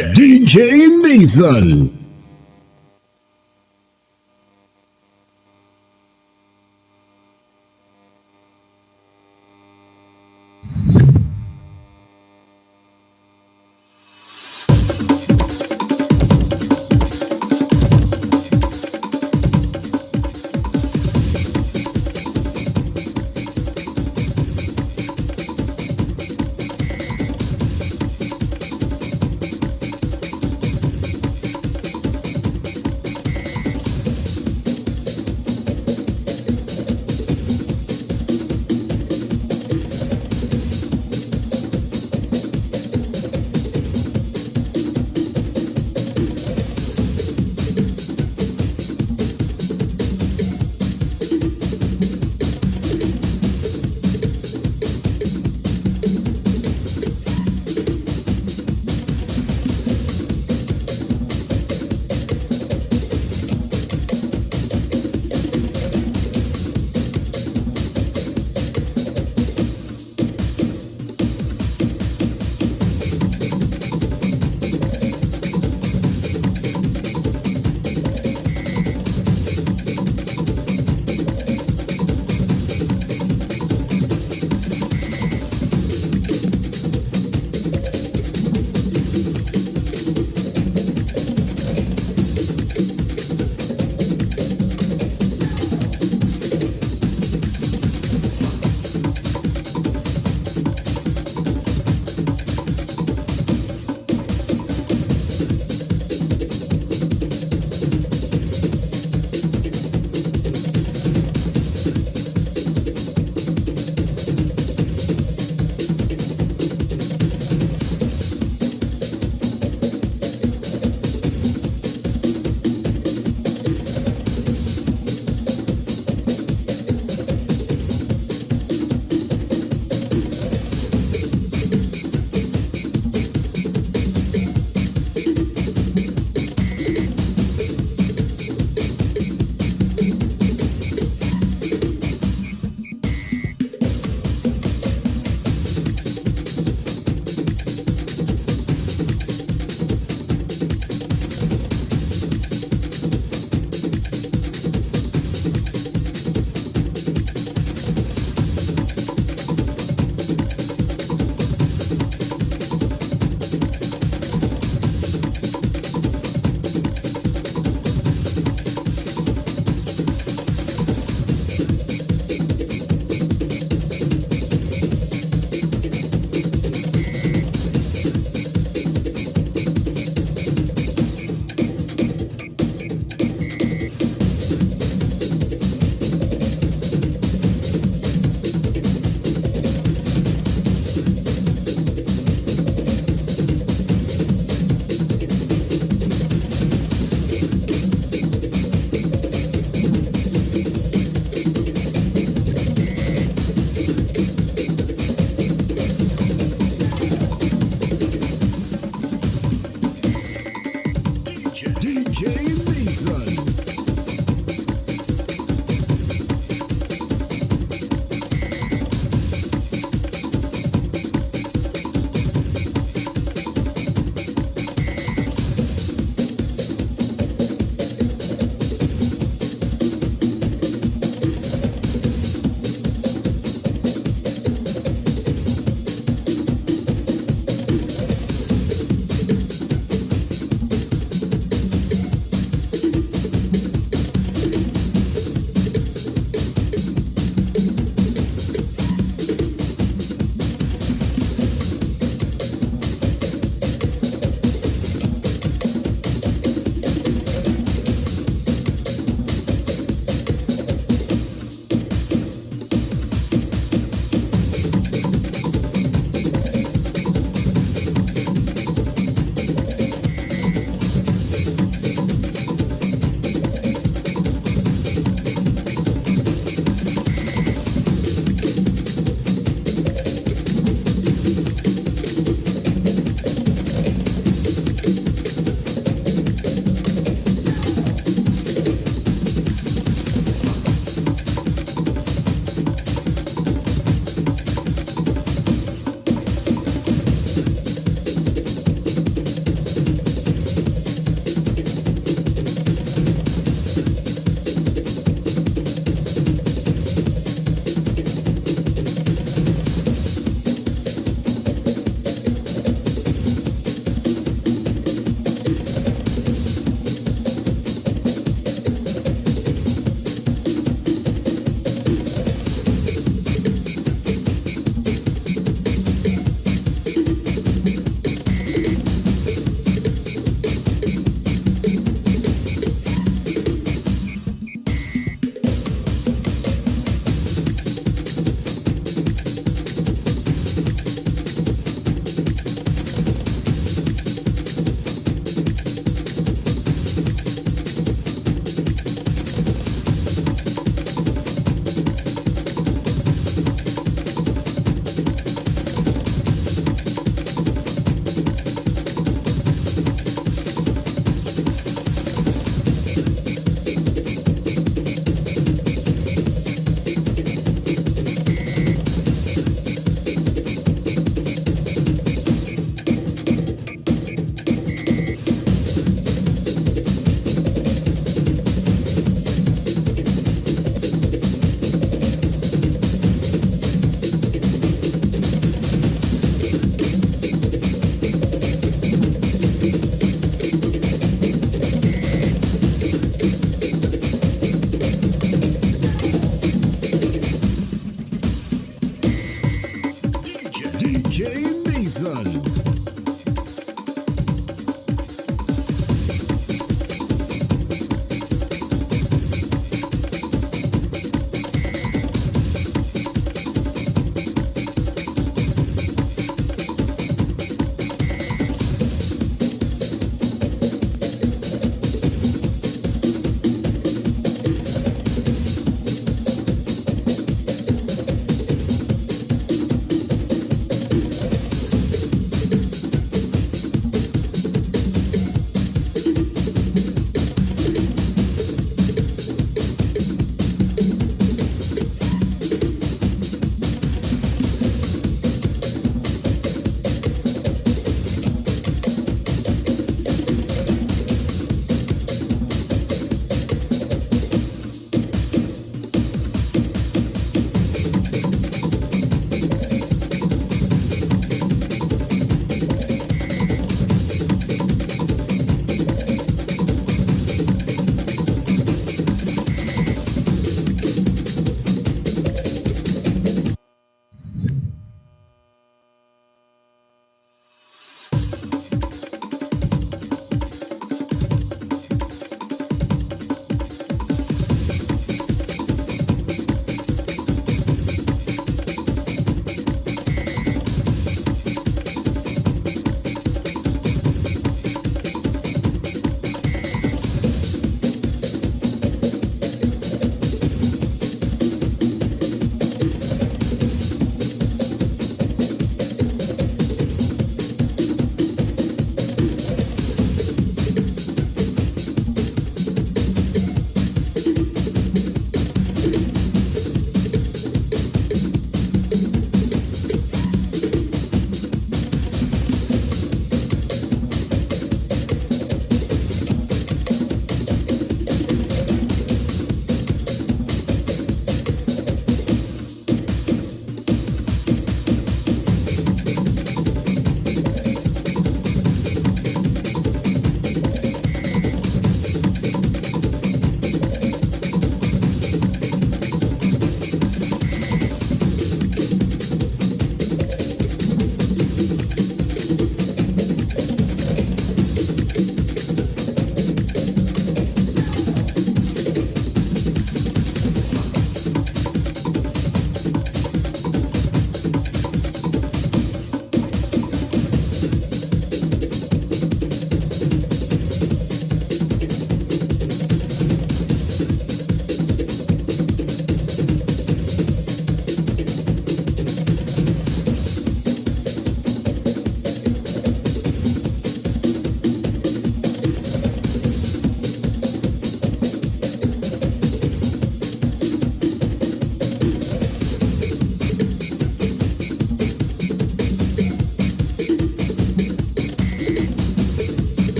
DJ Nathan.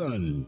Nathan.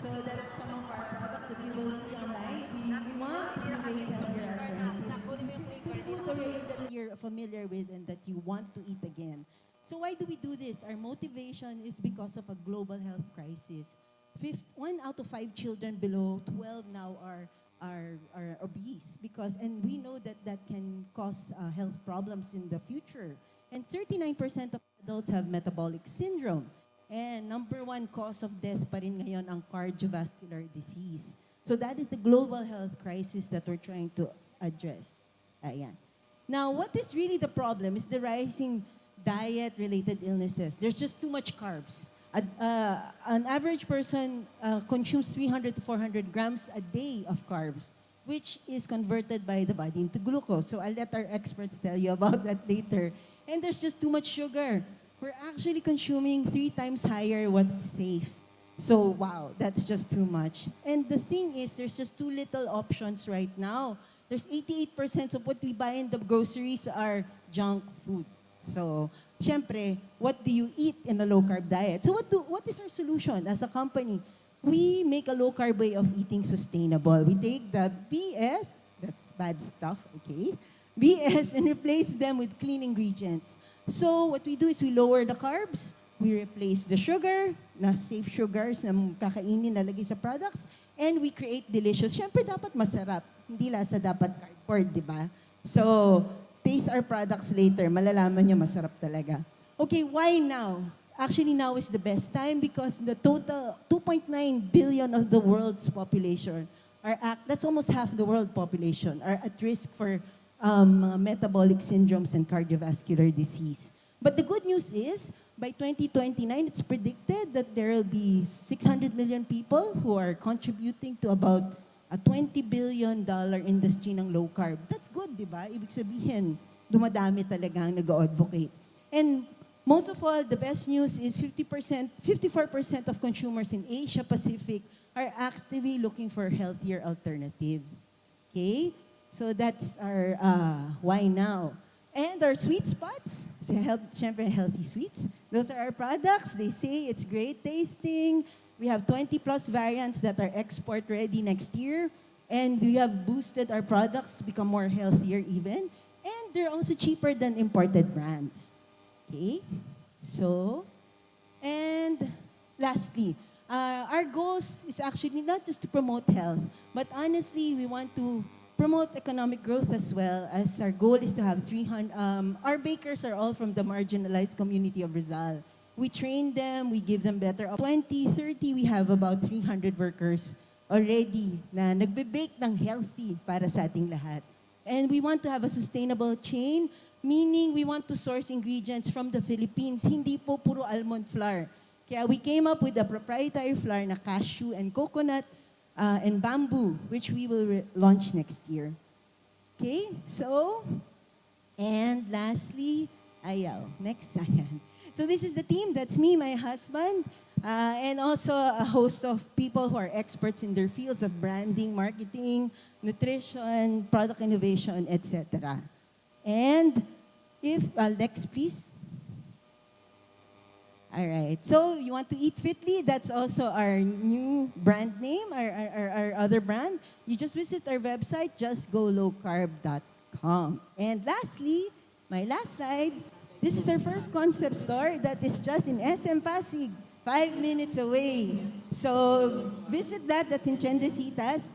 So that's some of our products that you will see online. We want to innovate healthier alternatives to food already that you're familiar with and that you want to eat again. So why do we do this? Our motivation is because of a global health crisis. 1 out of 5 children below 12 now are obese because, and we know that that can cause health problems in the future. And 39% of adults have metabolic syndrome. And number one cause of death pa rin ngayon ang cardiovascular disease. So that is the global health crisis that we're trying to address. Ayan. Now, what is really the problem is the rising diet-related illnesses. There's just too much carbs. An average person consumes 300 to 400 grams a day of carbs, which is converted by the body into glucose. So I'll let our experts tell you about that later. And there's just too much sugar. We're actually consuming 3 times higher what's safe. So wow, that's just too much. And the thing is, there's just too little options right now. There's 88% of what we buy in the groceries are junk food. So, syempre, what do you eat in a low-carb diet? So what is our solution as a company? We make a low-carb way of eating sustainable. We take the BS, that's bad stuff, okay? BS and replace them with clean ingredients. So what we do is we lower the carbs, we replace the sugar, na safe sugars na kakainin nalagay sa products, and we create delicious. Syempre, dapat masarap. Hindi lasa dapat cardboard, di ba? So, taste our products later. Malalaman nyo, masarap talaga. Okay, why now? Actually, now is the best time because the total 2.9 billion of the world's population that's almost half the world population, are at risk for metabolic syndromes and cardiovascular disease. But the good news is, by 2029, it's predicted that there will be 600 million people who are contributing to about a $20 billion industry ng low carb. That's good, di ba? Ibig sabihin, dumadami talaga ang nag-advocate. And most of all, the best news is 54% of consumers in Asia Pacific are actively looking for healthier alternatives. Okay? So that's our why now. And our sweet spots, syempre healthy sweets. Those are our products. They say it's great tasting. We have 20 plus variants that are export ready next year. And we have boosted our products to become more healthier even. And they're also cheaper than imported brands. Okay? So, and lastly, our goals is actually not just to promote health, but honestly, we want to promote economic growth as well, as our goal is to have 300, our bakers are all from the marginalized community of Rizal. We train them, we give them better. 2030, we have about 300 workers already na nagbe-bake ng healthy para sa ating lahat. And we want to have a sustainable chain, meaning we want to source ingredients from the Philippines, hindi po puro almond flour. Kaya we came up with a proprietary flour na cashew and coconut and bamboo, which we will launch next year. Okay, so, and lastly, ayaw, next, ayan. So this is the team, that's me, my husband, and also a host of people who are experts in their fields of branding, marketing, nutrition, product innovation, etc. And if, next please. All right, so you want to eat fitly, that's also our new brand name, our other brand. You just visit our website, justgolowcarb.com. And lastly, my last slide, this is our first concept store that is just in SM Pasig, 5 minutes away. So visit that, that's in Chendesitas.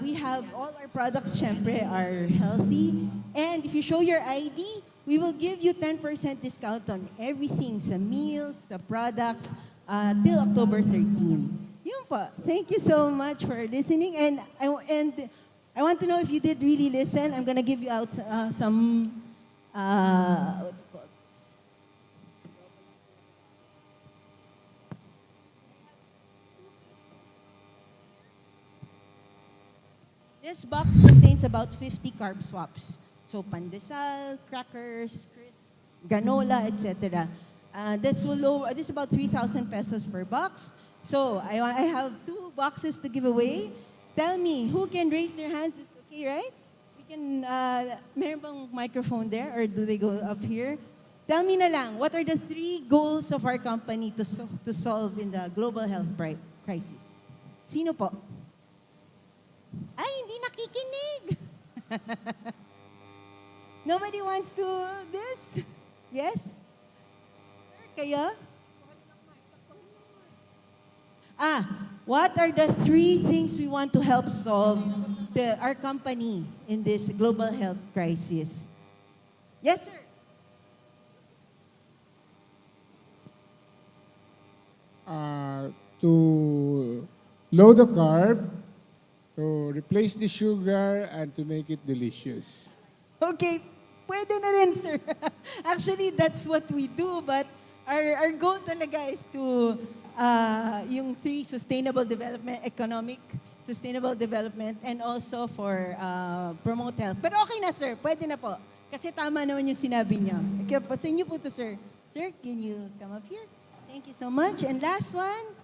We have all our products, syempre, are healthy. And if you show your ID, we will give you 10% discount on everything, sa meals, sa products, till October 13. Yun po. Thank you so much for listening. And I want to know if you did really listen. I'm gonna give you out some, what do you call this? This box contains about 50 carb swaps. So pandesal, crackers, granola, etc. This is about 3,000 pesos per box. So I have 2 boxes to give away. Tell me, who can raise their hands? It's okay, right? We can, meron bang microphone there or do they go up here? Tell me na lang, what are the 3 goals of our company to solve in the global health crisis? Sino po? Ay, hindi nakikinig. Nobody wants to this? Yes? Kayo? What are the 3 things we want to help solve our company in this global health crisis? Yes, sir. To low the carb, to replace the sugar, and to make it delicious. Okay, pwede na rin, sir. Actually, that's what we do, but our goal talaga is to yung 3 sustainable development, economic, sustainable development, and also for promote health. Pero okay na, sir. Pwede na po. Kasi tama naman yung sinabi niyo. Okay, sa inyo po to, sir. Sir, can you come up here? Thank you so much. And last one,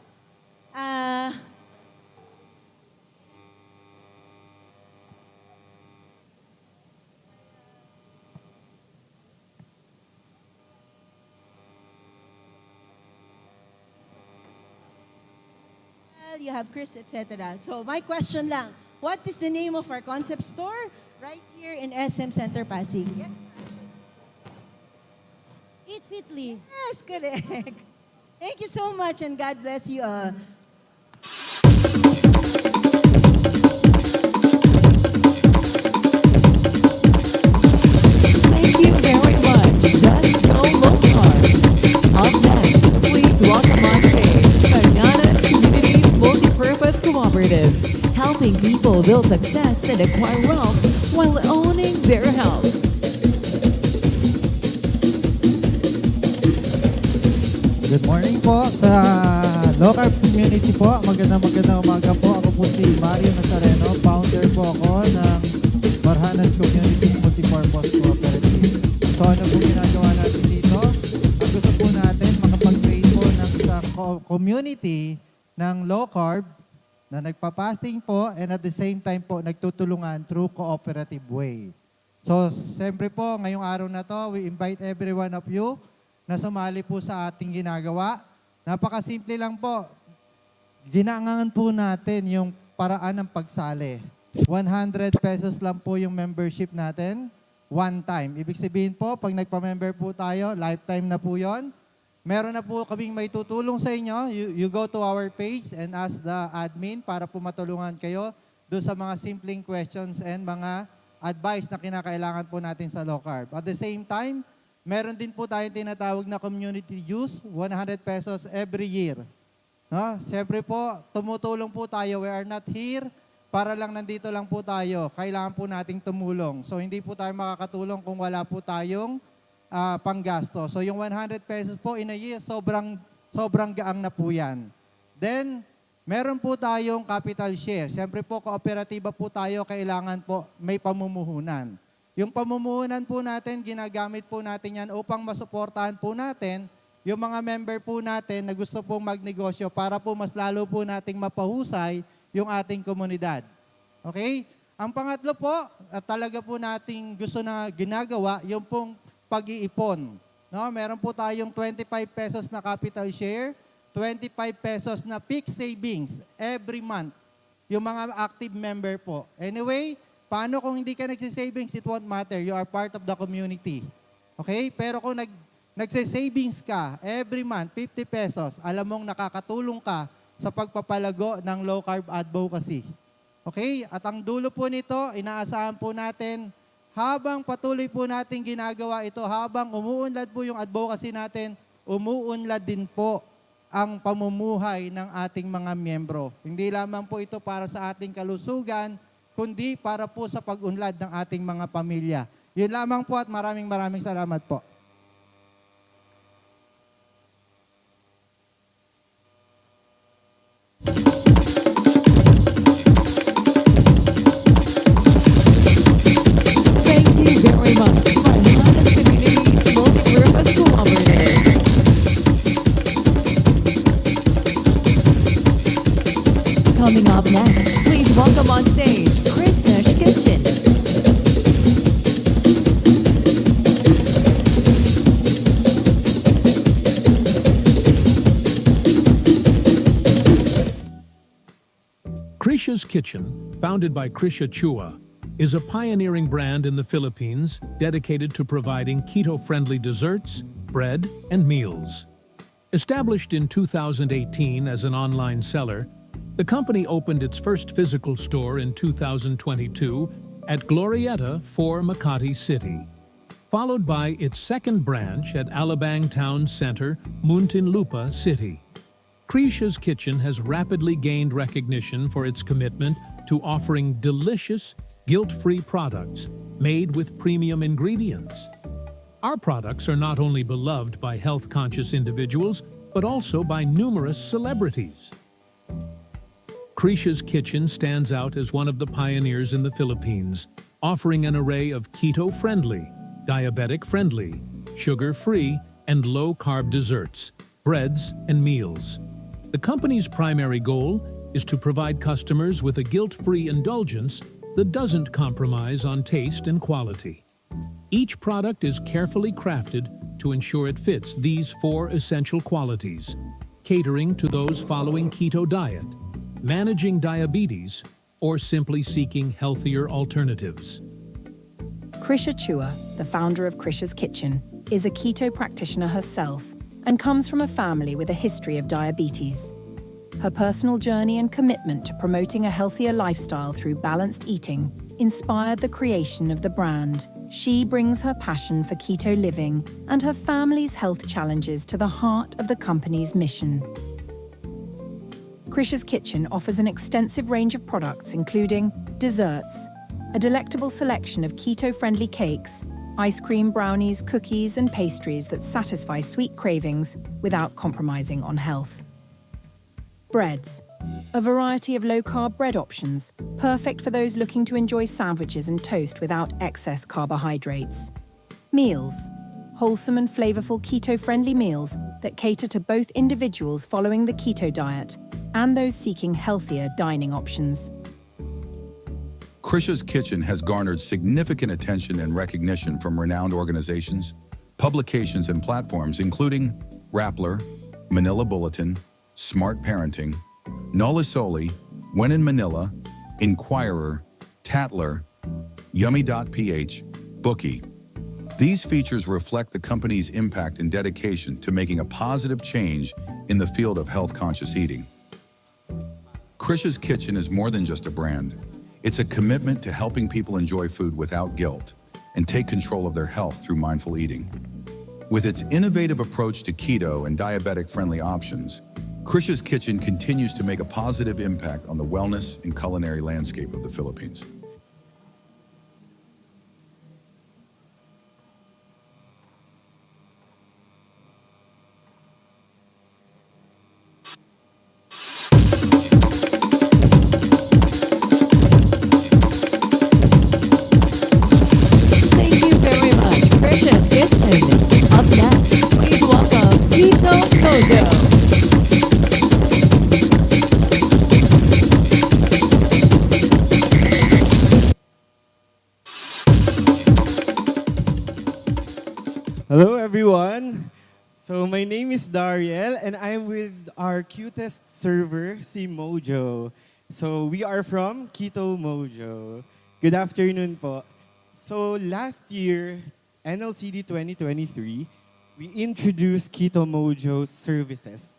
you have Chris, etc. So my question lang, what is the name of our concept store right here in SM Center Pasig? Yes, Eat Fitly. yes, correct. Thank you so much and God bless you all. Thank you very much. Just so low carb. Up next, please welcome on stage Marana's Community Multi-Purpose Cooperative, helping people build success and acquire wealth while owning their health. Good morning po sa Low Carb Community po. Magandang umaga po. Ako po si Mario Nazareno. Founder po ako ng Marana's Community Multi-Purpose Cooperative. So ano po ginagawa natin dito? Ang gusto po natin makapag-create po ng isang community ng low carb na nagpa-fasting po and at the same time po nagtutulungan through cooperative way. So siyempre po ngayong araw na to, we invite every one of you na sumali po sa ating ginagawa. Napakasimple lang po. Ginangangan po natin yung paraan ng pagsali. 100 pesos lang po yung membership natin. One time. Ibig sabihin po, pag nagpa-member po tayo, lifetime na po yon. Meron na po kaming may tutulong sa inyo. You go to our page and ask the admin para po matulungan kayo doon sa mga simpleng questions and mga advice na kinakailangan po natin sa low carb. At the same time, meron din po tayong tinatawag na community dues, 100 pesos every year. No? Siyempre po, tumutulong po tayo. We are not here para lang nandito lang po tayo. Kailangan po nating tumulong. So hindi po tayo makakatulong kung wala po tayong panggasto. So yung 100 pesos po in a year, sobrang gaang na po yan. Then, meron po tayong capital share. Siyempre po, kooperatiba po tayo, kailangan po may pamumuhunan. Yung pamumuhunan po natin, ginagamit po natin yan upang masuportahan po natin yung mga member po natin na gusto pong magnegosyo para po mas lalo po nating mapahusay yung ating komunidad. Okay? Ang pangatlo po, at talaga po nating gusto na ginagawa, yung pong pag-iipon. No? Meron po tayong 25 pesos na capital share, 25 pesos na fixed savings every month. Yung mga active member po. Anyway, paano kung hindi ka nagsisavings, it won't matter. You are part of the community. Okay? Pero kung nagsisavings ka every month, 50 pesos, alam mong nakakatulong ka sa pagpapalago ng low carb advocacy. Okay? At ang dulo po nito, inaasahan po natin, habang patuloy po natin ginagawa ito, habang umuunlad po yung advocacy natin, umuunlad din po ang pamumuhay ng ating mga miyembro. Hindi lamang po ito para sa ating kalusugan, kundi para po sa pag-unlad ng ating mga pamilya. Yun lamang po at maraming salamat po. Thank you very much. Marana's Community's Multi-Purpose Cooperative. Coming up next, please welcome on stage Chrisha's Kitchen. Kitchen, founded by Chrisha, is a pioneering brand in the Philippines dedicated to providing keto-friendly desserts, bread, and meals. Established in 2018 as an online seller, the company opened its first physical store in 2022 at Glorieta 4 Makati City, followed by its second branch at Alabang Town Center, Muntinlupa City. Chrisha's Kitchen has rapidly gained recognition for its commitment to offering delicious, guilt-free products made with premium ingredients. Our products are not only beloved by health-conscious individuals, but also by numerous celebrities. Chrisha's Kitchen stands out as one of the pioneers in the Philippines, offering an array of keto-friendly, diabetic-friendly, sugar-free, and low-carb desserts, breads, and meals. The company's primary goal is to provide customers with a guilt-free indulgence that doesn't compromise on taste and quality. Each product is carefully crafted to ensure it fits these 4 essential qualities, catering to those following keto diet, managing diabetes, or simply seeking healthier alternatives. Chrisha, the founder of Chrisha's Kitchen, is a keto practitioner herself and comes from a family with a history of diabetes. Her personal journey and commitment to promoting a healthier lifestyle through balanced eating inspired the creation of the brand. She brings her passion for keto living and her family's health challenges to the heart of the company's mission. Chrisha's Kitchen offers an extensive range of products including desserts, a delectable selection of keto-friendly cakes, ice cream, brownies, cookies, and pastries that satisfy sweet cravings without compromising on health. Breads, a variety of low-carb bread options, perfect for those looking to enjoy sandwiches and toast without excess carbohydrates. Meals, wholesome and flavorful keto-friendly meals that cater to both individuals following the keto diet and those seeking healthier dining options. Chrisha's Kitchen has garnered significant attention and recognition from renowned organizations, publications, and platforms including Rappler, Manila Bulletin, Smart Parenting, Nola Soli, When in Manila, Inquirer, Tatler, Yummy.ph, Bookie. These features reflect the company's impact and dedication to making a positive change in the field of health-conscious eating. Chrisha's Kitchen is more than just a brand. It's a commitment to helping people enjoy food without guilt and take control of their health through mindful eating. With its innovative approach to keto and diabetic-friendly options, Chrisha's Kitchen continues to make a positive impact on the wellness and culinary landscape of the Philippines. Thank you very much, Chrisha's Kitchen. Up next, please welcome Keto Mojo. Hello everyone. So my name is Dariel and I'm with our cutest server, si Mojo. So we are from Keto Mojo. Good afternoon po. So last year, NLCD 2023, we introduced Keto Mojo's services.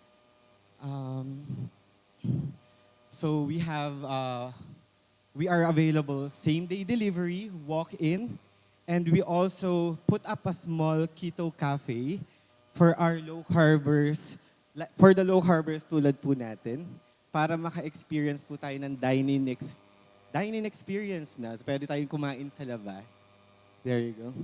So we are available same-day delivery, walk-in, and we also put up a small keto cafe for our low carbers, for the low carbers tulad po natin, para maka-experience po tayo ng dine-in experience na. Pwede tayong kumain sa labas. There you go.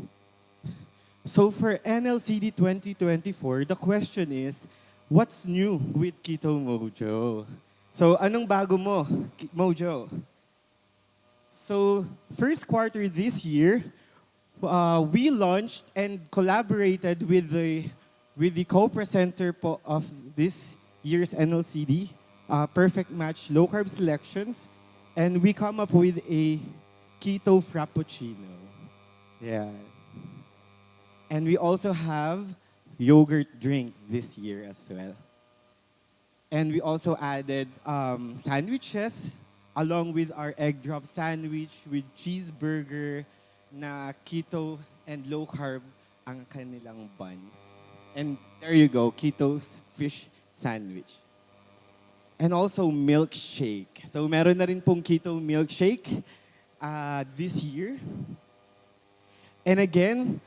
So for NLCD 2024, the question is, what's new with Keto Mojo? So anong bago mo, Mojo? So first quarter this year, we launched and collaborated with the co-presenter of this year's NLCD, Perfect Match Low Carb Selections, and we come up with a Keto Frappuccino. Yeah. And we also have yogurt drink this year as well. And we also added sandwiches, along with our egg drop sandwich with cheeseburger na keto and low carb ang kanilang buns. And there you go, Keto's fish sandwich. And also milkshake. So meron na rin pong keto milkshake this year. And again,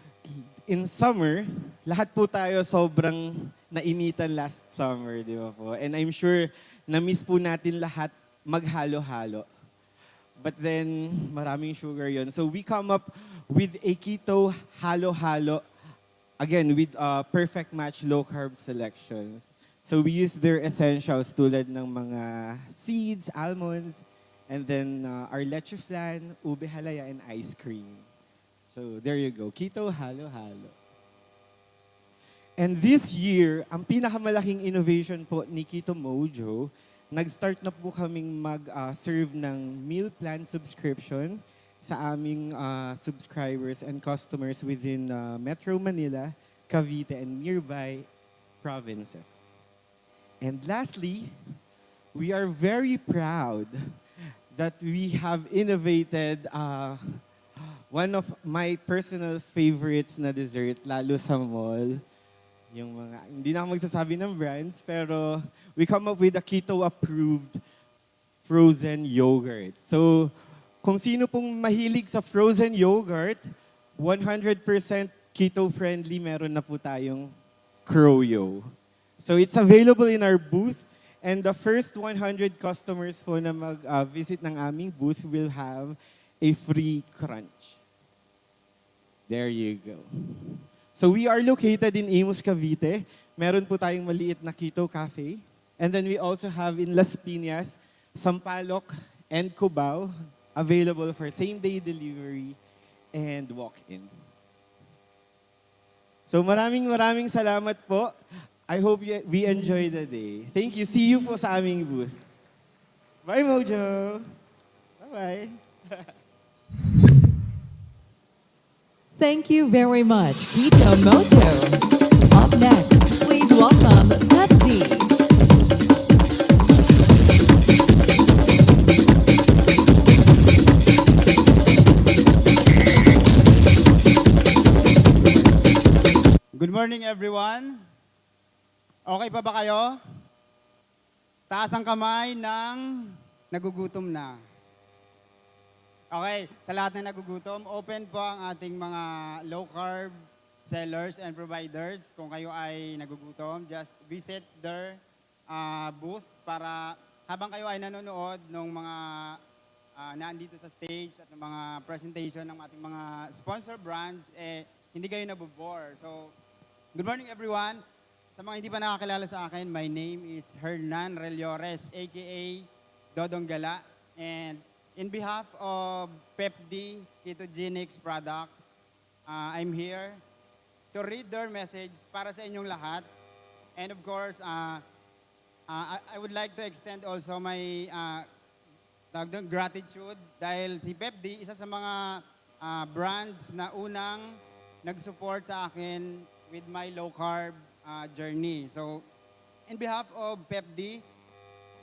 in summer, lahat po tayo sobrang nainitan last summer, di ba po? And I'm sure na-miss po natin lahat maghalo-halo. But then, maraming sugar yon. So we come up with a keto halo-halo, again, with perfect match low-carb selections. So we use their essentials tulad ng mga seeds, almonds, and then our leche flan, ube halaya, and ice cream. So there you go, keto halo-halo. And this year, ang pinakamalaking innovation po ni Keto Mojo, nag-start na po kaming mag-serve ng meal plan subscription sa aming subscribers and customers within Metro Manila, Cavite, and nearby provinces. And lastly, we are very proud that we have innovated one of my personal favorites na dessert, lalo sa mall. Yung mga, hindi na ako magsasabi ng brands, pero we come up with a keto-approved frozen yogurt. So, kung sino pong mahilig sa frozen yogurt, 100% keto-friendly, meron na po tayong Croyo. So, it's available in our booth, and the first 100 customers po na mag-visit ng aming booth will have a free crunch. There you go. So we are located in Imus, Cavite. Meron po tayong maliit na keto cafe. And then we also have in Las Piñas, Sampaloc, and Cubao, available for same-day delivery and walk-in. So maraming salamat po. I hope we enjoy the day. Thank you. See you po sa aming booth. Bye, Mojo. Bye-bye. Thank you very much, Keto Mojo. Up next, please welcome Pepd. Good morning, everyone. Okay pa ba kayo? Taas ang kamay ng nagugutom na. Okay, sa lahat ng nagugutom, open po ang ating mga low-carb sellers and providers. Kung kayo ay nagugutom, just visit their booth para habang kayo ay nanonood ng mga naandito sa stage at ng mga presentation ng ating mga sponsor brands, hindi kayo nabobore. So, good morning everyone. Sa mga hindi pa nakakilala sa akin, my name is Hernan Reliores, aka Dodong Gala. And in behalf of Pepd Ketogenics products, I'm here to read their message para sa inyong lahat. And of course, I would like to extend also my gratitude dahil si Pepd, isa sa mga brands na unang nag-support sa akin with my low-carb journey. So, in behalf of Pepd,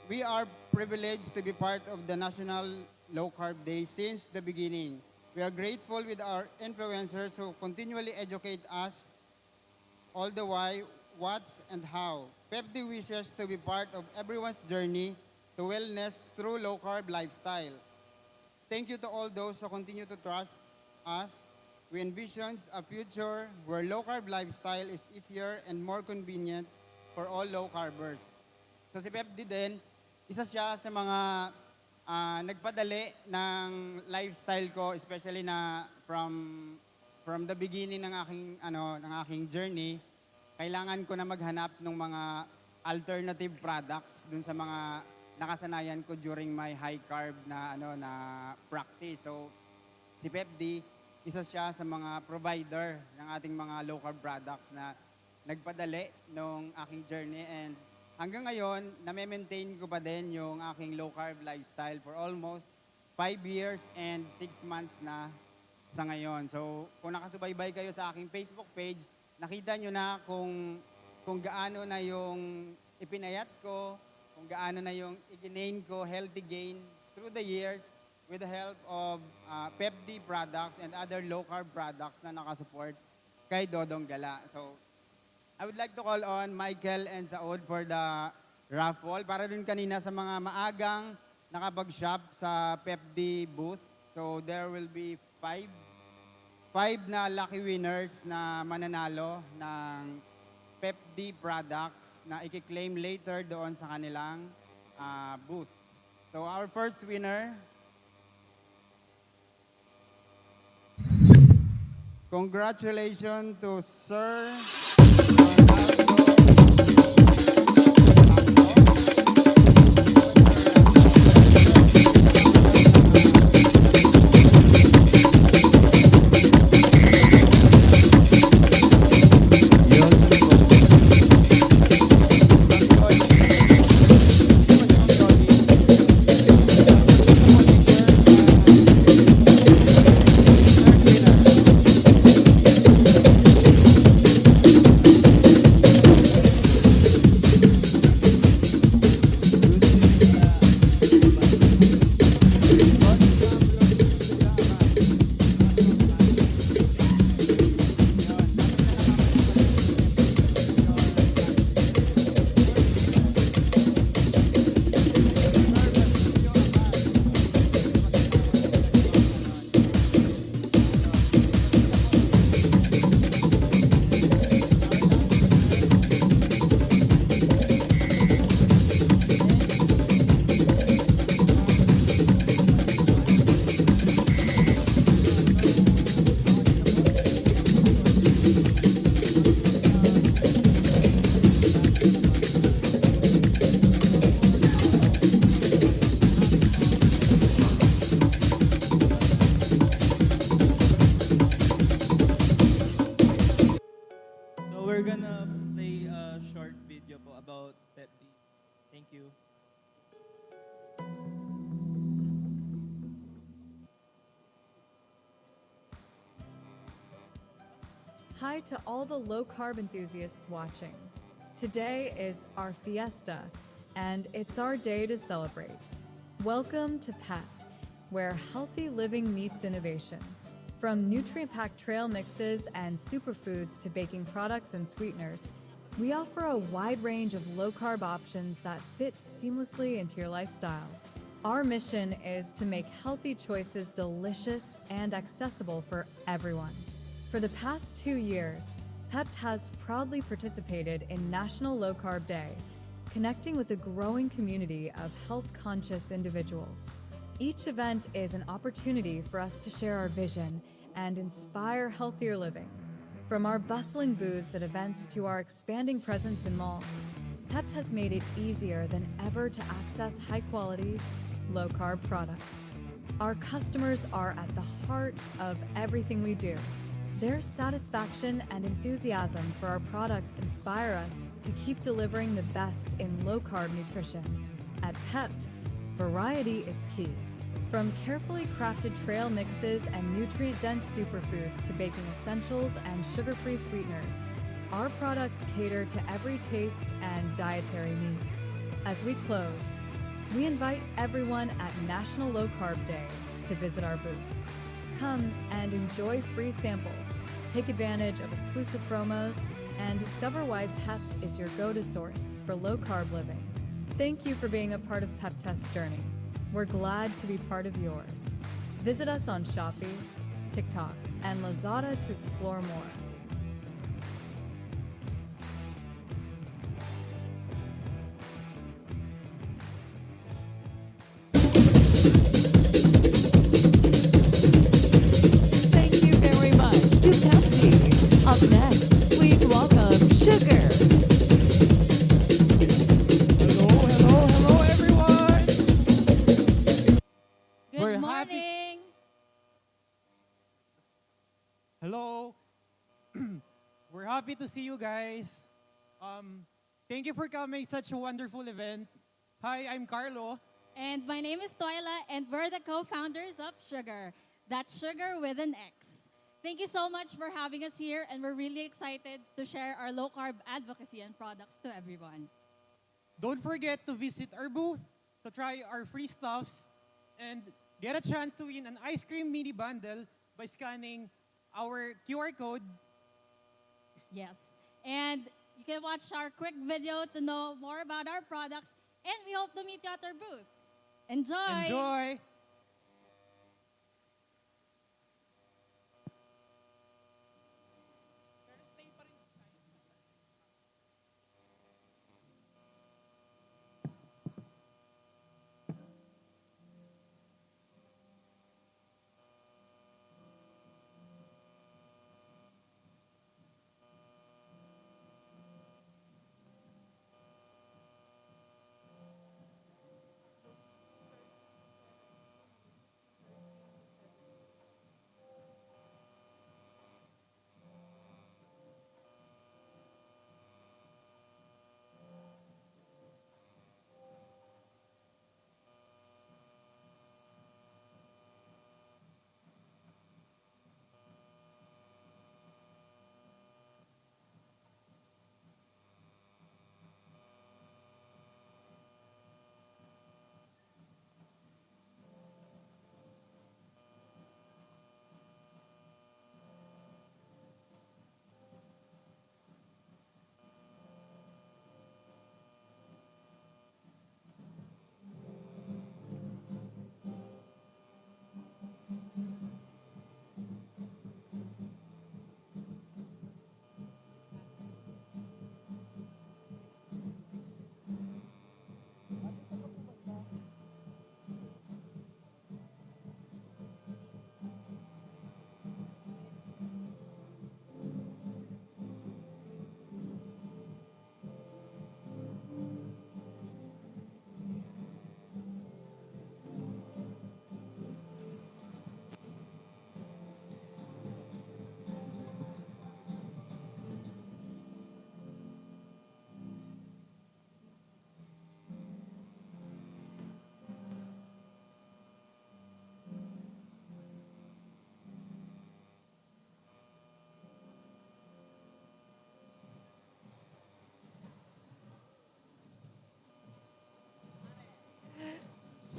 we are privileged to be part of the National Low Carb Day since the beginning. We are grateful with our influencers who continually educate us all the why, what's, and how. Pepd wishes to be part of everyone's journey to wellness through low-carb lifestyle. Thank you to all those who continue to trust us. We envision a future where low-carb lifestyle is easier and more convenient for all low-carbers. So si Pepd din, isa siya sa mga nagpadali ng lifestyle ko, especially na from the beginning ng aking journey. Kailangan ko na maghanap ng mga alternative products dun sa mga nakasanayan ko during my high carb na practice. So si Pepd, isa siya sa mga provider ng ating mga low carb products na nagpadali nung aking journey, and hanggang ngayon, na-maintain ko pa din yung aking low carb lifestyle for almost 5 years and 6 months na sa ngayon. So, kung nakasubaybay kayo sa aking Facebook page, nakita nyo na kung gaano na yung ipinayat ko, kung gaano na yung i-gain ko, healthy gain through the years, with the help of Pepd products and other low-carb products na nakasupport kay Dodong Gala. So, I would like to call on Michael and Saud for the raffle para dun kanina sa mga maagang nakapag-shop sa Pepd booth. So, there will be five na lucky winners na mananalo ng Pepd products na i-claim later doon sa kanilang booth. So, our first winner, congratulations to Sir We're gonna play a short video po about Pepd. Thank you. Hi to all the low-carb enthusiasts watching. Today is our fiesta, and it's our day to celebrate. Welcome to Pepd, where healthy living meets innovation. From nutrient-packed trail mixes and superfoods to baking products and sweeteners, we offer a wide range of low-carb options that fit seamlessly into your lifestyle. Our mission is to make healthy choices delicious and accessible for everyone. For the past 2 years, Pepd has proudly participated in National Low Carb Day, connecting with a growing community of health-conscious individuals. Each event is an opportunity for us to share our vision and inspire healthier living. From our bustling booths at events to our expanding presence in malls, Pepd has made it easier than ever to access high-quality, low-carb products. Our customers are at the heart of everything we do. Their satisfaction and enthusiasm for our products inspire us to keep delivering the best in low-carb nutrition. At Pepd, variety is key. From carefully crafted trail mixes and nutrient-dense superfoods to baking essentials and sugar-free sweeteners, our products cater to every taste and dietary need. As we close, we invite everyone at National Low Carb Day to visit our booth. Come and enjoy free samples, take advantage of exclusive promos, and discover why Pepd is your go-to source for low-carb living. Thank you for being a part of Pepd's journey. We're glad to be part of yours. Visit us on Shopee, TikTok, and Lazada to explore more. Thank you very much to Pepd. Up next, please welcome Sugar. Hello, everyone! Good morning. Hello. We're happy to see you guys. Thank you for coming such a wonderful event. Hi, I'm Carlo. And my name is Toyla, and we're the co-founders of Sugar. That's Sugar with an X. Thank you so much for having us here, and we're really excited to share our low-carb advocacy and products to everyone. Don't forget to visit our booth to try our free stuffs and get a chance to win an ice cream mini bundle by scanning our QR code. Yes. And you can watch our quick video to know more about our products. And we hope to meet you at our booth. Enjoy! Enjoy!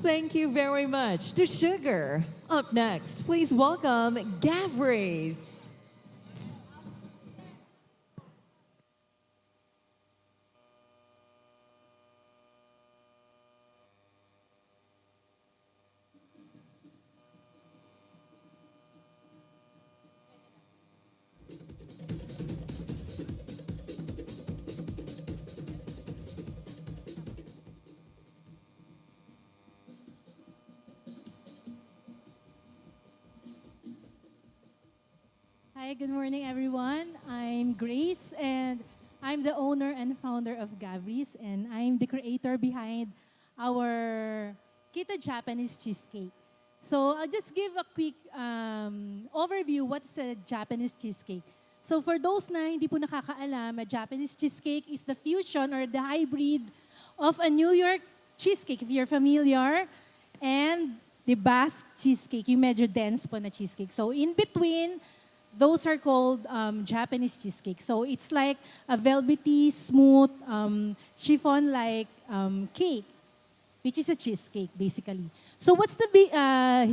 Thank you very much to Sugar. Up next, please welcome Gabri. Hi, good morning, everyone. I'm Grace, and I'm the owner and founder of Gabri's, and I'm the creator behind our Keto Japanese cheesecake. So I'll just give a quick overview what's a Japanese cheesecake. So for those na hindi po nakakaalam, a Japanese cheesecake is the fusion or the hybrid of a New York cheesecake, if you're familiar, and the Basque cheesecake, yung medyo dense po na cheesecake. So in between, those are called Japanese cheesecake. So it's like a velvety, smooth, chiffon-like cake, which is a cheesecake, basically. So what's the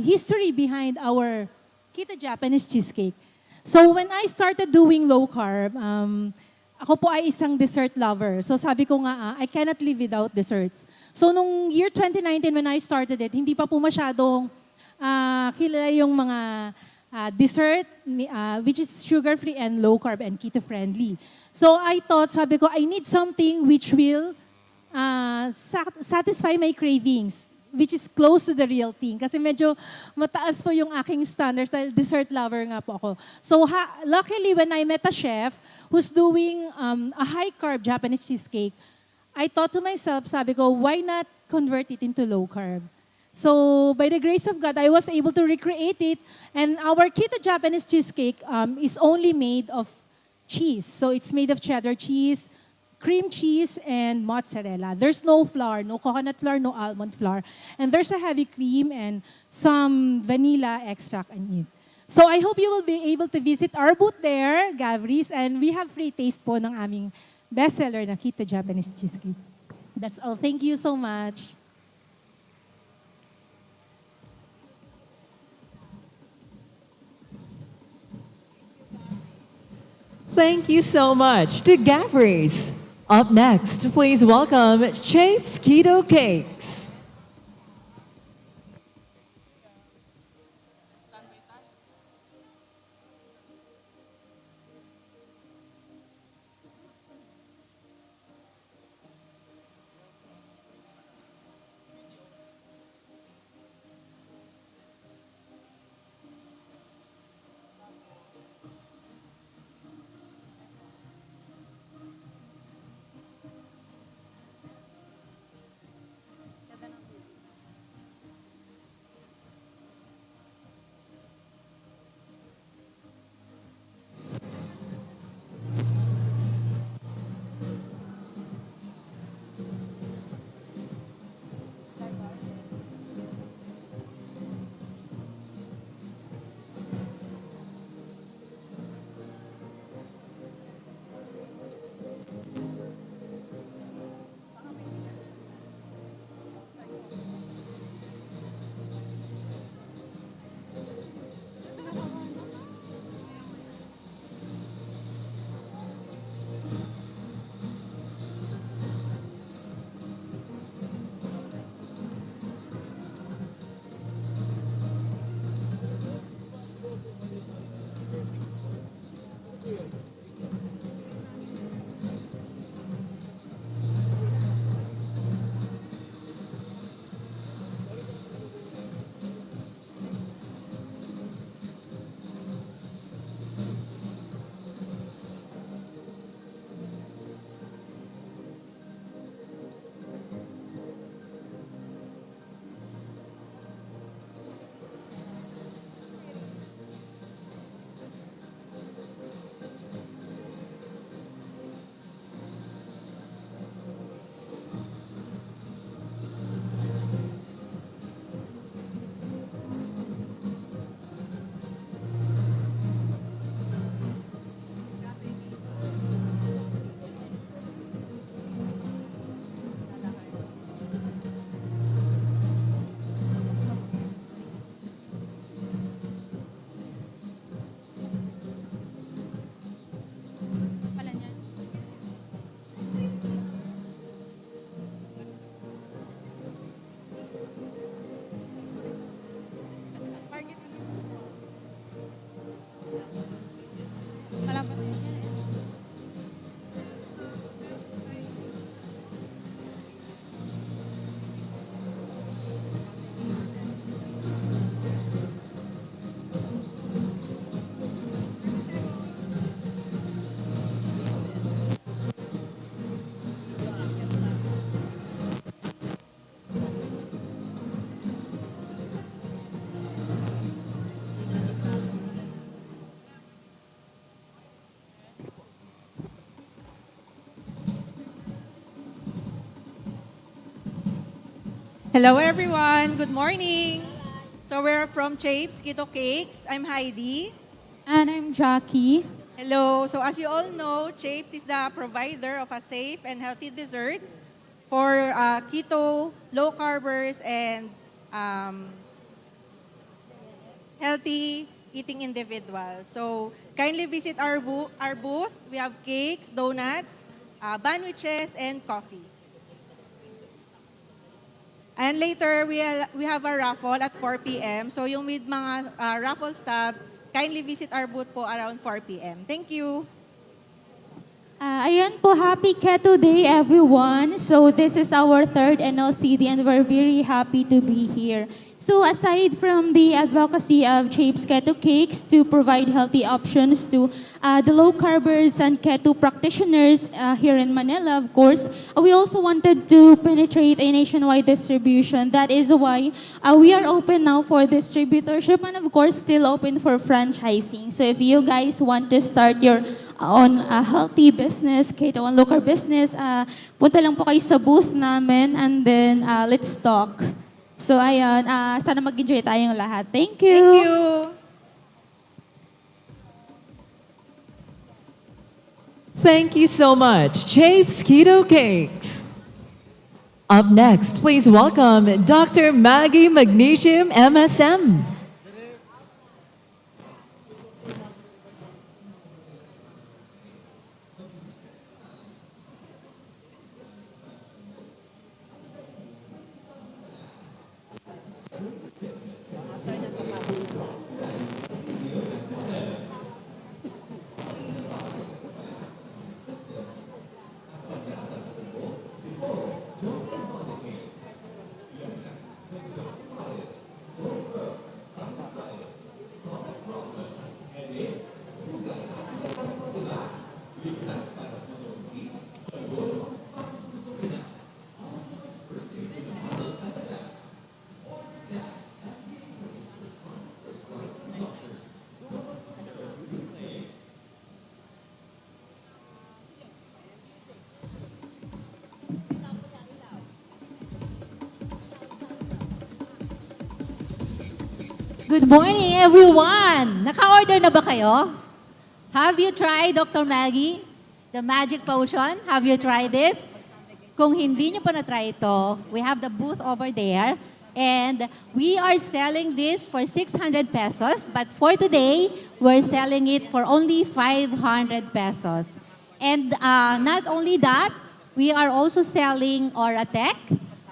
history behind our Keto Japanese cheesecake? So when I started doing low carb, ako po ay isang dessert lover. So sabi ko nga, I cannot live without desserts. So nung year 2019 when I started it, hindi pa po masyadong kilala yung mga dessert, which is sugar-free and low-carb and keto-friendly. So I thought, sabi ko, I need something which will satisfy my cravings, which is close to the real thing. Kasi medyo mataas po yung aking standards dahil dessert lover nga po ako. So luckily, when I met a chef who's doing a high-carb Japanese cheesecake, I thought to myself, sabi ko, why not convert it into low-carb? So, by the grace of God, I was able to recreate it. And our Keto Japanese cheesecake is only made of cheese. So, it's made of cheddar cheese, cream cheese, and mozzarella. There's no flour, no coconut flour, no almond flour. And there's a heavy cream and some vanilla extract in it. So, I hope you will be able to visit our booth there, Gabri's, and we have free taste po ng aming bestseller na Keto Japanese cheesecake. That's all. Thank you so much. Thank you so much to Gabri's. Up next, please welcome Chapes Keto Cakes. Hello everyone, good morning. So we're from Chapes Keto Cakes. I'm Heidi. And I'm Jackie. Hello. So as you all know, Chapes is the provider of a safe and healthy desserts for keto, low carbers, and healthy eating individuals. So kindly visit our booth. We have cakes, donuts, sandwiches, and coffee. And later, we have a raffle at 4 p.m. So yung with mga raffle stub, kindly visit our booth po around 4 p.m. Thank you. Ayan po, happy Keto Day everyone. So this is our third NLCD and we're very happy to be here. So aside from the advocacy of Chapes Keto Cakes to provide healthy options to the low carbers and keto practitioners here in Manila, of course, we also wanted to penetrate a nationwide distribution. That is why we are open now for distributorship and of course still open for franchising. So if you guys want to start your own healthy business, keto and low carb business, punta lang po kayo sa booth namin and then let's talk. So ayun, sana mag-enjoy tayong lahat. Thank you. Thank you. Thank you so much, Chapes Keto Cakes. Up next, please welcome Dr. Maggie Magnesium MSM. Good morning, everyone! Naka-order na ba kayo? Have you tried, Dr. Maggie? The magic potion? Have you tried this? Kung hindi nyo pa na-try ito, we have the booth over there. And we are selling this for 600 pesos. But for today, we're selling it for only 500 pesos. And not only that, we are also selling Oratec.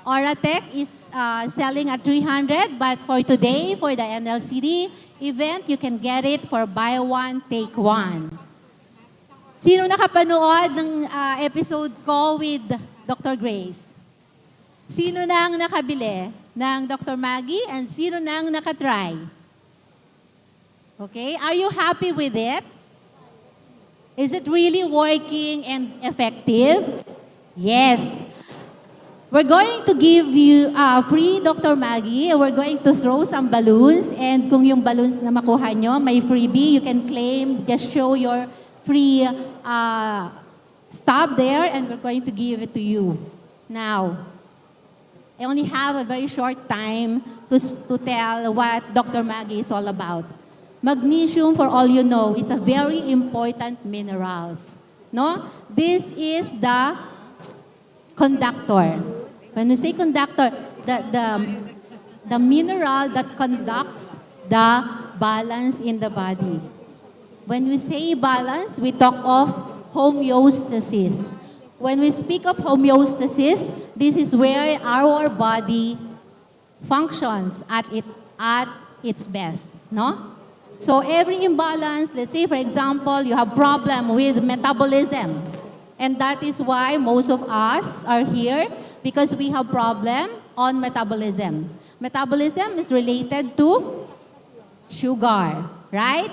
Oratec is selling at 300, but for today, for the NLCD event, you can get it for buy one, take one. Sino nakapanood ng episode ko with Dr. Grace? Sino nang nakabili ng Dr. Maggie and sino nang nakatry? Okay, are you happy with it? Is it really working and effective? Yes. We're going to give you free Dr. Maggie. We're going to throw some balloons. And kung yung balloons na makuha nyo, may freebie, you can claim. Just show your free stop there and we're going to give it to you. Now, I only have a very short time to tell what Dr. Maggie is all about. Magnesium, for all you know, is a very important minerals. No? This is the conductor. When we say conductor, the mineral that conducts the balance in the body. When we say balance, we talk of homeostasis. When we speak of homeostasis, this is where our body functions at its best, no? So every imbalance, let's say for example, you have problem with metabolism. And that is why most of us are here because we have problem on metabolism. Metabolism is related to sugar, right?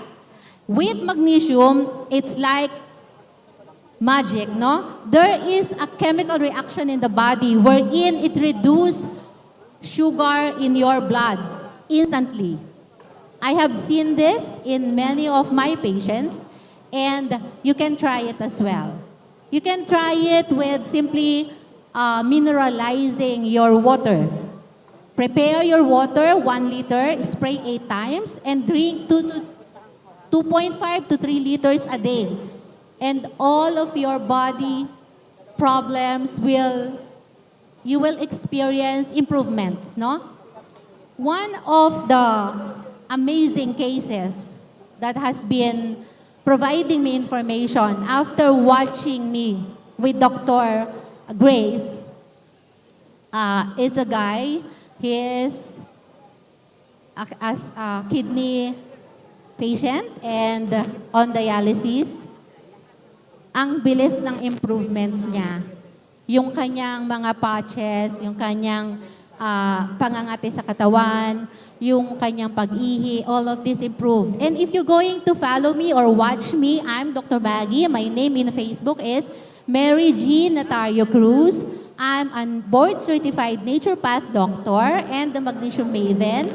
With magnesium, it's like magic, no? There is a chemical reaction in the body wherein it reduces sugar in your blood instantly. I have seen this in many of my patients and you can try it as well. You can try it with simply mineralizing your water. Prepare your water, 1 liter, spray 8 times, and drink 2.5 to 3 liters a day. And all of your body problems you will experience improvements, no? One of the amazing cases that has been providing me information after watching me with Dr. Grace is a guy. He is a kidney patient and on dialysis. Ang bilis ng improvements niya. Yung kanyang mga patches, yung kanyang pangangati sa katawan, yung kanyang pag-ihi, all of this improved. And if you're going to follow me or watch me, I'm Dr. Maggie. My name in Facebook is Mary G. Natario Cruz. I'm a board-certified naturopath doctor and the Magnesium Maven.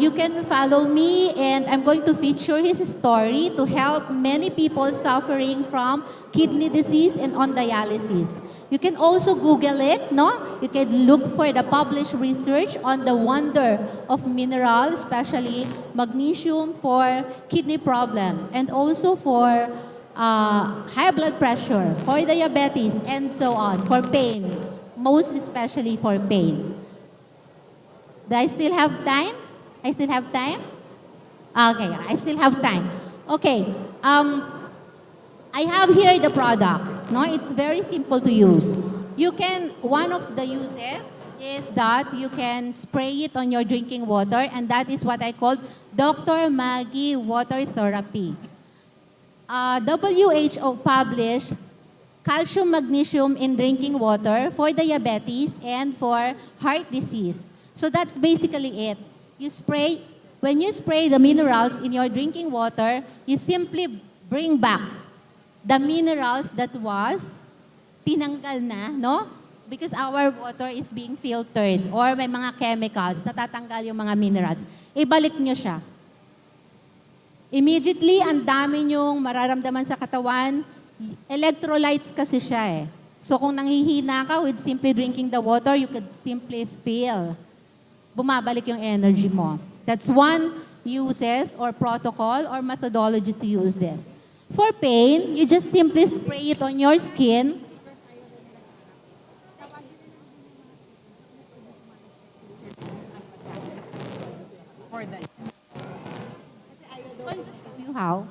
You can follow me and I'm going to feature his story to help many people suffering from kidney disease and on dialysis. You can also Google it, no? You can look for the published research on the wonder of minerals, especially magnesium for kidney problem and also for high blood pressure, for diabetes, and so on, for pain, most especially for pain. Do I still have time? I still have time? Okay, I still have time. Okay, I have here the product. No, it's very simple to use. One of the uses is that you can spray it on your drinking water, and that is what I call Dr. Maggie Water Therapy. WHO published calcium magnesium in drinking water for diabetes and for heart disease. So that's basically it. When you spray the minerals in your drinking water, you simply bring back the minerals that was tinanggal na, no? Because our water is being filtered or may mga chemicals, natatanggal yung mga minerals. Ibalik nyo siya. Immediately, ang dami nyong mararamdaman sa katawan, electrolytes kasi siya eh. So kung nanghihina ka with simply drinking the water, you could simply feel bumabalik yung energy mo. That's one uses or protocol or methodology to use this. For pain, you just simply spray it on your skin. For that. You how?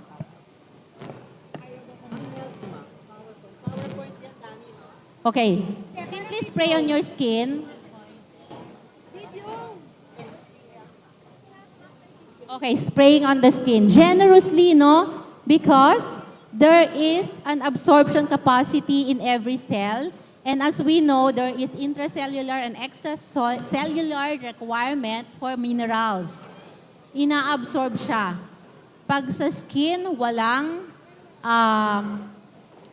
Okay. Simply spray on your skin. Okay, spraying on the skin. Generously, no? Because there is an absorption capacity in every cell. And as we know, there is intracellular and extracellular requirement for minerals. Ina-absorb siya. Pag sa skin, walang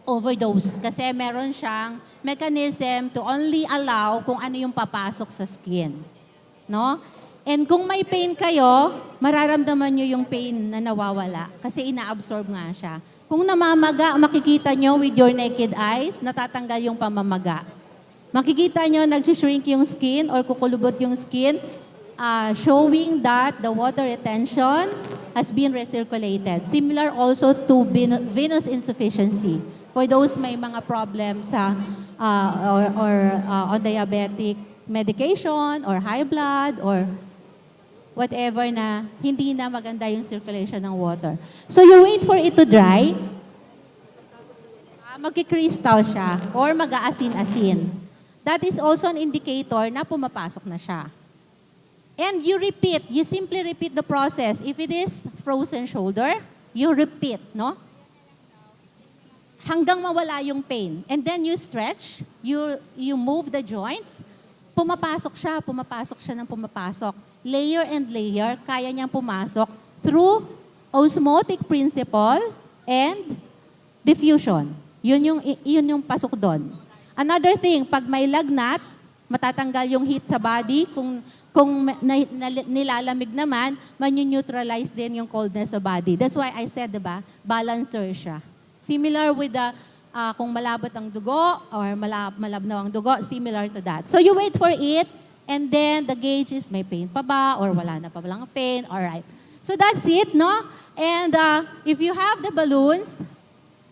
overdose. Kasi meron siyang mechanism to only allow kung ano yung papasok sa skin. No? And kung may pain kayo, mararamdaman nyo yung pain na nawawala kasi ina-absorb nga siya. Kung namamaga, makikita nyo with your naked eyes, natatanggal yung pamamaga. Makikita nyo nag-shrink yung skin or kukulubot yung skin, showing that the water retention has been recirculated. Similar also to venous insufficiency. For those may mga problems sa on diabetic medication or high blood or whatever na hindi na maganda yung circulation ng water. So you wait for it to dry, magki-crystal siya or mag-aasin-asin. That is also an indicator na pumapasok na siya. And you repeat, you simply repeat the process. If it is frozen shoulder, you repeat, no? Hanggang mawala yung pain. And then you stretch, you move the joints, pumapasok siya ng pumapasok. Layer and layer, kaya niyang pumasok through osmotic principle and diffusion. Yun yung pasok doon. Another thing, pag may lagnat, matatanggal yung heat sa body. Kung nilalamig naman, man-neutralize din yung coldness sa body. That's why I said, diba, balancer siya. Similar with the, kung malabot ang dugo or malabnaw ang dugo, similar to that. So you wait for it, and then the gauge is may pain pa ba or wala na pa lang pain. All right. So that's it, no? And if you have the balloons,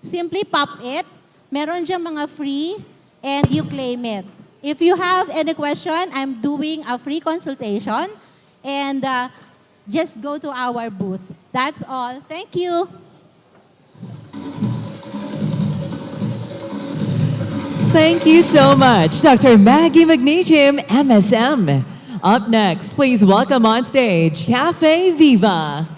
simply pop it. Meron dyan mga free and you claim it. If you have any question, I'm doing a free consultation and just go to our booth. That's all. Thank you. Thank you so much, Dr. Maggie Magnesium, MSM. Up next, please welcome on stage Cafe Viva.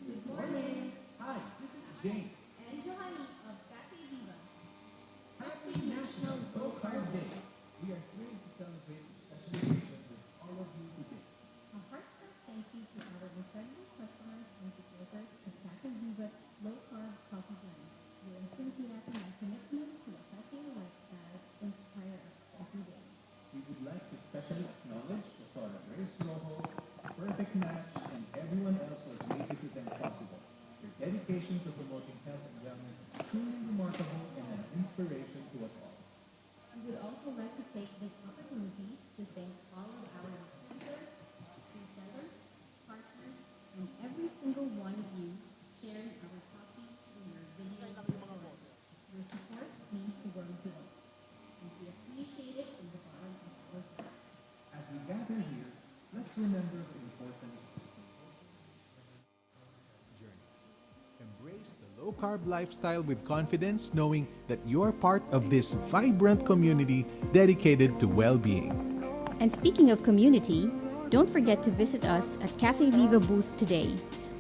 Good morning. Hi, this is James. And Johanny of Cafe Viva. Happy National Low Carb Day. We are thrilled to celebrate the special occasion with all of you today. A heartfelt thank you to our incredible customers and supporters of Cafe Viva Low Carb Coffee Blend. Your enthusiasm and commitment to a healthier lifestyle inspire us every day. We would like to especially acknowledge Dr. Grace Rojo, Perfect Match, and everyone else who has made this event possible. Your dedication to promoting health and wellness is truly remarkable and an inspiration to us all. We would also like to take this opportunity to thank all of our sponsors, resellers, partners, and every single one of you sharing our coffee in your videos. Your support means the world to us, and we appreciate it from the bottom of our heart. As we gather here, let's remember the importance of journeys. Embrace the low-carb lifestyle with confidence, knowing that you're part of this vibrant community dedicated to well-being. And speaking of community, don't forget to visit us at Cafe Viva booth today.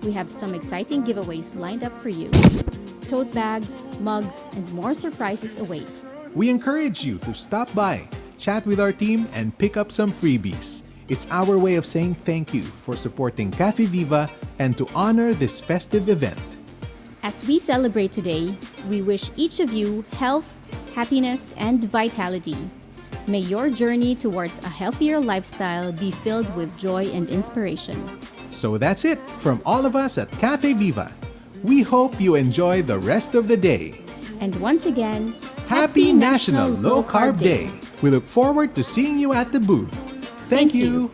We have some exciting giveaways lined up for you. Tote bags, mugs, and more surprises await. We encourage you to stop by, chat with our team, and pick up some freebies. It's our way of saying thank you for supporting Cafe Viva and to honor this festive event. As we celebrate today, we wish each of you health, happiness, and vitality. May your journey towards a healthier lifestyle be filled with joy and inspiration. So that's it from all of us at Cafe Viva. We hope you enjoy the rest of the day. And once again, Happy National Low Carb Day! We look forward to seeing you at the booth. Thank you.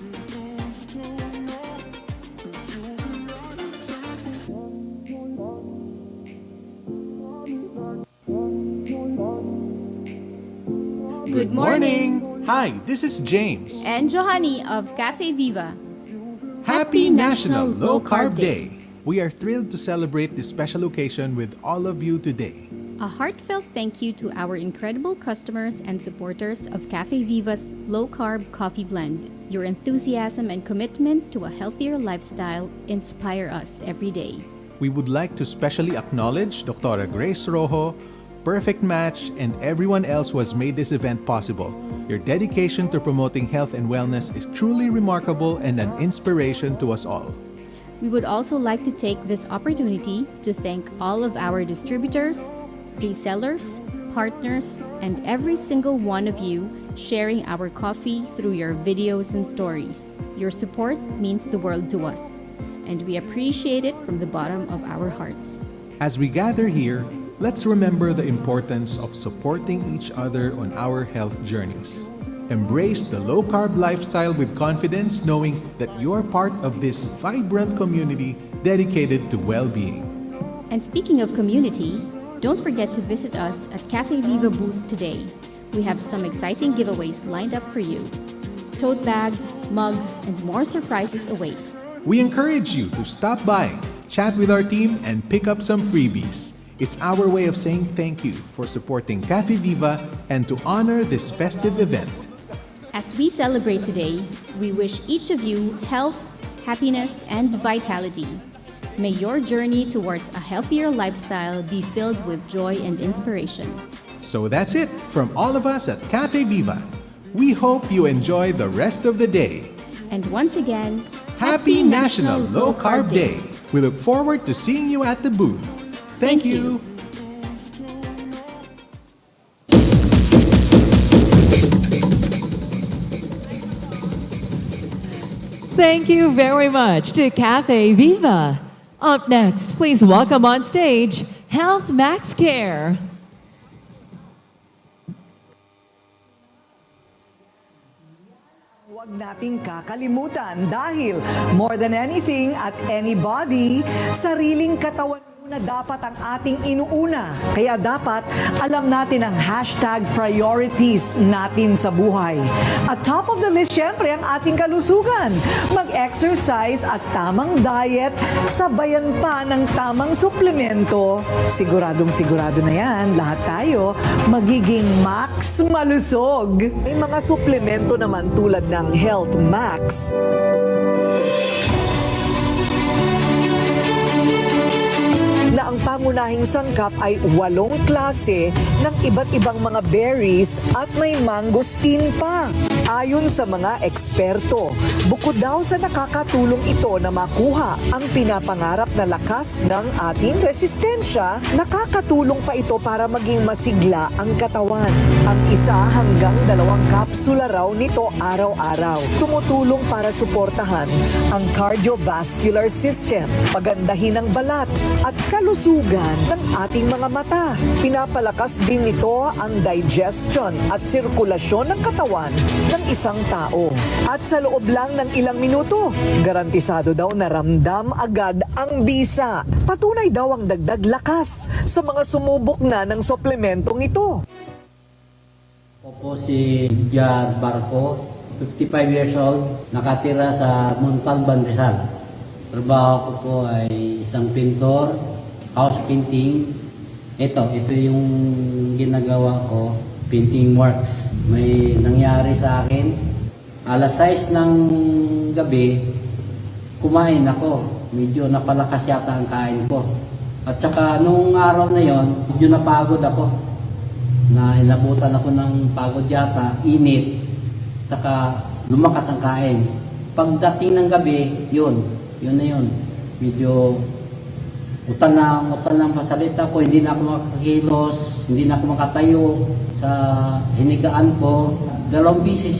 Good morning. Hi, this is James. And Johanny of Cafe Viva. Happy National Low Carb Day. We are thrilled to celebrate this special occasion with all of you today. A heartfelt thank you to our incredible customers and supporters of Cafe Viva's Low Carb Coffee Blend. Your enthusiasm and commitment to a healthier lifestyle inspire us every day. We would like to specially acknowledge Dr. Grace Rojo, Perfect Match, and everyone else who has made this event possible. Your dedication to promoting health and wellness is truly remarkable and an inspiration to us all. We would also like to take this opportunity to thank all of our distributors, resellers, partners, and every single one of you sharing our coffee through your videos and stories. Your support means the world to us, and we appreciate it from the bottom of our hearts. As we gather here, let's remember the importance of supporting each other on our health journeys. Embrace the low-carb lifestyle with confidence, knowing that you're part of this vibrant community dedicated to well-being. And speaking of community, don't forget to visit us at Cafe Viva booth today. We have some exciting giveaways lined up for you. Tote bags, mugs, and more surprises await. We encourage you to stop by, chat with our team, and pick up some freebies. It's our way of saying thank you for supporting Cafe Viva and to honor this festive event. As we celebrate today, we wish each of you health, happiness, and vitality. May your journey towards a healthier lifestyle be filled with joy and inspiration. So that's it from all of us at Cafe Viva. We hope you enjoy the rest of the day. And once again, Happy National Low Carb Day. We look forward to seeing you at the booth. Thank you. Thank you very much to Cafe Viva. Up next, please welcome on stage Health Max Care. Huwag nating kakalimutan dahil more than anything at anybody, sariling katawan na dapat ang ating inuuna. Kaya dapat alam natin ang hashtag priorities natin sa buhay. At top of the list, syempre, ang ating kalusugan. Mag-exercise at tamang diet, sabayan pa ng tamang suplemento. Siguradong sigurado na yan, lahat tayo magiging max malusog. May mga suplemento naman tulad ng Health Max, na ang pangunahing sangkap ay 8 klase ng iba't ibang mga berries at may mangosteen pa. Ayon sa mga eksperto, bukod daw sa nakakatulong ito na makuha ang pinapangarap na lakas ng ating resistensya, nakakatulong pa ito para maging masigla ang katawan. Ang 1 hanggang 2 kapsula raw nito araw-araw. Tumutulong para suportahan ang cardiovascular system, pagandahin ang balat at kalusugan ng ating mga mata. Pinapalakas din nito ang digestion at sirkulasyon ng katawan ng isang tao. At sa loob lang ng ilang minuto, garantisado daw na ramdam agad ang bisa. Patunay daw ang dagdag lakas sa mga sumubok na ng suplementong ito. Ako po si Jan Barco, 55 years old, nakatira sa Montalban, Rizal. Trabaho ko po ay isang pintor, house painting. Ito yung ginagawa ko, painting works. May nangyari sa akin, alas 6 ng gabi, kumain ako. Medyo napalakas yata ang kain ko. At saka nung araw na yon, medyo napagod ako. Na inabutan ako ng pagod yata, init, saka lumakas ang kain. Pagdating ng gabi, yun na yun. Medyo utal lang pasalita ko, hindi na ako makakilos, hindi na ako makatayo sa hinigaan ko. 2 bisis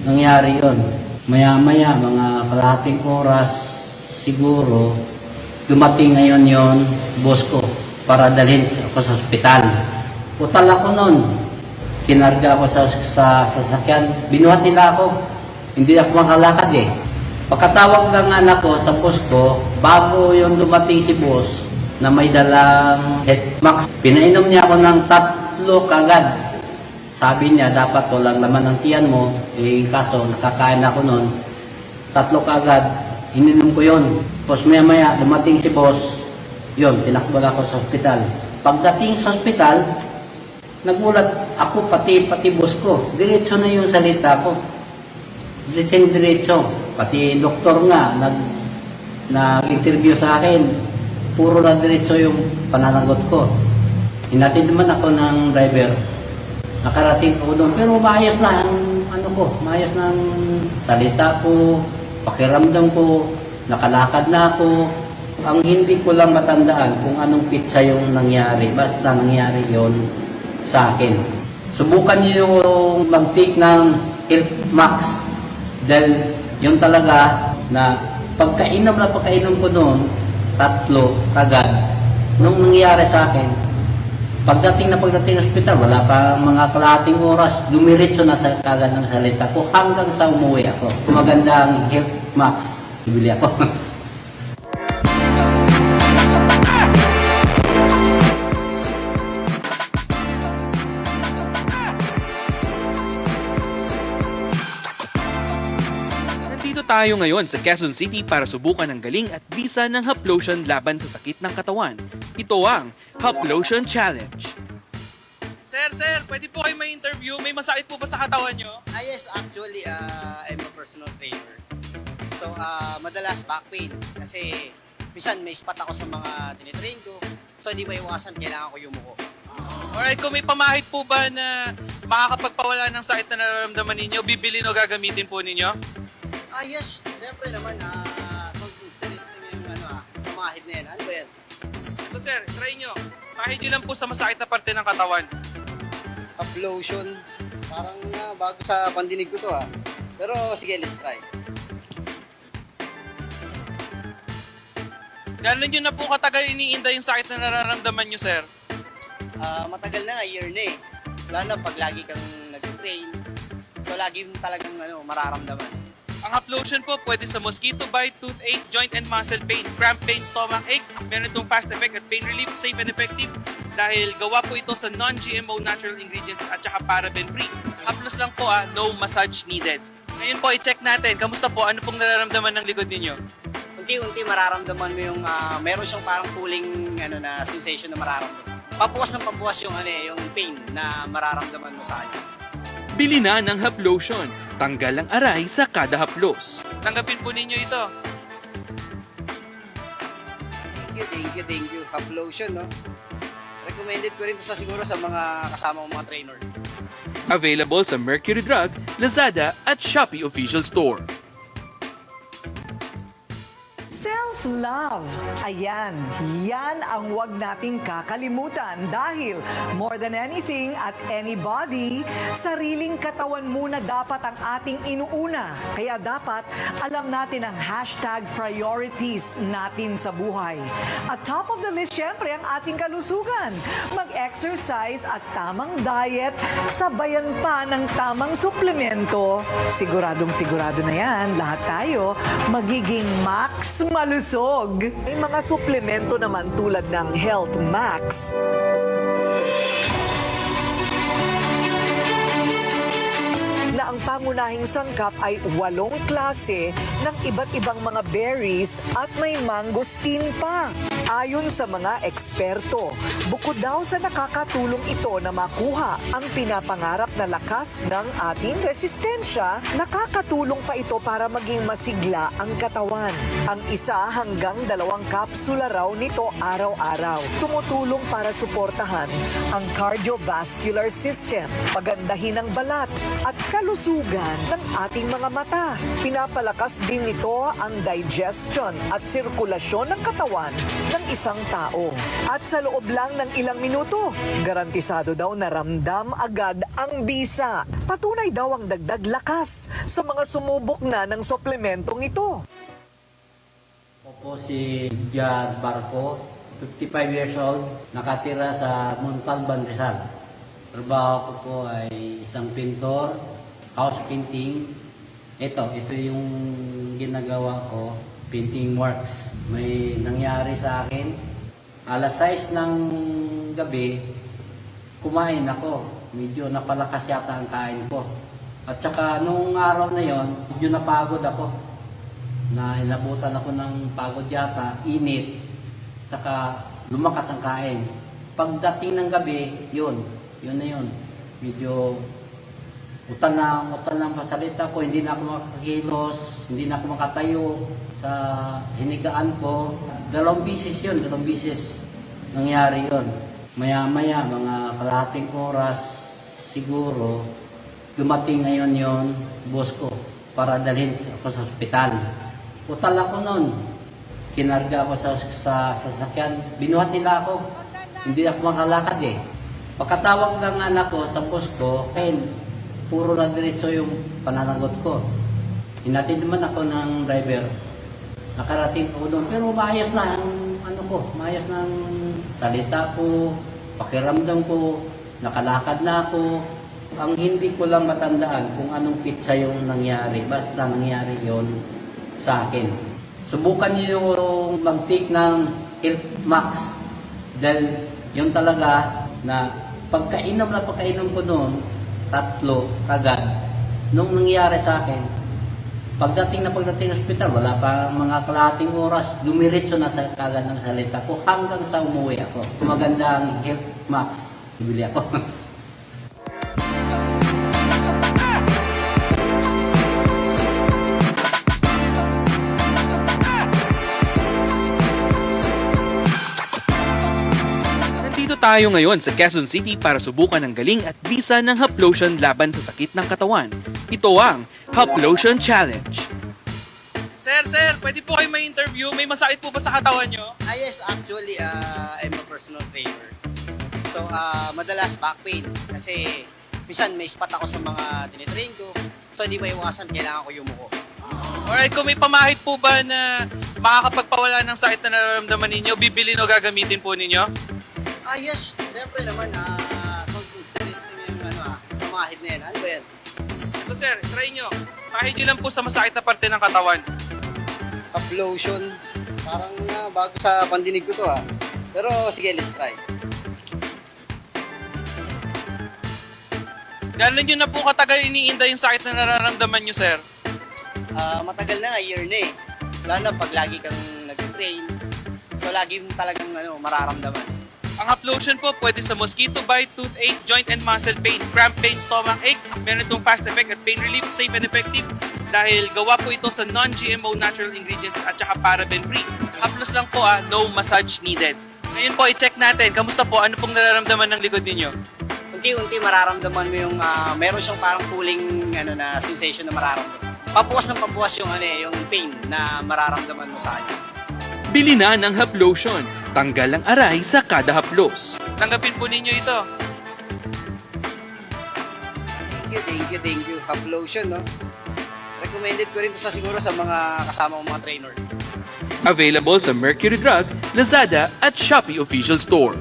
nangyari yun. Maya-maya, mga kalahating oras, siguro, dumating ngayon yon boss ko para dalhin ako sa ospital. Utal ako nun. kinarga ako sa sasakyan. Binuhat nila ako. Hindi ako makalakad eh. Pagkatawag ng anak ko sa boss ko, bago yung dumating si boss na may dalang Max, pinainom niya ako ng 3 kagad. Sabi niya, dapat walang laman ng tiyan mo. Eh, kaso, nakakain ako noon. 3 kagad, ininom ko yun. Tapos maya-maya, dumating si boss, yun, tinakbo ako sa ospital. Pagdating sa ospital, nagulat ako, pati boss ko. Diretso na yung salita ko. Diretso. Pati doktor nga, nag-interview sa akin. Puro na diretso yung pananagot ko. Hinatid naman ako ng driver. Nakarating ako doon. Pero maayos na maayos na ang salita ko, pakiramdam ko, nakalakad na ako. Ang hindi ko lang matandaan kung anong pizza yung nangyari. Basta nangyari yon sa akin. Subukan niyo yung mag-take ng Health Max. Dahil yun talaga na pagkainom ko noon, 3 kagad. Nung nangyari sa akin, pagdating ng ospital, wala pa mga kalahating oras, dumiritso na sa kagad ng salita ko hanggang sa umuwi ako. Maganda ang Health Max, bibili ako. Tayo ngayon sa Quezon City para subukan ang galing at bisa ng Haplotion laban sa sakit ng katawan. Ito ang Haplotion Challenge. Sir, pwede po kayo may interview? May masakit po ba sa katawan nyo? Yes, actually, I'm a personal trainer. So, madalas back pain. Kasi, minsan may spot ako sa mga tinitrain ko. So, hindi maiwasan, kailangan ko yumuko. Alright, kung may pamahit po ba na makakapagpawala ng sakit na nararamdaman ninyo, bibilin o gagamitin po ninyo? Yes, siyempre naman, kung interesting yung pamahid na yan. Ano ba yan? So sir, try nyo. Pahid nyo lang po sa masakit na parte ng katawan. Haplotion. Parang bago sa pandinig ko to Pero sige, let's try. Gano'n nyo na po katagal iniinda yung sakit na nararamdaman nyo, sir? Matagal na, year na eh. Lalo na pag lagi kang nag-train. So lagi mo talagang mararamdaman. Ang Haplotion po pwede sa mosquito bite, toothache, joint and muscle pain, cramp pain, stomach ache. Meron itong fast effect at pain relief, safe and effective dahil gawa po ito sa non-GMO natural ingredients at saka paraben-free. Haplos lang po no massage needed. Ngayon po, i-check natin. Kamusta po? Ano pong nararamdaman ng likod ninyo? Unti-unti mararamdaman mo yung meron siyang parang pulling na sensation na mararamdaman. Pabuwas yung yung pain na mararamdaman mo sa kanya. Bili na ng Haplotion. Tanggal ang aray sa kada haplos. Tanggapin po ninyo ito. Thank you. Haplotion, no? Recommended ko rin ito siguro sa mga kasama kong mga trainer. Available sa Mercury Drug, Lazada at Shopee Official Store. Self-love. Ayan, yan ang wag nating kakalimutan dahil more than anything at anybody, sariling katawan muna dapat ang ating inuuna. Kaya dapat alam natin ang #priorities natin sa buhay. At top of the list, syempre, ang ating kalusugan. Mag-exercise at tamang diet, sabayan pa ng tamang suplemento. Siguradong sigurado na yan, lahat tayo magiging max malusog. May mga suplemento naman tulad ng Health Max. Na ang pangunahing sangkap ay 8 klase ng iba't ibang mga berries at may mangosteen pa. Ayon sa mga eksperto, bukod daw sa nakakatulong ito na makuha ang pinapangarap na lakas ng ating resistensya, nakakatulong pa ito para maging masigla ang katawan. Ang 1 hanggang 2 kapsula raw nito araw-araw. Tumutulong para suportahan ang cardiovascular system, pagandahin ang balat at kalusugan ng ating mga mata. Pinapalakas din nito ang digestion at sirkulasyon ng katawan ng isang tao. At sa loob lang ng ilang minuto, garantisado daw na ramdam agad ang bisa. Patunay daw ang dagdag lakas sa mga sumubok na ng suplementong ito. Ako po si Gabri, 55 years old, nakatira sa Montalban, Rizal. Trabaho ko po ay isang pintor, house painting. Ito yung ginagawa ko, painting works. May nangyari sa akin, alas 6 ng gabi, kumain ako. Medyo napalakas yata ang kain ko. At saka nung araw na yon, medyo napagod ako. Inabutan ako ng pagod yata, init, saka lumakas ang kain. Pagdating ng gabi, yun na yun. Medyo utal lang pasalita ko, hindi na ako makakilos, hindi na ako makatayo sa hinigaan ko. 2 bisis nangyari yun. Maya-maya, mga kalahating oras, siguro, dumating ngayon yon boss ko para dalhin ako sa ospital. Utal ako nun. Kinarga ako sa sasakyan. Binuhat nila ako. Hindi ako makalakad eh. Pagkatawag ng anak ko sa boss ko, puro na diretso yung pananagot ko. Hinatid naman ako ng driver. Nakarating ako doon. Pero maayos na ang maayos na ang salita ko, pakiramdam ko, nakalakad na ako. Ang hindi ko lang matandaan kung anong pizza yung nangyari. Basta nangyari yon sa akin. Subukan niyo yung mag-take ng Health Max. Dahil yun talaga na pagkainom ko noon, 3 agad. Nung nangyari sa akin, pagdating ng ospital, wala pa mga kalahating oras, dumiretso na sa kagad ng salita ko hanggang sa umuwi ako. Magandang Health Max, bibili ako. Nandito tayo ngayon sa Quezon City para subukan ang galing at bisa ng haplotion laban sa sakit ng katawan. Ito ang Haplotion Challenge. Sir, pwede po kayo may interview? May masakit po ba sa katawan nyo? Yes, actually, I'm a personal trainer. So, madalas back pain. Kasi, minsan may spot ako sa mga tinitrain ko. So, hindi maiwasan, kailangan ko yumuko. Alright, kung may pamahit po ba na makakapagpawala ng sakit na nararamdaman ninyo, bibilin o gagamitin po ninyo? Yes, siyempre naman, something interesting yung pamahid na yan. Ano ba yan? So sir, try nyo. Kahit yun lang po sa masakit na parte ng katawan. Haplotion. Parang bago sa pandinig ko to Pero sige, let's try. Gano'n nyo na po katagal iniinda yung sakit na nararamdaman nyo, sir? Matagal na, year na eh. Lalo na pag lagi kang nag-train. So lagi mo talagang mararamdaman. Ang haplotion po pwede sa mosquito bite, toothache, joint and muscle pain, cramp pain, stomach ache. Meron itong fast effect at pain relief, safe and effective. Dahil gawa po ito sa non-GMO natural ingredients at saka paraben-free. Haplos lang po no massage needed. Ngayon po, i-check natin. Kamusta po? Ano pong nararamdaman ng likod ninyo? Unti-unti mararamdaman mo yung, meron siyang parang cooling na sensation na mararamdaman. Pabuwas yung pain na mararamdaman mo sa kanya. Bili na ng Haplotion. Tanggal ang aray sa kada haplos. Tanggapin po ninyo ito. Thank you. Haplotion, no? Recommended ko rin ito siguro sa mga kasama kong mga trainer. Available sa Mercury Drug, Lazada at Shopee Official Store.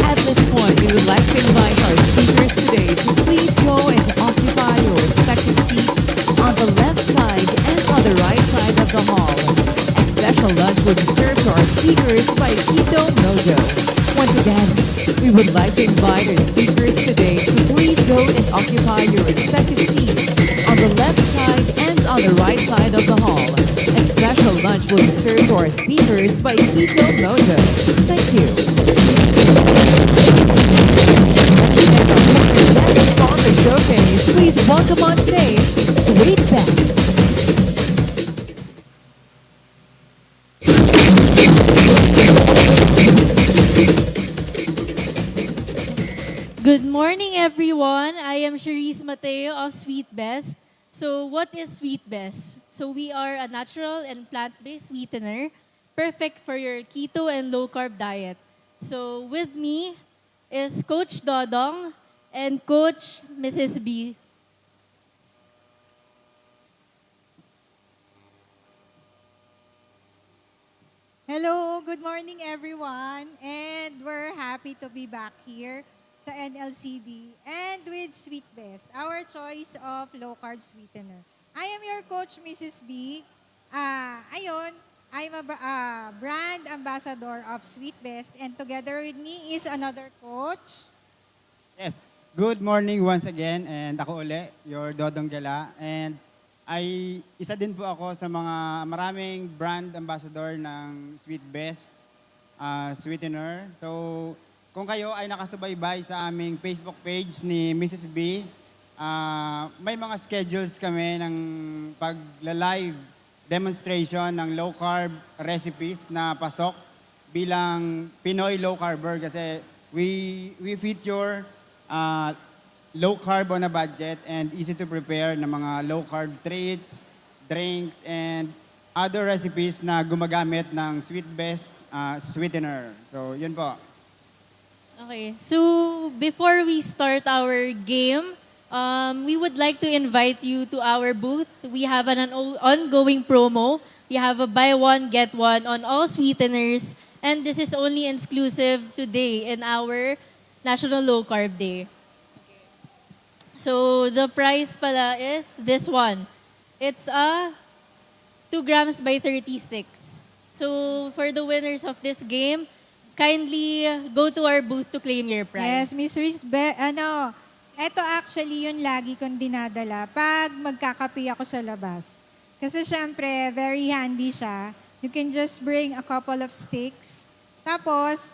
At this point, we would like to invite our speakers today to please go and occupy your respective seats on the left side and on the right side of the hall. A special lunch will be served to our speakers by Keto Mojo. Once again, we would like to invite our speakers today to please go and occupy your respective seats on the left side and on the right side of the hall. A special lunch will be served to our speakers by Keto Mojo. Thank you. Next sponsor showcase, please welcome on stage Sweet Best. Good morning, everyone. I am Cherise Mateo of Sweet Best. So what is Sweet Best? So we are a natural and plant-based sweetener, perfect for your keto and low-carb diet. So with me is Coach Dodong and Coach Mrs. B. Hello, good morning everyone. And we're happy to be back here sa NLCD and with Sweet Best, our choice of low-carb sweetener. I am your coach, Mrs. B. I'm a brand ambassador of Sweet Best, and together with me is another coach. Yes. Good morning once again, and ako uli, your Dodong Gala. And isa din po ako sa mga maraming brand ambassador ng Sweet Best sweetener. So, kung kayo ay nakasubaybay sa aming Facebook page ni Mrs. B, may mga schedules kami ng pagla-live demonstration ng low-carb recipes na pasok bilang Pinoy low-carber kasi we feature low-carb on a budget and easy to prepare na mga low-carb treats, drinks, and other recipes na gumagamit ng Sweet Best sweetener. So, yun po. Okay, so before we start our game, we would like to invite you to our booth. We have an ongoing promo. We have a buy one, get one on all sweeteners. And this is only exclusive today in our National Low Carb Day. So the price pala is this one. It's a 2 grams by 30 sticks. So for the winners of this game, kindly go to our booth to claim your prize. Yes, Miss Riz, ito actually yung lagi kong dinadala pag magkakape ako sa labas. Kasi syempre, very handy siya. You can just bring a couple of sticks. Tapos,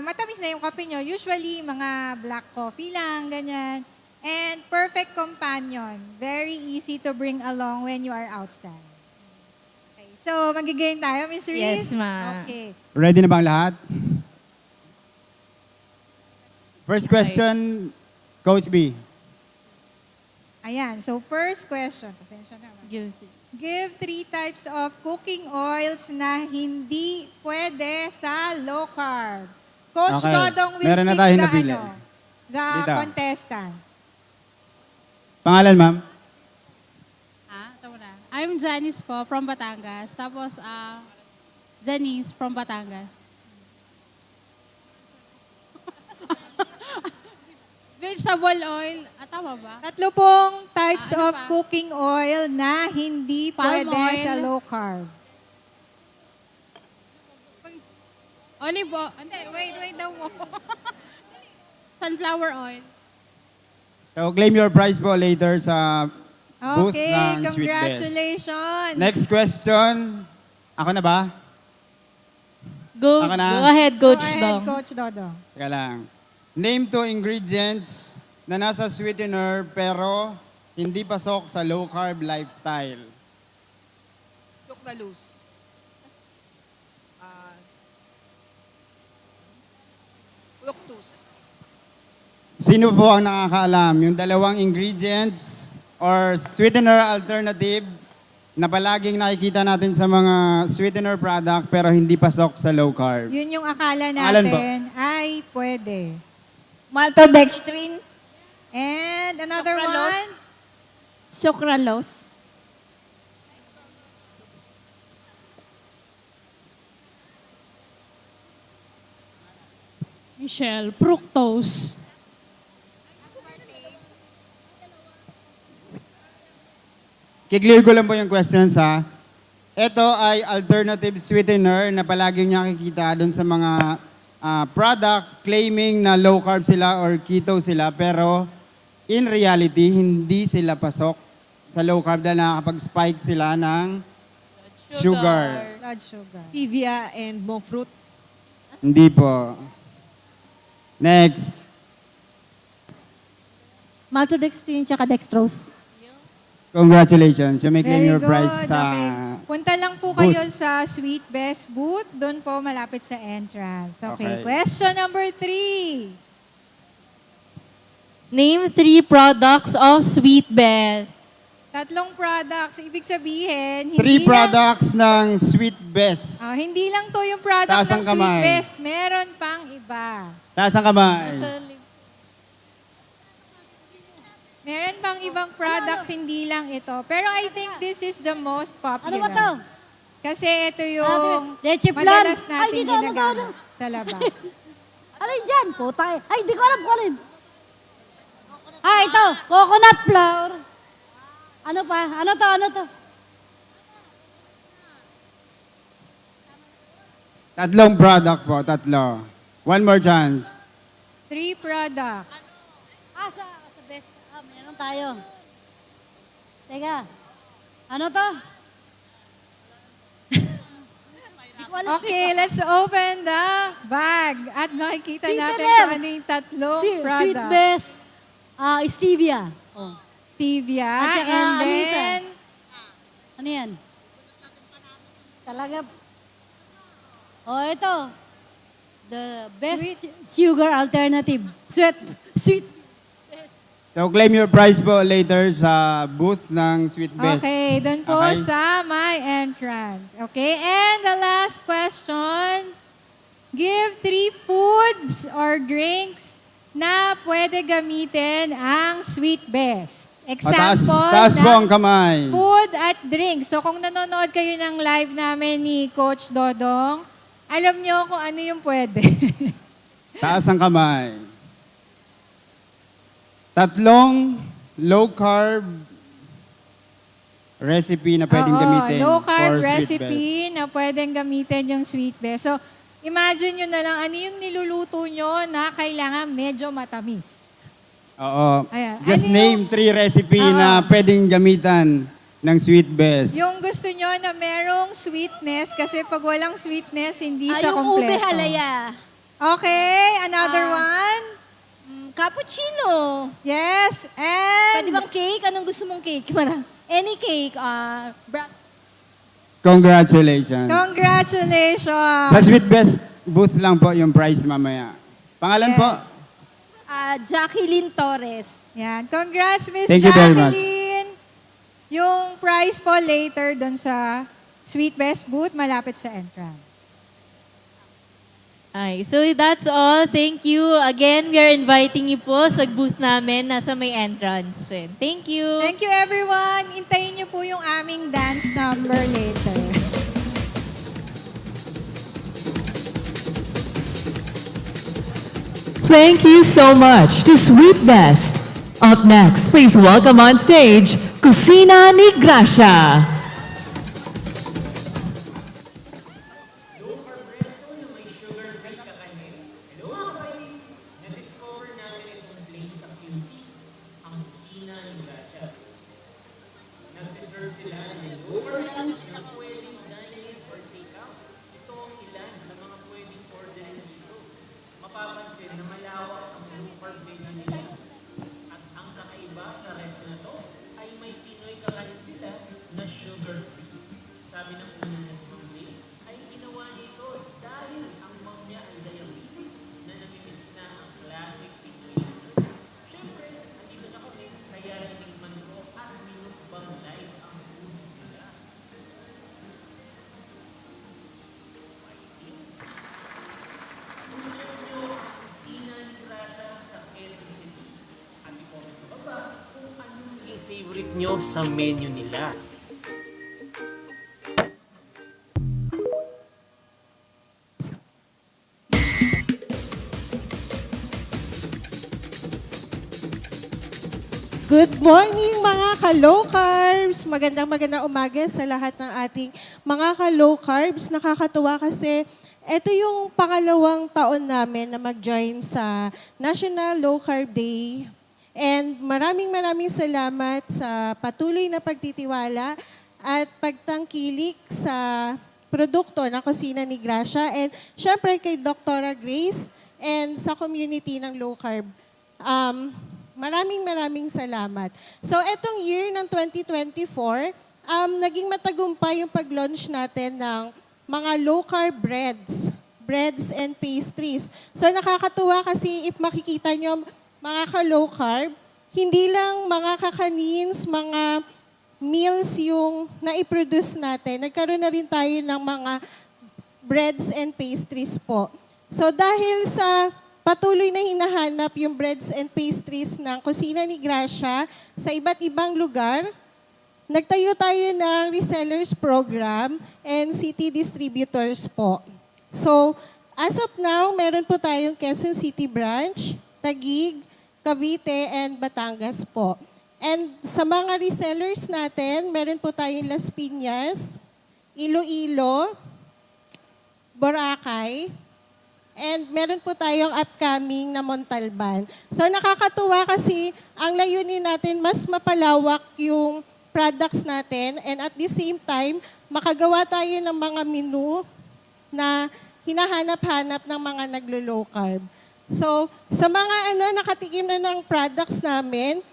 matamis na yung kape nyo. Usually, mga black coffee lang, ganyan. And perfect companion. Very easy to bring along when you are outside. Okay, so magigame tayo, Miss Riz? Yes, ma. Okay. Ready na bang lahat? First question, Coach B. Ayan, so first question. Pasensya na. Give 3 types of cooking oils na hindi pwede sa low carb. Coach Okay. Dodong will Meron na pick tayong the, napili. the Dito. contestant. Pangalan, ma'am? Ito na. I'm Janice po from Batangas. Tapos, Janice from Batangas. Vegetable oil. Tama ba? 3 types of cooking oil na hindi Palm pwede oil. sa low carb. Olive oil. Hindi, wait daw mo. Sunflower oil. So, claim your prize po later sa booth Okay, ng Sweet Best. congratulations. Next question. Ako na ba? Go Ako na? go ahead, Coach Go ahead, Dong. Coach Dodong. Teka lang. Name 2 ingredients na nasa sweetener pero hindi pasok sa low carb lifestyle. Sucralose. Fructose. Sino po ang nakakaalam? Yung 2 ingredients or sweetener alternative na palaging nakikita natin sa mga sweetener product pero hindi pasok sa low carb. Yun yung akala Alan po. natin ay pwede. Maltodextrin. And another Sucralose. one? Sucralose. Michelle, fructose. Kiklear ko lang po yung questions ha. Ito ay alternative sweetener na palaging nakikita doon sa mga product claiming na low carb sila or keto sila pero in reality hindi sila pasok sa low carb dahil nakakapag-spike sila ng sugar. Blood sugar. Stevia and monk fruit. Hindi po. Next. Maltodextrin tsaka dextrose. Congratulations. You may claim Very your prize good. sa Okay. Punta lang po kayo sa Sweet Best booth. Doon po malapit sa entrance. Okay. Okay. Question number 3. Name 3 products of Sweet Best. 3 products. Ibig sabihin, 3 hindi lang, products ng Sweet Best. hindi lang to yung product Taas ng ang Sweet kamay. Best. Meron pang iba. Taas ang kamay. Meron bang ibang products, hindi lang ito. Pero I think this is the most popular. Ano ba to? Kasi ito yung Leche flan. madalas Ay, natin dito, ano to, ginagamit sa labas. Alin dyan? Puta eh. Ay, di ko alam kung alin. Ah, ito. Coconut flour. Ano pa? Ano to? Ano to? Tatlong product po, tatlo. One more chance. 3 products. Sa best. Meron tayo. Teka. Ano to? Okay, let's open the bag. At makikita natin Sweetener. kung ano yung tatlong Sweet product. best. Stevia. Oh. Stevia. At saka, And ano isa? then, Ano yan? Talaga. Oh, ito. The best sugar alternative. Sweet. So claim your prize po later sa booth ng Sweet Best. okay, doon po Okay. sa my entrance. Okay, and the last question. Give 3 foods or drinks na pwede gamitin ang Sweet Best. Example Taas po ng ang kamay. food at drink. So kung nanonood kayo ng live namin ni Coach Dodong, alam nyo kung ano yung pwede. Taas ang kamay. Tatlong low carb recipe na pwedeng Oo, gamitin low carb for Sweet Best. recipe na pwedeng gamitin yung Sweet Best. So imagine nyo na lang ano yung niluluto nyo na kailangan medyo matamis. Oo. Ayan. Just Ano name 3 recipe na pwedeng gamitan ng Sweet Best. Yung gusto nyo na merong sweetness kasi pag walang sweetness, hindi siya yung kompleto. ube halaya. Okay, another one. Cappuccino. Yes, and... Pwede bang cake? Anong gusto mong cake? Any cake. Congratulations. Congratulations. Sa Sweet Best booth lang po yung prize mamaya. Pangalan po? Jacqueline Torres. Yan. Congrats, Miss Thank you very much. Jacqueline. Yung prize po later doon sa Sweet Best booth, malapit sa entrance. Ay, so that's all. Thank you. Again, we are inviting you po sa booth namin nasa may entrance. And thank you. Thank you, everyone. Intayin niyo po yung aming dance number later. Thank you so much to Sweet Best. Up next, please welcome on stage, Cusina Gracia. Favorite nyo sa menu nila. Good morning mga ka-low carbs! Magandang umaga sa lahat ng ating mga ka-low carbs. Nakakatuwa kasi ito yung pangalawang taon namin na mag-join sa National Low Carb Day. And maraming salamat sa patuloy na pagtitiwala at pagtangkilik sa produkto ng Cusina ni Gracia and syempre kay Dr. Grace and sa community ng low carb. Maraming salamat. So, etong year ng 2024, naging matagumpay yung pag-launch natin ng mga low-carb breads and pastries. So, nakakatuwa kasi if makikita nyo, mga ka-low carb, hindi lang mga kakanins, mga meals yung na-produce natin. Nagkaroon na rin tayo ng mga breads and pastries po. So, dahil sa patuloy na hinahanap yung breads and pastries ng Cusina Gracia sa iba't ibang lugar. Nagtayo tayo ng resellers program and city distributors po. So, as of now, meron po tayong Quezon City branch, Taguig, Cavite, and Batangas po. And sa mga resellers natin, meron po tayong Las Piñas, Iloilo, Boracay, and meron po tayong upcoming na Montalban. So nakakatuwa kasi ang layunin natin mas mapalawak yung products natin and at the same time, makagawa tayo ng mga menu na hinahanap-hanap ng mga naglo-low carb. So sa mga nakatikim na ng products namin,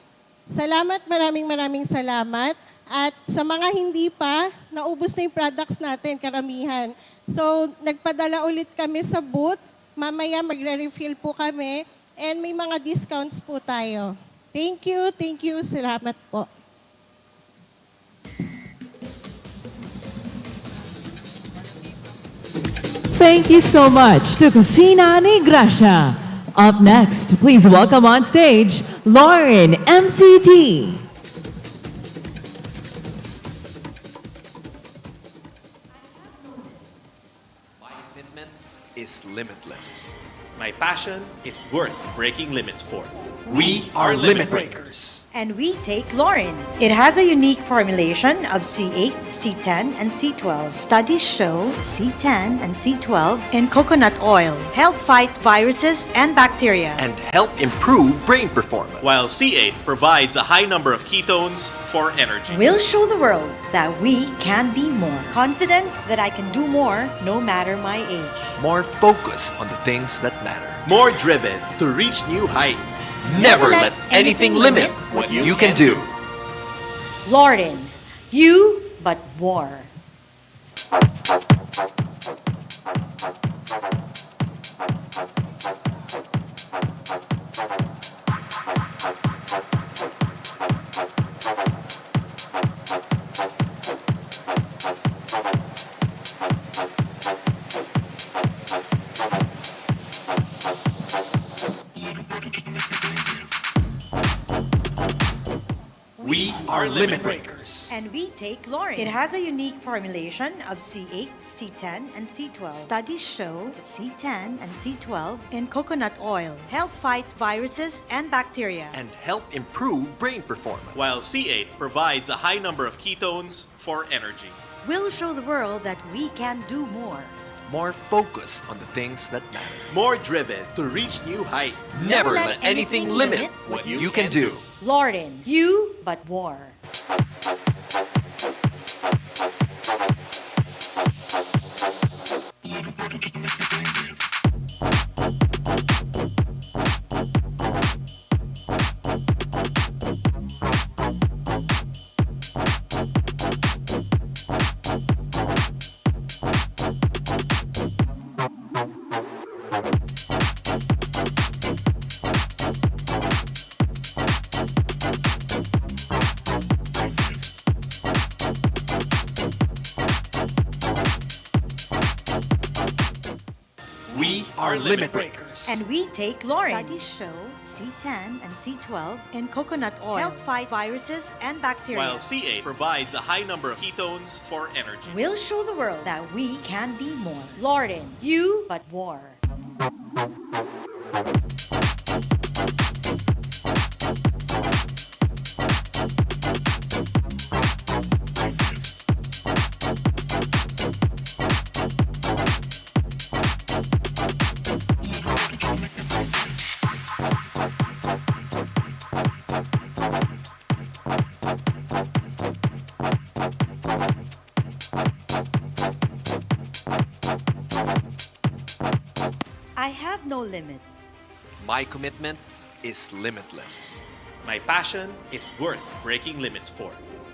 salamat, maraming salamat. At sa mga hindi pa, naubos na yung products natin, karamihan. So nagpadala ulit kami sa booth. Mamaya magre-refill po kami and may mga discounts po tayo. Thank you, salamat po. Thank you so much to Cusina Gracia. Up next, please welcome on stage Lauren, MCT. Is limitless. My passion is worth breaking limits for. We are limit breakers. And we take Lauren. It has a unique formulation of C8, C10, and C12. Studies show C10 and C12 in coconut oil help fight viruses and bacteria. And help improve brain performance. While C8 provides a high number of ketones for energy. We'll show the world that we can be more. Confident that I can do more no matter my age. More focused on the things that matter. More driven to reach new heights. Never let anything limit what you can do. Lauren, you but more. We are limit breakers. And we take Lauren. It has a unique formulation of C8, C10, and C12. Studies show that C10 and C12 in coconut oil help fight viruses and bacteria. And help improve brain performance. While C8 provides a high number of ketones for energy. We'll show the world that we can do more. More focused on the things that matter. More driven to reach new heights. Never let anything limit what you can do. Lauren, you but more. We are limit breakers. And we take Lauren. Studies show C10 and C12 in coconut oil help fight viruses and bacteria. While C8 provides a high number of ketones for energy. We'll show the world that we can be more. Lauren, you but more. I have no limits. My commitment is limitless. My passion is worth breaking limits for.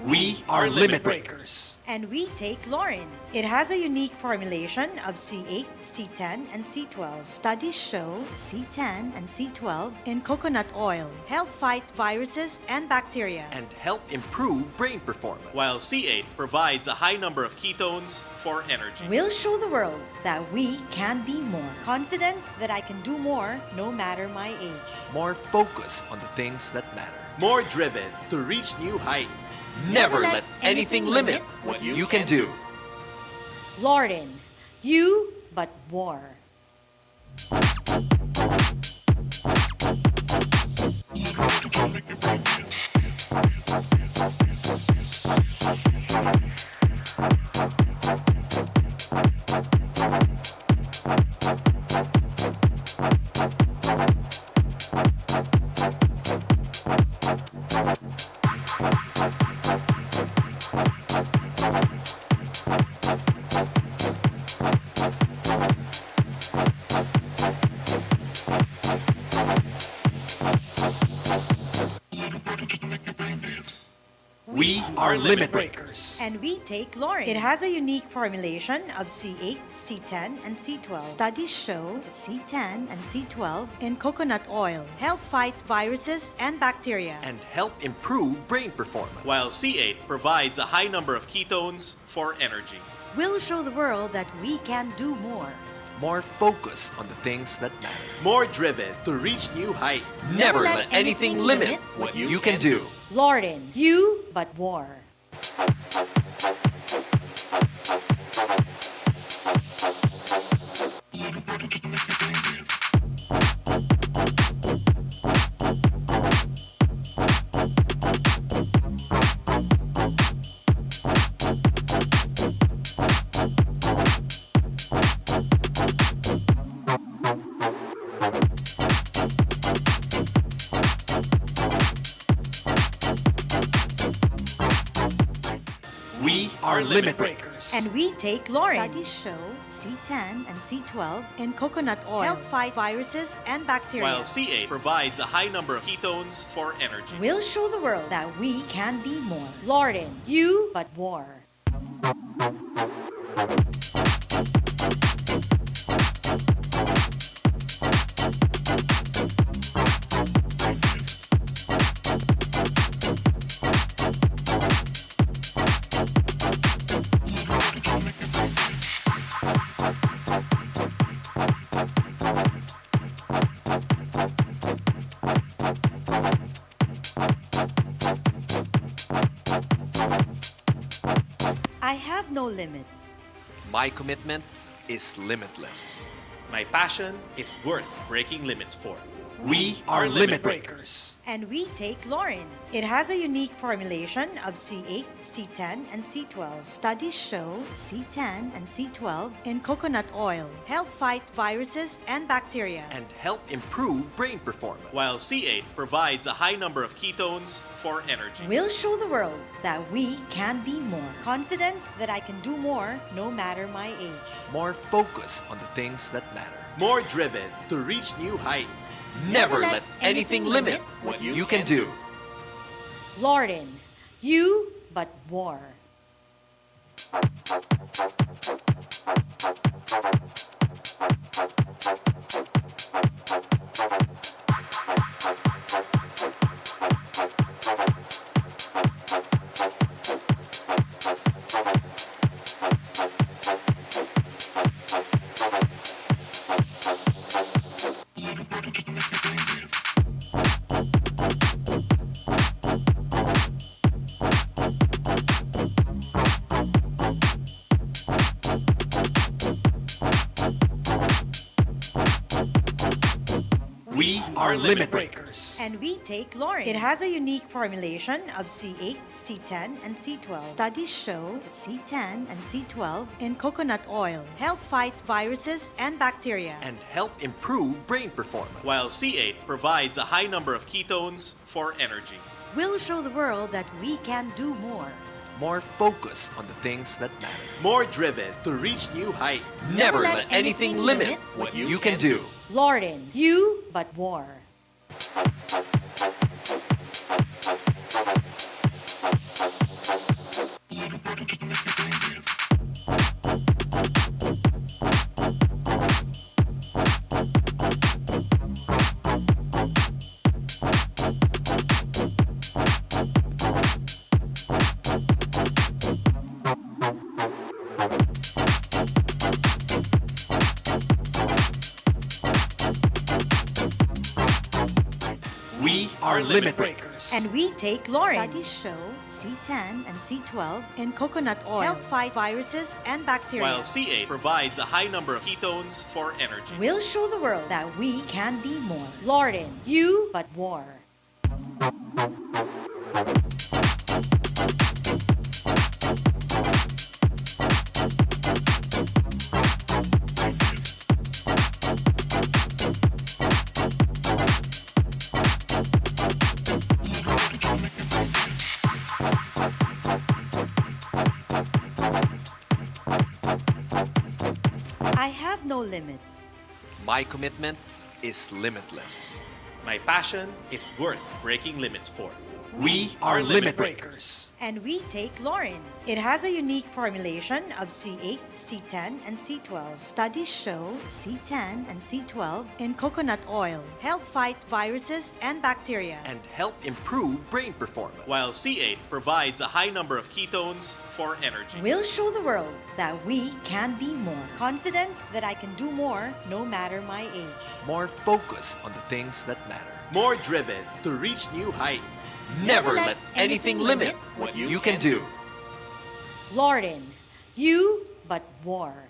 We are limit breakers. And we take Lauren. It has a unique formulation of C8, C10, and C12. Studies show C10 and C12 in coconut oil help fight viruses and bacteria. And help improve brain performance. While C8 provides a high number of ketones for energy. We'll show the world that we can be more. Confident that I can do more no matter my age. More focused on the things that matter. More driven to reach new heights. Never let anything limit what you can do. Lauren, you but more. We are limit breakers. And we take Lauren. It has a unique formulation of C8, C10, and C12. Studies show that C10 and C12 in coconut oil help fight viruses and bacteria. And help improve brain performance. While C8 provides a high number of ketones for energy. We'll show the world that we can do more. More focused on the things that matter. More driven to reach new heights. Never let anything limit what you can do. Lauren, you but more. We are limit breakers. And we take Lauren. Studies show C10 and C12 in coconut oil help fight viruses and bacteria. While C8 provides a high number of ketones for energy. We'll show the world that we can be more. Lauren, you but more. I have no limits. My commitment is limitless. My passion is worth breaking limits for. We are limit breakers. And we take Lauren. It has a unique formulation of C8, C10, and C12. Studies show C10 and C12 in coconut oil help fight viruses and bacteria. And help improve brain performance. While C8 provides a high number of ketones for energy. We'll show the world that we can be more. Confident that I can do more no matter my age. More focused on the things that matter. More driven to reach new heights. Never let anything limit what you can do. Lauren, you but more. We are limit breakers. And we take Lauren. It has a unique formulation of C8, C10, and C12. Studies show that C10 and C12 in coconut oil help fight viruses and bacteria. And help improve brain performance. While C8 provides a high number of ketones for energy. We'll show the world that we can do more. More focused on the things that matter. More driven to reach new heights. Never let anything limit what you can do. Lauren, you but more. are limit breakers. And we take Lauren. Studies show C10 and C12 in coconut oil help fight viruses and bacteria. While C8 provides a high number of ketones for energy. We'll show the world that we can be more. Lauren, you but more. I have no limits. My commitment is limitless. My passion is worth breaking limits for. We are limit breakers. And we take Lauren. It has a unique formulation of C8, C10, and C12. Studies show C10 and C12 in coconut oil help fight viruses and bacteria. And help improve brain performance. While C8 provides a high number of ketones for energy. We'll show the world that we can be more. Confident that I can do more no matter my age. More focused on the things that matter. More driven to reach new heights. Never let anything limit what you can do. Lauren, you but more.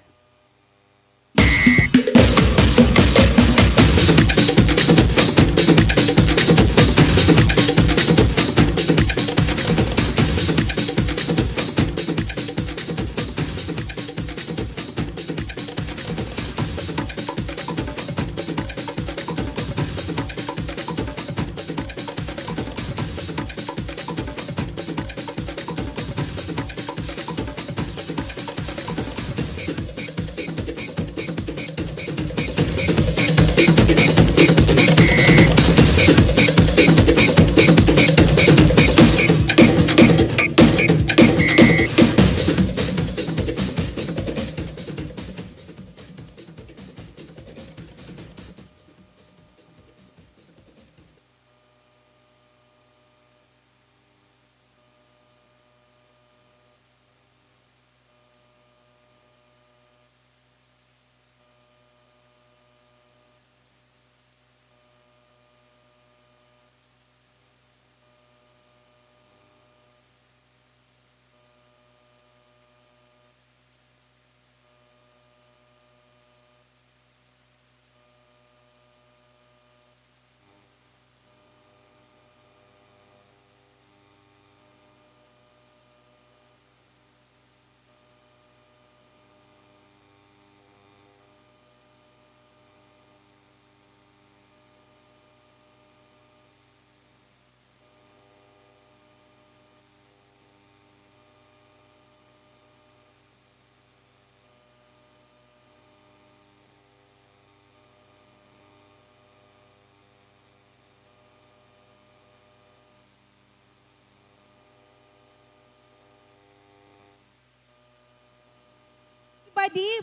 Buddy,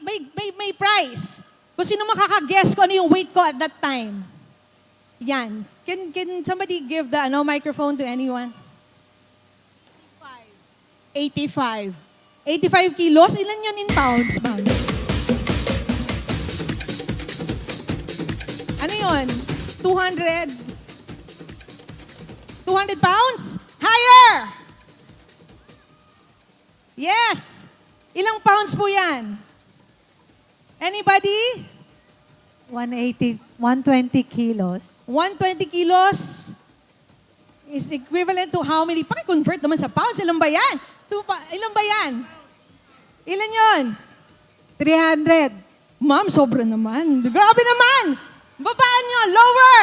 may prize. Kung sino makaka-guess ko ano yung weight ko at that time. Yan. Can somebody give the microphone to anyone? 85. 85 kilos? Ilan yun in pounds, ma'am? Ano yun? 200? 200 pounds? Higher! Yes! Ilang pounds po yan? Anybody? 120 kilos. 120 kilos is equivalent to how many? Paki-convert naman sa pounds. Ilan ba yan? Ilan ba yan? Ilan yon? 300. Ma'am, sobra naman. Grabe naman! Babaan nyo, lower!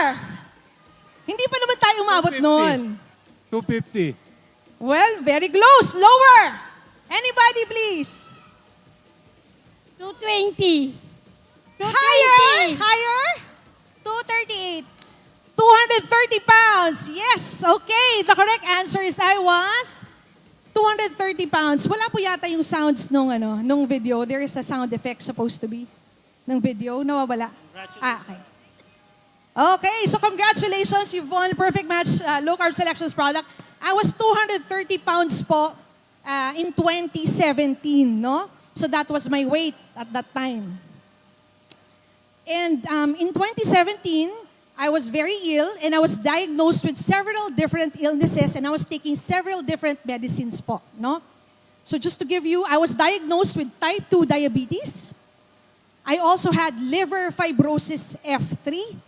Hindi pa naman tayo umabot noon. 250. Well, very close. Lower! Anybody, please? 220. Higher! Higher? 238. 230 pounds. Yes, okay. The correct answer is I was 230 pounds. Wala po yata yung sounds nung video. There is a sound effect supposed to be ng video. Nawawala. Okay. Okay, so congratulations. You've won Perfect Match Low Carb Selections product. I was 230 pounds po in 2017, no? So that was my weight at that time. And in 2017, I was very ill and I was diagnosed with several different illnesses and I was taking several different medicines po, no? So just to give you, I was diagnosed with type 2 diabetes. I also had liver fibrosis F3.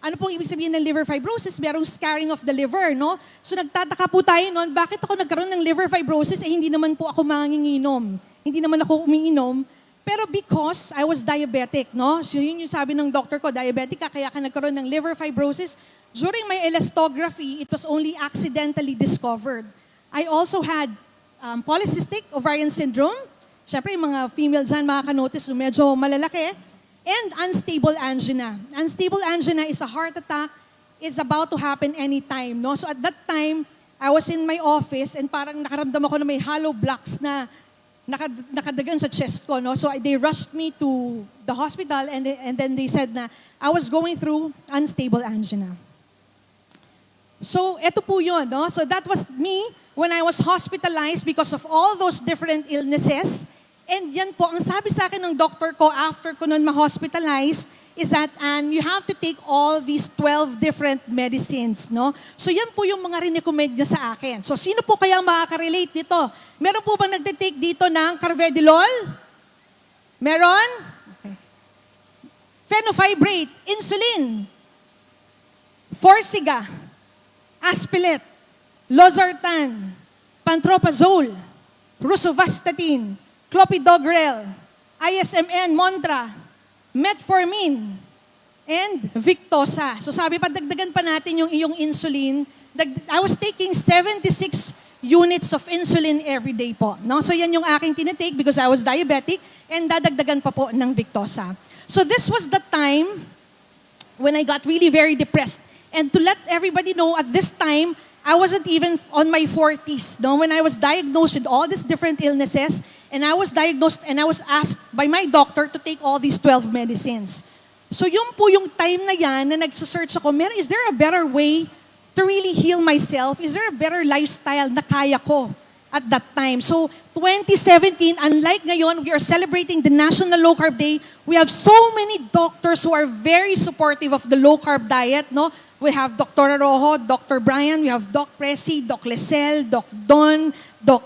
Ano pong ibig sabihin ng liver fibrosis? Merong scarring of the liver, no? So nagtataka po tayo noon, bakit ako nagkaroon ng liver fibrosis? Hindi naman po ako manginginom. Hindi naman ako umiinom. Pero because I was diabetic, no? So yun yung sabi ng doctor ko, diabetic ka, kaya ka nagkaroon ng liver fibrosis. During my elastography, it was only accidentally discovered. I also had polycystic ovarian syndrome. Siyempre, yung mga female dyan makaka-notice na medyo malalaki. And unstable angina. Unstable angina is a heart attack. It's about to happen anytime, no? So at that time, I was in my office and parang nakaramdam ako na may hollow blocks na nakadagan sa chest ko, no? So they rushed me to the hospital and then they said na I was going through unstable angina. So eto po yun, no? So that was me when I was hospitalized because of all those different illnesses. And yan po, ang sabi sa akin ng doctor ko after ko nun ma-hospitalize is that you have to take all these 12 different medicines, no? So yan po yung mga rin-recommend niya sa akin. So sino po kaya makaka-relate nito? Meron po bang nagtitake dito ng carvedilol? Meron? Okay. Fenofibrate, insulin, Forxiga, Aspilet, Losartan, Pantroprazole, Rosuvastatin, Clopidogrel, ISMN, Montra, Metformin, and Victoza. So sabi pa, dagdagan pa natin yung iyong insulin. I was taking 76 units of insulin every day po. No? So yan yung aking tinitake because I was diabetic and dadagdagan pa po ng Victoza. So this was the time when I got really very depressed. And to let everybody know, at this time, I wasn't even on my 40s. No? When I was diagnosed with all these different illnesses, and I was diagnosed and I was asked by my doctor to take all these 12 medicines. So yun po yung time na yan na nagsasearch ako, is there a better way to really heal myself? Is there a better lifestyle na kaya ko at that time? So 2017, unlike ngayon, we are celebrating the National Low Carb Day. We have so many doctors who are very supportive of the low carb diet, no? We have Dr. Rojo, Dr. Brian, we have Doc Presi, Doc Lesel, Doc Don, Doc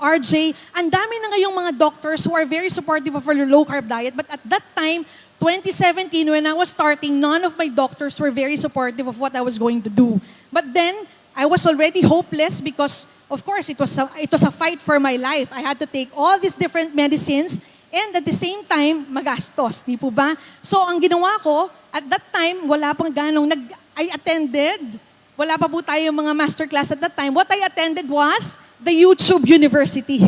RJ. Ang dami na ngayong mga doctors who are very supportive of our low carb diet. But at that time, 2017, when I was starting, none of my doctors were very supportive of what I was going to do. But then, I was already hopeless because, of course, it was a fight for my life. I had to take all these different medicines and at the same time, magastos. Di po ba? So, ang ginawa ko, at that time, wala pang ganong I attended. Wala pa po tayo mga masterclass at that time. What I attended was the YouTube University.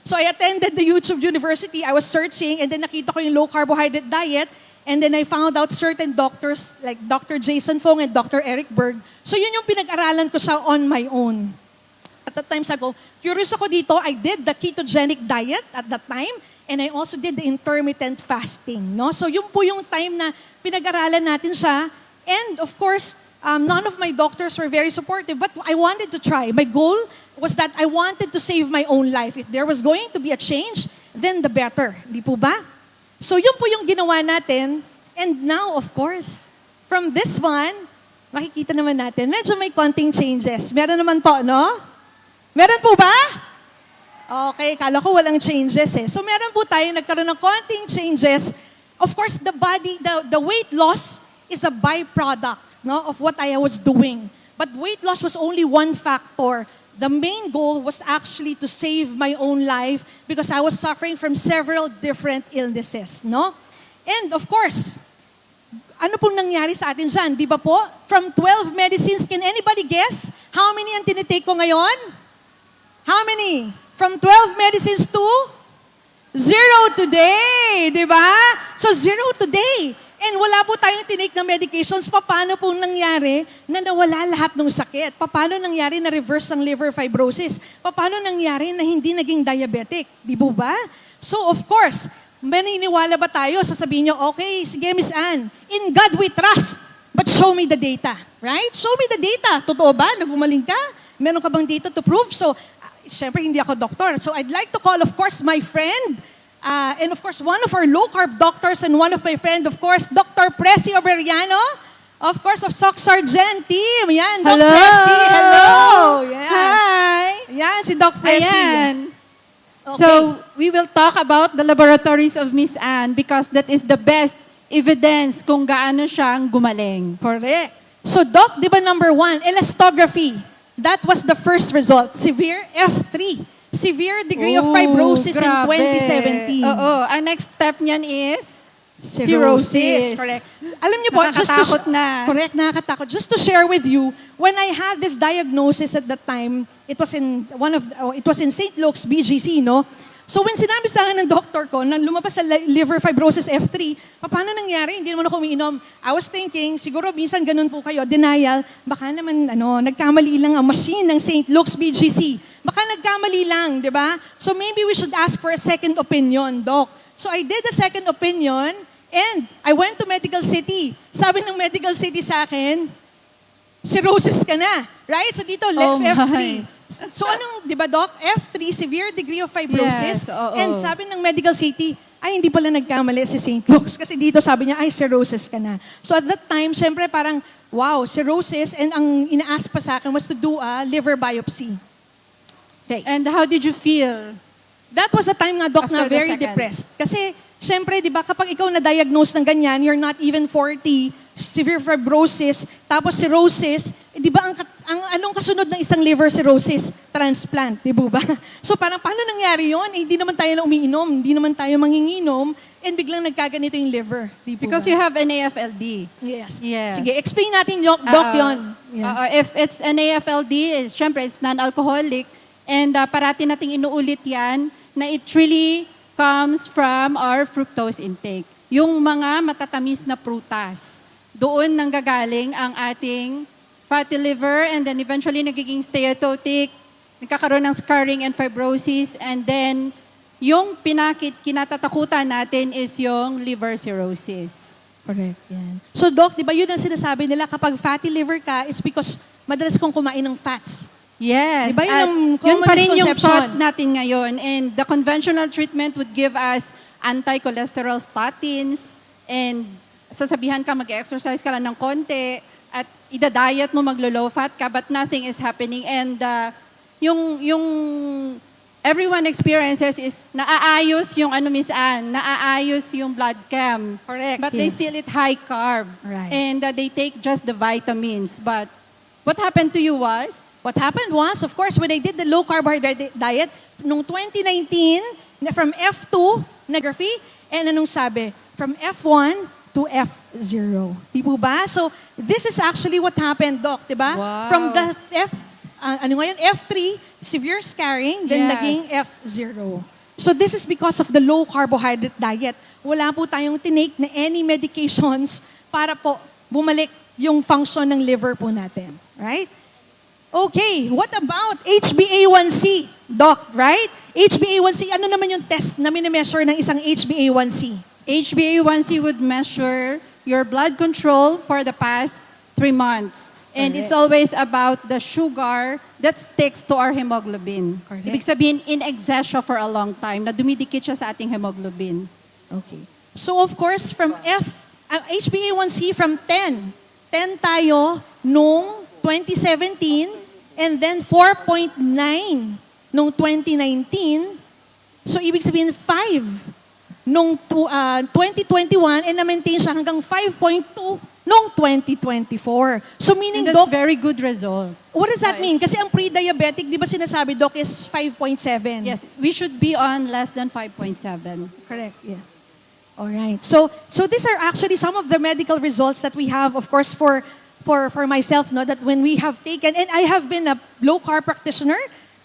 So I attended the YouTube University. I was searching and then nakita ko yung low carbohydrate diet and then I found out certain doctors like Dr. Jason Fong and Dr. Eric Berg. So yun yung pinag-aralan ko siya on my own. At that time, curious ako dito, I did the ketogenic diet at that time and I also did the intermittent fasting. No? So yun po yung time na pinag-aralan natin siya. And of course, none of my doctors were very supportive, but I wanted to try. My goal was that I wanted to save my own life. If there was going to be a change, then the better. Di po ba? So yun po yung ginawa natin. And now, of course, from this one, makikita naman natin, medyo may konting changes. Meron naman po, no? Meron po ba? Okay, kala ko walang changes eh. So meron po tayo nagkaroon ng konting changes. Of course, the weight loss is a byproduct, no, of what I was doing. But weight loss was only one factor. The main goal was actually to save my own life because I was suffering from several different illnesses, no? And of course, ano pong nangyari sa atin dyan? Di ba po? From 12 medicines, can anybody guess how many ang tinitake ko ngayon? How many? From 12 medicines to 0 today, di ba? So 0 today. And wala po tayong tinake na medications. Paano po nangyari na nawala lahat ng sakit? Paano nangyari na reverse ang liver fibrosis? Paano nangyari na hindi naging diabetic? Di po ba? So of course, maniniwala ba tayo? Sasabihin nyo, okay, sige Miss Ann, in God we trust, but show me the data. Right? Show me the data. Totoo ba? Nagumaling ka? Meron ka bang data to prove? So, syempre hindi ako doktor. So I'd like to call, of course, my friend, and of course, one of our low-carb doctors and one of my friend, of course, Dr. Presi Obreriano. Of course, of Sock Sargent team. Yan, Doc Hello! Pressy. Hello! Yan. Hi! Yan, si Doc Pressy. Ayan. Okay. So, we will talk about the laboratories of Miss Anne because that is the best evidence kung gaano siyang gumaling. Correct. So, Doc, di ba number 1, elastography. That was the first result. Severe F3. Severe degree of fibrosis in 2017. Oo. Ang next step niyan is Cirrhosis. Correct. Alam niyo po, Nakakatakot na. Correct, nakakatakot. Just to share with you, when I had this diagnosis at that time, it was in St. Luke's BGC, no? So when sinabi sa akin ng doctor ko na lumabas sa liver fibrosis F3, paano nangyari? Hindi naman ako umiinom. I was thinking, siguro minsan ganun po kayo, denial, baka naman nagkamali lang ang machine ng St. Luke's BGC. Baka nagkamali lang, di ba? So maybe we should ask for a second opinion, Doc. So I did a second opinion and I went to Medical City. Sabi ng Medical City sa akin, cirrhosis ka na. Right? So dito, left F3. So anong, di ba Doc? F3, severe degree of fibrosis. Yes, oo. And sabi ng Medical City, ay hindi pala nagkamali si St. Luke's. Kasi dito sabi niya, ay cirrhosis ka na. So at that time, syempre parang, wow, cirrhosis. And ang ina-ask pa sa akin was to do a liver biopsy. Okay. And how did you feel? That was a time nga, Doc, na After the very second. depressed. Kasi, syempre, di ba, kapag ikaw na-diagnose ng ganyan, you're not even 40, severe fibrosis, tapos cirrhosis, di ba, anong kasunod ng isang liver cirrhosis? Transplant, di ba? So, parang, paano nangyari yun? Hindi naman tayo na umiinom, hindi naman tayo manginginom, and biglang nagkaganito yung liver. Di ba? Because you have NAFLD. Yes. Yes. Sige, explain natin, Doc, yun. Yeah. If it's NAFLD, syempre, it's non-alcoholic, and parati nating inuulit yan, na it really comes from our fructose intake. Yung mga matatamis na prutas, doon nanggagaling ang ating fatty liver and then eventually nagiging steatotic, nagkakaroon ng scarring and fibrosis, and then yung kinatatakutan natin is yung liver cirrhosis. Correct. Yan. So, Doc, di ba yun ang sinasabi nila kapag fatty liver ka is because madalas kong kumain ng fats. Yes. Diba yun ang Yun common pa rin yung misconception? thoughts natin ngayon. And the conventional treatment would give us anti-cholesterol statins and sasabihan ka mag-exercise ka lang ng konti at ida-diet mo maglo-low fat ka but nothing is happening. And yung everyone experiences is naaayos yung Miss Anne, naaayos yung blood chem. Correct. But they still eat high carb. Right. And they take just the vitamins. But what happened to you was? What happened was, of course, when I did the low carbohydrate diet, noong 2019, from F2, nag-graphy, and anong sabi? From F1 to F0. Di po ba? So, this is actually what happened, Doc, di ba? Wow. From the F3, severe scarring, then Yes. naging F0. So, this is because of the low carbohydrate diet. Wala po tayong tinake na any medications para po bumalik yung function ng liver po natin. Right? Okay, what about HbA1c, Doc, right? HbA1c, ano naman yung test na minimeasure ng isang HbA1c? HbA1c would measure your blood control for the past 3 months. And Correct. it's always about the sugar that sticks to our hemoglobin. Correct. Ibig sabihin, in excess siya for a long time, na dumidikit siya sa ating hemoglobin. Okay. So of course, from HbA1c from 10. 10 tayo nung 2017, and then 4.9 nung 2019. So, ibig sabihin 5 nung 2021, and na-maintain siya hanggang 5.2 nung 2024. So, meaning, And that's Doc, very good result. what does that mean? Kasi ang pre-diabetic, di ba sinasabi, Doc, is 5.7? Yes, we should be on less than 5.7. Correct, yeah. All right. So these are actually some of the medical results that we have, of course, for myself, no, that when we have taken, and I have been a low carb practitioner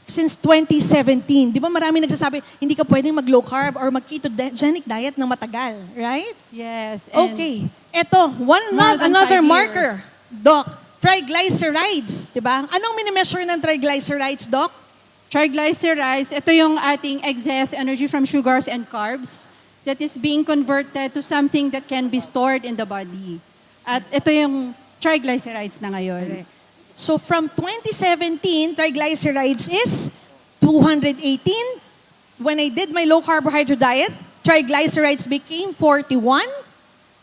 since 2017. Di ba marami nagsasabi, hindi ka pwedeng mag-low carb or mag-ketogenic diet ng matagal, right? Yes. And Okay. Ito, more than another 5 marker, years. Doc, triglycerides, di ba? Anong minimeasure ng triglycerides, Doc? Triglycerides, ito yung ating excess energy from sugars and carbs that is being converted to something that can be stored in the body. At ito yung triglycerides na ngayon. So from 2017, triglycerides is 218. When I did my low carbohydrate diet, triglycerides became 41.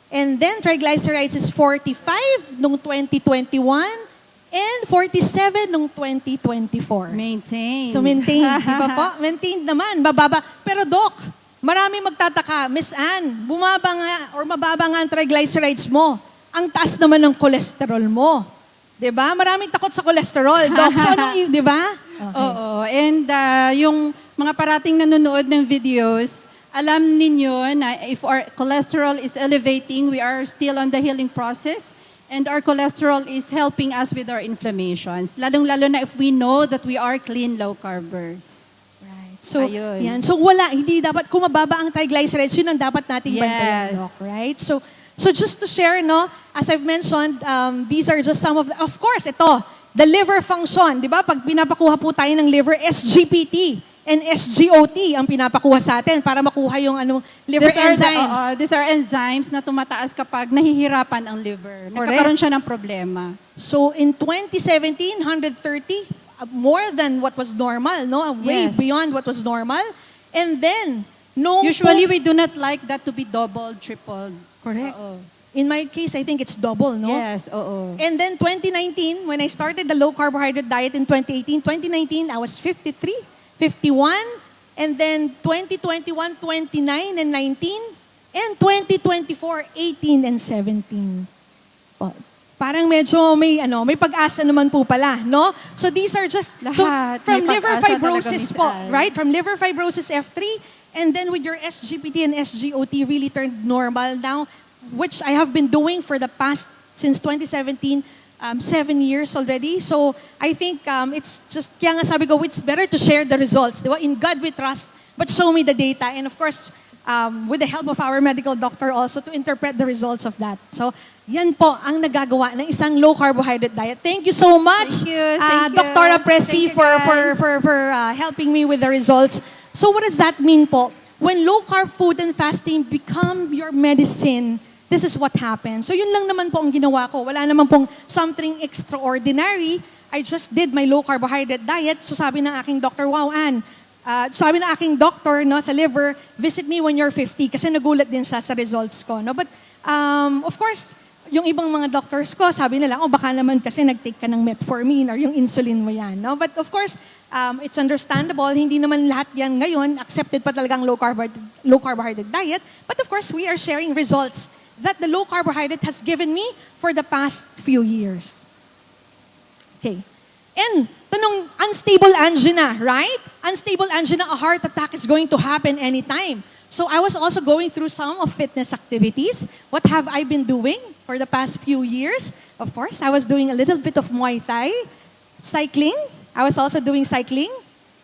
And then triglycerides is 45 nung 2021 and 47 nung 2024. Maintain. So maintain, di ba po? Maintain naman, bababa. Pero Doc, marami magtataka, Miss Ann, bumaba nga or mababa nga ang triglycerides mo. Ang taas naman ng cholesterol mo. Di ba? Maraming takot sa cholesterol, Doc. So anong, di ba? Okay. Oo. And yung mga parating nanonood ng videos, alam ninyo na if our cholesterol is elevating, we are still on the healing process. And our cholesterol is helping us with our inflammations. Lalong-lalo na if we know that we are clean low carbers. Right. So, Ayun. yan. So wala, hindi dapat, kung mababa ang triglycerides, yun ang dapat nating bantayan, Doc. Right? So just to share, no, as I've mentioned, these are just some of course, ito, the liver function, di ba? Pag pinapakuha po tayo ng liver, SGPT and SGOT ang pinapakuha sa atin para makuha yung liver enzymes. These are enzymes na tumataas kapag nahihirapan ang liver. Nagkakaroon siya ng problema. So in 2017, 130, more than what was normal, no? Way beyond what was normal. And then, usually we do not like that to be doubled, tripled. Correct. In my case, I think it's double, no? Yes, oo. And then 2019, when I started the low carbohydrate diet in 2018, 2019, I was 53. 51, and then 2021, 29 and 19, and 2024, 18 and 17. Oh, parang medyo may pag-asa naman po pala, no? So these are just from liver fibrosis po, right? From liver fibrosis F3, and then with your SGPT and SGOT really turned normal now, which I have been doing for the past since 2017. 7 years already. So I think it's just, kaya nga sabi ko, it's better to share the results. Diba? In God we trust, but show me the data. And of course, with the help of our medical doctor also to interpret the results of that. So yan po ang nagagawa ng isang low carbohydrate diet. Thank you so much, Dr. Presi, for helping me with the results. So what does that mean po? When low carb food and fasting become your medicine, this is what happened. So yun lang naman po ang ginawa ko. Wala naman pong something extraordinary. I just did my low carbohydrate diet. So sabi ng aking doctor, wow, Ann, sabi ng aking doctor no, sa liver, visit me when you're 50 kasi nagulat din siya sa results ko. No? But of course, yung ibang mga doctors ko, sabi nila, baka naman kasi nag-take ka ng metformin or yung insulin mo yan. No? But of course, it's understandable. Hindi naman lahat yan ngayon accepted pa talagang low carbohydrate diet. But of course, we are sharing results that the low carbohydrate has given me for the past few years. Okay. And tanong, unstable angina, right? Unstable angina, a heart attack is going to happen anytime. So I was also going through some of fitness activities. What have I been doing for the past few years? Of course, I was doing a little bit of Muay Thai, cycling. I was also doing cycling.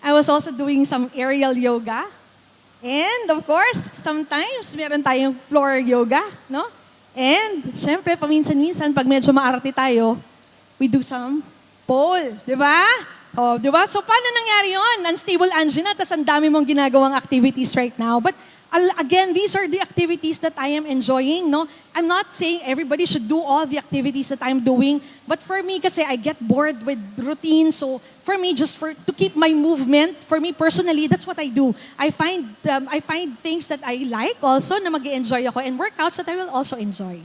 I was also doing some aerial yoga. And of course, sometimes meron tayong floor yoga, no? And syempre, paminsan-minsan, pag medyo maarte tayo, we do some pole, di ba? Di ba? So paano nangyari yun? Unstable angina, tas ang dami mong ginagawang activities right now. But again, these are the activities that I am enjoying, no? I'm not saying everybody should do all the activities that I'm doing, but for me kasi I get bored with routine, so for me, to keep my movement, for me personally, that's what I do. I find things that I like also na mag-enjoy ako and workouts that I will also enjoy.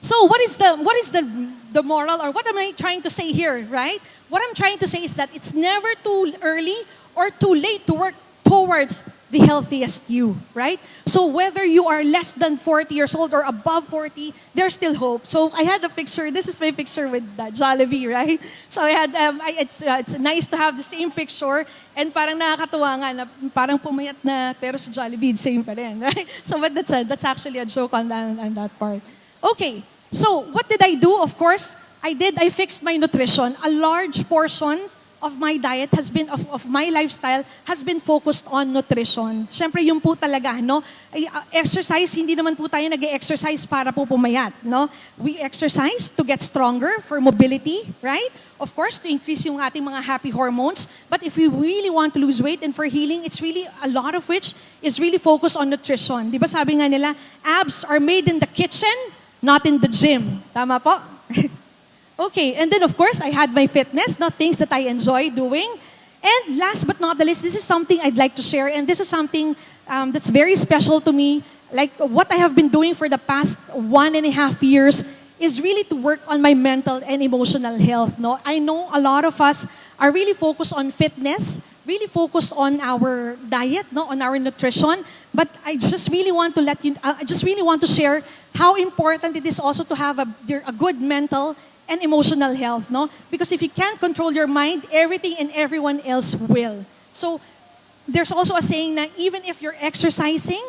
So what is the moral, or what am I trying to say here, right? What I'm trying to say is that it's never too early or too late to work towards the healthiest you, right? So whether you are less than 40 years old or above 40, there's still hope. So I had a picture. This is my picture with Jollibee, right? So I had, it's nice to have the same picture, and parang nakakatuwa nga na parang pumayat na, pero sa Jollibee, same pa rin, right? So but that's actually a joke on that part. Okay, so what did I do? Of course, I fixed my nutrition. A large portion of my diet has been, of my lifestyle, has been focused on nutrition. Siyempre, yun po talaga, no? Exercise, hindi naman po tayo nag-exercise para po pumayat, no? We exercise to get stronger, for mobility, right? Of course, to increase yung ating mga happy hormones. But if we really want to lose weight and for healing, it's really, a lot of which is really focused on nutrition. Di ba sabi nga nila, abs are made in the kitchen, not in the gym. Tama po? Okay, and then of course, I had my fitness, things that I enjoy doing. And last but not the least, this is something I'd like to share, and this is something that's very special to me. like what I have been doing for the past 1.5 years is really to work on my mental and emotional health. No, I know a lot of us are really focused on fitness, really focused on our diet, no, on our nutrition. But I just really want to I just really want to share how important it is also to have a good mental and emotional health, no? Because if you can't control your mind, everything and everyone else will. So there's also a saying that even if you're exercising,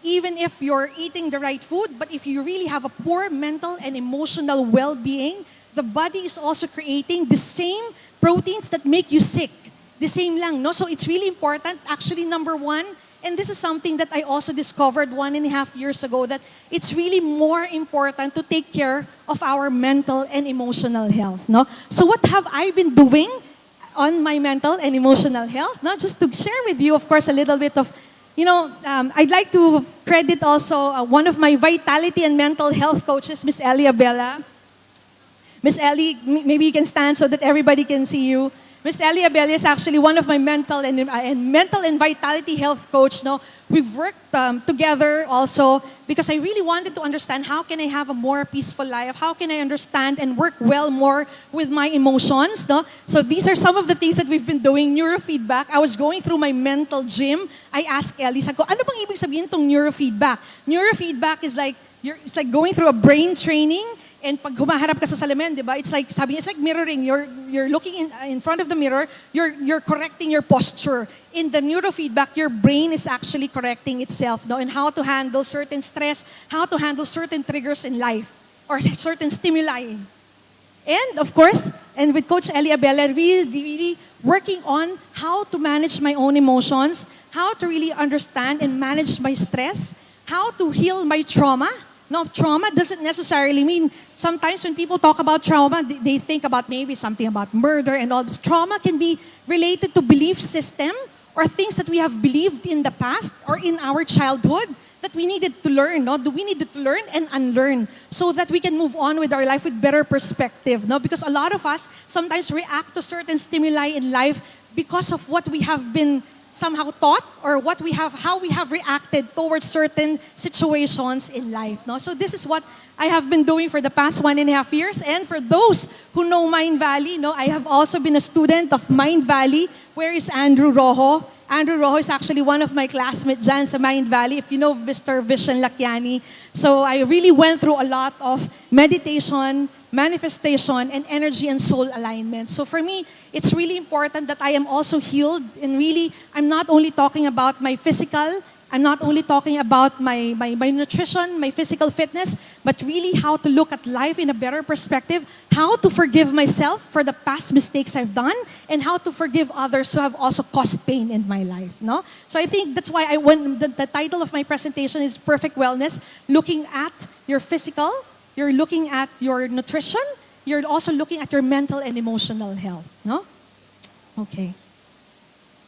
even if you're eating the right food, but if you really have a poor mental and emotional well-being, the body is also creating the same proteins that make you sick. The same lang, no? So it's really important. Actually, number one, and this is something that I also discovered 1.5 years ago, that it's really more important to take care of our mental and emotional health, no? So what have I been doing on my mental and emotional health? No, just to share with you, of course, a little bit of, I'd like to credit also one of my vitality and mental health coaches, Miss Elia Bella. Miss Ellie, maybe you can stand so that everybody can see you. Miss Elia Bella is actually one of my mental and vitality health coach. No, we've worked together also because I really wanted to understand how can I have a more peaceful life, how can I understand and work well more with my emotions. No, so these are some of the things that we've been doing. Neurofeedback. I was going through my mental gym. I asked Ellie, sabi ko, ano bang ibig sabihin tong neurofeedback? Neurofeedback is like it's like going through a brain training. And pag humaharap ka sa salamin, di ba? It's like, sabi niya, it's like mirroring. You're looking in front of the mirror, you're correcting your posture. In the neurofeedback, your brain is actually correcting itself, no? And how to handle certain stress, how to handle certain triggers in life, or certain stimuli. And of course, and with Coach Elia Bella, really working on how to manage my own emotions, how to really understand and manage my stress, how to heal my trauma. No, trauma doesn't necessarily mean, sometimes when people talk about trauma, they think about maybe something about murder and all this. Trauma can be related to belief system or things that we have believed in the past or in our childhood that we needed to learn. No? We needed to learn and unlearn so that we can move on with our life with better perspective. No? Because a lot of us sometimes react to certain stimuli in life because of what we have been somehow taught or how we have reacted towards certain situations in life. No? So this is what I have been doing for the past 1.5 years. And for those who know Mind Valley, no, I have also been a student of Mind Valley. Where is Andrew Rojo? Andrew Rojo is actually one of my classmates dyan sa Mind Valley, if you know Mr. Vision Lakiani. So I really went through a lot of meditation, manifestation, and energy and soul alignment. So for me, it's really important that I am also healed. And really, I'm not only talking about my physical, I'm not only talking about my nutrition, my physical fitness, but really how to look at life in a better perspective, how to forgive myself for the past mistakes I've done, and how to forgive others who have also caused pain in my life. No? So I think that's why the title of my presentation is Perfect Wellness, looking at your physical, you're looking at your nutrition, you're also looking at your mental and emotional health. No? Okay.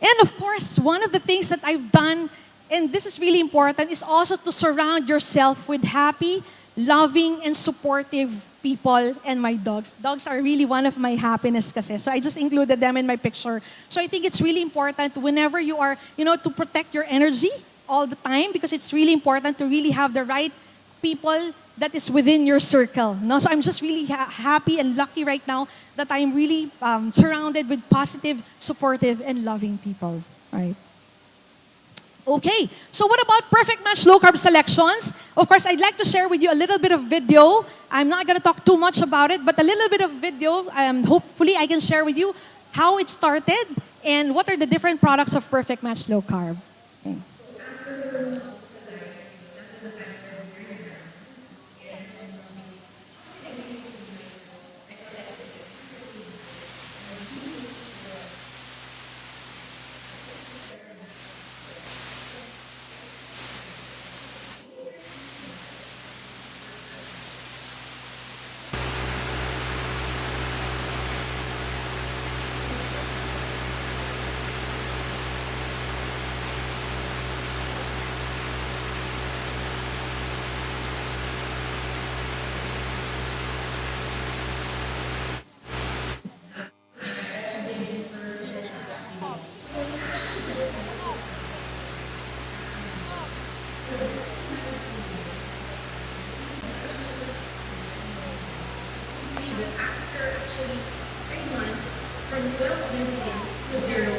And of course, one of the things that I've done, and this is really important, is also to surround yourself with happy, loving, and supportive people and my dogs. Dogs are really one of my happiness kasi. So I just included them in my picture. So I think it's really important whenever you are, to protect your energy all the time, because it's really important to really have the right people that is within your circle. No? So I'm just really happy and lucky right now that I'm really surrounded with positive, supportive, and loving people. Right? Okay, so what about Perfect Match Low Carb Selections? Of course, I'd like to share with you a little bit of video. I'm not going to talk too much about it, but a little bit of video. Hopefully, I can share with you how it started and what are the different products of Perfect Match Low Carb. Okay. that after actually 3 months, from 12 medicines to 0.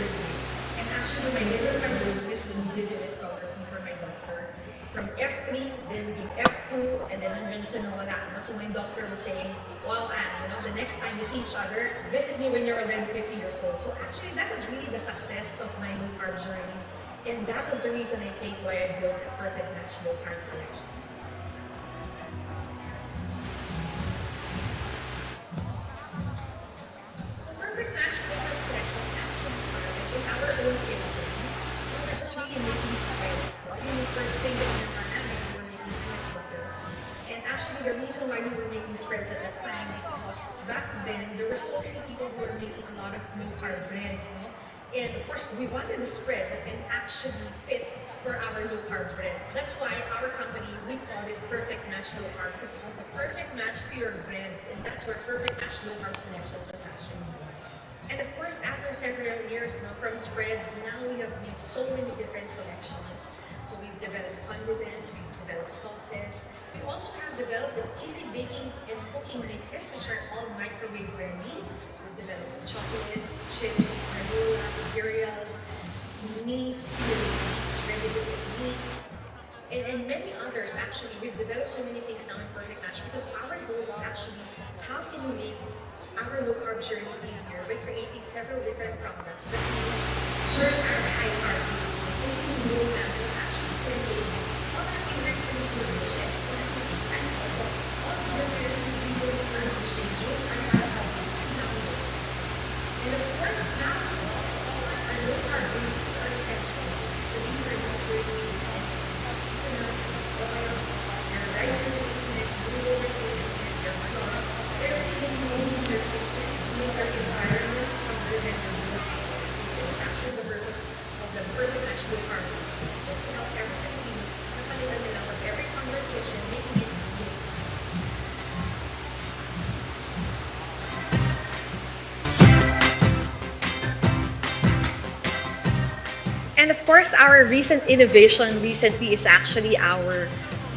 And actually, my liver fibrosis was needed a discovery for my doctor. From F3, then became F2, and then hanggang sa nawala ako. So my doctor was saying, wow, Anne, you know, the next time you see each other, visit me when you're already 50 years old. So actually, that was really the success of my low carb journey. And that was the reason I think why I built a perfect match low carb selections. So perfect match low carb selections actually started in our own kitchen. We were just really making spreads. The first thing that we were having, we were making peanut butters. And actually, the reason why we were making spreads at that time, because back then, there were so many people who were making a lot of low carb breads, no? And of course, we wanted a spread that can actually fit for our low carb bread. That's why our company, we called it Perfect Match Low Carb, because it was the perfect match to your bread. And that's where Perfect Match Low Carb selections was actually born. And of course, after several years from spread, now we have made so many different collections. So we've developed condiments, we've developed sauces. We also have developed the easy baking and cooking mixes, which are all microwave friendly. We've developed chocolates, chips, granola, cereals, meats, ready-to-eat meats, and many others. Actually, we've developed so many things now in Perfect Match because our goal is actually how can we make our low carb journey easier by creating several different products that means serve our high carb needs. So we can know that we actually can taste all our favorite Filipino dishes, and at the same time also all the different ingredients in our dishes during our high carb needs to download. And of course, now we also offer our low carb basics or essentials. So these are just great basics, sweeteners, oils, your rice replacement, noodle replacement, your flour, everything you need in your kitchen to make our environments stronger than your low carb. This is actually the purpose of the Perfect Match Low Carb basics. It's just to help every Filipino napalitan nila whatever is on their kitchen, making it easy. And of course, our recent innovation recently is actually our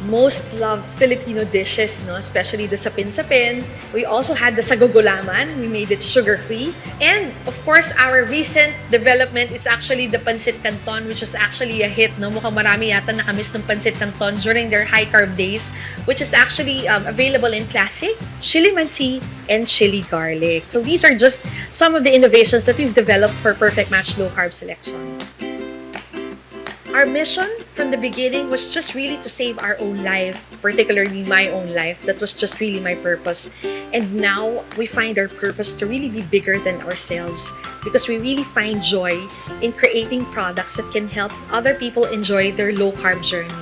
most loved Filipino dishes, no? Especially the sapin-sapin. We also had the sagogolaman. We made it sugar-free. And of course, our recent development is actually the pancit canton, which is actually a hit, no? Mukhang marami yata nakamiss ng pancit canton during their high-carb days, which is actually available in classic, chili mansi, and chili garlic. So these are just some of the innovations that we've developed for Perfect Match Low Carb selections. Our mission from the beginning was just really to save our own life, particularly my own life. That was just really my purpose. And now we find our purpose to really be bigger than ourselves because we really find joy in creating products that can help other people enjoy their low carb journey.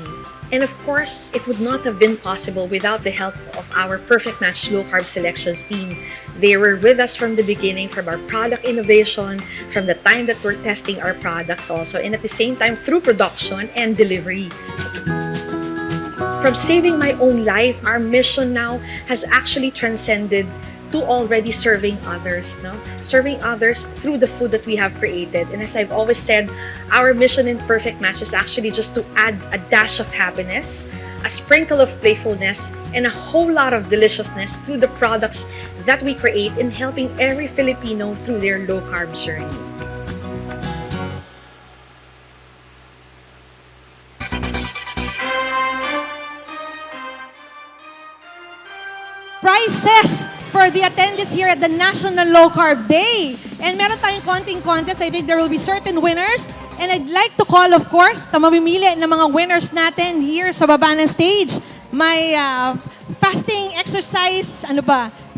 And of course, it would not have been possible without the help of our Perfect Match Low Carb Selections team. They were with us from the beginning, from our product innovation, from the time that we're testing our products also, and at the same time through production and delivery. From saving my own life, our mission now has actually transcended to already serving others, no? Serving others through the food that we have created. And as I've always said, our mission in Perfect Match is actually just to add a dash of happiness, a sprinkle of playfulness, and a whole lot of deliciousness through the products that we create in helping every Filipino through their low carb journey. Prizes for the attendees here at the National Low Carb Day. And meron tayong konting contest. I think there will be certain winners. And I'd like to call, of course, mamimili ng mga winners natin here sa baba ng stage. May fasting exercise,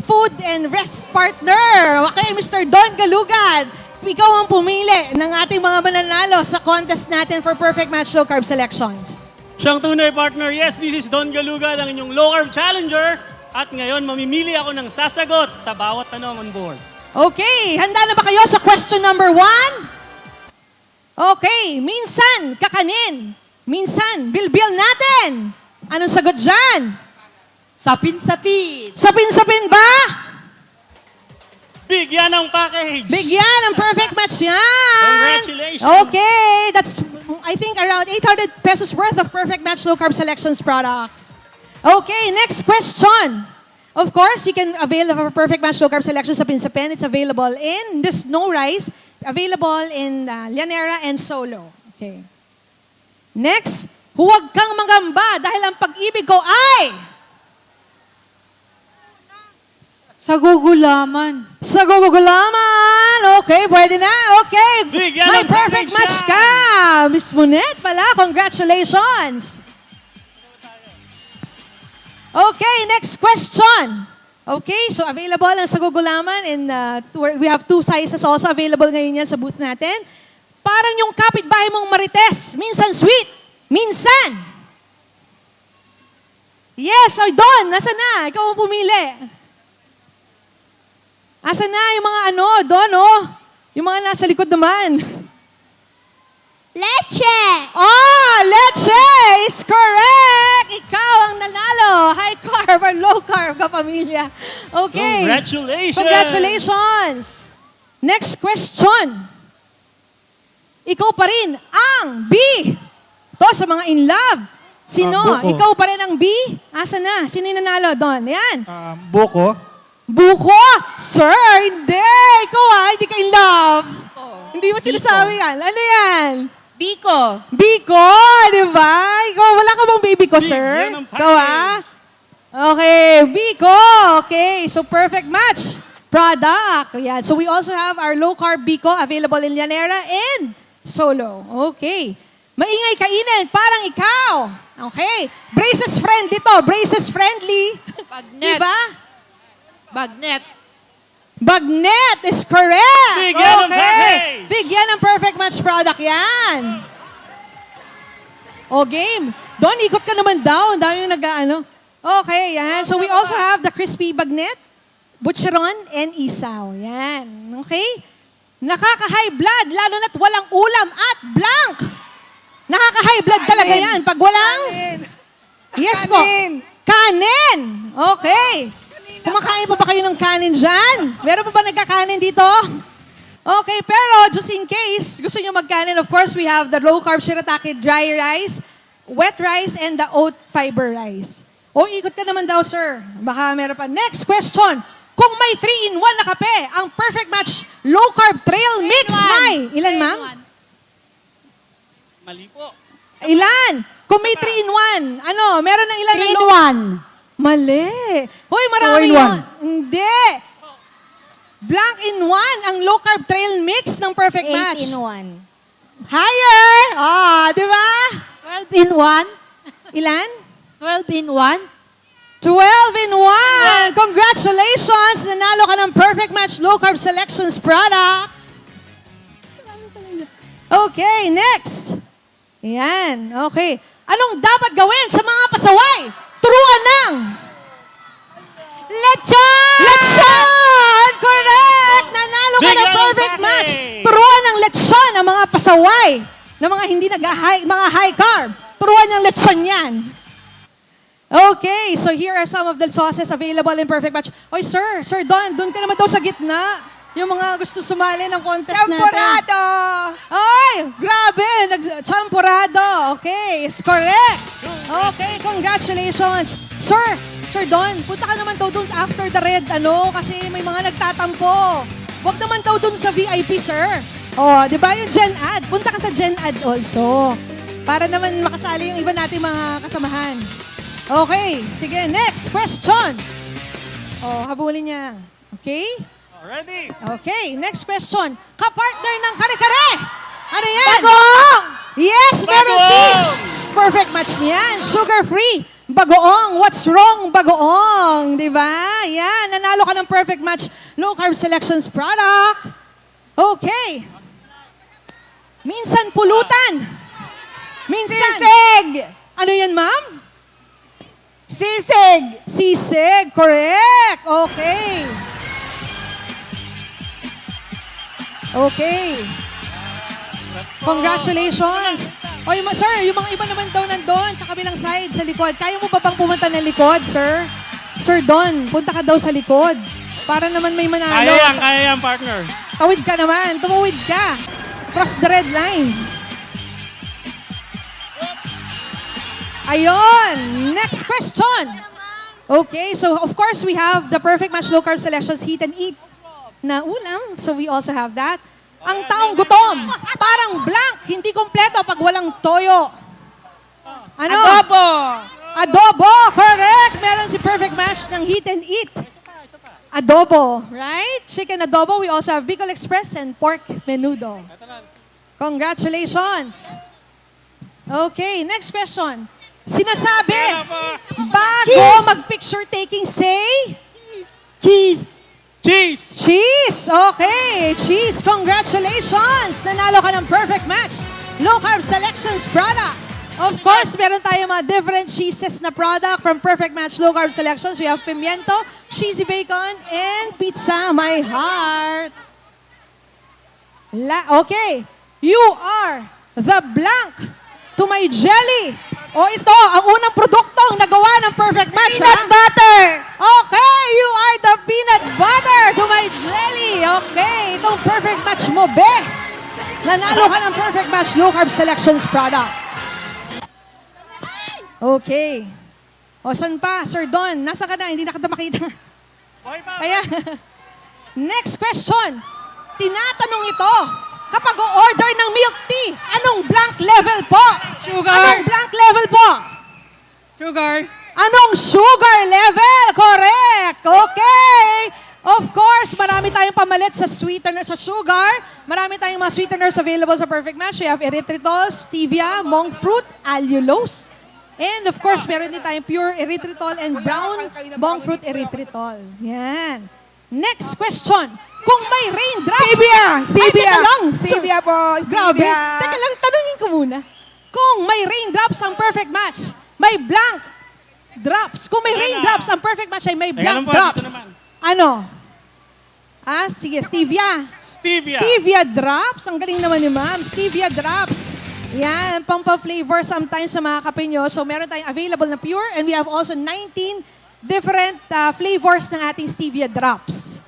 food and rest partner. Okay, Mr. Don Galugad. Ikaw ang pumili ng ating mga mananalo sa contest natin for Perfect Match Low Carb Selections. Siyang tunay partner. Yes, this is Don Galugad, ang inyong low carb challenger. At ngayon, mamimili ako ng sasagot sa bawat tanong on board. Okay, handa na ba kayo sa question number 1? Okay, minsan kakanin, minsan bilbil natin. Anong sagot dyan? Sapin-sapin. Sapin-sapin ba? Bigyan ng package. Bigyan ng perfect match yan. Congratulations. Okay, that's I think around 800 pesos worth of Perfect Match Low Carb Selections products. Okay, next question. Of course, you can avail of our Perfect Match Low Carb Selection sa Pinsapen. It's available in this no rice, available in Llanera and Solo. Okay. Next, huwag kang mangamba dahil ang pag-ibig ko ay Sa gugulaman. sa gugulaman. Okay, pwede na. Okay. Bigyan May ng perfect match ka. Miss Monet pala. Congratulations. Okay, next question. Okay, so available ang sa gugulaman and we have 2 sizes also available ngayon yan sa booth natin. Parang yung kapitbahay mong marites. Minsan sweet. Minsan. Yes, ay Don. Nasa na? Ikaw ang pumili. Asa na yung mga Don, yung mga nasa likod naman. Leche! Oh, leche is correct! Ikaw ang nanalo. High carb or low carb ka, pamilya. Okay. Congratulations! Congratulations! Next question. Ikaw pa rin ang B. To sa mga in love. Sino? Buko. Ikaw pa rin ang B? Asa na? Sino yung nanalo doon? Yan. Buko. Buko? Sir, hindi. Ikaw hindi ka in love. Hindi mo sinasabi yan. Ano yan? Biko. Biko, di ba? Ikaw, wala ka bang baby ko, sir? Ikaw, Okay, Biko. Okay, so perfect match. Product. Yan. So we also have our low carb Biko available in Llanera and Solo. Okay. Maingay kainin, parang ikaw. Okay. Braces friendly to. Braces friendly. Bagnet. Diba? Bagnet. Bagnet is correct. Bigyan ng okay. package. Bigyan ng perfect match product yan. O game. Don, ikot ka naman daw. Ang dami yung nag-ano. Okay, yan. So we also have the crispy bagnet, butcheron, and isaw. Yan. Okay? Nakaka-high blood, lalo na't walang ulam at blank. Nakaka-high blood talaga yan. Pag walang... Yes po. Kanin. Okay. Kumakain pa ba kayo ng kanin dyan? Meron pa ba nagkakanin dito? Okay, pero just in case gusto nyo magkanin, of course, we have the low carb shirataki dry rice, wet rice, and the oat fiber rice. O, ikot ka naman daw, sir. Baka meron pa. Next question. Kung may 3-in-1 na kape, ang perfect match low carb trail mix may. Ilan, ma'am? Mali po. Ilan? Kung may 3-in-1, meron ng ilan? 3-in-1. Mali. Hoy, marami 2-in-1. yun. Hindi. Blank in one, ang low carb trail mix ng perfect match. 8-in-1. Higher! Di ba? 12-in-1. Ilan? 12-in-1. 12-in-1! Congratulations! Nanalo ka ng perfect match low carb selections product. Okay, next. Yan, okay. Anong dapat gawin sa mga pasaway? Turuan ng Lechon! lechon! Correct! Nanalo ka ng Bigyan ng perfect package! match. Turuan ng lechon ang mga pasaway na mga hindi mga high carb. Turuan ng lechon yan. Okay, so here are some of the sauces available in perfect match. Oy, sir, doon ka naman daw sa gitna. Yung mga gusto sumali ng contest Champurado! natin. Ay, grabe! Champurado. Okay, is correct. Okay, congratulations. Sir Don, punta ka naman daw dun after the red, kasi may mga nagtatampo. Huwag naman daw dun sa VIP, sir. Di ba yung Gen Ad? Punta ka sa Gen Ad also. Para naman makasali yung iba nating mga kasamahan. Okay, sige, next question. Habulin niya. Okay? Ready? Okay, next question. Kapartner ng kare-kare. Ano yan? Bagoong! Yes, meron Bagoong! perfect match niyan. Sugar-free. Bagoong. What's wrong, bagoong? Di ba? Yan, nanalo ka ng perfect match low carb selections product. Okay. Minsan pulutan. Minsan. Sisig! Ano yan, ma'am? Sisig! Sisig. Correct. Okay. Okay. Congratulations. Oy, sir, yung mga iba naman daw nandun sa kabilang side, sa likod. Kaya mo ba bang pumunta ng likod, sir? Sir Don, punta ka daw sa likod. Para naman may manalo. Kaya yan, partner. Tawid ka naman. Tumawid ka. Cross the red line. Ayun. Next question. Okay, so of course we have the Perfect Match Low Carb Selections Heat and Eat na ulam. So we also have that. Ang taong gutom, parang blank, hindi kompleto pag walang toyo. Ano? Adobo! Adobo, correct. Meron si Perfect Match ng Heat and Eat. Adobo, right? Chicken adobo. We also have Bicol Express and pork menudo. Congratulations. Okay, next question. Sinasabi, bago mag-picture taking, say? Cheese! Cheese! Cheese! Okay, cheese. Congratulations! Nanalo ka ng Perfect Match Low Carb Selections product. Of course, meron tayo mga different cheeses na product from Perfect Match Low Carb Selections. We have pimiento, cheesy bacon, and pizza, my heart. Okay, you are the blank to my jelly. O ito, ang unang produktong nagawa ng Perfect Match. Peanut butter! Okay, you are the peanut butter to my jelly. Okay, itong Perfect Match mo, be. Nanalo ka ng Perfect Match Low Carb Selections product. Okay. O, saan pa? Sir Don, nasa ka na? Hindi na kita makita. Ayan. Next question. Tinatanong ito, kapag o-order ng milk tea, anong blank level po? Sugar. Anong blank level po? Sugar. Anong sugar level? Correct. Okay. Of course, marami tayong pamalit sa sweetener, sa sugar. Marami tayong mga sweeteners available sa Perfect Match. We have erythritol, stevia, monk fruit, allulose. And of course, meron din tayong pure erythritol and brown monk fruit erythritol. Yan. Next question. Kung may raindrops... Stevia! Ay, teka lang. Stevia po! Grabe. Stevia! Teka lang, tanungin ko muna. Kung may raindrops ang Perfect Match, may blank drops. Kung may raindrops ang Perfect Match ay may blank drops. Ano? Ah, sige, stevia. Stevia. Stevia drops. Ang galing naman ni ma'am. Stevia drops. Yan, pampa-flavor sometimes sa mga kape nyo. So meron tayong available na pure and we have also 19 different flavors ng ating stevia drops.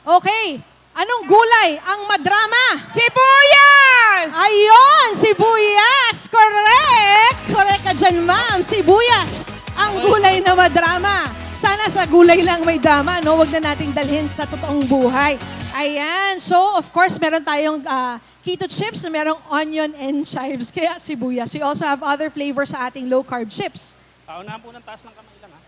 Okay, anong gulay ang madrama? Sibuyas! Ayun, sibuyas! Correct! Correct ka dyan, ma'am. Sibuyas, ang gulay na madrama. Sana sa gulay lang may drama, no? Huwag na nating dalhin sa totoong buhay. Ayan. So, of course, meron tayong keto chips na merong onion and chives. Kaya sibuyas. We also have other flavors sa ating low-carb chips. Paunahan po ng taas ng kamay lang, ha?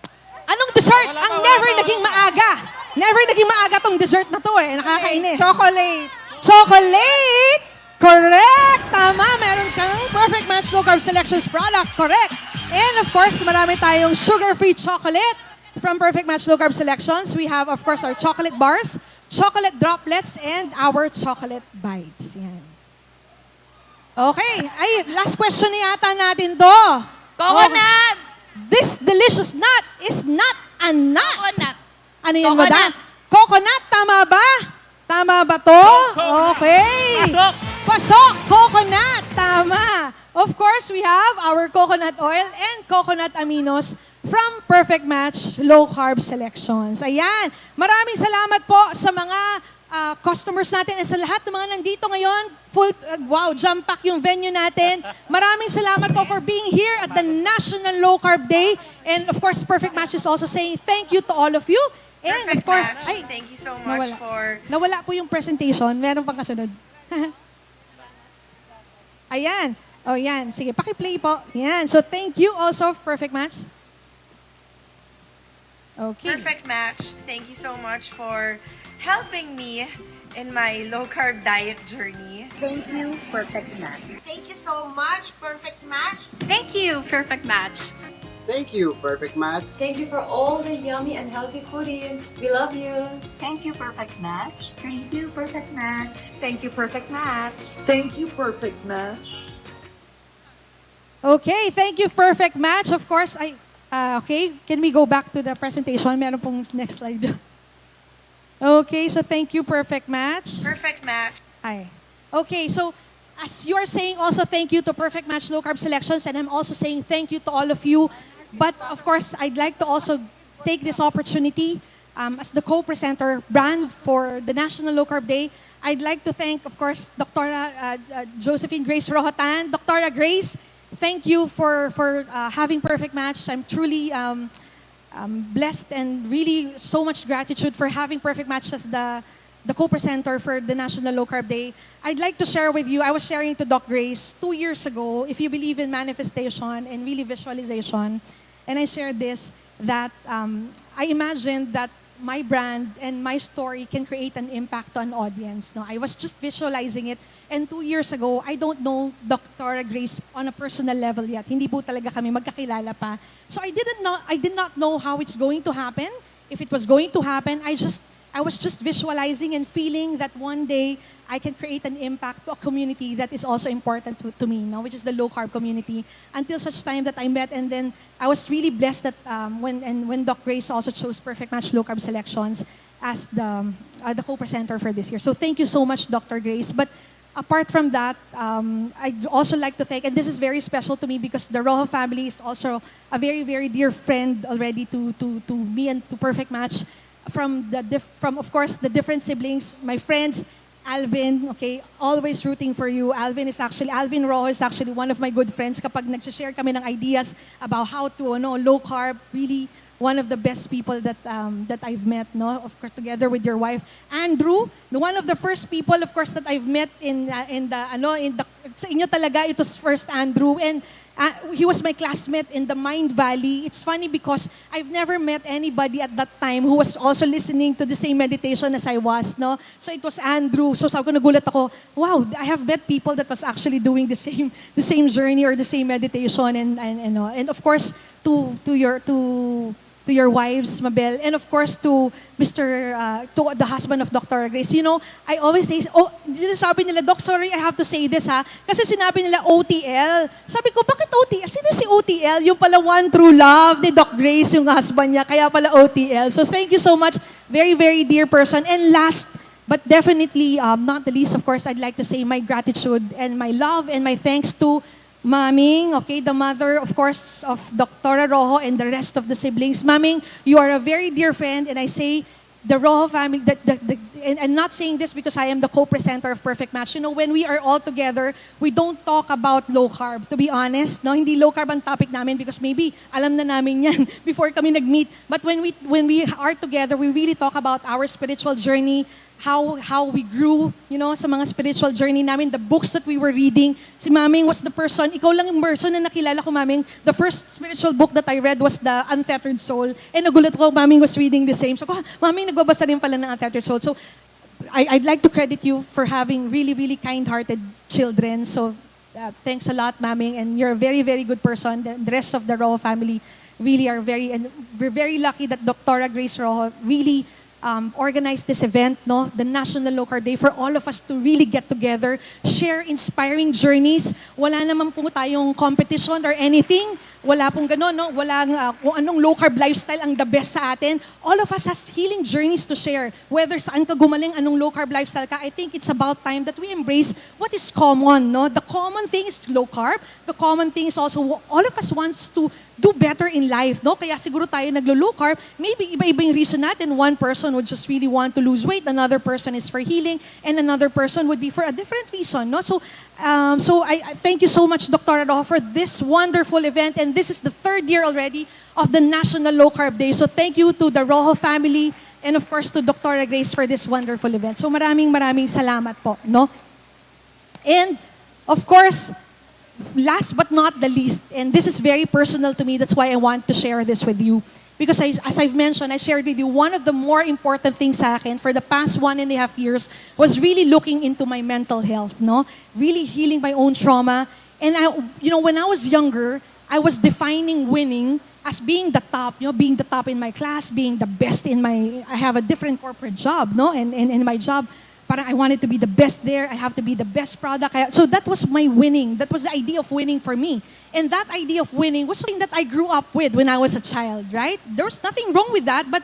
Anong dessert ang never naging maaga? Never naging maaga tong dessert na to eh. Nakakainis. Chocolate! Chocolate! Correct! Tama, meron kang Perfect Match Low Carb Selections product. Correct. And of course, marami tayong sugar-free chocolate from Perfect Match Low Carb Selections. We have, of course, our chocolate bars, chocolate droplets, and our chocolate bites. Yan. Okay. Ay, last question na yata natin to. Coconut! This delicious nut is not a nut. Coconut. Ano yun, Coconut. madam? Coconut, tama ba? Tama ba to? Okay. Pasok. Pasok, coconut, tama. Of course, we have our coconut oil and coconut aminos from Perfect Match Low Carb Selections. Ayan. Maraming salamat po sa mga customers natin and sa lahat ng mga nandito ngayon. Full, wow, jam-pack yung venue natin. Maraming salamat po for being here at the National Low Carb Day. And of course, Perfect Match is also saying thank you to all of you. And of course, Thank you so much for... Nawala po yung presentation. Meron pang kasunod. Ayan. O yan. Sige, paki-play po. Yan. So thank you also, Perfect Match. Okay. Perfect Match. Thank you so much for helping me in my low-carb diet journey. Thank you, Perfect Match. Thank you so much, Perfect Match. Thank you, Perfect Match. Thank you, Perfect Match. Thank you for all the yummy and healthy foodies. We love you. Thank you, Perfect Match. Thank you, Perfect Match. Thank you, Perfect Match. Thank you, Perfect Match. Okay, thank you, Perfect Match. Of course, okay, can we go back to the presentation? Meron pong next slide. Okay, so thank you, Perfect Match. Perfect Match. Ay. Okay, so as you are saying also thank you to Perfect Match Low Carb Selections, and I'm also saying thank you to all of you. But of course, I'd like to also take this opportunity as the co-presenter brand for the National Low Carb Day. I'd like to thank, of course, Dr. Josephine Grace Rohotan. Dr. Grace, thank you for having Perfect Match. I'm truly blessed and really so much gratitude for having Perfect Match as the co-presenter for the National Low Carb Day. I'd like to share with you, I was sharing to Doc Grace 2 years ago, if you believe in manifestation and really visualization, and I shared this, that I imagined that my brand and my story can create an impact on an audience. No, I was just visualizing it. And 2 years ago, I don't know Dr. Grace on a personal level yet. Hindi po talaga kami magkakilala pa. So I did not know how it's going to happen. If it was going to happen, I was just visualizing and feeling that one day I can create an impact to a community that is also important to me, no? Which is the low carb community. Until such time that I met, and then I was really blessed that when Doc Grace also chose Perfect Match Low Carb Selections as the co-presenter for this year. So thank you so much, Dr. Grace. But apart from that, I'd also like to thank, and this is very special to me because the Rojo family is also a very, very dear friend already to me and to Perfect Match. From of course the different siblings, my friends, Alvin, okay, always rooting for you. Alvin Rojo is actually one of my good friends. Kapag nag-share kami ng ideas about how to low carb, really one of the best people that I've met, no? Of course, together with your wife, Andrew, one of the first people, of course, that I've met sa inyo talaga. It was first Andrew, and he was my classmate in the Mind Valley. It's funny because I've never met anybody at that time who was also listening to the same meditation as I was, no? So it was Andrew. So sabi ko, nagulat ako, wow, I have met people that was actually doing the same journey or the same meditation, and of course to your wives, Mabel, and of course to to the husband of Dr. Grace. You know, I always say, sabi nila, Doc, sorry, I have to say this ha, kasi sinabi nila OTL. Sabi ko, bakit OTL? Sino si OTL? Yung pala One True Love ni Doc Grace, yung husband niya, kaya pala OTL. So thank you so much, very, very dear person. And last, but definitely not the least, of course, I'd like to say my gratitude and my love and my thanks to Maming, okay, the mother, of course, of Dr. Rojo and the rest of the siblings. Maming, you are a very dear friend, and I say the Rojo family, and I'm not saying this because I am the co-presenter of Perfect Match. You know, when we are all together, we don't talk about low carb, to be honest. No, hindi low carb ang topic namin because maybe alam na namin yan before kami nag-meet. But when we are together, we really talk about our spiritual journey, how we grew, you know, sa mga spiritual journey namin, the books that we were reading. Si Maming was the person, ikaw lang yung person na nakilala ko, Maming. The first spiritual book that I read was The Unfettered Soul. And nagulat ko, Maming was reading the same. So, Maming, nagbabasa rin pala ng Unfettered Soul. So, I'd like to credit you for having really, really kind-hearted children. So, thanks a lot, Maming. And you're a very, very good person. The rest of the Rojo family really are and we're very lucky that Dr. Grace Rojo really organized this event, no, the National Low Carb Day, for all of us to really get together, share inspiring journeys. Wala naman po tayong competition or anything. Wala pong gano'n, no? Walang kung anong low carb lifestyle ang the best sa atin. All of us has healing journeys to share. Whether saan ka gumaling, anong low carb lifestyle ka, I think it's about time that we embrace what is common, no? The common thing is low carb. The common thing is also all of us wants to do better in life, no? Kaya siguro tayo naglo-low carb. Maybe iba-iba yung reason natin. One person would just really want to lose weight. Another person is for healing. And another person would be for a different reason, no? So I thank you so much, Dr. Rojo, for this wonderful event. And this is the 3rd year already of the National Low Carb Day. So thank you to the Rojo family and of course to Dr. Grace for this wonderful event. So maraming salamat po, no? And of course, last but not the least, and this is very personal to me, that's why I want to share this with you. Because as I've mentioned, I shared with you, one of the more important things sa akin for the past 1.5 years was really looking into my mental health, no? Really healing my own trauma. And when I was younger, I was defining winning as being the top, being the top in my class, being the best I have a different corporate job, no? And in my job, parang I wanted to be the best there. I have to be the best product. So that was my winning. That was the idea of winning for me. And that idea of winning was something that I grew up with when I was a child, right? There was nothing wrong with that, but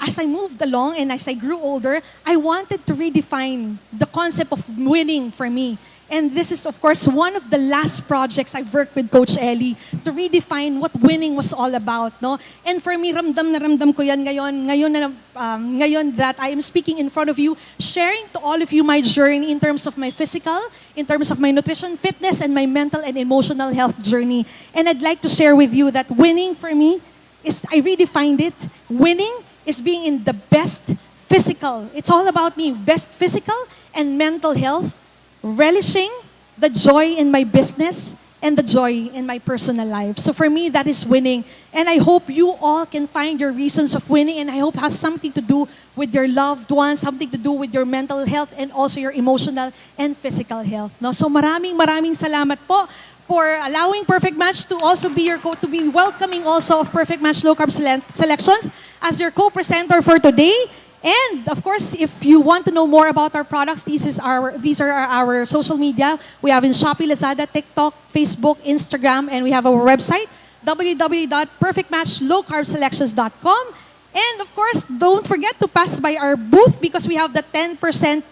as I moved along and as I grew older, I wanted to redefine the concept of winning for me. And this is, of course, one of the last projects I've worked with Coach Ellie to redefine what winning was all about. No? And for me, ramdam na ramdam ko yan ngayon that I am speaking in front of you, sharing to all of you my journey in terms of my physical, in terms of my nutrition, fitness, and my mental and emotional health journey. And I'd like to share with you that winning for me is, I redefined it, winning is being in the best physical. It's all about me, best physical and mental health, relishing the joy in my business and the joy in my personal life. So for me, that is winning. And I hope you all can find your reasons of winning, and I hope it has something to do with your loved ones, something to do with your mental health, and also your emotional and physical health. No? So maraming salamat po for allowing Perfect Match to also be your to be welcoming also of Perfect Match Low Carb Selections as your co-presenter for today. And of course, if you want to know more about our products, these are our social media. We have in Shopee, Lazada, TikTok, Facebook, Instagram, and we have our website, www.perfectmatchlowcarbselections.com. And of course, don't forget to pass by our booth because we have the 10%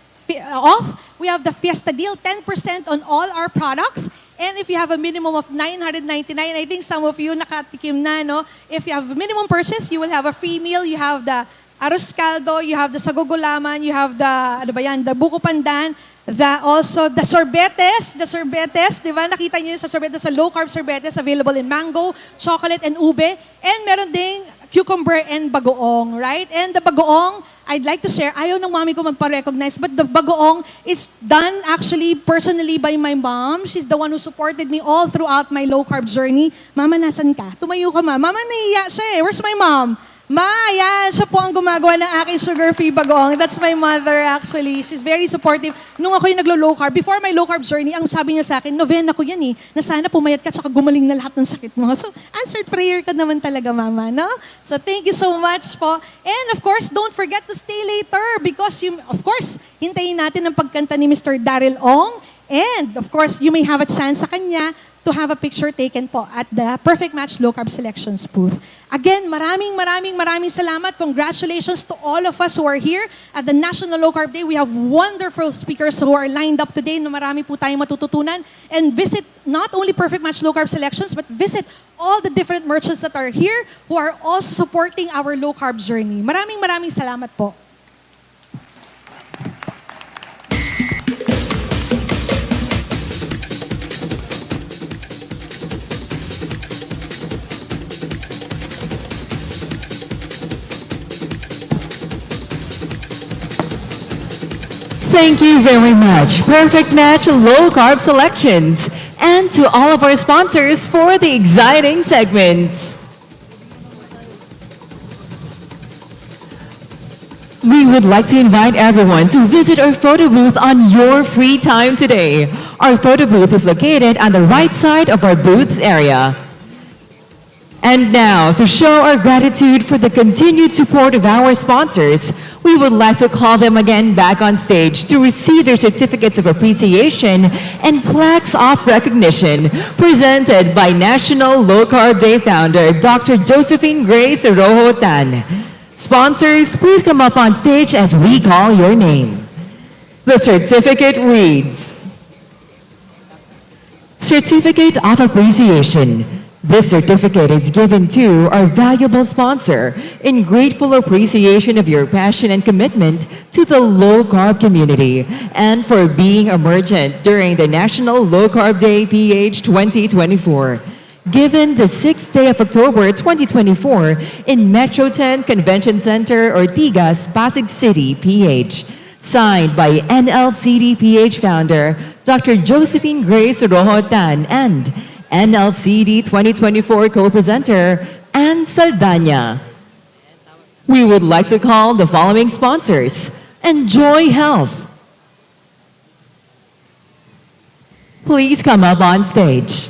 off. We have the Fiesta deal, 10% on all our products. And if you have a minimum of 999, I think some of you nakatikim na, no? If you have a minimum purchase, you will have a free meal. You have the arroz caldo, you have the sagugulaman, you have the, the buko pandan, the sorbetes, di ba? Nakita niyo yung sa sorbetes, sa low carb sorbetes, available in mango, chocolate, and ube. And meron ding cucumber and bagoong, right? And the bagoong, I'd like to share, ayaw ng mami ko magpa-recognize, but the bagoong is done actually personally by my mom. She's the one who supported me all throughout my low carb journey. Mama, nasan ka? Tumayo ka, ma. Mama, nahiya siya eh. Where's my mom? Ma, yan, siya po ang gumagawa ng aking sugar-free bagoong. That's my mother actually. She's very supportive. Nung ako yung naglo-low carb, before my low carb journey, ang sabi niya sa akin, novena ko yan eh, na sana pumayat ka tsaka gumaling na lahat ng sakit mo. So, answered prayer ka naman talaga, Mama, no? So, thank you so much po. And of course, don't forget to stay later because, of course, hintayin natin ang pagkanta ni Mr. Daryl Ong. And of course, you may have a chance sa kanya to have a picture taken po at the Perfect Match Low Carb Selections booth. Again, maraming salamat. Congratulations to all of us who are here at the National Low Carb Day. We have wonderful speakers who are lined up today na marami po tayong matututunan. And visit not only Perfect Match Low Carb Selections, but visit all the different merchants that are here who are also supporting our low carb journey. Maraming salamat po. Thank you very much, Perfect Match Low Carb Selections, and to all of our sponsors for the exciting segments. We would like to invite everyone to visit our photo booth on your free time today. Our photo booth is located on the right side of our booths area. And now, to show our gratitude for the continued support of our sponsors, we would like to call them again back on stage to receive their certificates of appreciation and plaques of recognition presented by National Low Carb Day founder Dr. Josephine Grace Rojo Tan. Sponsors, please come up on stage as we call your name. The certificate reads, Certificate of Appreciation. This certificate is given to our valuable sponsor in grateful appreciation of your passion and commitment to the low-carb community and for being a merchant during the National Low Carb Day Ph 2024. Given the 6th day of October 2024 in Metro 10 Convention Center, Ortigas, Pasig City, PH. Signed by NLCD PH founder Dr. Josephine Grace Rojo Tan and NLCD 2024 co-presenter, Ann Saldana. We would like to call the following sponsors. Enjoy Health. Please come up on stage.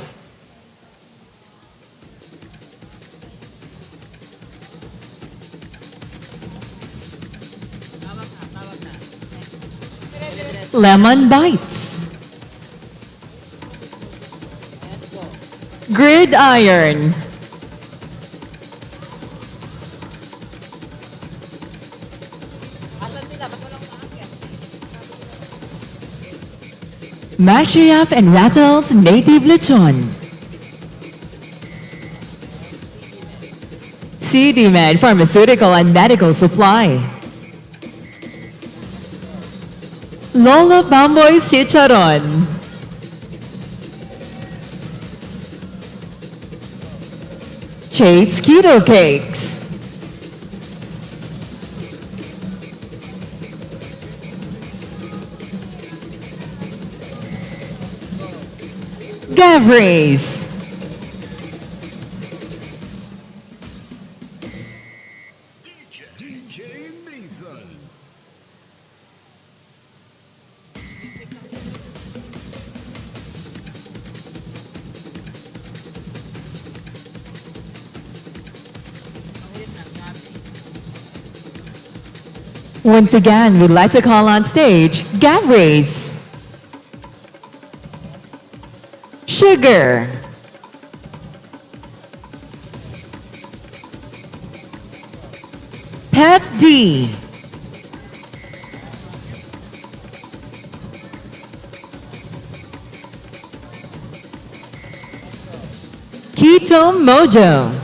Lemon Bites. Gridiron. Masharaf and Raphael's Native Lechon. CD-Med Pharmaceutical and Medical Supply. Lola Bamboy's Chicharon. Chapes Keto Cakes. Gabris. Once again, we'd like to call on stage Gabris, Sugar, Pepd, Keto Mojo,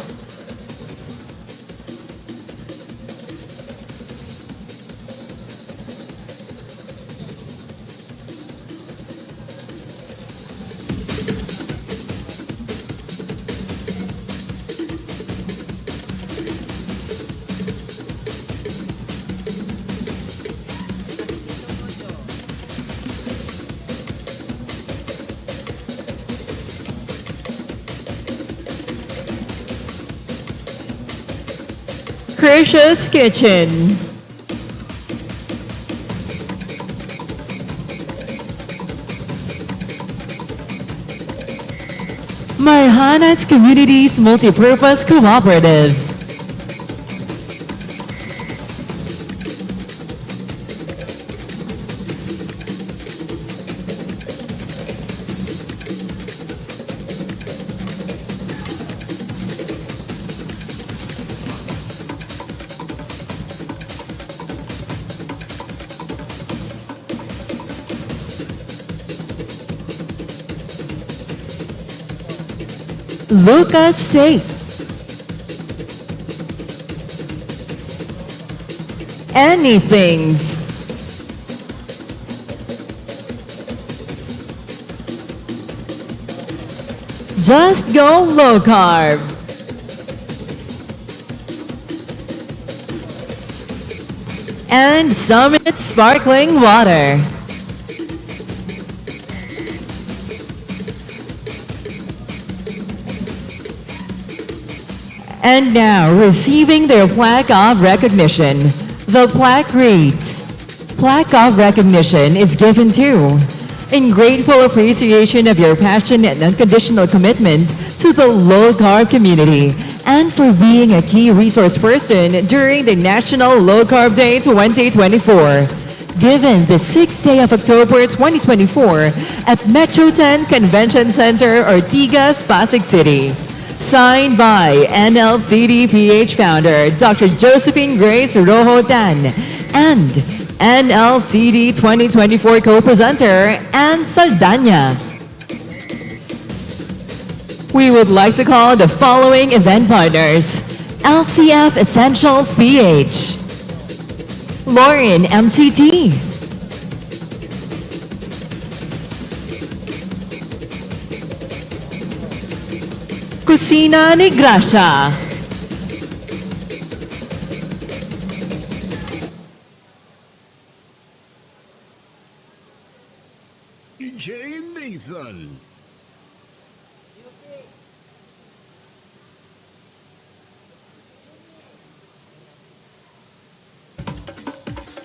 Chrisha's Kitchen, Marana's Communities Multipurpose Cooperative, Luca Steak, Anythings, Just Go Low Carb, and Summit Sparkling Water. And now, receiving their plaque of recognition. The plaque reads, "Plaque of recognition is given to, in grateful appreciation of your passion and unconditional commitment to the low-carb community, and for being a key resource person during the National Low Carb Day 2024. Given the 6th day of October 2024 at Metro 10 Convention Center, Ortigas, Pasig City. Signed by NLCD PH founder Dr. Josephine Grace Rojo Tan and NLCD 2024 co-presenter Ann Saldana. We would like to call the following event partners: LCF Essentials PH, Lauren MCT, Cusina Gracia, DJ Nathan,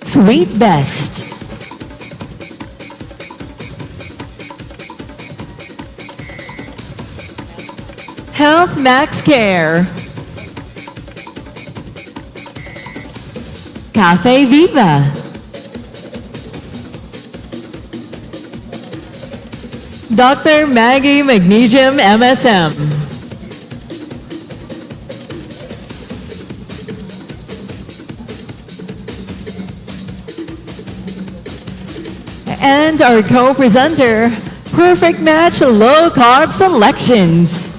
Sweet Best, Health Max Care, Cafe Viva, Dr. Maggie Magnesium MSM, And our co-presenter, Perfect Match Low Carb Selections.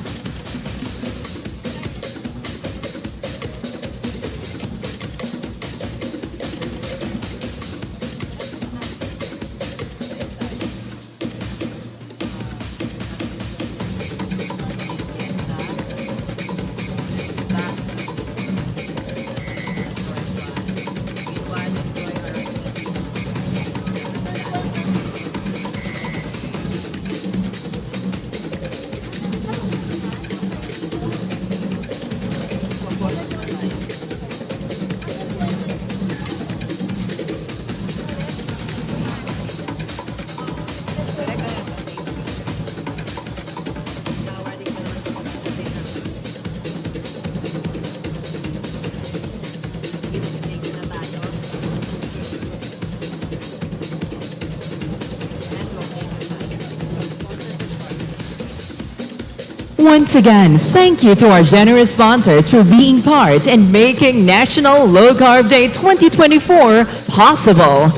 Once again, thank you to our generous sponsors for being part and making National Low Carb Day 2024 possible.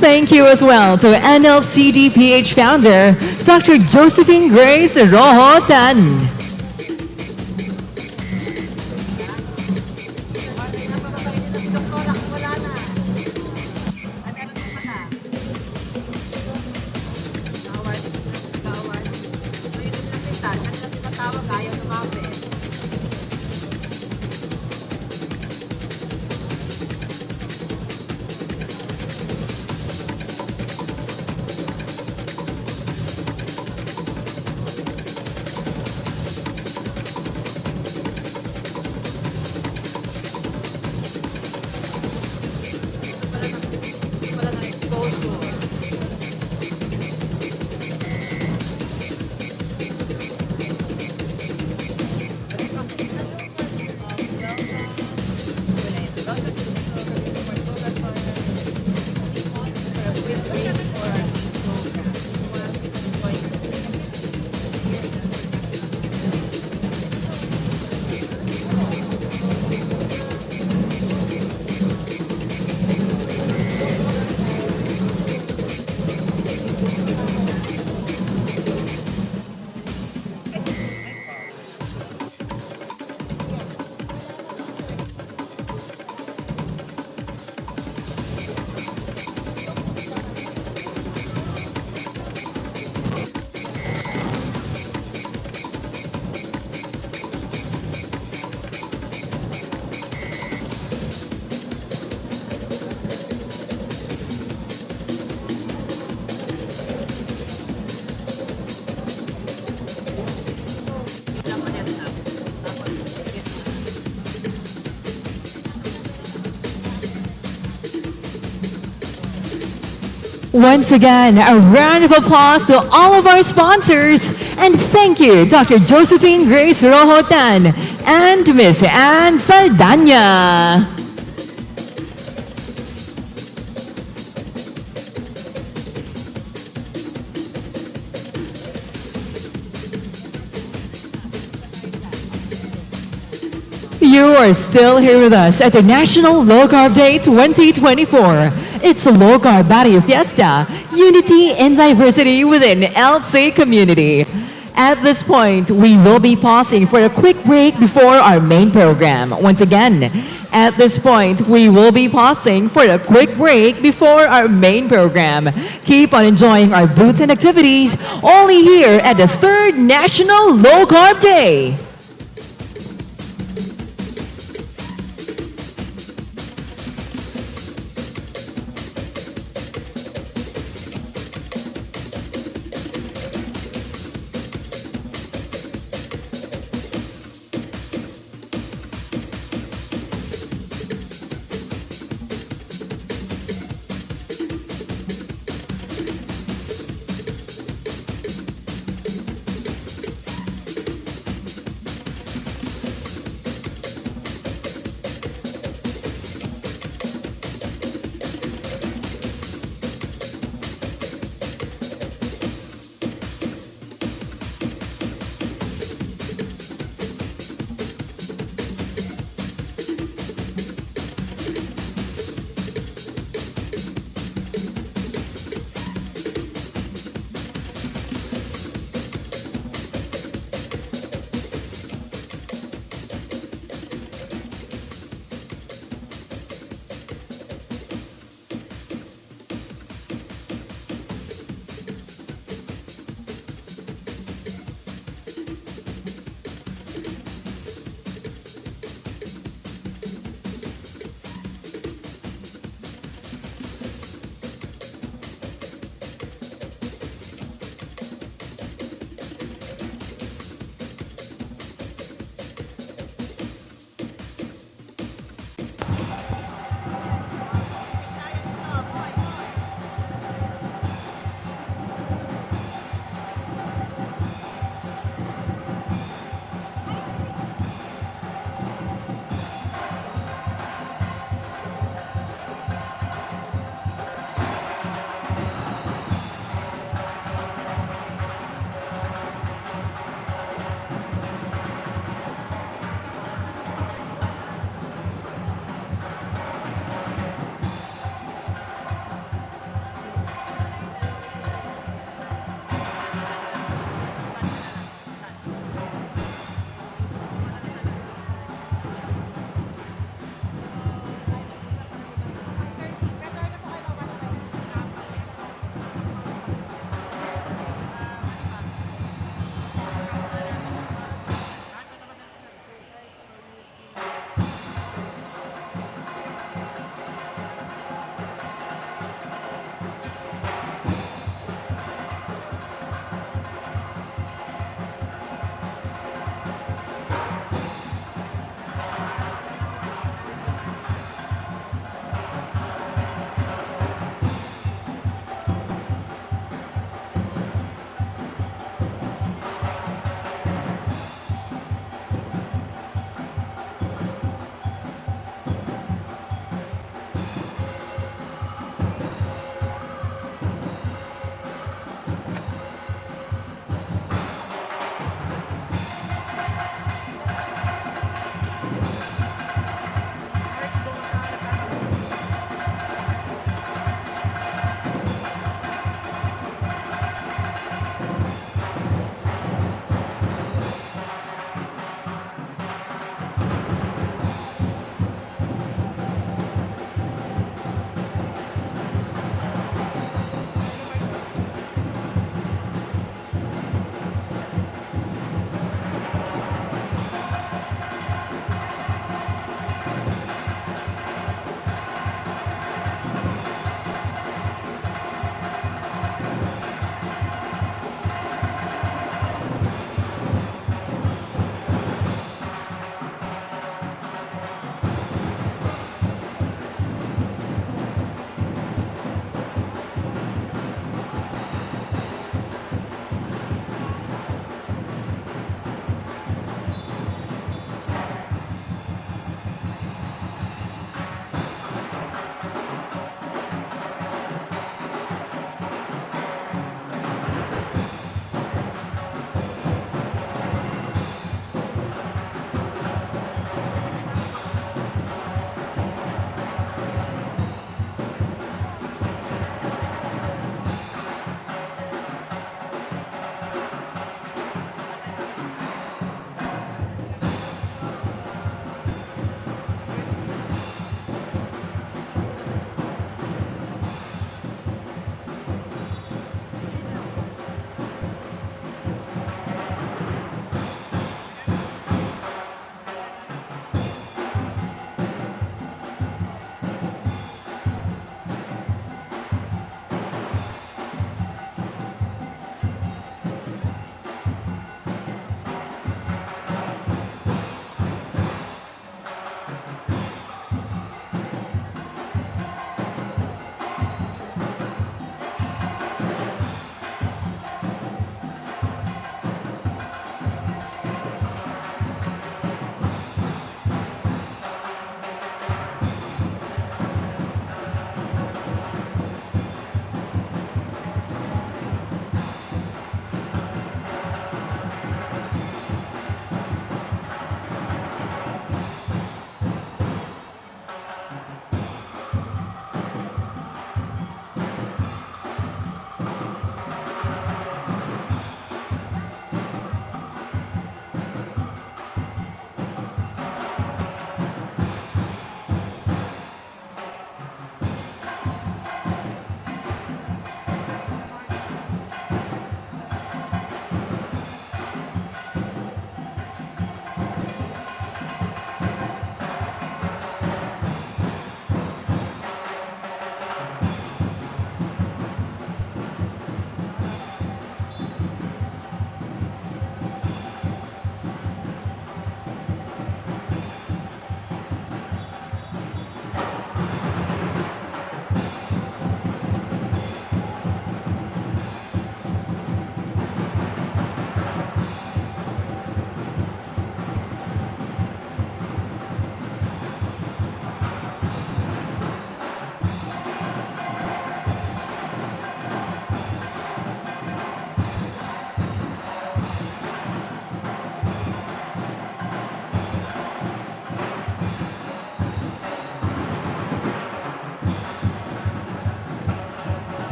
Thank you as well to NLCD PH founder, Dr. Josephine Grace Rojo Tan. Once again, a round of applause to all of our sponsors. And thank you, Dr. Josephine Grace Rojo Tan and Miss Ann Saldana. You are still here with us at the National Low Carb Day 2024. It's a Low Carb Barrio Fiesta, unity and diversity within LC community. At this point, we will be pausing for a quick break before our main program. Once again, at this point, we will be pausing for a quick break before our main program. Keep on enjoying our booths and activities only here at the 3rd National Low Carb Day.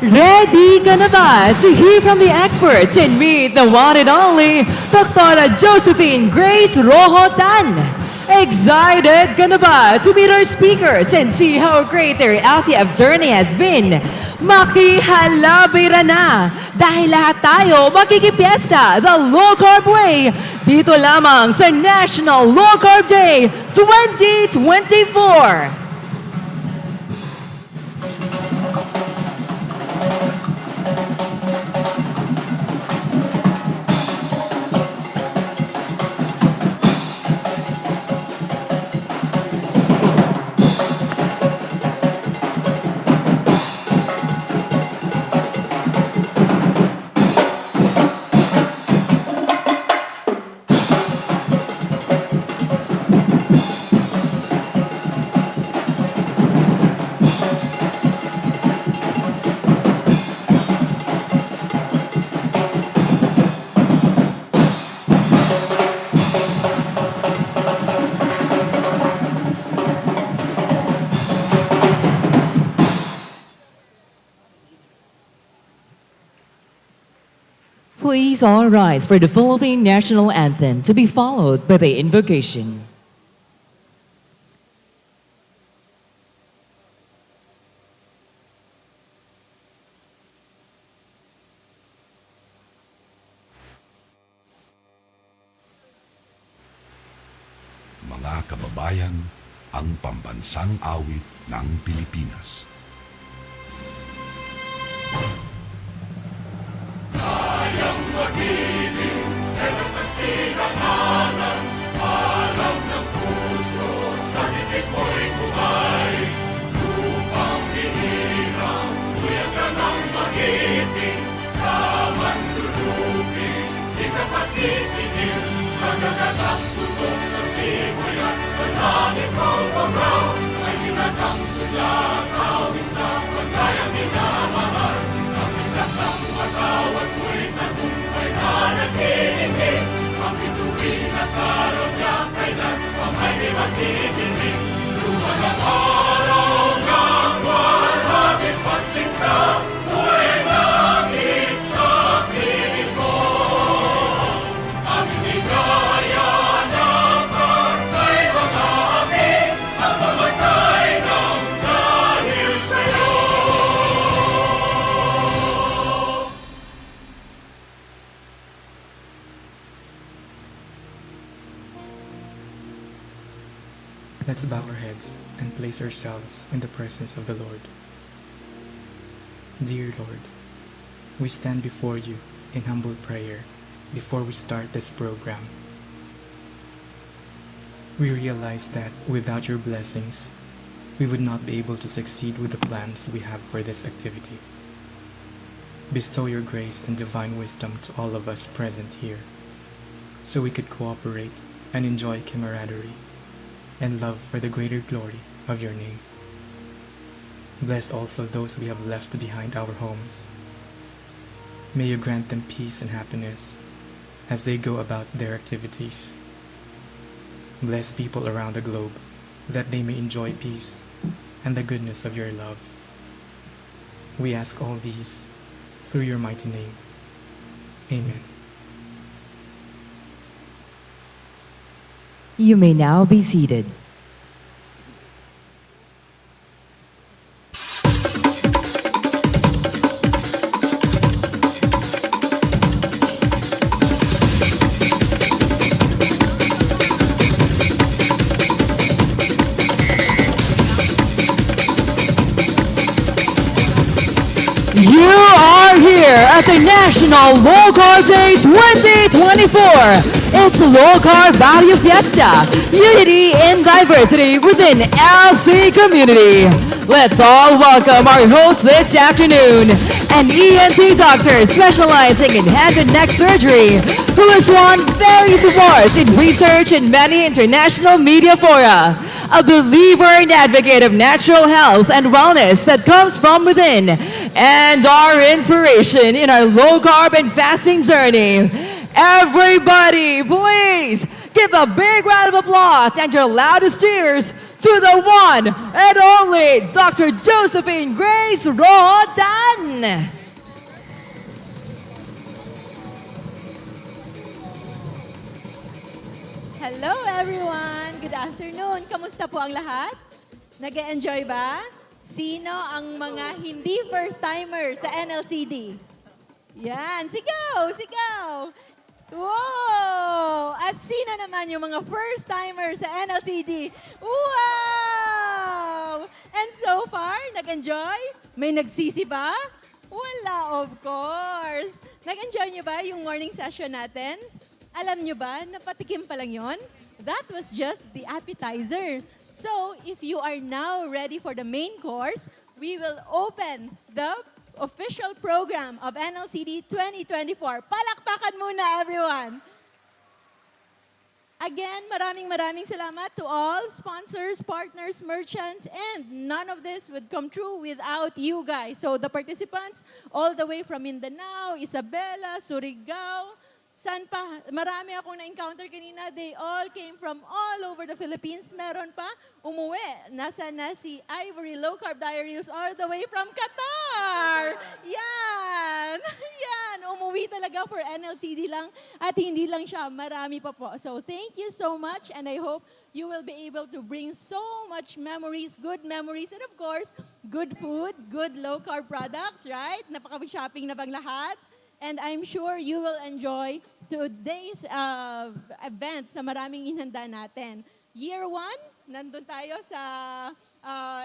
Ready ka na ba to hear from the experts and meet the one and only Dr. Josephine Grace Rojo Tan? Excited ka na ba to meet our speakers and see how great their LCF journey has been? Makihalabira na dahil lahat tayo makikipiesta the Low Carb Way dito lamang sa National Low Carb Day 2024. Please all rise for the Philippine National Anthem to be followed by the invocation. Mga kababayan, ang pambansang awit ng Pilipinas. Kayang mag-ibig, telas ng sinangalan, alam ng puso, sa titik mo'y buhay. Lupang hinirang, tuyag ka ng magiting, sa manluluping, di ka pasisingil, sa gagatang tutok sa simoy at sa langit mong pagaw, ay hinatang tulang awit sa pagkayang minamahal. Ang matawad mo'y tagumpay na nagtitindig, ang bituin at araw niya kailan pa may di magtitindig. Lumalang araw ng walhagit pagsinta, buhay langit sa piling ko. Ang inigaya ng pagkay mga api, ang mamatay ng dahil sa'yo. Let's bow our heads and place ourselves in the presence of the Lord. Dear Lord, we stand before you in humble prayer before we start this program. We realize that without your blessings, we would not be able to succeed with the plans we have for this activity. Bestow your grace and divine wisdom to all of us present here, so we could cooperate and enjoy camaraderie and love for the greater glory of your name. Bless also those we have left behind our homes. May you grant them peace and happiness as they go about their activities. Bless people around the globe that they may enjoy peace and the goodness of your love. We ask all these through your mighty name. Amen. You may now be seated. You are here at the National Low Carb Day 2024. It's Low Carb Value Fiesta, unity in diversity within LC community. Let's all welcome our host this afternoon, an ENT doctor specializing in head and neck surgery, who has won various awards in research and many international media fora. A believer and advocate of natural health and wellness that comes from within, and our inspiration in our low carb and fasting journey. Everybody, please give a big round of applause and your loudest cheers to the one and only Dr. Josephine Grace Rodan. Hello everyone! Good afternoon! Kamusta po ang lahat? Nag-enjoy ba? Sino ang mga hindi first-timer sa NLCD? Yan! Sigaw! Sigaw! Wow! At sino naman yung mga first-timer sa NLCD? Wow! And so far, nag-enjoy? May nagsisi ba? Wala, of course! Nag-enjoy nyo ba yung morning session natin? Alam nyo ba, napatikim pa lang yon? That was just the appetizer. So, if you are now ready for the main course, we will open the official program of NLCD 2024. Palakpakan muna, everyone! Again, maraming salamat to all sponsors, partners, merchants, and none of this would come true without you guys. So, the participants all the way from Mindanao, Isabela, Surigao, saan pa? Marami akong na-encounter kanina. They all came from all over the Philippines. Meron pa, umuwi. Nasa na si Ivory Low Carb Diaries all the way from Qatar. Yan. Yan. Umuwi talaga for NLCD lang. At hindi lang siya. Marami pa po. So thank you so much. And I hope you will be able to bring so much memories, good memories. And of course, good food, good low carb products, right? Napaka-shopping na bang lahat? And I'm sure you will enjoy today's event sa maraming inhanda natin. Year 1, nandun tayo sa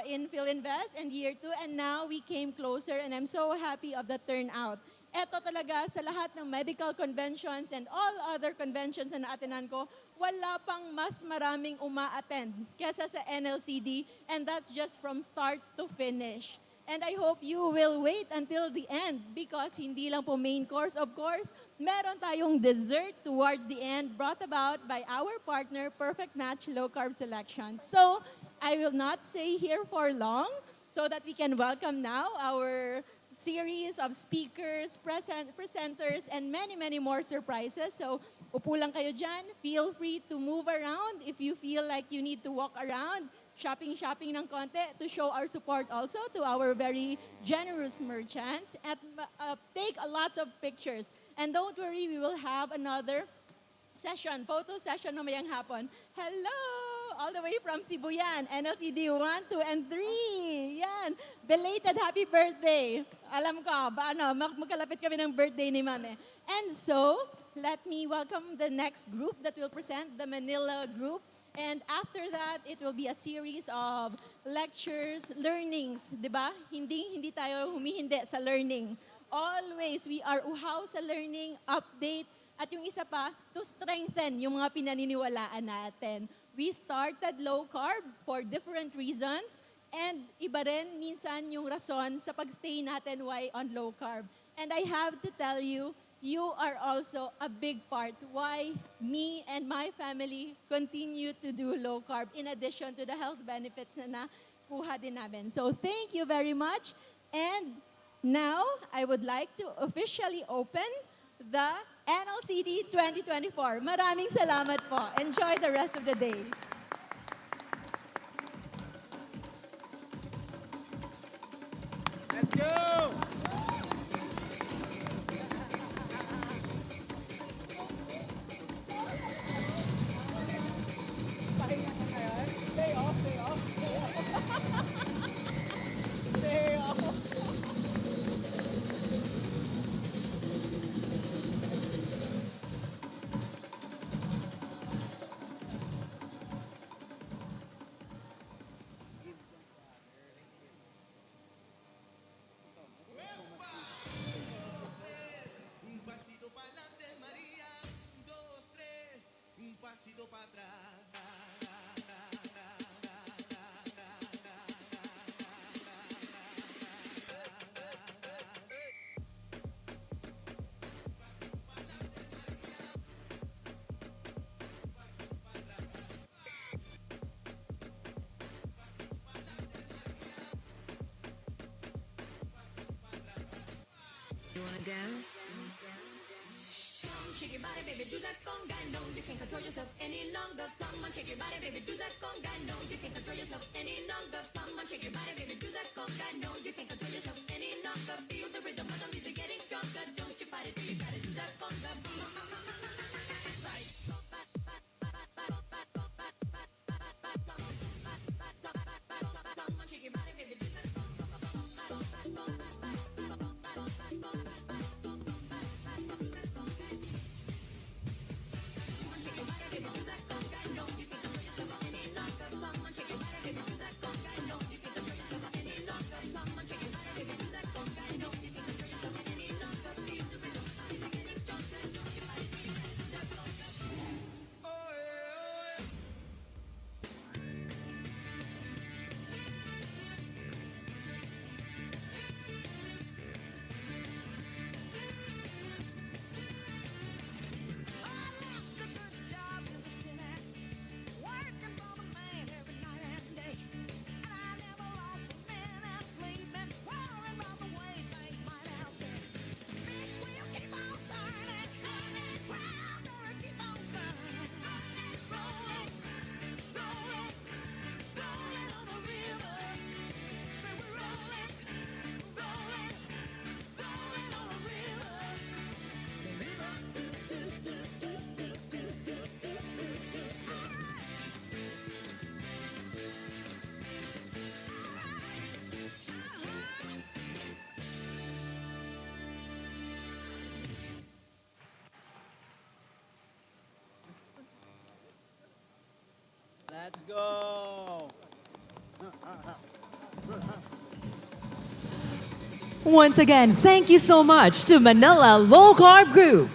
in Philinvest, and year 2, and now we came closer, and I'm so happy of the turnout. Eto talaga sa lahat ng medical conventions and all other conventions na naatinan ko, wala pang mas maraming uma-attend kesa sa NLCD, and that's just from start to finish. And I hope you will wait until the end because hindi lang po main course. Of course, meron tayong dessert towards the end brought about by our partner, Perfect Match Low Carb Selections. So, I will not stay here for long so that we can welcome now our series of speakers, presenters, and many more surprises. So, upo lang kayo dyan. Feel free to move around if you feel like you need to walk around. Shopping ng konti to show our support also to our very generous merchants and take lots of pictures. And don't worry, we will have another session, photo session mamayang hapon. Hello! All the way from Cebu yan, NLCD 1, 2, and 3. Yan, belated happy birthday. Alam ko, magkalapit kami ng birthday ni Mame. And so, let me welcome the next group that will present, the Manila group. And after that, it will be a series of lectures, learnings, di ba? Hindi tayo humihindi sa learning. Always, we are uhaw sa learning, update, at yung isa pa, to strengthen yung mga pinaniniwalaan natin. We started low carb for different reasons, and iba rin minsan yung rason sa pagstay natin why on low carb. And I have to tell you, you are also a big part why me and my family continue to do low carb in addition to the health benefits na nakuha din namin. So thank you very much. And now, I would like to officially open the NLCD 2024. Maraming salamat po. Enjoy the rest of the day. Let's go! Stay off. You wanna dance? Shake your body, baby, do that conga. No, you can't control yourself any longer. Come on, shake your body, baby, do that conga. No, you can't control yourself any longer. Come on, shake your body, baby, do that conga. No, you can't control yourself any longer. Feel the rhythm of the music getting stronger. Don't you fight it till you gotta do that conga. Let's go! Once again, thank you so much to Manila Low Carb Group.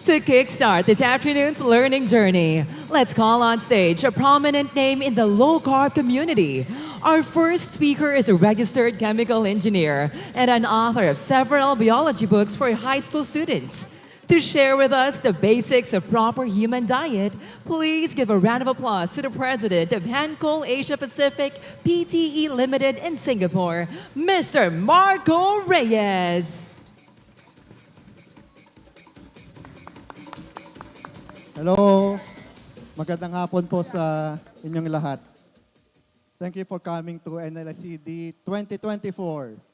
To kickstart this afternoon's learning journey, let's call on stage a prominent name in the low carb community. Our first speaker is a registered chemical engineer and an author of several biology books for high school students. To share with us the basics of proper human diet, please give a round of applause to the president of Hancol Asia Pacific PTE Limited in Singapore, Mr. Marco Reyes. Hello. Magandang hapon po sa inyong lahat. Thank you for coming to NLCD 2024.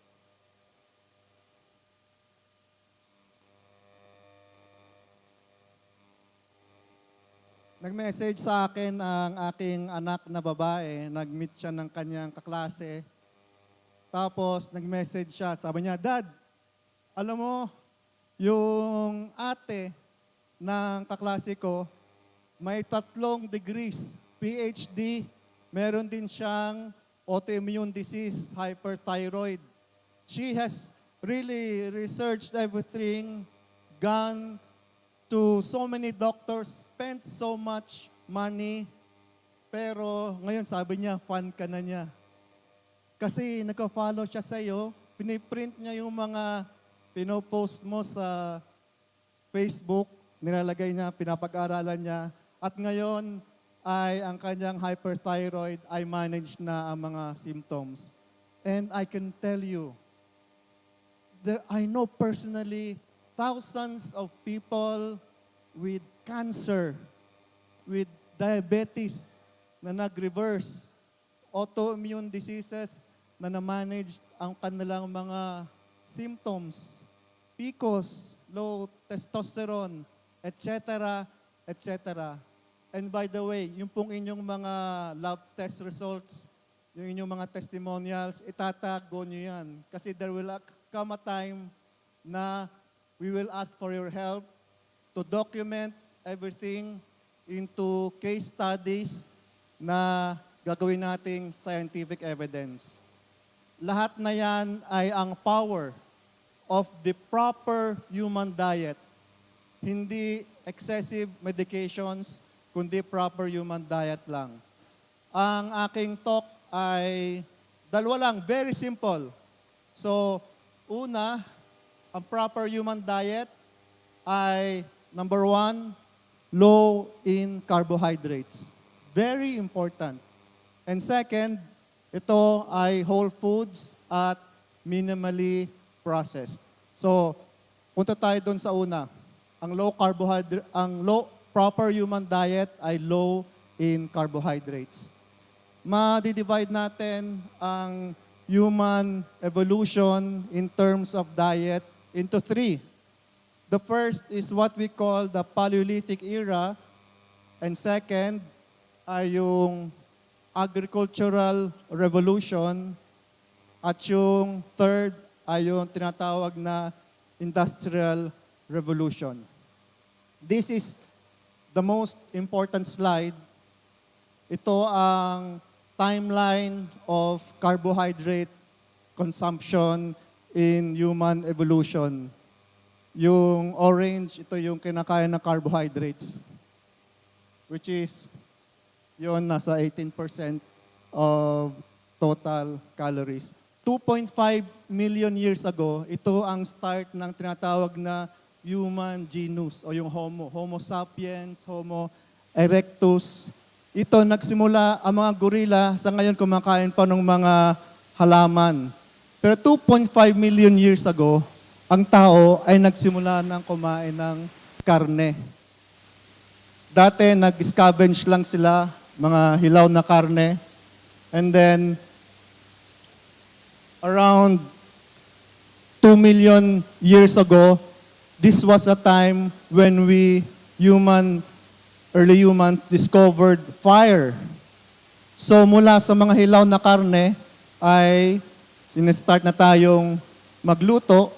Nag-message sa akin ang aking anak na babae. Nag-meet siya ng kanyang kaklase. Tapos nag-message siya. Sabi niya, Dad, alam mo, yung ate ng kaklase ko, may 3 degrees PhD. Meron din siyang autoimmune disease, hyperthyroid. She has really researched everything, gone to so many doctors, spent so much money, pero ngayon sabi niya, fan ka na niya. Kasi nagka-follow siya sa iyo, piniprint niya yung mga pinopost mo sa Facebook, nilalagay niya, pinapag-aralan niya, at ngayon ay ang kanyang hyperthyroid ay managed na ang mga symptoms. And I can tell you, I know personally thousands of people with cancer, with diabetes na nag-reverse, autoimmune diseases na na-manage ang kanilang mga symptoms, PCOS, low testosterone, etc., etc. And by the way, yung pong inyong mga lab test results, yung inyong mga testimonials, itatago nyo yan. Kasi there will come a time na we will ask for your help to document everything into case studies na gagawin nating scientific evidence. Lahat na yan ay ang power of the proper human diet. Hindi excessive medications, kundi proper human diet lang. Ang aking talk ay 2 lang, very simple. So, una, ang proper human diet ay number 1, low in carbohydrates. Very important. And second, ito ay whole foods at minimally processed. So, punta tayo doon sa una. proper human diet ay low in carbohydrates. Ma-divide natin ang human evolution in terms of diet into three. The first is what we call the Paleolithic era, and second ay yung agricultural revolution, at yung third ay yung tinatawag na industrial revolution. This is the most important slide. Ito ang timeline of carbohydrate consumption in human evolution. Yung orange, ito yung kinakain na carbohydrates, which is yun, nasa 18% of total calories. 2.5 million years ago, ito ang start ng tinatawag na human genus o yung Homo sapiens, Homo erectus. Ito nagsimula ang mga gorilla, sa ngayon kumakain pa ng mga halaman. Pero 2.5 million years ago, ang tao ay nagsimula ng kumain ng karne. Dati nag-scavenge lang sila, mga hilaw na karne. And then, around 2 million years ago, this was a time when early humans discovered fire. So mula sa mga hilaw na karne ay sinestart na tayong magluto.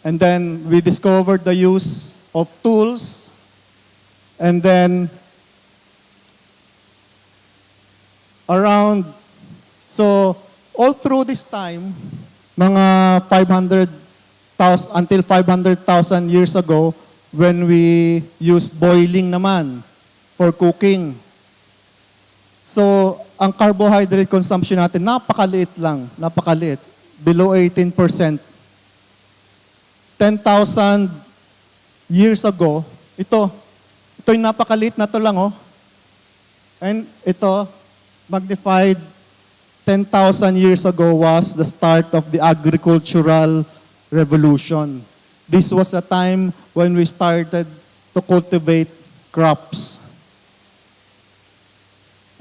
And then we discovered the use of tools. And then all through this time, mga 500,000 until 500,000 years ago, when we used boiling naman for cooking. So, ang carbohydrate consumption natin, napakaliit lang, napakaliit. Below 18%. 10,000 years ago, ito yung napakaliit na to lang, oh. And ito, magnified 10,000 years ago was the start of the agricultural revolution. This was a time when we started to cultivate crops.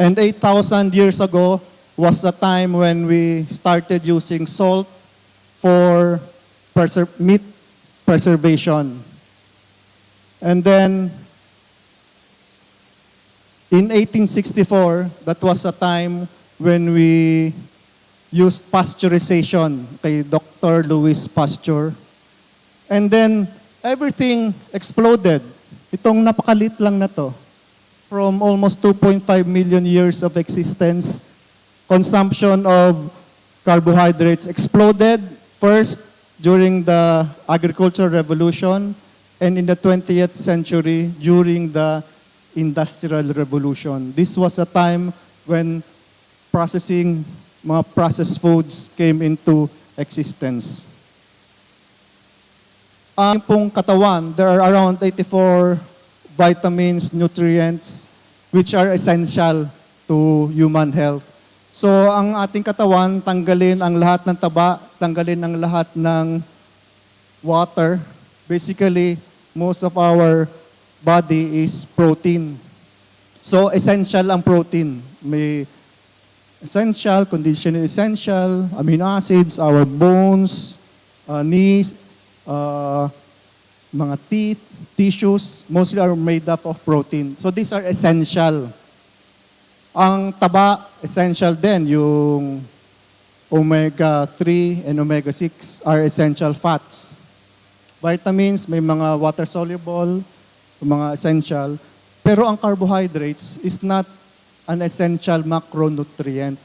And 8,000 years ago was the time when we started using salt for meat preservation. And then, in 1864, that was a time when we used pasteurization kay Dr. Louis Pasteur. And then, everything exploded. Itong napakalit lang na to. From almost 2.5 million years of existence, consumption of carbohydrates exploded first during the agricultural revolution and in the 20th century during the industrial revolution. This was a time when mga processed foods came into existence. Ang pong katawan, there are around 84 vitamins, nutrients, which are essential to human health. So ang ating katawan, tanggalin ang lahat ng taba, tanggalin ang lahat ng water. Basically, most of our body is protein. So essential ang protein. May essential, conditional essential, amino acids, our bones, knees, mga teeth, tissues, mostly are made up of protein. So these are essential. Ang taba, essential din. Yung omega-3 and omega-6 are essential fats. Vitamins, may mga water-soluble, mga essential. Pero ang carbohydrates is not an essential macronutrient.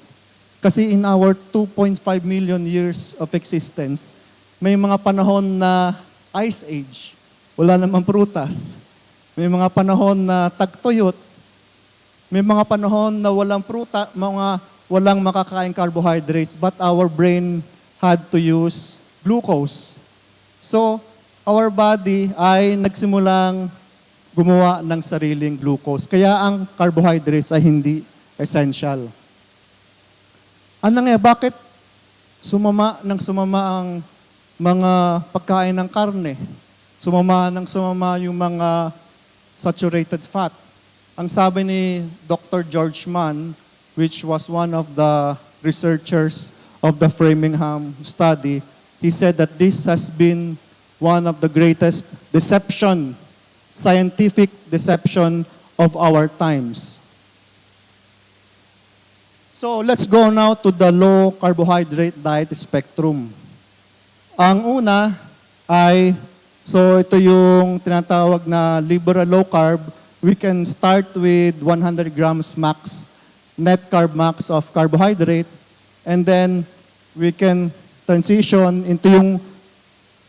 Kasi in our 2.5 million years of existence, may mga panahon na ice age. Wala namang prutas. May mga panahon na tagtuyot. May mga panahon na walang walang makakain carbohydrates, but our brain had to use glucose. So, our body ay nagsimulang gumawa ng sariling glucose. Kaya ang carbohydrates ay hindi essential. Ano nga, bakit sumama ang mga pagkain ng karne? sumama yung mga saturated fat. Ang sabi ni Dr. George Mann, which was one of the researchers of the Framingham study, he said that this has been one of the greatest scientific deception of our times. So let's go now to the low carbohydrate diet spectrum. Ang una ay, so ito yung tinatawag na liberal low carb. We can start with 100 grams max, net carb max of carbohydrate, and then we can transition into yung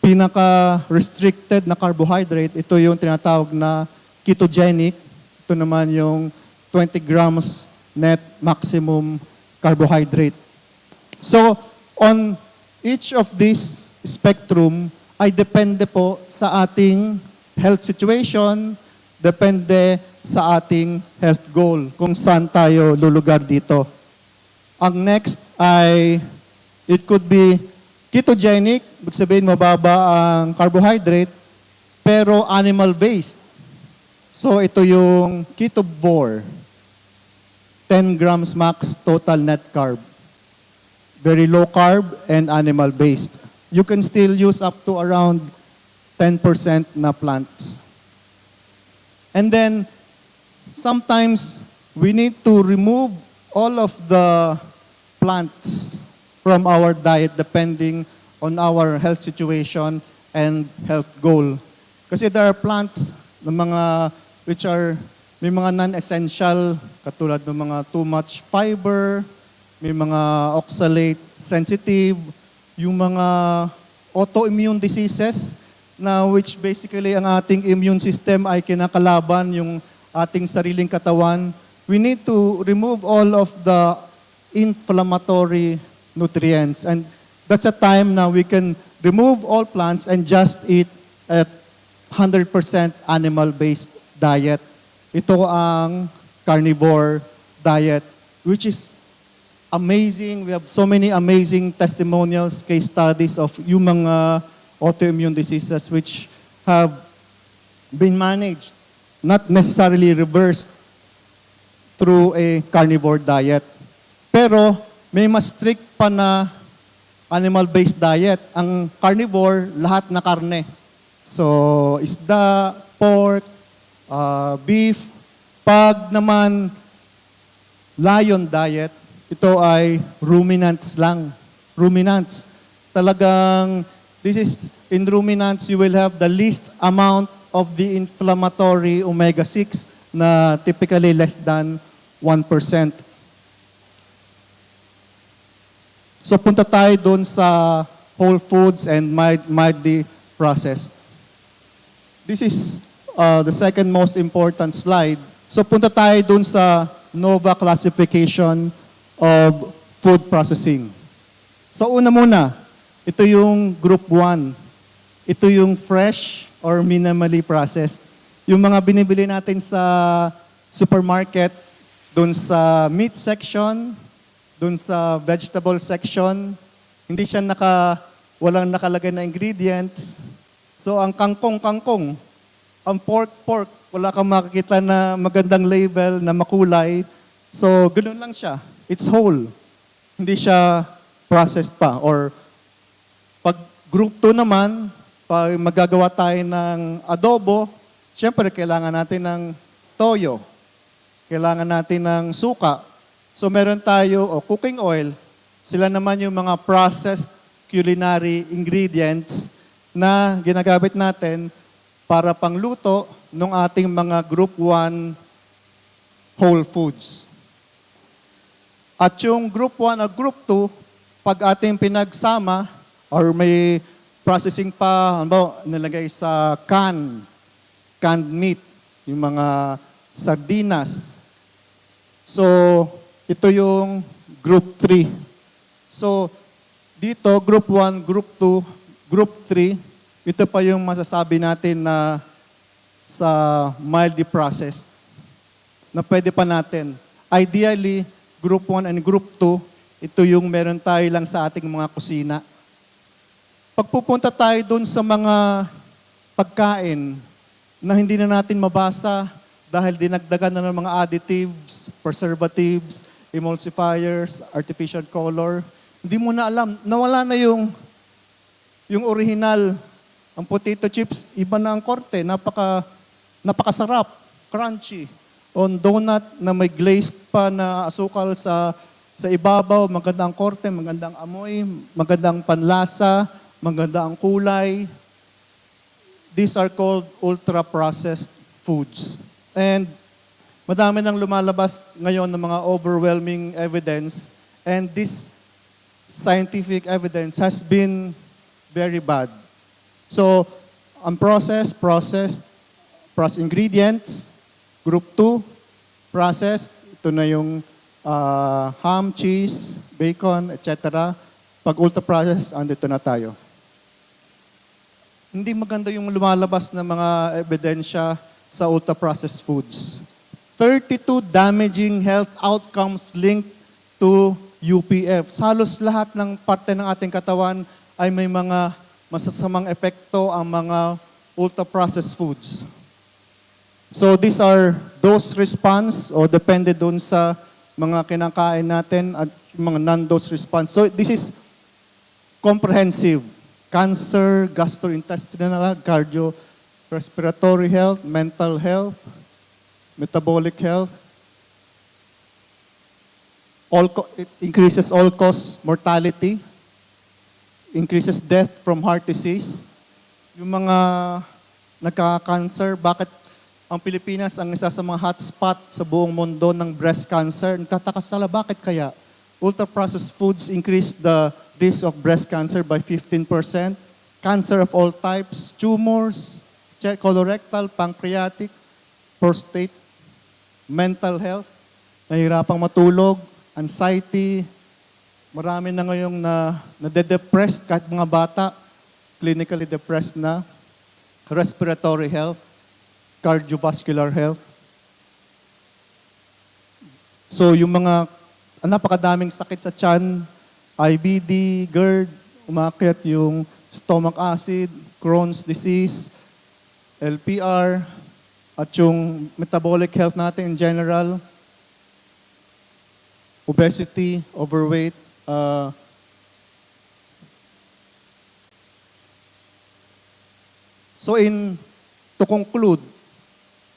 pinaka-restricted na carbohydrate. Ito yung tinatawag na ketogenic. Ito naman yung 20 grams net maximum carbohydrate. So, on each of these spectrum ay depende po sa ating health situation, depende sa ating health goal, kung saan tayo lulugar dito. Ang next ay, it could be ketogenic, ibig sabihin mababa ang carbohydrate, pero animal-based. So ito yung Carnivore, 10 grams max total net carb. Very low carb and animal-based. You can still use up to around 10% na plants. And then, sometimes we need to remove all of the plants from our diet depending on our health situation and health goal. Kasi there are plants na mga which are may mga non-essential katulad ng mga too much fiber, may mga oxalate sensitive, yung mga autoimmune diseases na which basically ang ating immune system ay kinakalaban yung ating sariling katawan. We need to remove all of the inflammatory nutrients. And that's a time now we can remove all plants and just eat at 100% animal-based diet. Ito ang carnivore diet, which is amazing. We have so many amazing testimonials, case studies of yung mga autoimmune diseases which have been managed, not necessarily reversed through a carnivore diet. Pero may mas strict pa na animal-based diet. Ang carnivore, lahat na karne. So, isda, pork, beef. Pag naman lion diet, ito ay ruminants lang. Ruminants. Talagang, this is, in ruminants, you will have the least amount of the inflammatory omega-6 na typically less than 1%. So punta tayo dun sa whole foods and mildly processed. This is the second most important slide. So punta tayo dun sa NOVA classification of food processing. So una muna, ito yung group 1. Ito yung fresh or minimally processed. Yung mga binibili natin sa supermarket, dun sa meat section, dun sa vegetable section, hindi siya walang nakalagay na ingredients. So ang kangkong, ang pork, wala kang makikita na magandang label na makulay. So ganoon lang siya. It's whole. Hindi siya processed pa. Or pag group 2 naman, pag magagawa tayo ng adobo, syempre kailangan natin ng toyo. Kailangan natin ng suka. So meron tayo, cooking oil, sila naman yung mga processed culinary ingredients na ginagamit natin para pangluto ng ating mga group 1 whole foods. At yung group 1 at group 2, pag ating pinagsama or may processing pa, nilagay sa canned meat, yung mga sardinas. So, ito yung group 3. So, dito, group 1, group 2, group 3, ito pa yung masasabi natin na sa mildly processed na pwede pa natin. Ideally, group 1 and group 2, ito yung meron tayo lang sa ating mga kusina. Pagpupunta tayo dun sa mga pagkain na hindi na natin mabasa dahil dinagdagan na ng mga additives, preservatives, emulsifiers, artificial color. Hindi mo na alam, nawala na yung original. Ang potato chips, iba na ang korte, napakasarap, crunchy. On donut na may glazed pa na asukal sa ibabaw, magandang korte, magandang amoy, magandang panlasa, maganda ang kulay. These are called ultra-processed foods. And madami nang lumalabas ngayon ng mga overwhelming evidence, and this scientific evidence has been very bad. So, ang processed ingredients, group 2, processed, ito na yung ham, cheese, bacon, etc. Pag ultra-processed, andito na tayo. Hindi maganda yung lumalabas na mga ebidensya sa ultra-processed foods. 32 damaging health outcomes linked to UPF. Halos lahat ng parte ng ating katawan ay may mga masasamang epekto ang mga ultra-processed foods. So these are dose response o depende doon sa mga kinakain natin at mga non-dose response. So this is comprehensive. Cancer, gastrointestinal, cardio, respiratory health, mental health, metabolic health. It increases all-cause mortality, increases death from heart disease. Yung mga nagka-cancer, bakit ang Pilipinas ang isa sa mga hotspot sa buong mundo ng breast cancer? Nagtataka sila, bakit kaya? Ultra-processed foods increase the risk of breast cancer by 15%. Cancer of all types, tumors, colorectal, pancreatic, prostate, mental health, nahihirapang matulog, anxiety, marami na ngayong nade-depressed kahit mga bata, clinically depressed na, respiratory health, cardiovascular health. So yung mga napakadaming sakit sa tiyan, IBD, GERD, umakyat yung stomach acid, Crohn's disease, LPR, at yung metabolic health natin in general, obesity, overweight. To conclude,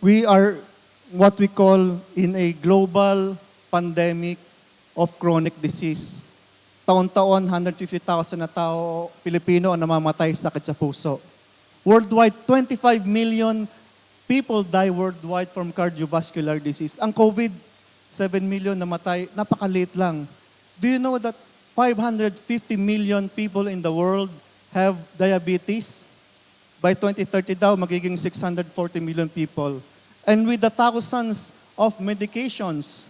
we are what we call in a global pandemic of chronic disease. Taon-taon, 150,000 na tao, Pilipino, ang namamatay sa sakit sa puso. Worldwide, 25 million people die worldwide from cardiovascular disease. Ang COVID, 7 million namatay, napakaliit lang. Do you know that 550 million people in the world have diabetes? By 2030 daw, magiging 640 million people. And with the thousands of medications,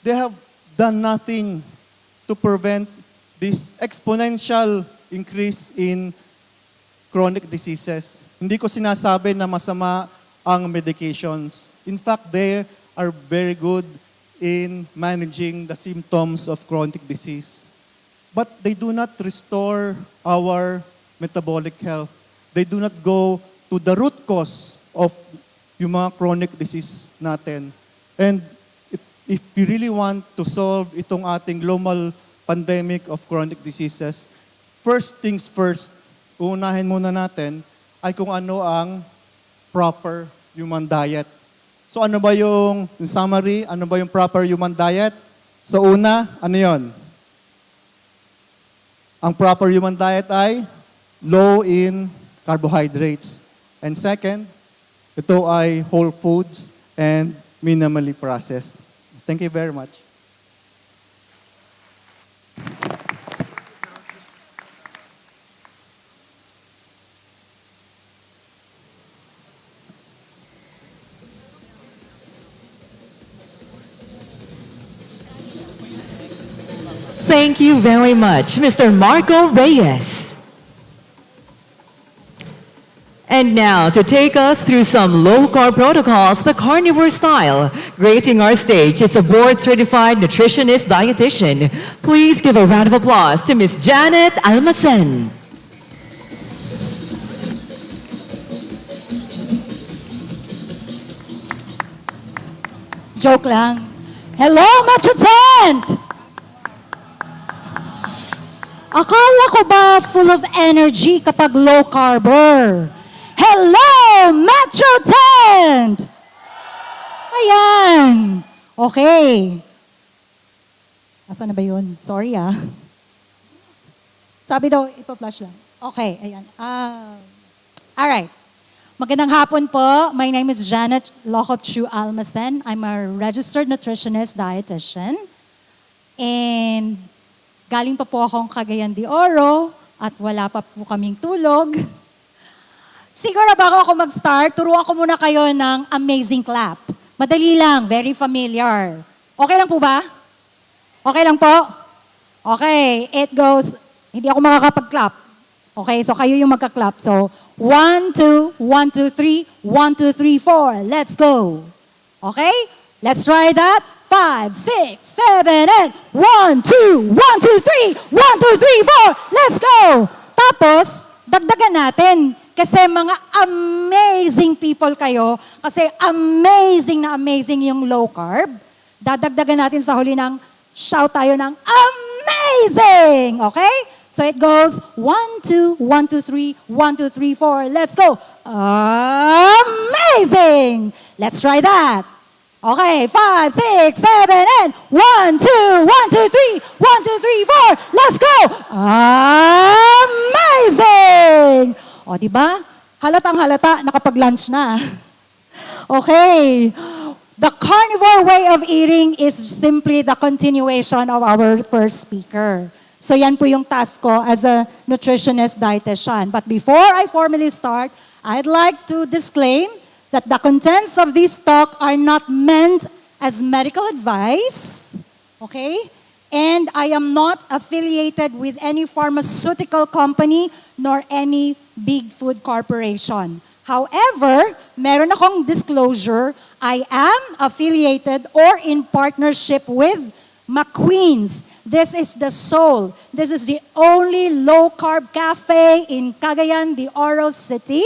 they have done nothing to prevent this exponential increase in chronic diseases. Hindi ko sinasabi na masama ang medications. In fact, they are very good in managing the symptoms of chronic disease. But they do not restore our metabolic health. They do not go to the root cause of yung mga chronic disease natin. And if we really want to solve itong ating global pandemic of chronic diseases, first things first, uunahin muna natin ay kung ano ang proper human diet. So ano ba yung, in summary, ano ba yung proper human diet? So una, ano yon? Ang proper human diet ay low in carbohydrates. And second, ito ay whole foods and minimally processed. Thank you very much. Thank you very much, Mr. Marco Reyes. And now, to take us through some low-carb protocols the carnivore style, gracing our stage is a board-certified nutritionist dietitian. Please give a round of applause to Ms. Janet Almacen. Joke lang. Hello, Macho Tent! Akala ko ba full of energy kapag low carber? Hello, Macho Tent! Ayan. Okay. Asan na ba yun? Sorry Sabi daw, ipa-flash lang. Okay, ayan. Alright. Magandang hapon po. My name is Janet Lokop-Chu Almasen. I'm a registered nutritionist dietitian. And galing pa po akong Cagayan de Oro at wala pa po kaming tulog. Siguro bago ako mag-start, turuan ko muna kayo ng amazing clap. Madali lang, very familiar. Okay lang po ba? Okay lang po? Okay, it goes, hindi ako makakapag-clap. Okay, so kayo yung magka-clap. So, 1, 2, 1, 2, 3, 1, 2, 3, 4. Let's go. Okay? Let's try that. 5, 6, 7, and 1, 2, 1, 2, 3, 1, 2, 3, 4. Let's go. Tapos, dagdagan natin. Kasi mga amazing people kayo. Kasi amazing yung low carb. Dadagdagan natin sa huli ng shout tayo ng amazing! Okay? So it goes 1, 2, 1, 2, 3, 1, 2, 3, 4. Let's go! Amazing! Let's try that. Okay, 5, 6, 7, and 1, 2, 1, 2, 3, 1, 2, 3, 4. Let's go! Amazing! O, diba? Halatang halata, nakapag-lunch na. Okay. The carnivore way of eating is simply the continuation of our first speaker. So yan po yung task ko as a nutritionist dietitian. But before I formally start, I'd like to disclaim that the contents of this talk are not meant as medical advice, okay? And I am not affiliated with any pharmaceutical company nor any big food corporation. However, meron akong disclosure, I am affiliated or in partnership with McQueen's. This is the soul. This is the only low-carb cafe in Cagayan de Oro City.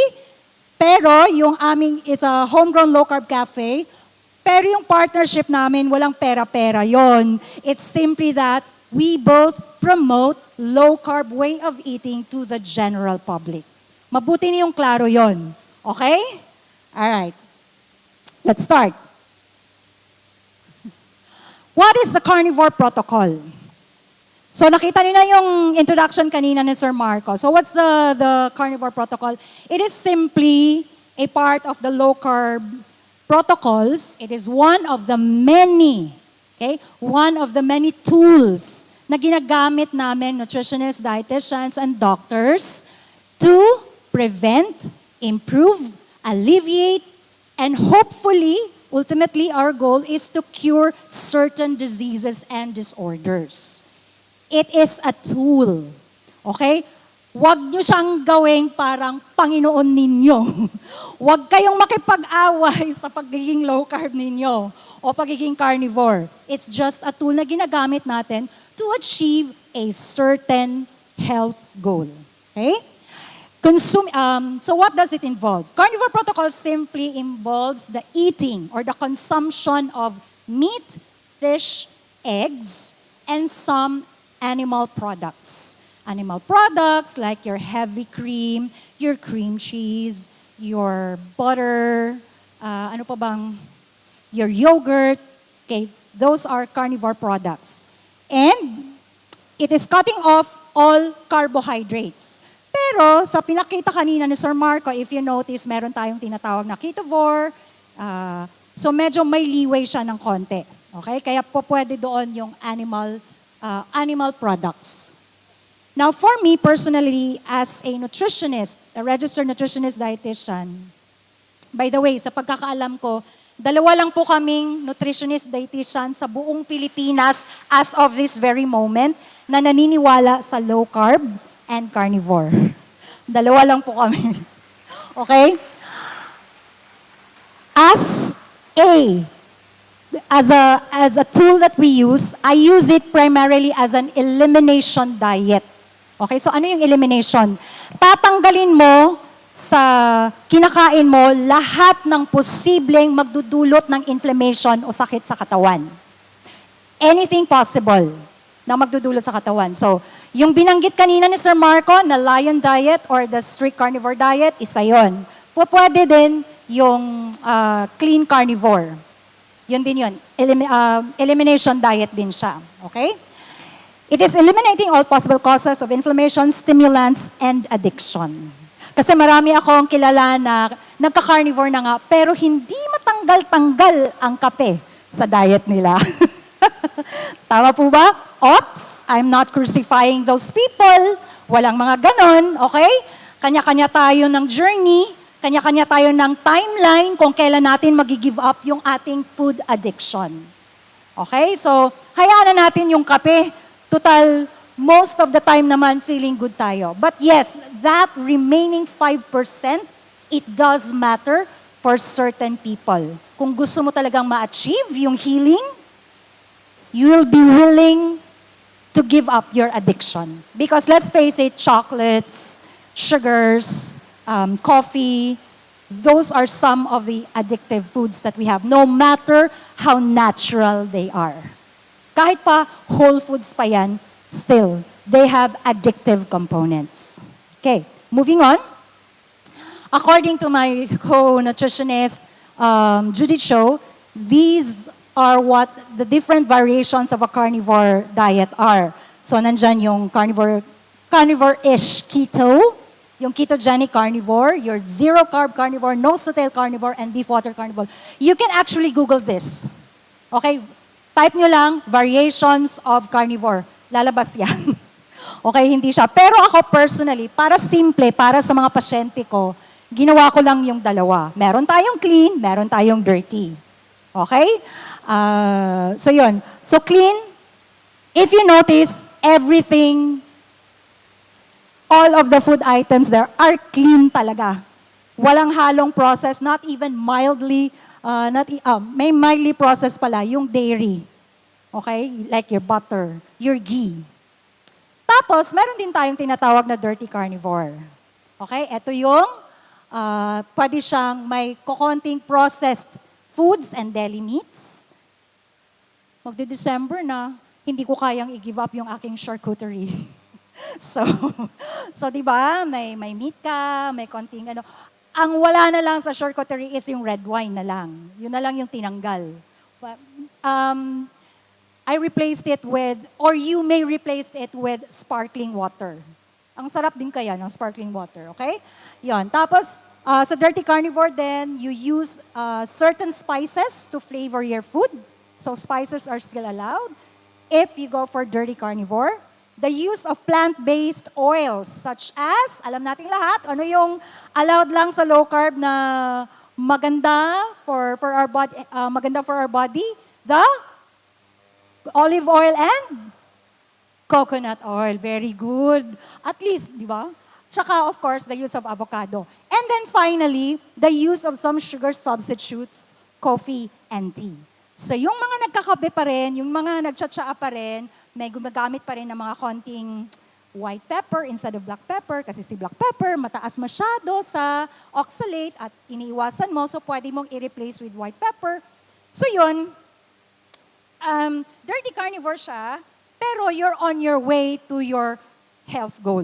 Pero yung it's a homegrown low-carb cafe. Pero yung partnership namin, walang pera-pera yon. It's simply that we both promote low-carb way of eating to the general public. Mabuti niyong klaro yon. Okay? Alright. Let's start. What is the carnivore protocol? So nakita niyo na yung introduction kanina ni Sir Marco. So what's the carnivore protocol? It is simply a part of the low carb protocols. It is one of the many, one of the many tools na ginagamit namin nutritionists, dietitians, and doctors to prevent, improve, alleviate, and hopefully, ultimately, our goal is to cure certain diseases and disorders. It is a tool. Okay? Huwag nyo siyang gawing parang Panginoon ninyo. Huwag kayong makipag-away sa pagiging low carb ninyo o pagiging carnivore. It's just a tool na ginagamit natin to achieve a certain health goal. Okay? So what does it involve? Carnivore protocol simply involves the eating or the consumption of meat, fish, eggs, and some animal products. Animal products like your heavy cream, your cream cheese, your butter, your yogurt. Okay, those are carnivore products. And it is cutting off all carbohydrates. Pero sa pinakita kanina ni Sir Marco, if you notice, meron tayong tinatawag na ketovore. So medyo may leeway siya ng konti. Okay? Kaya po pwede doon yung animal products. Now for me personally, as a nutritionist, a registered nutritionist dietitian, by the way, sa pagkakaalam ko, 2 lang po kaming nutritionist dietitian sa buong Pilipinas as of this very moment na naniniwala sa low carb and carnivore. 2 lang po kami. Okay? As a tool that we use, I use it primarily as an elimination diet. Okay, so ano yung elimination? Tatanggalin mo sa kinakain mo lahat ng posibleng magdudulot ng inflammation o sakit sa katawan. Anything possible na magdudulot sa katawan. So, yung binanggit kanina ni Sir Marco na lion diet or the strict carnivore diet, isa yon. Pwede din yung clean carnivore. Yun din yun. Elimination diet din siya. Okay? It is eliminating all possible causes of inflammation, stimulants, and addiction. Kasi marami akong kilala na nagka-carnivore na nga, pero hindi matanggal-tanggal ang kape sa diet nila. Tama po ba? Oops, I'm not crucifying those people. Walang mga ganon, okay? Kanya-kanya tayo ng journey, kanya-kanya tayo ng timeline kung kailan natin mag-give up yung ating food addiction. Okay? So, hayaan na natin yung kape. Total, most of the time naman feeling good tayo. But yes, that remaining 5%, it does matter for certain people. Kung gusto mo talagang ma-achieve yung healing, you will be willing to give up your addiction. Because let's face it, chocolates, sugars, coffee, those are some of the addictive foods that we have, no matter how natural they are. Kahit pa whole foods pa yan, still, they have addictive components. Okay, moving on. According to my co-nutritionist, Judith Cho, these are what the different variations of a carnivore diet are. So, nandyan yung carnivore-ish keto, yung ketogenic carnivore, your zero-carb carnivore, no-sutil carnivore, and beef-water carnivore. You can actually Google this. Okay? Type nyo lang, variations of carnivore. Lalabas yan. Okay, hindi siya. Pero ako personally, para simple, para sa mga pasyente ko, ginawa ko lang yung dalawa. Meron tayong clean, meron tayong dirty. Okay? So yun. So clean, if you notice, everything, all of the food items there are clean talaga. Walang halong process, not even mildly, may mildly processed pala, yung dairy. Okay? Like your butter, your ghee. Tapos, meron din tayong tinatawag na dirty carnivore. Okay? Ito yung, pwede siyang may kukonting processed foods and deli meats. Magde-December na, hindi ko kayang i-give up yung aking charcuterie. so, di ba, may meat ka, may konting ano. Ang wala na lang sa charcuterie is yung red wine na lang. Yun na lang yung tinanggal. I replaced it with, or you may replace it with sparkling water. Ang sarap din kaya ng sparkling water, okay? Yan. Tapos, sa dirty carnivore then, you use certain spices to flavor your food. So spices are still allowed. If you go for dirty carnivore, the use of plant-based oils such as, alam natin lahat, ano yung allowed lang sa low carb na maganda for our body, the olive oil and coconut oil. Very good. At least, di ba? Tsaka, of course, the use of avocado. And then finally, the use of some sugar substitutes, coffee and tea. So yung mga nagkakape pa rin, yung mga nagtsatsaa pa rin, may gumagamit pa rin ng mga konting white pepper instead of black pepper kasi si black pepper mataas masyado sa oxalate at iniiwasan mo, so pwede mong i-replace with white pepper. So yun, dirty carnivore siya, pero you're on your way to your health goal.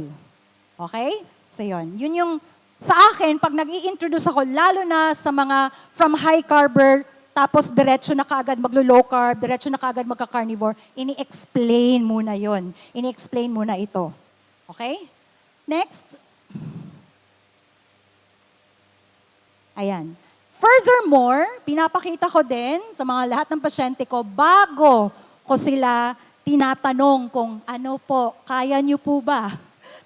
Okay? So yun yung sa akin, pag nag-i-introduce ako, lalo na sa mga from high carber, tapos diretso na kaagad maglo-low carb, diretso na kaagad magka-carnivore, ini-explain muna yon. Ini-explain muna ito. Okay? Next. Ayan. Furthermore, pinapakita ko din sa mga lahat ng pasyente ko, bago ko sila tinatanong kung ano po, kaya nyo po ba?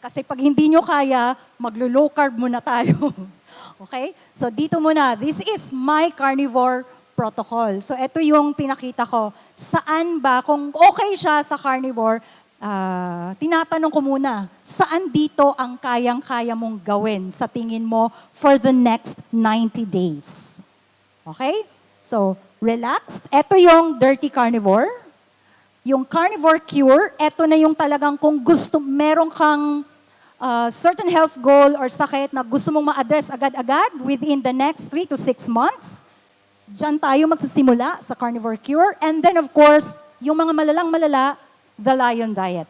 Kasi pag hindi nyo kaya, maglo-low carb muna tayo. Okay? So dito muna, this is my carnivore protocol. So ito yung pinakita ko. Saan ba, kung okay siya sa carnivore, tinatanong ko muna, saan dito ang kayang-kaya mong gawin sa tingin mo for the next 90 days? Okay? So, relaxed. Ito yung dirty carnivore. Yung carnivore cure, ito na yung talagang kung gusto, meron kang certain health goal or sakit na gusto mong ma-address agad-agad within the next 3 to 6 months, diyan tayo magsisimula sa Carnivore Cure. And then of course, yung mga malala, the Lion Diet.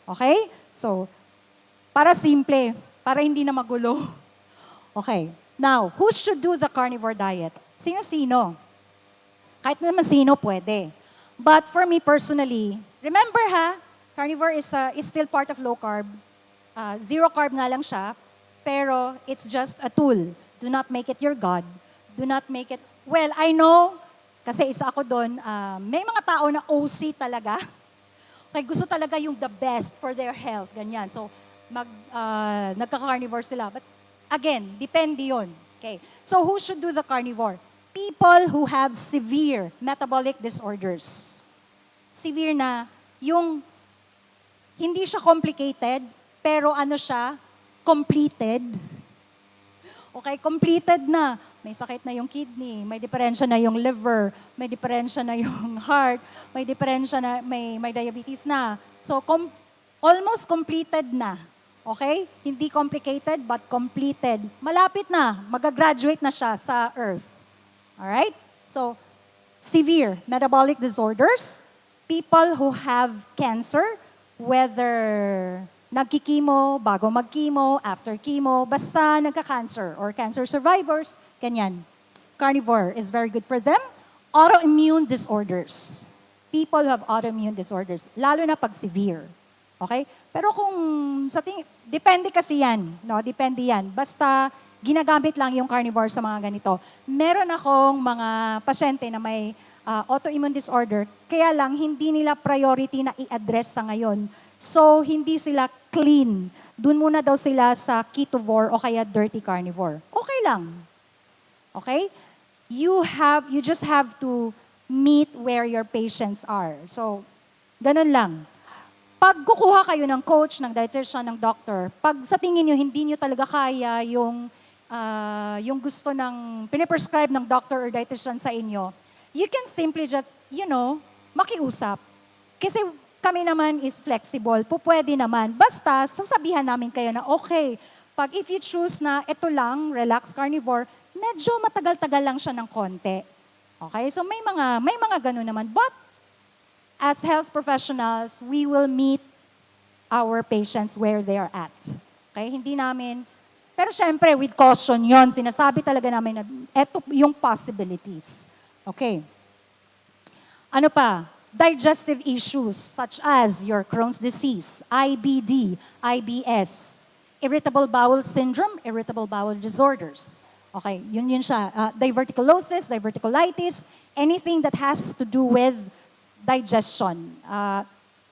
Okay? So, para simple, para hindi na magulo. Okay. Now, who should do the Carnivore Diet? Sino-sino? Kahit naman sino, pwede. But for me personally, remember Carnivore is still part of low carb. Zero carb nga lang siya, pero it's just a tool. Do not make it your God. Do not make it, well, I know, kasi isa ako doon, may mga tao na OC talaga. Okay, gusto talaga yung the best for their health, ganyan. So, nagka-carnivore sila. But again, depende yun. Okay. So, who should do the carnivore? People who have severe metabolic disorders. Severe na, yung hindi siya complicated, pero ano siya, completed. Okay, completed na. May sakit na yung kidney, may diferensya na yung liver, may diferensya na yung heart, may diferensya na, may diabetes na. So, almost completed na. Okay? Hindi complicated, but completed. Malapit na. Mag-graduate na siya sa earth. Alright? So, severe metabolic disorders, people who have cancer, whether nagkikimo, bago magkimo, after chemo, basta nagka-cancer or cancer survivors, ganyan. Carnivore is very good for them. Autoimmune disorders. People who have autoimmune disorders, lalo na pag severe. Okay? Pero kung depende kasi yan, no? Depende yan. Basta ginagamit lang yung carnivore sa mga ganito. Meron akong mga pasyente na may autoimmune disorder, kaya lang hindi nila priority na i-address sa ngayon. So, hindi sila clean. Doon muna daw sila sa ketovore o kaya dirty carnivore. Okay lang. Okay? You just have to meet where your patients are. So, ganun lang. Pag kukuha kayo ng coach, ng dietitian, ng doctor, pag sa tingin nyo, hindi nyo talaga kaya yung gusto ng piniprescribe ng doctor or dietitian sa inyo, you can simply just, makiusap. Kasi kami naman is flexible. Pwede naman. Basta, sasabihan namin kayo na, okay, if you choose na ito lang, relax carnivore, medyo matagal-tagal lang siya ng konti. Okay? So may mga ganun naman. But, as health professionals, we will meet our patients where they are at. Okay? Hindi namin, pero syempre, with caution yon, sinasabi talaga namin na eto yung possibilities. Okay. Ano pa? Digestive issues such as your Crohn's disease, IBD, IBS, irritable bowel syndrome, irritable bowel disorders. Okay, yun siya. Diverticulosis, diverticulitis, anything that has to do with digestion,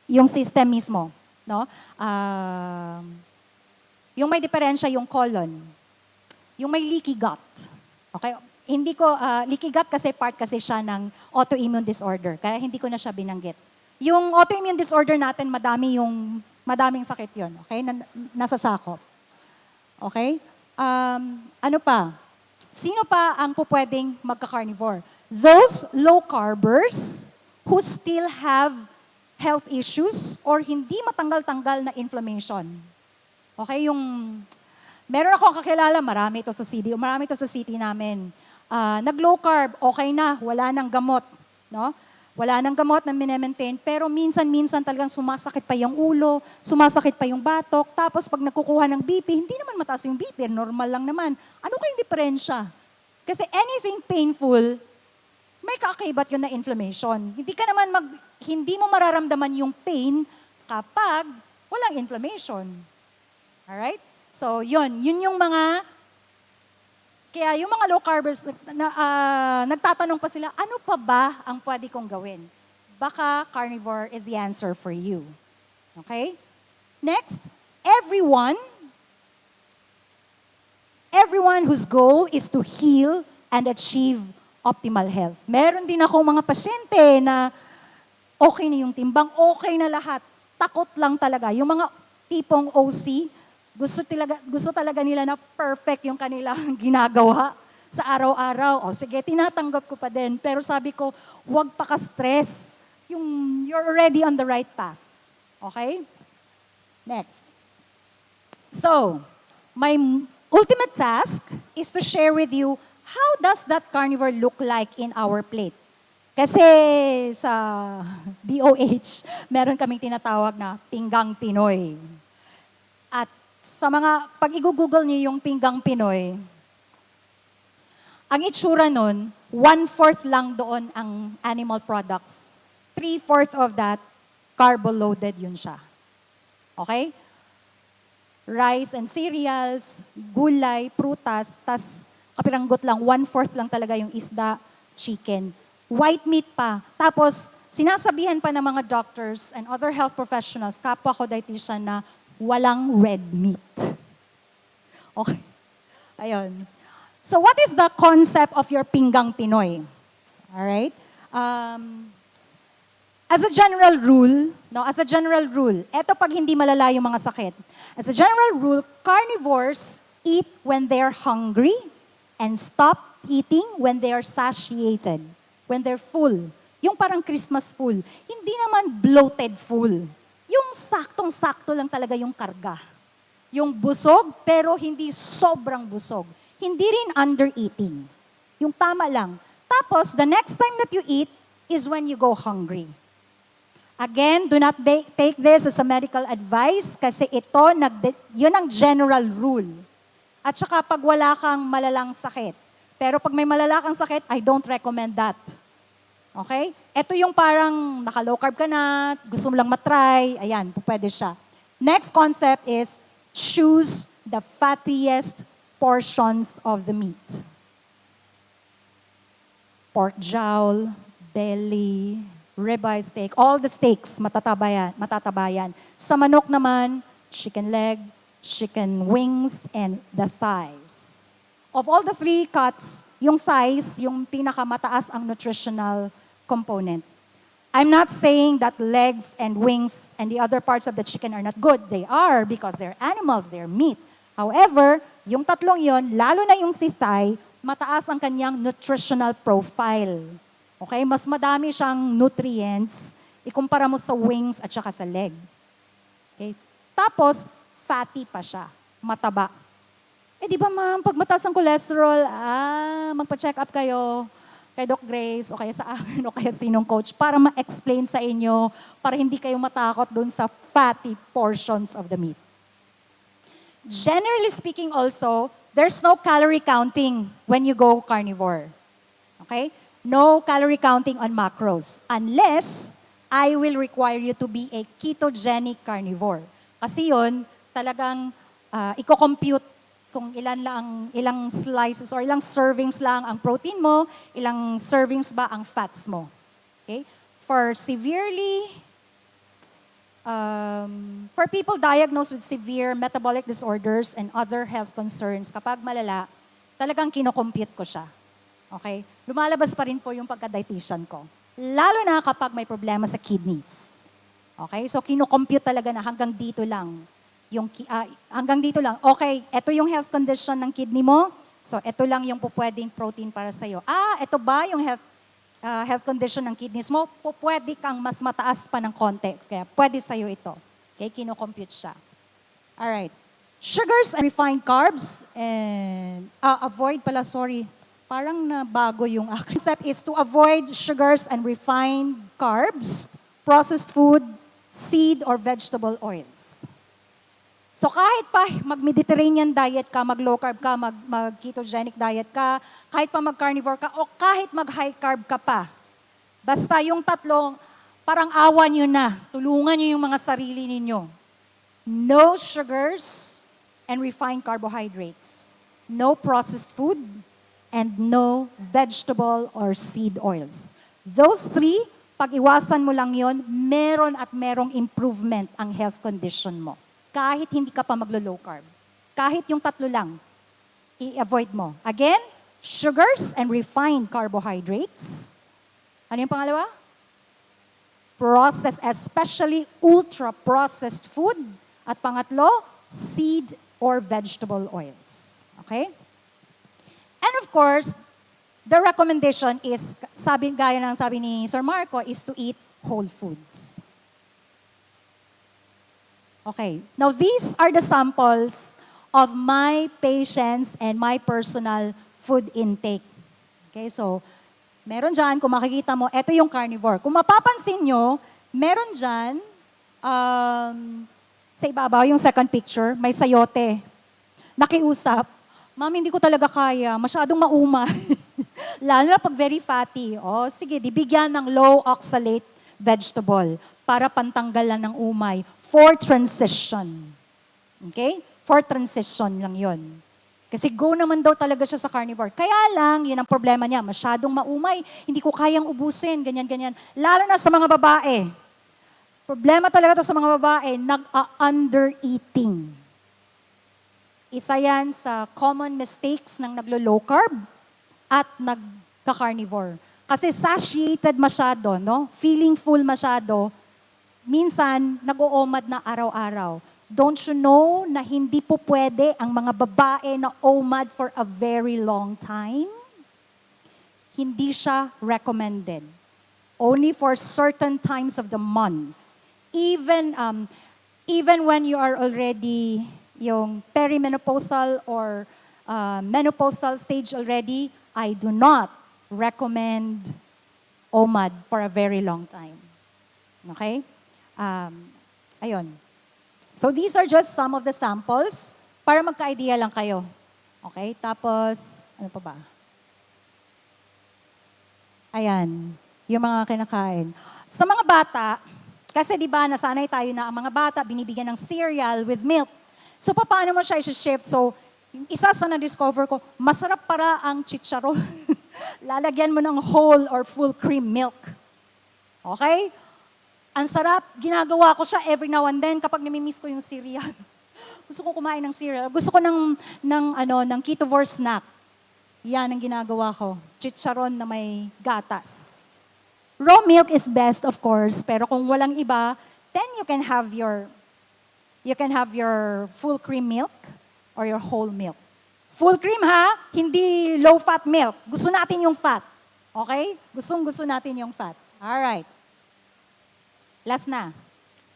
yung system mismo, no? Yung may diferensya yung colon, yung may leaky gut. Okay? Hindi ko, leaky gut kasi part kasi siya ng autoimmune disorder, kaya hindi ko na siya binanggit. Yung autoimmune disorder natin, madaming sakit yun, okay? Nasa sakop. Okay? Ano pa? Sino pa ang pupwedeng magka-carnivore? Those low carbers who still have health issues or hindi matanggal-tanggal na inflammation. Okay, meron akong kakilala, marami ito sa city namin. Nag-low carb, okay na, wala nang gamot. No? Wala nang gamot na minemaintain, pero minsan talagang sumasakit pa yung ulo, sumasakit pa yung batok, tapos pag nagkukuha ng BP, hindi naman mataas yung BP, normal lang naman. Ano kayong diferensya? Kasi anything painful, may kakaibat yun na inflammation. Hindi mo mararamdaman yung pain kapag walang inflammation. Alright? So, yun yung mga, kaya yung mga low carbers, nagtatanong pa sila, ano pa ba ang pwede kong gawin? Baka carnivore is the answer for you. Okay? Next, everyone whose goal is to heal and achieve optimal health. Meron din ako mga pasyente na okay na yung timbang, okay na lahat. Takot lang talaga. Yung mga tipong OC, gusto talaga nila na perfect yung kanilang ginagawa sa araw-araw. O sige, tinatanggap ko pa din. Pero sabi ko, huwag pa ka-stress. You're already on the right path. Okay? Next. So, my ultimate task is to share with you how does that carnivore look like in our plate. Kasi sa DOH, meron kaming tinatawag na pinggang Pinoy. At sa mga, pag i-google niyo yung pinggang Pinoy, ang itsura nun, 1/4 lang doon ang animal products. 3/4 of that, carbo-loaded yun siya. Okay? Rice and cereals, gulay, prutas, tas kapiranggot lang, 1/4 lang talaga yung isda, chicken. White meat pa. Tapos, sinasabihan pa ng mga doctors and other health professionals, kapwa ko dietitian na walang red meat. Okay. Ayun. So what is the concept of your pinggang Pinoy? All right? As a general rule, eto pag hindi malala yung mga sakit. As a general rule, carnivores eat when they're hungry and stop eating when they are satiated, when they're full. Yung parang Christmas full. Hindi naman bloated full. Yung saktong-sakto lang talaga yung karga. Yung busog, pero hindi sobrang busog. Hindi rin under-eating. Yung tama lang. Tapos, the next time that you eat is when you go hungry. Again, do not take this as a medical advice kasi ito, yun ang general rule. At saka pag wala kang malalang sakit. Pero pag may malala kang sakit, I don't recommend that. Okay? Ito yung parang naka-low carb ka na, gusto mo lang matry, ayan, pwede siya. Next concept is choose the fattiest portions of the meat. Pork jowl, belly, ribeye steak, all the steaks, matatabayan. Sa manok naman, chicken leg, chicken wings, and the thighs. Of all the 3 cuts, yung thighs, yung pinakamataas ang nutritional component. I'm not saying that legs and wings and the other parts of the chicken are not good. They are because they're animals, they're meat. However, yung tatlong yon, lalo na yung si thigh, mataas ang kanyang nutritional profile. Okay? Mas madami siyang nutrients ikumpara mo sa wings at saka sa leg. Okay? Tapos, fatty pa siya. Mataba. Di ba ma'am, pag mataas ang cholesterol, magpa-check up kayo kay Doc Grace o kaya sa akin o kaya sinong coach para ma-explain sa inyo para hindi kayo matakot dun sa fatty portions of the meat. Generally speaking also, there's no calorie counting when you go carnivore. Okay? No calorie counting on macros unless I will require you to be a ketogenic carnivore. Kasi yun, talagang i-compute kung ilang slices or ilang servings lang ang protein mo, ilang servings ba ang fats mo. Okay? For people diagnosed with severe metabolic disorders and other health concerns, kapag malala, talagang kinocompute ko siya. Okay? Lumalabas pa rin po yung pagka-dietitian ko. Lalo na kapag may problema sa kidneys. Okay? So, kinocompute talaga na hanggang dito lang. Hanggang dito lang. Okay, ito yung health condition ng kidney mo. So, ito lang yung pupwedeng protein para sa'yo. Ito ba yung health condition ng kidneys mo? Pupwede kang mas mataas pa ng konti. Kaya pwede sa'yo ito. Okay, kinocompute siya. Alright. Sugars and refined carbs. And, parang nabago yung aking concept is to avoid sugars and refined carbs, processed food, seed or vegetable oils. So kahit pa mag-Mediterranean diet ka, mag-low carb ka, mag-ketogenic diet ka, kahit pa mag-carnivore ka, o kahit mag-high carb ka pa, basta yung tatlong, parang awa nyo na, tulungan nyo yung mga sarili ninyo. No sugars and refined carbohydrates. No processed food, and no vegetable or seed oils. Those 3, pag iwasan mo lang yon, meron at merong improvement ang health condition mo. Kahit hindi ka pa maglo-low carb. Kahit yung 3 lang, i-avoid mo. Again, sugars and refined carbohydrates. Ano yung pangalawa? Processed, especially ultra-processed food. At pangatlo, seed or vegetable oils. Okay? And of course, the recommendation is, gaya ng sabi ni Sir Marco, is to eat whole foods. Okay. Now, these are the samples of my patients and my personal food intake. Okay, so, meron dyan, kung makikita mo, ito yung carnivore. Kung mapapansin nyo, meron dyan, sa ibabaw, yung second picture, may sayote. Nakiusap, Ma'am, hindi ko talaga kaya, masyadong maumay. Lalo na pag very fatty. O, sige, dibigyan ng low oxalate vegetable para pantanggalan ng umay for transition. Okay? For transition lang yon. Kasi go naman daw talaga siya sa carnivore. Kaya lang, yun ang problema niya, masyadong maumay, hindi ko kayang ubusin, ganyan-ganyan. Lalo na sa mga babae. Problema talaga to sa mga babae, nag-under-eating. Isa yan sa common mistakes ng naglo-low carb at nagka-carnivore. Kasi satiated masyado, no? Feeling full masyado, minsan nag-oomad na araw-araw. Don't you know na hindi po pwede ang mga babae na OMAD for a very long time? Hindi siya recommended. Only for certain times of the month. Even when you are already yung perimenopausal or menopausal stage already, I do not recommend OMAD for a very long time. Okay? Ayun. So these are just some of the samples para magka-idea lang kayo. Okay? Tapos, ano pa ba? Ayan. Yung mga kinakain. Sa mga bata, kasi di ba nasanay tayo na ang mga bata binibigyan ng cereal with milk. So, paano mo siya i-shift? So, isa sa na-discover ko, masarap para ang chicharon. Lalagyan mo ng whole or full cream milk. Okay? Ang sarap, ginagawa ko siya every now and then kapag namimiss ko yung cereal. Gusto ko kumain ng cereal. Gusto ko ng Ketovore snack. Yan ang ginagawa ko. Chicharon na may gatas. Raw milk is best, of course, pero kung walang iba, then you can have your full cream milk or your whole milk. Full cream ha, hindi low-fat milk. Gusto natin yung fat. Okay? Gusto natin yung fat. Alright. Last na.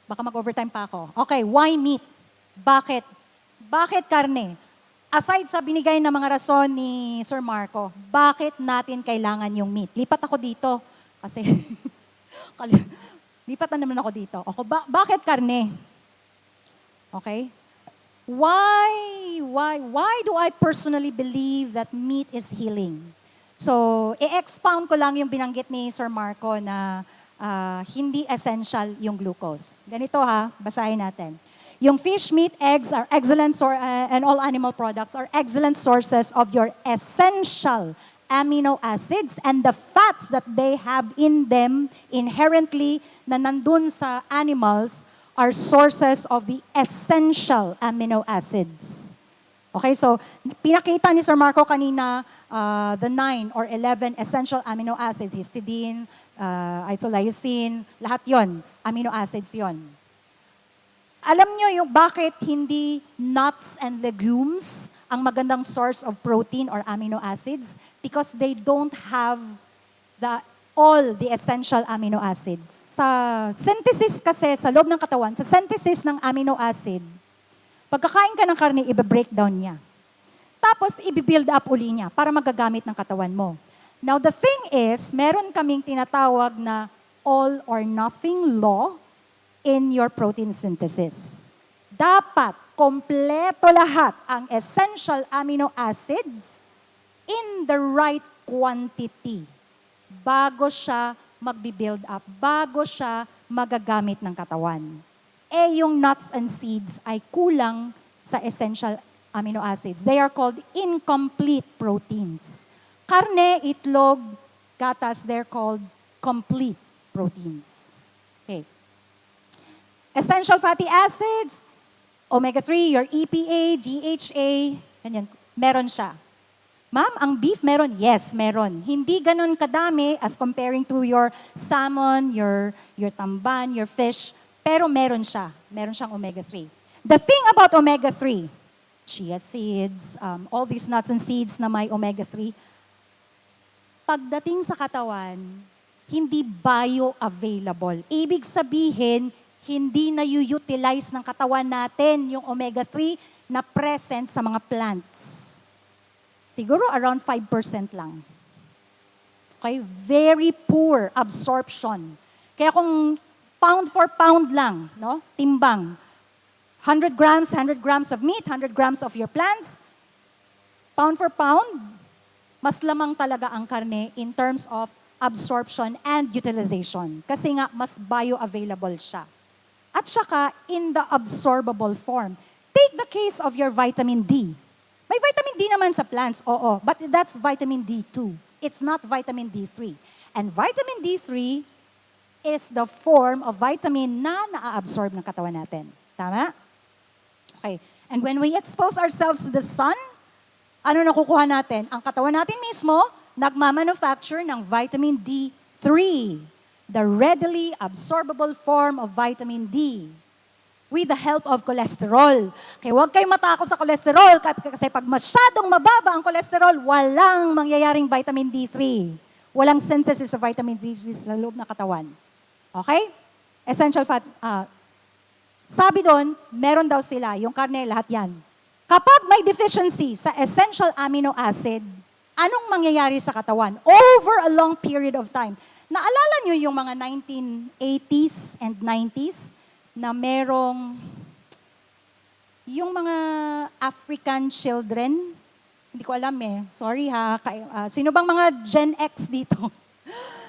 Baka mag-overtime pa ako. Okay, why meat? Bakit? Bakit karne? Aside sa binigay na mga rason ni Sir Marco, bakit natin kailangan yung meat? Lipat ako dito. Kasi, lipat na naman ako dito. Okay, bakit karne? Okay? Why do I personally believe that meat is healing? So, i-expound ko lang yung binanggit ni Sir Marco na hindi essential yung glucose. Ganito ha, basahin natin. Yung fish, meat, eggs are excellent and all animal products are excellent sources of your essential amino acids and the fats that they have in them inherently na nandun sa animals are sources of the essential amino acids. Okay, so pinakita ni Sir Marco kanina the 9 or 11 essential amino acids, histidine, isoleucine, lahat yon, amino acids yon. Alam nyo yung bakit hindi nuts and legumes ang magandang source of protein or amino acids? Because they don't have all the essential amino acids. Sa synthesis kasi, sa loob ng katawan, sa synthesis ng amino acid, pagkakain ka ng karne, i-breakdown niya. Tapos, i-build up uli niya para magagamit ng katawan mo. Now, the thing is, meron kaming tinatawag na all or nothing law in your protein synthesis. Dapat, kompleto lahat ang essential amino acids in the right quantity bago siya magbi-build up, bago siya magagamit ng katawan. Yung nuts and seeds ay kulang sa essential amino acids. They are called incomplete proteins. Karne, itlog, gatas, they're called complete proteins. Okay. Essential fatty acids, omega-3, your EPA, DHA, ganyan, meron siya. Ma'am, ang beef meron? Yes, meron. Hindi ganun kadami as comparing to your salmon, your tamban, your fish, pero meron siya. Meron siyang omega-3. The thing about omega-3, chia seeds, all these nuts and seeds na may omega-3, pagdating sa katawan, hindi bioavailable. Ibig sabihin, hindi na-utilize ng katawan natin yung omega-3 na present sa mga plants. Siguro around 5% lang. Okay? Very poor absorption. Kaya kung pound for pound lang, no? Timbang. 100 grams of meat, 100 grams of your plants, pound for pound, mas lamang talaga ang karne in terms of absorption and utilization. Kasi nga, mas bioavailable siya. At saka, in the absorbable form. Take the case of your vitamin D. May vitamin D naman sa plants, oo, but that's vitamin D2. It's not vitamin D3. And vitamin D3 is the form of vitamin na naa-absorb ng katawan natin. Tama? Okay. And when we expose ourselves to the sun, ano nakukuha natin? Ang katawan natin mismo, nagmamanufacture ng vitamin D3, the readily absorbable form of vitamin D, with the help of cholesterol. Kaya huwag kayong matakot sa cholesterol kasi pag masyadong mababa ang cholesterol, walang mangyayaring vitamin D3. Walang synthesis of vitamin D3 sa loob ng katawan. Okay? Essential fat. Sabi doon, meron daw sila, yung karne, lahat yan. Kapag may deficiency sa essential amino acid, anong mangyayari sa katawan over a long period of time? Naalala nyo yung mga 1980s and 90s na merong yung mga African children, hindi ko alam eh, sorry ha, sino bang mga Gen X dito?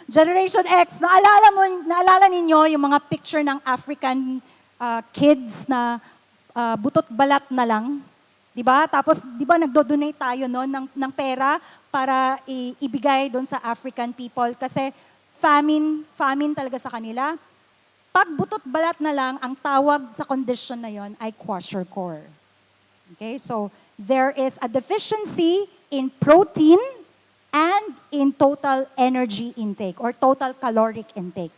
Generation X, naalala ninyo yung mga picture ng African kids na butot balat na lang? Diba? Tapos, di ba nagdo-donate tayo no, ng pera para ibigay doon sa African people kasi famine talaga sa kanila. Pag butot balat na lang, ang tawag sa condition na yon ay kwashiorkor. Okay? So, there is a deficiency in protein and in total energy intake or total caloric intake.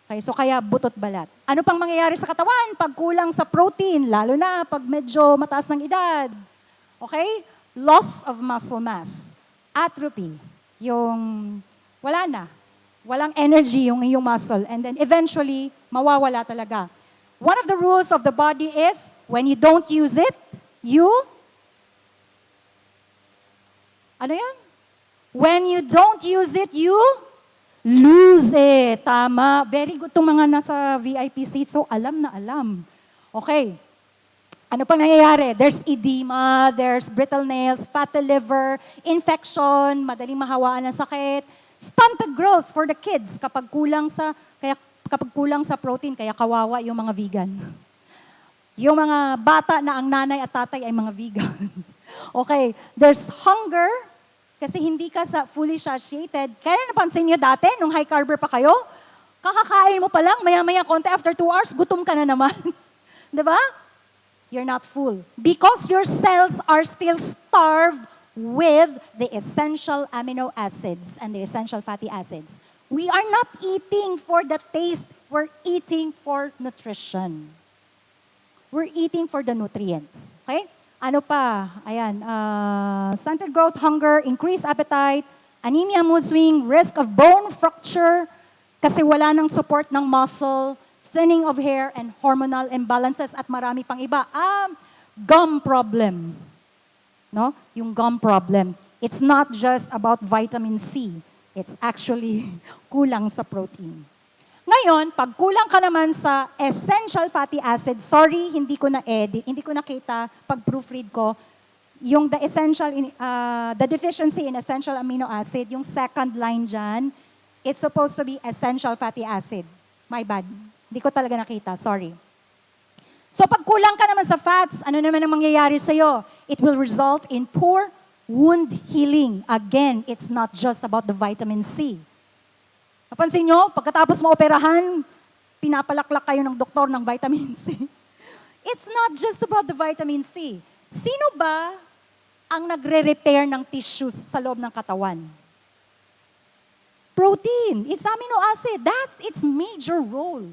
Okay, so kaya butot balat. Ano pang mangyayari sa katawan pag kulang sa protein, lalo na pag medyo mataas ng edad? Okay? Loss of muscle mass. Atrophy. Yung wala na. Walang energy yung iyong muscle. And then eventually, mawawala talaga. One of the rules of the body is, when you don't use it, ano yan? When you don't use it, you lose it. Tama. Very good itong mga nasa VIP seats. So, alam na alam. Okay. Ano pa nangyayari? There's edema, there's brittle nails, fatty liver, infection, madaling mahawaan ng sakit, stunted growth for the kids kapag kulang sa protein, kaya kawawa yung mga vegan. Yung mga bata na ang nanay at tatay ay mga vegan. Okay. There's hunger, kasi hindi ka fully satiated. Kaya napansin niyo dati, nung high carber pa kayo, kakakain mo pa lang, maya-maya konti, after 2 hours, gutom ka na naman. Diba? You're not full. Because your cells are still starved with the essential amino acids and the essential fatty acids. We are not eating for the taste, we're eating for nutrition. We're eating for the nutrients. Okay? Ano pa? Ayan. Stunted growth, hunger, increased appetite, anemia, mood swing, risk of bone fracture, kasi wala nang support ng muscle, thinning of hair, and hormonal imbalances, at marami pang iba. Gum problem. No? Yung gum problem. It's not just about vitamin C. It's actually kulang sa protein. Ngayon, pag kulang ka naman sa essential fatty acid, sorry, hindi ko na-edit, hindi ko nakita pag proofread ko, yung the deficiency in essential amino acid, yung second line dyan, it's supposed to be essential fatty acid. My bad. Hindi ko talaga nakita, sorry. So pag kulang ka naman sa fats, ano naman ang mangyayari sa'yo? It will result in poor wound healing. Again, it's not just about the vitamin C. Napansin nyo, pagkatapos mo operahan, pinapalaklak kayo ng doktor ng vitamin C. It's not just about the vitamin C. Sino ba ang nagre-repair ng tissues sa loob ng katawan? Protein. It's amino acid. That's its major role.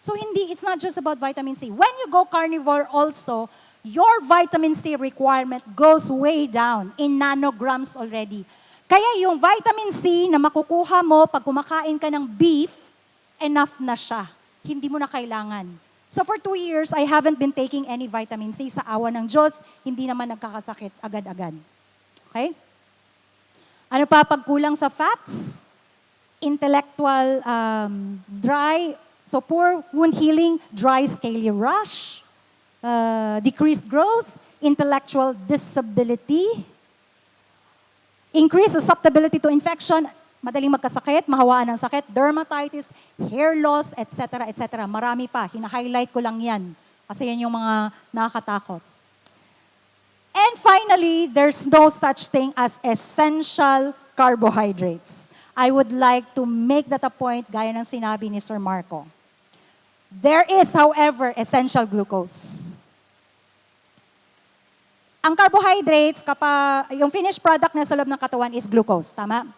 So it's not just about vitamin C. When you go carnivore also, your vitamin C requirement goes way down in nanograms already. Kaya yung vitamin C na makukuha mo pag kumakain ka ng beef, enough na siya. hindi mo na kailangan. So for 2 years, I haven't been taking any vitamin C. Sa awa ng Diyos, hindi naman nagkakasakit agad-agad. Okay? Ano pa pagkulang sa fats? Intellectual dry, so poor wound healing, dry scaly rash, decreased growth, intellectual disability, increased susceptibility to infection, madaling magkasakit, mahawaan ng sakit, dermatitis, hair loss, etc., etc. Marami pa. Hina-highlight ko lang yan. Kasi yan yung mga nakakatakot. And finally, there's no such thing as essential carbohydrates. I would like to make that a point gaya ng sinabi ni Sir Marco. There is, however, essential glucose. Ang carbohydrates, yung finished product na sa loob ng katawan is glucose, tama?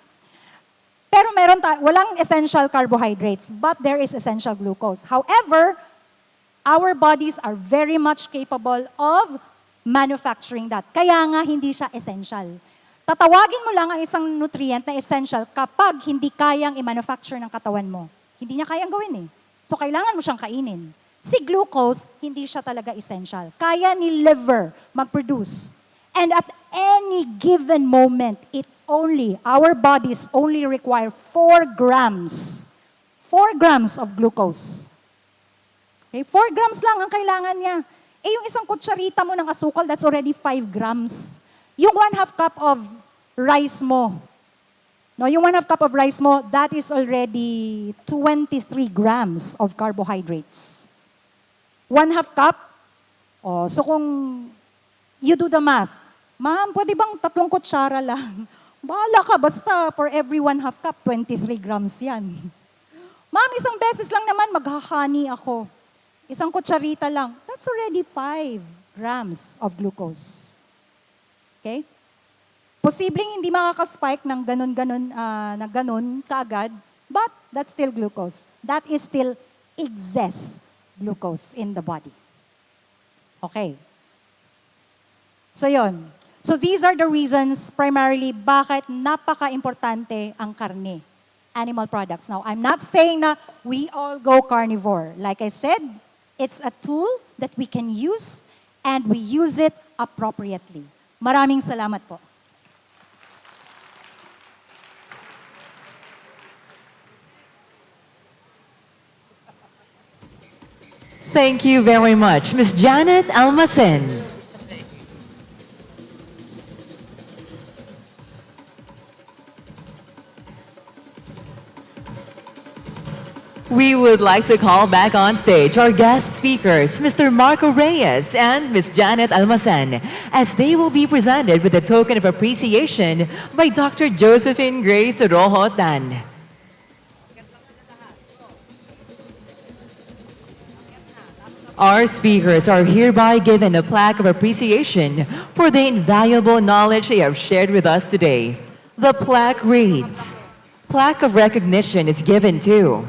Pero walang essential carbohydrates, but there is essential glucose. However, our bodies are very much capable of manufacturing that. Kaya nga hindi siya essential. Tatawagin mo lang ang isang nutrient na essential kapag hindi kayang i-manufacture ng katawan mo. Hindi niya kayang gawin eh. So kailangan mo siyang kainin. Si glucose, hindi siya talaga essential. Kaya ni liver mag-produce. And at any given moment, our bodies only require 4 grams. 4 grams of glucose. Okay? 4 grams lang ang kailangan niya. Eh yung isang kutsarita mo ng asukal, that's already 5 grams. Yung 1/2 cup of rice mo, yung 1/2 cup of rice mo, that is already 23 grams of carbohydrates. 1/2 cup, so kung you do the math, ma'am, pwede bang 3 kutsara lang? Bahala ka, basta for every 1/2 cup, 23 grams yan. Ma'am, isang beses lang naman, maghahani ako. Isang kutsarita lang, that's already 5 grams of glucose. Okay? Posibleng hindi makaka-spike ng ganun kaagad, but that's still glucose. That is still excess glucose in the body. Okay. So yun. So these are the reasons primarily bakit napaka-importante ang karne, animal products. Now, I'm not saying na we all go carnivore. Like I said, it's a tool that we can use and we use it appropriately. Maraming salamat po. Thank you very much. Ms. Janet Almacen. We would like to call back on stage our guest speakers, Mr. Marco Reyes and Ms. Janet Almacen, as they will be presented with a token of appreciation by Dr. Josephine Grace Rojo Tan. Our speakers are hereby given a plaque of appreciation for the invaluable knowledge they have shared with us today. The plaque reads, "Plaque of recognition is given to,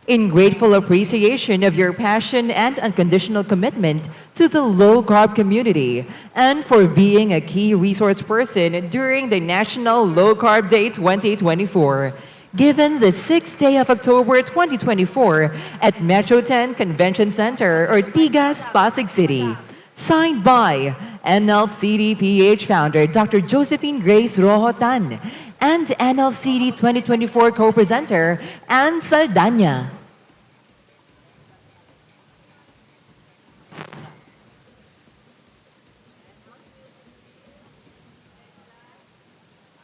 in grateful appreciation of your passion and unconditional commitment to the low-carb community and for being a key resource person during the National Low Carb Day 2024. Given the 6th day of October 2024 at Metro 10 Convention Center, Ortigas, Pasig City. Signed by NLCD PH founder Dr. Josephine Grace Rojo Tan and NLCD 2024 co-presenter Ann Saldana.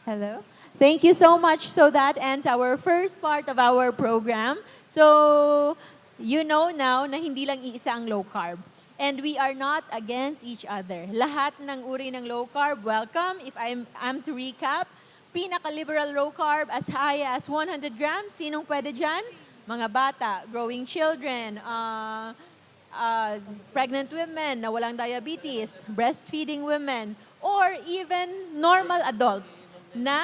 Hello. Thank you so much. So that ends our first part of our program. So, you know now na hindi lang iisa ang low carb. And we are not against each other. Lahat ng uri ng low carb, welcome. If I'm to recap, pinaka-liberal low carb as high as 100 grams. Sinong pwede dyan? Mga bata, growing children, pregnant women na walang diabetes, breastfeeding women, or even normal adults na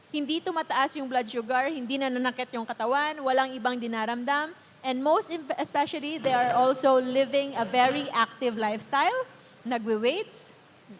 hindi tumataas yung blood sugar, hindi nananakit yung katawan, walang ibang dinaramdam, and most especially, they are also living a very active lifestyle, nagwe-weights,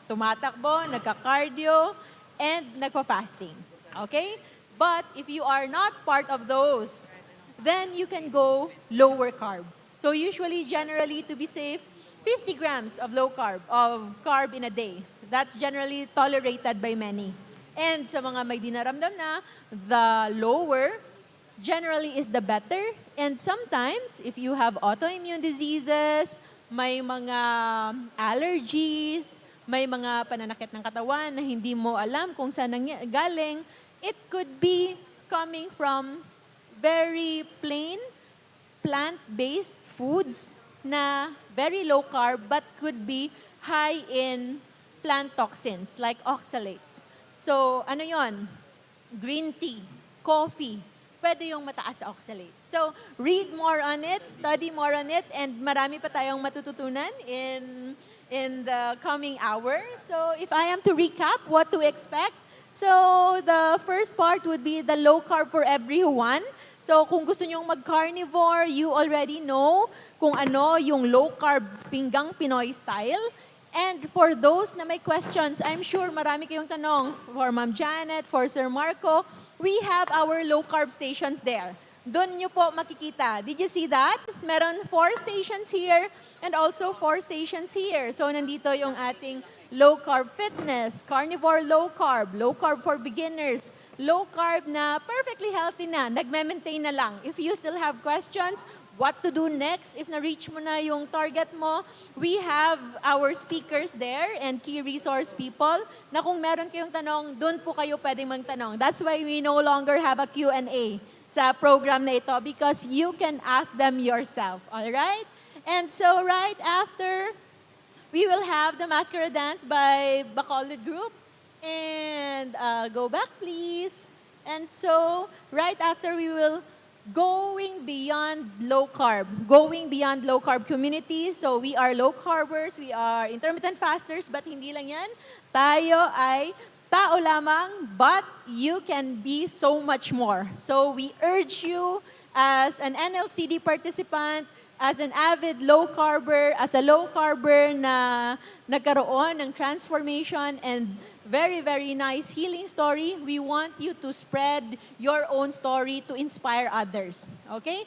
tumatakbo, nagka-cardio, and nagpa-fasting. Okay? But if you are not part of those, then you can go lower carb. So usually, generally, to be safe, 50 grams of carb in a day. That's generally tolerated by many. And sa mga may dinaramdam na, the lower generally is the better. And sometimes, if you have autoimmune diseases, may mga allergies, may mga pananakit ng katawan na hindi mo alam kung saan galing, it could be coming from very plain plant-based foods na very low carb but could be high in plant toxins like oxalates. So, ano yon? Green tea, coffee, pwede yung mataas sa oxalates. So, read more on it, study more on it, and marami pa tayong matututunan in the coming hour. So, if I am to recap what to expect, so the first part would be the low carb for everyone. So, kung gusto nyong mag-carnivore, you already know kung ano yung low carb pinggang Pinoy style. And for those na may questions, I'm sure marami kayong tanong for Ma'am Janet, for Sir Marco, we have our low carb stations there. Doon nyo po makikita. Did you see that? Meron 4 stations here and also 4 stations here. So, nandito yung ating low carb fitness, carnivore low carb for beginners, low carb na perfectly healthy na, nagme-maintain na lang. If you still have questions, what to do next, if na-reach mo na yung target mo, we have our speakers there and key resource people na kung meron kayong tanong, doon po kayo pwedeng magtanong. That's why we no longer have a Q&A sa program na ito because you can ask them yourself. Alright? And so right after, we will have the masquerade dance by Bacolod Group. And go back, please. And so, right after, we will going beyond low carb community. So, we are low carbers, we are intermittent fasters, but hindi lang yan. Tayo ay tao lamang, but you can be so much more. So, we urge you as an NLCD participant, as an avid low carber, as a low carber na nagkaroon ng transformation and very, very nice healing story, we want you to spread your own story to inspire others. Okay?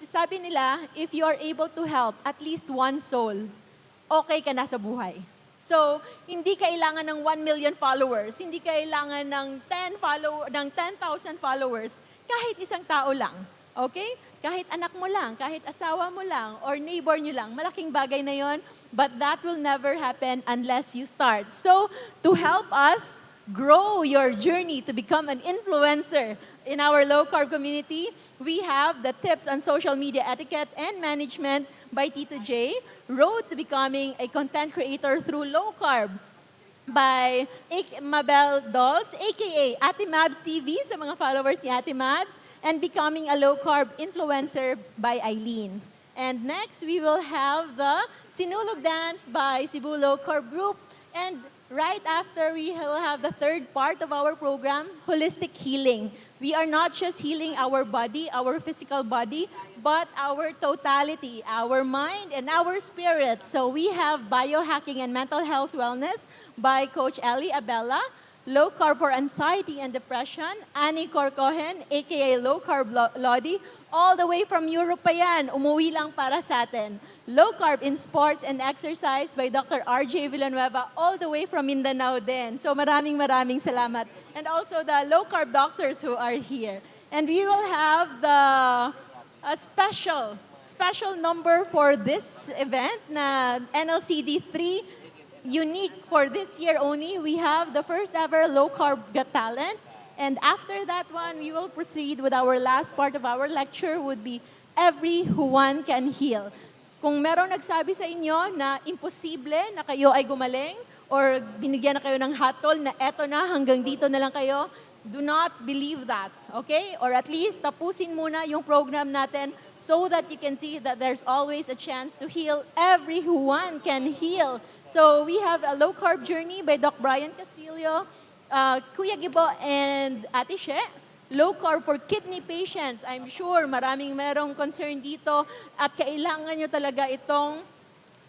Sabi nila, if you are able to help at least one soul, okay ka na sa buhay. So, hindi kailangan ng 1 million followers, hindi kailangan ng 10,000 followers, kahit isang tao lang. Okay? Kahit anak mo lang, kahit asawa mo lang, or neighbor nyo lang, malaking bagay na yon, but that will never happen unless you start. So, to help us grow your journey to become an influencer in our low-carb community, we have the tips on social media etiquette and management by Tito J, Road to Becoming a Content Creator Through Low Carb by Mabel Dolls, aka Ate Mabs TV, sa mga followers ni Ate Mabs, and Becoming a Low Carb Influencer by Eileen. And next, we will have the Sinulog Dance by Cebu Low Carb Group. And right after, we will have the third part of our program, Holistic Healing. We are not just healing our body, our physical body, but our totality, our mind, and our spirit. So we have Biohacking and Mental Health Wellness by Coach Ellie Abella, Low Carb for Anxiety and Depression, Annie Corcohen, aka Low Carb Lodi, all the way from Europe pa yan, umuwi lang para sa atin. Low Carb in Sports and Exercise by Dr. RJ Villanueva, all the way from Mindanao din. So maraming salamat. And also the low carb doctors who are here. And we will have a special number for this event na NLCD 3, unique for this year only. We have the first ever Low Carb Got Talent. And after that one, we will proceed with our last part of our lecture would be Everyone Can Heal. Kung merong nagsabi sa inyo na imposible na kayo ay gumaling or binigyan na kayo ng hatol na eto na, hanggang dito na lang kayo, do not believe that, okay? Or at least tapusin muna yung program natin so that you can see that there's always a chance to heal. Everyone can heal. So we have a low carb journey by Doc Brian Castillo, Kuya Gibo, and Ate She. Low carb for kidney patients. I'm sure maraming merong concern dito at kailangan nyo talaga itong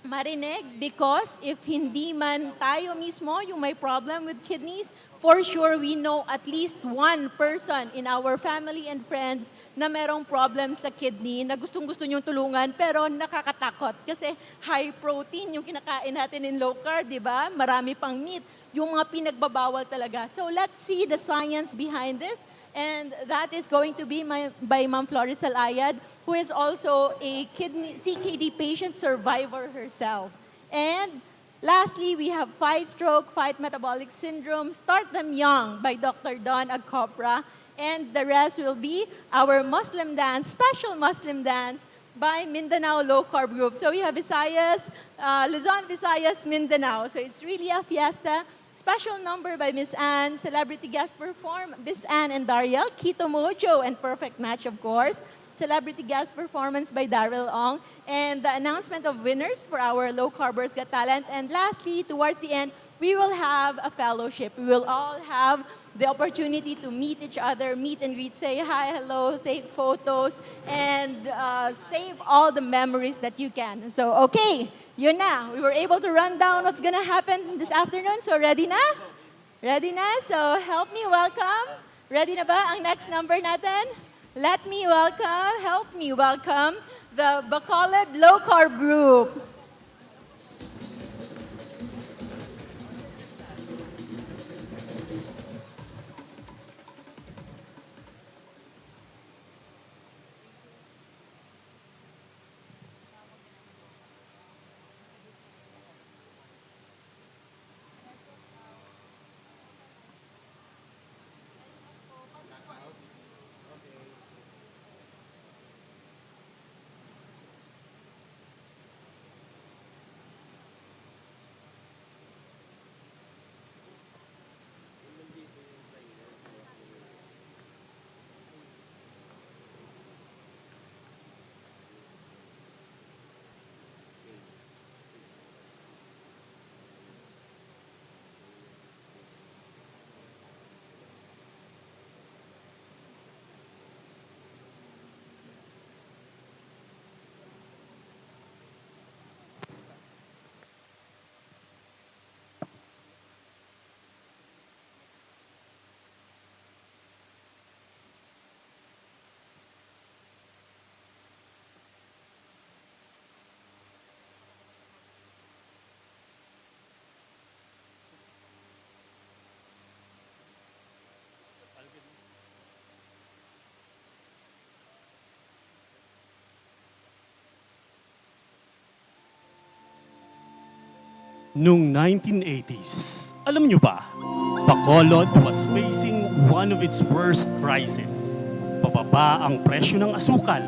marinig because if hindi man tayo mismo yung may problem with kidneys, for sure, we know at least one person in our family and friends na merong problem sa kidney, na gustong-gusto niyong tulungan, pero nakakatakot. Kasi high protein yung kinakain natin in low carb, di ba? Marami pang meat, yung mga pinagbabawal talaga. So let's see the science behind this. And that is going to be by Ma'am Florisel Ayad, who is also a CKD patient survivor herself. And lastly, we have Fight Stroke, Fight Metabolic Syndrome, Start Them Young by Dr. Don Agcopra. And the rest will be our Muslim dance, special Muslim dance by Mindanao Low Carb Group. So we have Visayas, Luzon, Visayas, Mindanao. So it's really a fiesta. Special number by Miss Anne, celebrity guest perform, Miss Anne and Dariel, Keto Mojo, and Perfect Match, of course. Celebrity guest performance by Daryl Ong, and the announcement of winners for our Low Carbers Got Talent. And lastly, towards the end, we will have a fellowship. We will all have the opportunity to meet each other, meet and greet, say hi, hello, take photos, and save all the memories that you can. So, okay, yun na. We were able to run down what's gonna happen this afternoon. So, ready na? Ready na? So, help me welcome. Ready na ba ang next number natin? Let me welcome, help me welcome, the Bacolod Low Carb Group. Noong 1980s, alam nyo ba, Bacolod was facing one of its worst crises. Pababa ang presyo ng asukal,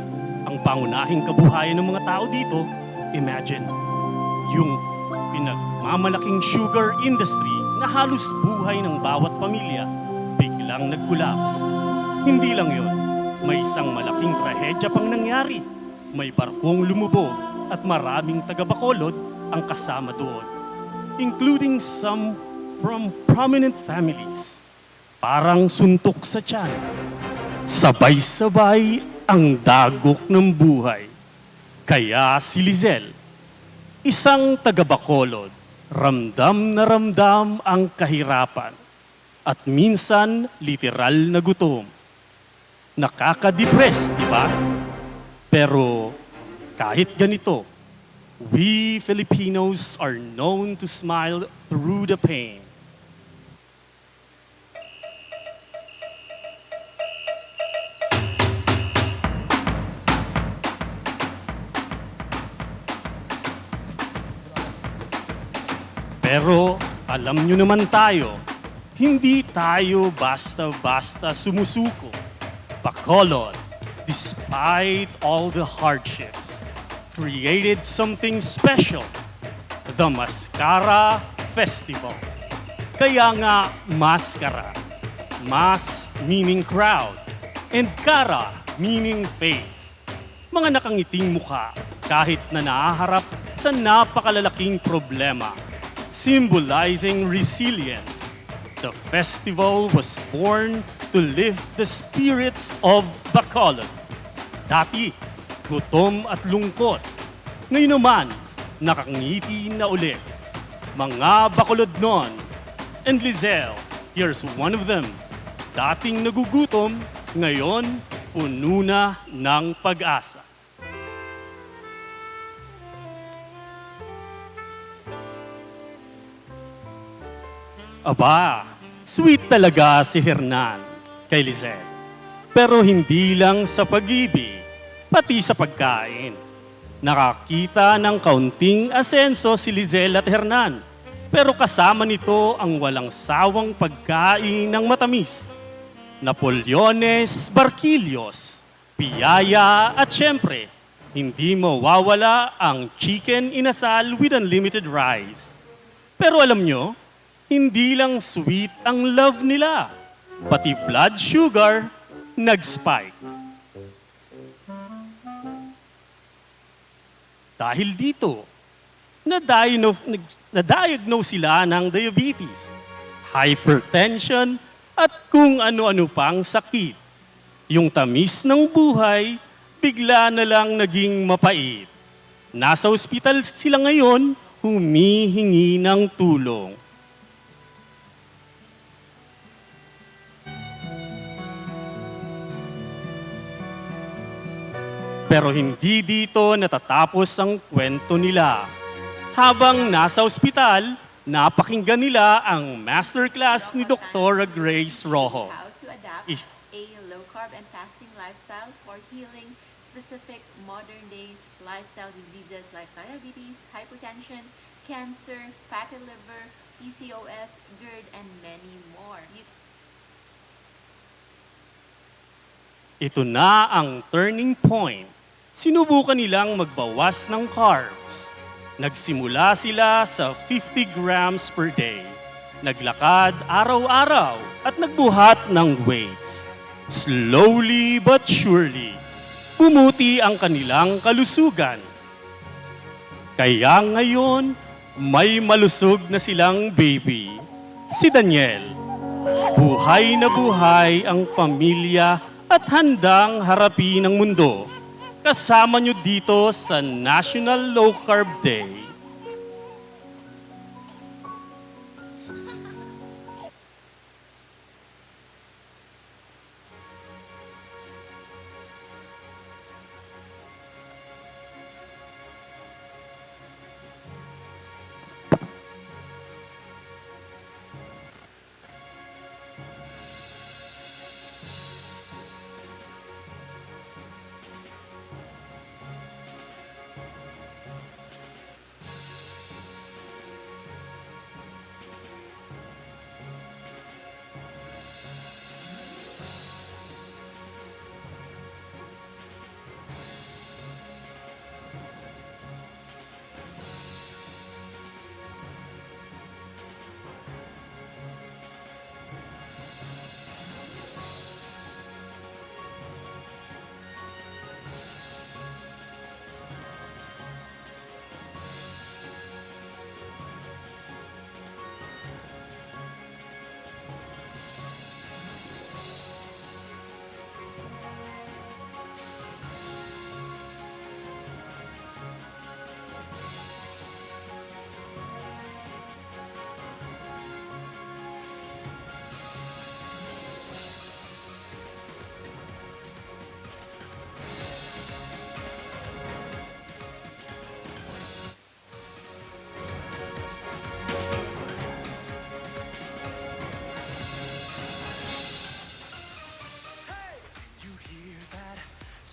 ang pangunahing kabuhayan ng mga tao dito. Imagine, yung pinagmamalaking sugar industry na halos buhay ng bawat pamilya, biglang nag-collapse. Hindi lang yun, may isang malaking trahedya pang nangyari. May barkong lumubog at maraming taga-Bacolod ang kasama doon, including some from prominent families. Parang suntok sa tiyan. Sabay-sabay ang dagok ng buhay. Kaya si Lizel, isang taga-Bacolod, ramdam na ramdam ang kahirapan at minsan literal na gutom. Nakaka-depress, di ba? Pero kahit ganito, we Filipinos are known to smile through the pain. Pero alam nyo naman tayo, hindi tayo basta-basta sumusuko. Bacolod, despite all the hardships, created something special, the Mascara Festival. Kaya nga, maskara. Mas meaning crowd, and cara meaning face. Mga nakangiting mukha kahit na nahaharap sa napakalalaking problema, symbolizing resilience. The festival was born to lift the spirits of Bacolod. Dati, gutom at lungkot. Ngayon naman, nakangiti na ulit. Mga Bacolod noon, and Lizel, Here's one of them. Dating nagugutom, ngayon puno na ng pag-asa. Aba, sweet talaga si Hernan kay Lizette. Pero hindi lang sa pag-ibig, pati sa pagkain. Nakakita ng kaunting asenso si Lizelle at Hernan. Pero kasama nito ang walang sawang pagkain ng matamis. Napoleones, Barquillos, Piyaya at syempre, hindi mawawala ang chicken inasal with unlimited rice. Pero alam nyo, hindi lang sweet ang love nila, pati blood sugar nag-spike. Dahil dito, na-diagnose sila ng diabetes, hypertension, at kung ano-ano pang sakit. Yung tamis ng buhay, bigla na lang naging mapait. Nasa ospital sila ngayon, humihingi ng tulong. Pero hindi dito natatapos ang kwento nila. Habang nasa ospital, napakinggan nila ang masterclass ni Dr. Grace Rojo. How to adapt a low-carb and fasting lifestyle for healing specific modern-day lifestyle diseases like diabetes, hypertension, cancer, fatty liver, PCOS, GERD, and many more. Ito na ang turning point. Sinubukan nilang magbawas ng carbs. Nagsimula sila sa 50 grams per day. Naglakad araw-araw at nagbuhat ng weights. Slowly but surely, bumuti ang kanilang kalusugan. Kaya ngayon, may malusog na silang baby, si Daniel. Buhay na buhay ang pamilya at handang harapin ang mundo. Kasama nyo dito sa National Low Carb Day.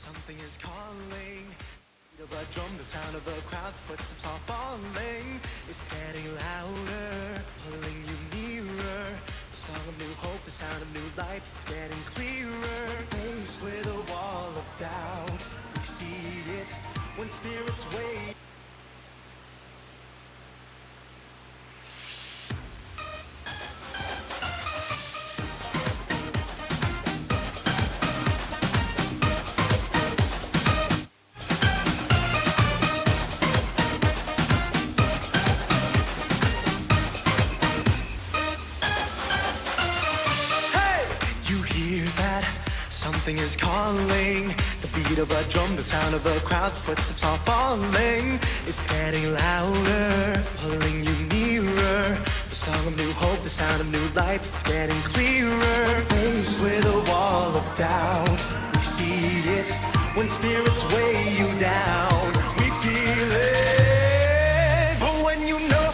Something is calling. The drum, the sound of the crowd, footsteps are falling. It's getting louder, pulling you nearer. The song of new hope, the sound of new life, it's getting clearer. Faced with a wall of doubt, we see it when spirits wait. Something is calling. The beat of a drum, the sound of a crowd, footsteps are falling. It's getting louder, pulling you nearer. The song of new hope, the sound of new life, it's getting clearer. Faced with a wall of doubt, we see it when spirits weigh you down. We feel it, but when you know,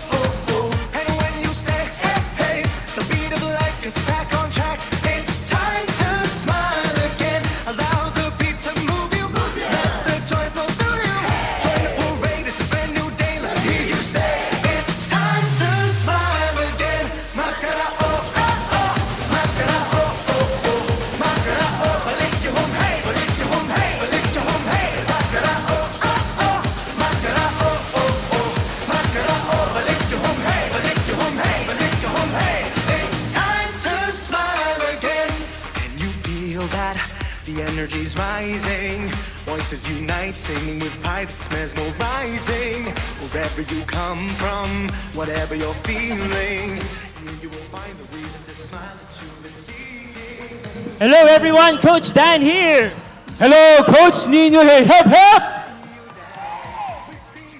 and when you say, hey, hey, the beat of life gets back on track. It's time to smile again. Allow the beat to move you. Let the joy flow through you. Join the parade, it's a brand new day. Let me hear you say, it's time to smile again. Mascara, oh, oh, oh. Mascara, oh, oh, oh. Mascara, oh, balik you home, hey. Balik you home, hey. Balik you home, hey. Mascara, oh, oh, oh. Mascara, oh, oh, oh. Mascara, oh, balik you home, hey. Balik you home, hey. Balik you home, hey. It's time to smile again. Can you feel that? The energy's rising. Voices unite, singing with pride that's mesmerizing. Wherever you come from, whatever you're feeling, here you will find the reason to smile that you've been seeking. Hello everyone, Coach Dan here. Hello, Coach Nino here. Hip hip!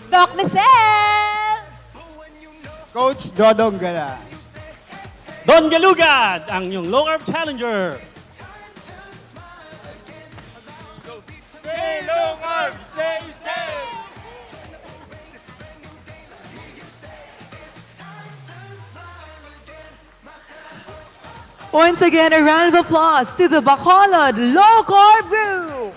Doc Lisel! Coach Dodong Gala. Don Galugad, ang inyong low carb challenger. Stay low carb, stay safe. Once again, a round of applause to the Bacolod Low Carb Group.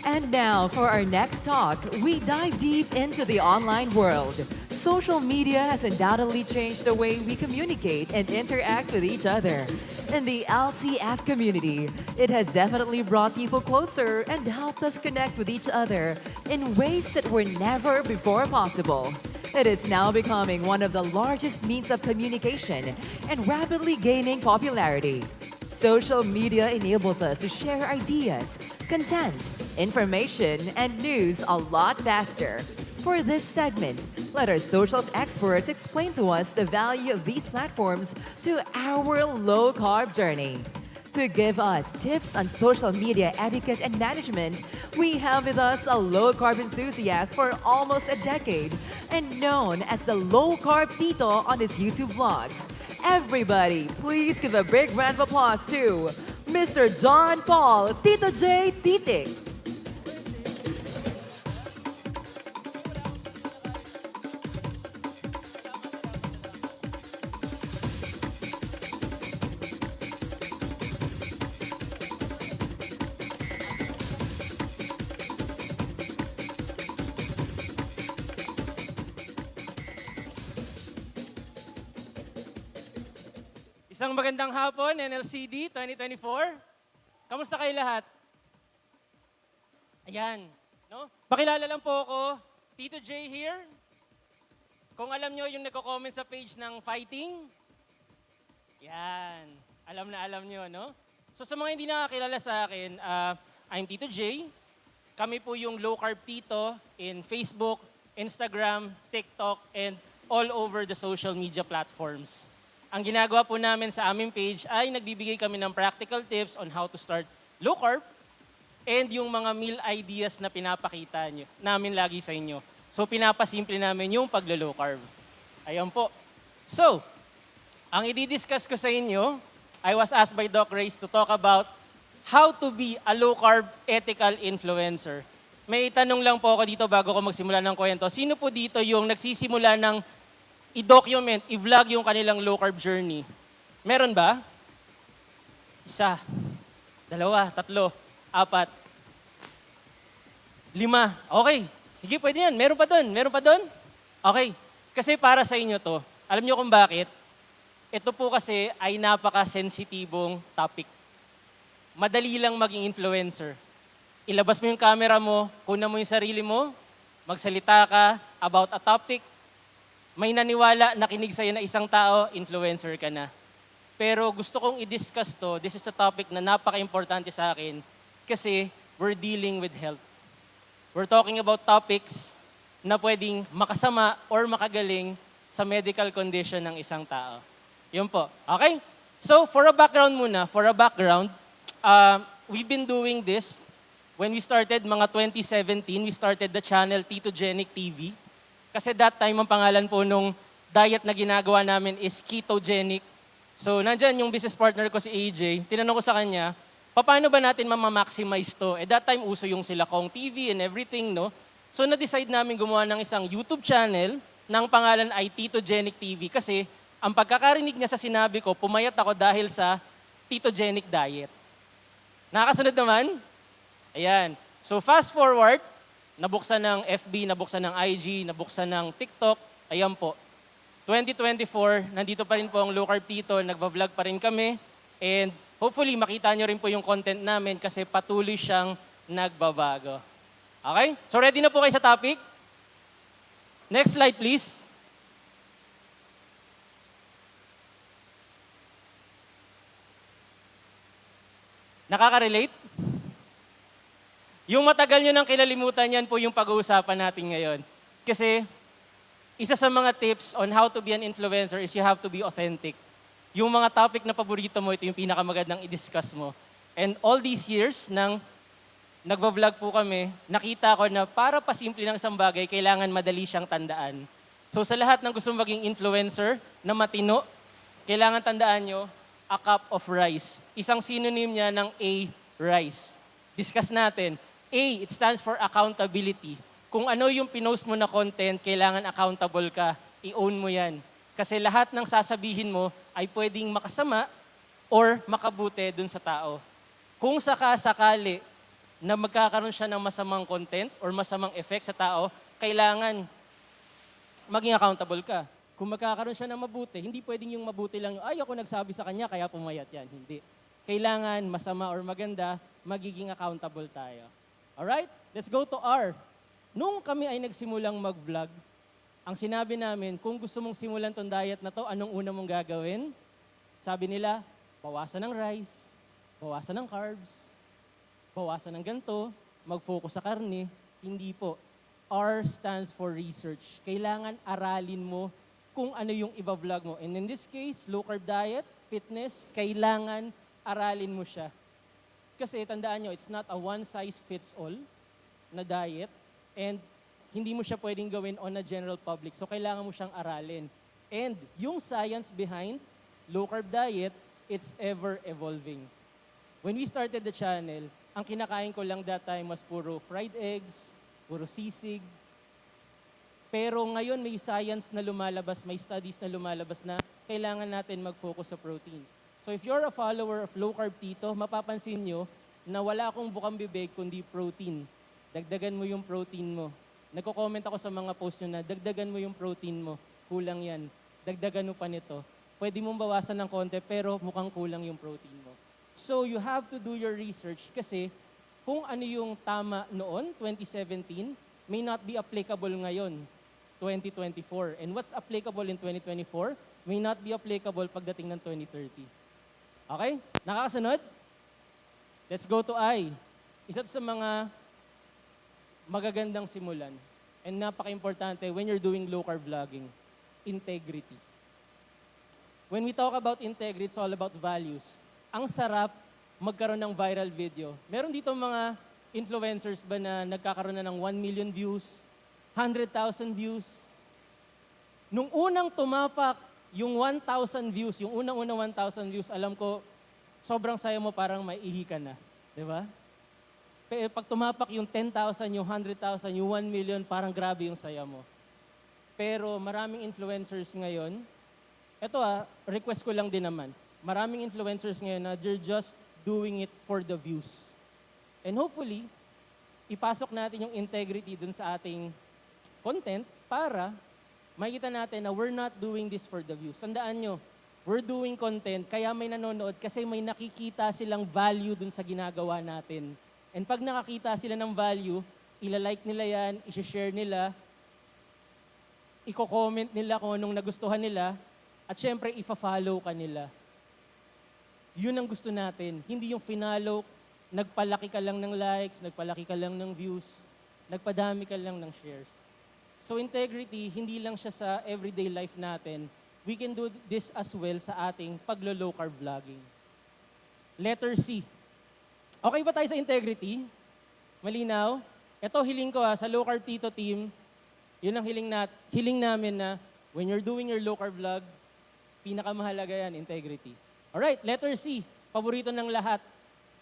And now, for our next talk, we dive deep into the online world. Social media has undoubtedly changed the way we communicate and interact with each other. In the LCF community, it has definitely brought people closer and helped us connect with each other in ways that were never before possible. It is now becoming one of the largest means of communication and rapidly gaining popularity. Social media enables us to share ideas, content, information, and news a lot faster. For this segment, let our socials experts explain to us the value of these platforms to our low-carb journey. To give us tips on social media etiquette and management, we have with us a low-carb enthusiast for almost a decade and known as the Low Carb Tito on his YouTube vlogs. Everybody, please give a big round of applause to Mr. John Paul Tito J. Titik. Isang magandang hapon, NLCD 2024. Kamusta kayo lahat? Ayan, no? Pakilala lang po ako, Tito J here. Kung alam nyo yung nagko-comment sa page ng fighting, yan, alam na alam nyo, no? So sa mga hindi nakakilala sa akin, I'm Tito J. Kami po yung Low Carb Tito in Facebook, Instagram, TikTok, and all over the social media platforms. Ang ginagawa po namin sa aming page ay nagbibigay kami ng practical tips on how to start low carb and yung mga meal ideas na pinapakita namin lagi sa inyo. So pinapasimple namin yung paglo-low carb. Ayan po. So, ang i-discuss ko sa inyo, I was asked by Doc Grace to talk about how to be a low carb ethical influencer. May tanong lang po ako dito bago ko magsimula ng kwento. Sino po dito yung nagsisimula ng i-document, i-vlog yung kanilang low carb journey? Meron ba? 1, 2, 3, 4, 5. Okay. Sige, pwede yan. Meron pa doon? Meron pa doon? Okay. Kasi para sa inyo to. Alam nyo kung bakit? Ito po kasi ay napaka-sensitibong topic. Madali lang maging influencer. Ilabas mo yung camera mo, kunan mo yung sarili mo, magsalita ka about a topic, may naniwala, nakinig sa'yo na isang tao, influencer ka na. Pero gusto kong i-discuss to, this is a topic na napaka-importante sa akin kasi we're dealing with health. We're talking about topics na pwedeng makasama or makagaling sa medical condition ng isang tao. Yun po. Okay? So, for a background, we've been doing this. When we started, mga 2017, we started the channel Ketogenic TV. Kasi that time, ang pangalan po nung diet na ginagawa namin is ketogenic. So, nandyan yung business partner ko si AJ. Tinanong ko sa kanya, paano ba natin mamamaximize to? That time, uso yung sila Kong TV and everything, no? So, na-decide namin gumawa ng isang YouTube channel ng pangalan ay Ketogenic TV kasi ang pagkakarinig niya sa sinabi ko, pumayat ako dahil sa ketogenic diet. Nakakasunod naman? Ayan. So, fast forward, nabuksan ng FB, nabuksan ng IG, nabuksan ng TikTok. Ayan po. 2024, nandito pa rin po ang Low Carb Tito, nagbablog pa rin kami. And hopefully, makita nyo rin po yung content namin kasi patuloy siyang nagbabago. Okay? So ready na po kayo sa topic? Next slide, please. Nakaka-relate? Yung matagal nyo nang kilalimutan yan po yung pag-uusapan natin ngayon. Kasi isa sa mga tips on how to be an influencer is you have to be authentic. Yung mga topic na paborito mo, ito yung pinakamagandang i-discuss mo. And all these years nang nagbablog po kami, nakita ko na para pasimple ng isang bagay, kailangan madali siyang tandaan. So sa lahat ng gusto maging influencer na matino, kailangan tandaan nyo, a cup of rice. Isang synonym niya ng A, rice. Discuss natin. A, it stands for accountability. Kung ano yung pinost mo na content, kailangan accountable ka. I-own mo yan. Kasi lahat ng sasabihin mo ay pwedeng makasama or makabuti dun sa tao. Kung sakali na magkakaroon siya ng masamang content or masamang effect sa tao, kailangan maging accountable ka. Kung magkakaroon siya ng mabuti, hindi pwedeng yung mabuti lang, ay ako nagsabi sa kanya kaya pumayat yan. Hindi. Kailangan masama or maganda, magiging accountable tayo. Alright? Let's go to R. Nung kami ay nagsimulang mag-vlog, ang sinabi namin, kung gusto mong simulan tong diet na to, anong una mong gagawin? Sabi nila, bawasan ng rice, bawasan ng carbs, bawasan ng ganito, mag-focus sa karne. Hindi po. R stands for research. Kailangan aralin mo kung ano yung iba-vlog mo. And in this case, low carb diet, fitness, kailangan aralin mo siya. Kasi tandaan nyo, it's not a one-size-fits-all na diet. And hindi mo siya pwedeng gawin on a general public. So kailangan mo siyang aralin. And yung science behind low carb diet, it's ever evolving. When we started the channel, ang kinakain ko lang that time was puro fried eggs, puro sisig. Pero ngayon may science na lumalabas, may studies na lumalabas na kailangan natin mag-focus sa protein. So if you're a follower of Low Carb Tito, mapapansin nyo na wala akong bukang bibig kundi protein. Dagdagan mo yung protein mo. Nagko-comment ako sa mga post nyo na dagdagan mo yung protein mo. Kulang yan. Dagdagan mo pa nito. Pwede mong bawasan ng konti pero mukhang kulang yung protein mo. So you have to do your research kasi kung ano yung tama noon, 2017, may not be applicable ngayon, 2024. And what's applicable in 2024 may not be applicable pagdating ng 2030. Okay? Nakakasunod? Let's go to I. Isa sa mga magagandang simulan and napaka-importante when you're doing low carb vlogging, integrity. When we talk about integrity, it's all about values. Ang sarap magkaroon ng viral video. Meron dito mga influencers ba na nagkakaroon na ng 1 million views, 100,000 views. Nung unang tumapak yung 1,000 views, yung unang-unang 1,000 views, alam ko, sobrang saya mo parang maiihi ka na. Di ba? Pag tumapak yung 10,000, yung 100,000, yung 1 million, parang grabe yung saya mo. Pero maraming influencers ngayon, eto request ko lang din naman, maraming influencers ngayon na they're just doing it for the views. And hopefully, ipasok natin yung integrity dun sa ating content para makita natin na we're not doing this for the views. Tandaan nyo, we're doing content kaya may nanonood kasi may nakikita silang value dun sa ginagawa natin. And pag nakakita sila ng value, ilalike nila yan, isi-share nila, i-comment nila kung anong nagustuhan nila, at syempre, ifa-follow ka nila. Yun ang gusto natin. Hindi yung finalo, nagpalaki ka lang ng likes, nagpalaki ka lang ng views. nagpadami ka lang ng shares. So integrity, hindi lang siya sa everyday life natin. We can do this as well sa ating paglo-low carb vlogging. Letter C. Okay ba tayo sa integrity? Malinaw? Ito hiling ko sa low carb Tito team, yun ang hiling namin na when you're doing your low carb vlog, pinakamahalaga yan, integrity. Alright, letter C. Paborito ng lahat,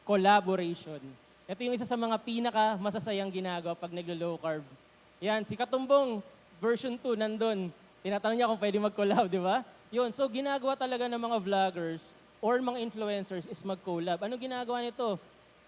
collaboration. Ito yung isa sa mga pinaka masasayang ginagawa pag naglo-low carb. Yan, si Katumbong, version 2, nandun. Tinatanong niya kung pwede mag-collab, di ba? Yun, so ginagawa talaga ng mga vloggers or mga influencers is mag-collab. Ano ginagawa nito?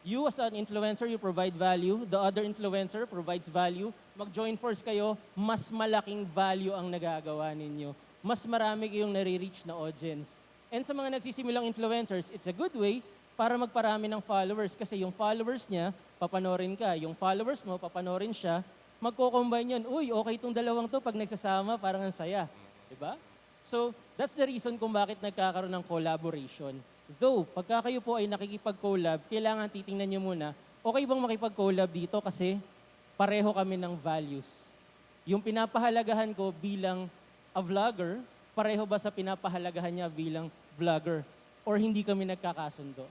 You as an influencer, you provide value. The other influencer provides value. Mag-join force kayo, mas malaking value ang nagagawa ninyo. Mas marami kayong nare-reach na audience. And sa mga nagsisimulang influencers, it's a good way para magparami ng followers. Kasi yung followers niya, papanorin ka. Yung followers mo, papanorin siya. Magko-combine yun. Uy, okay itong dalawang to pag nagsasama, parang ang saya. Diba? So, that's the reason kung bakit nagkakaroon ng collaboration. Though, pagka kayo po ay nakikipag-collab, kailangan titingnan nyo muna, okay bang makipag-collab dito kasi pareho kami ng values. Yung pinapahalagahan ko bilang a vlogger, pareho ba sa pinapahalagahan niya bilang vlogger? Or hindi kami nagkakasundo?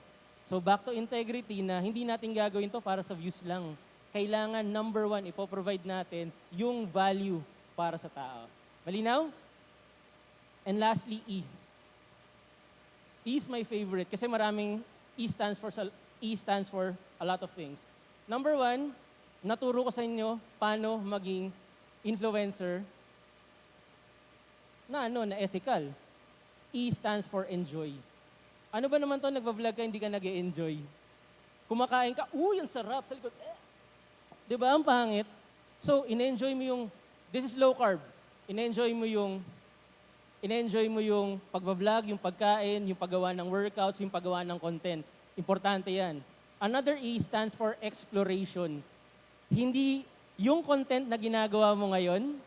So back to integrity na hindi natin gagawin to para sa views lang. Kailangan number 1, ipoprovide natin yung value para sa tao. Malinaw? And lastly, E. E is my favorite kasi maraming E stands for a lot of things. Number 1, naturo ko sa inyo paano maging influencer na ethical. E stands for enjoy. Ano ba naman to, nagbablog ka, hindi ka nag-e-enjoy? Kumakain ka, ang sarap, sa likod, Di ba, ang pangit? So, in-enjoy mo yung, this is low carb. In-enjoy mo yung pagbablog, yung pagkain, yung paggawa ng workouts, yung paggawa ng content. Importante yan. Another E stands for exploration. Hindi, yung content na ginagawa mo ngayon,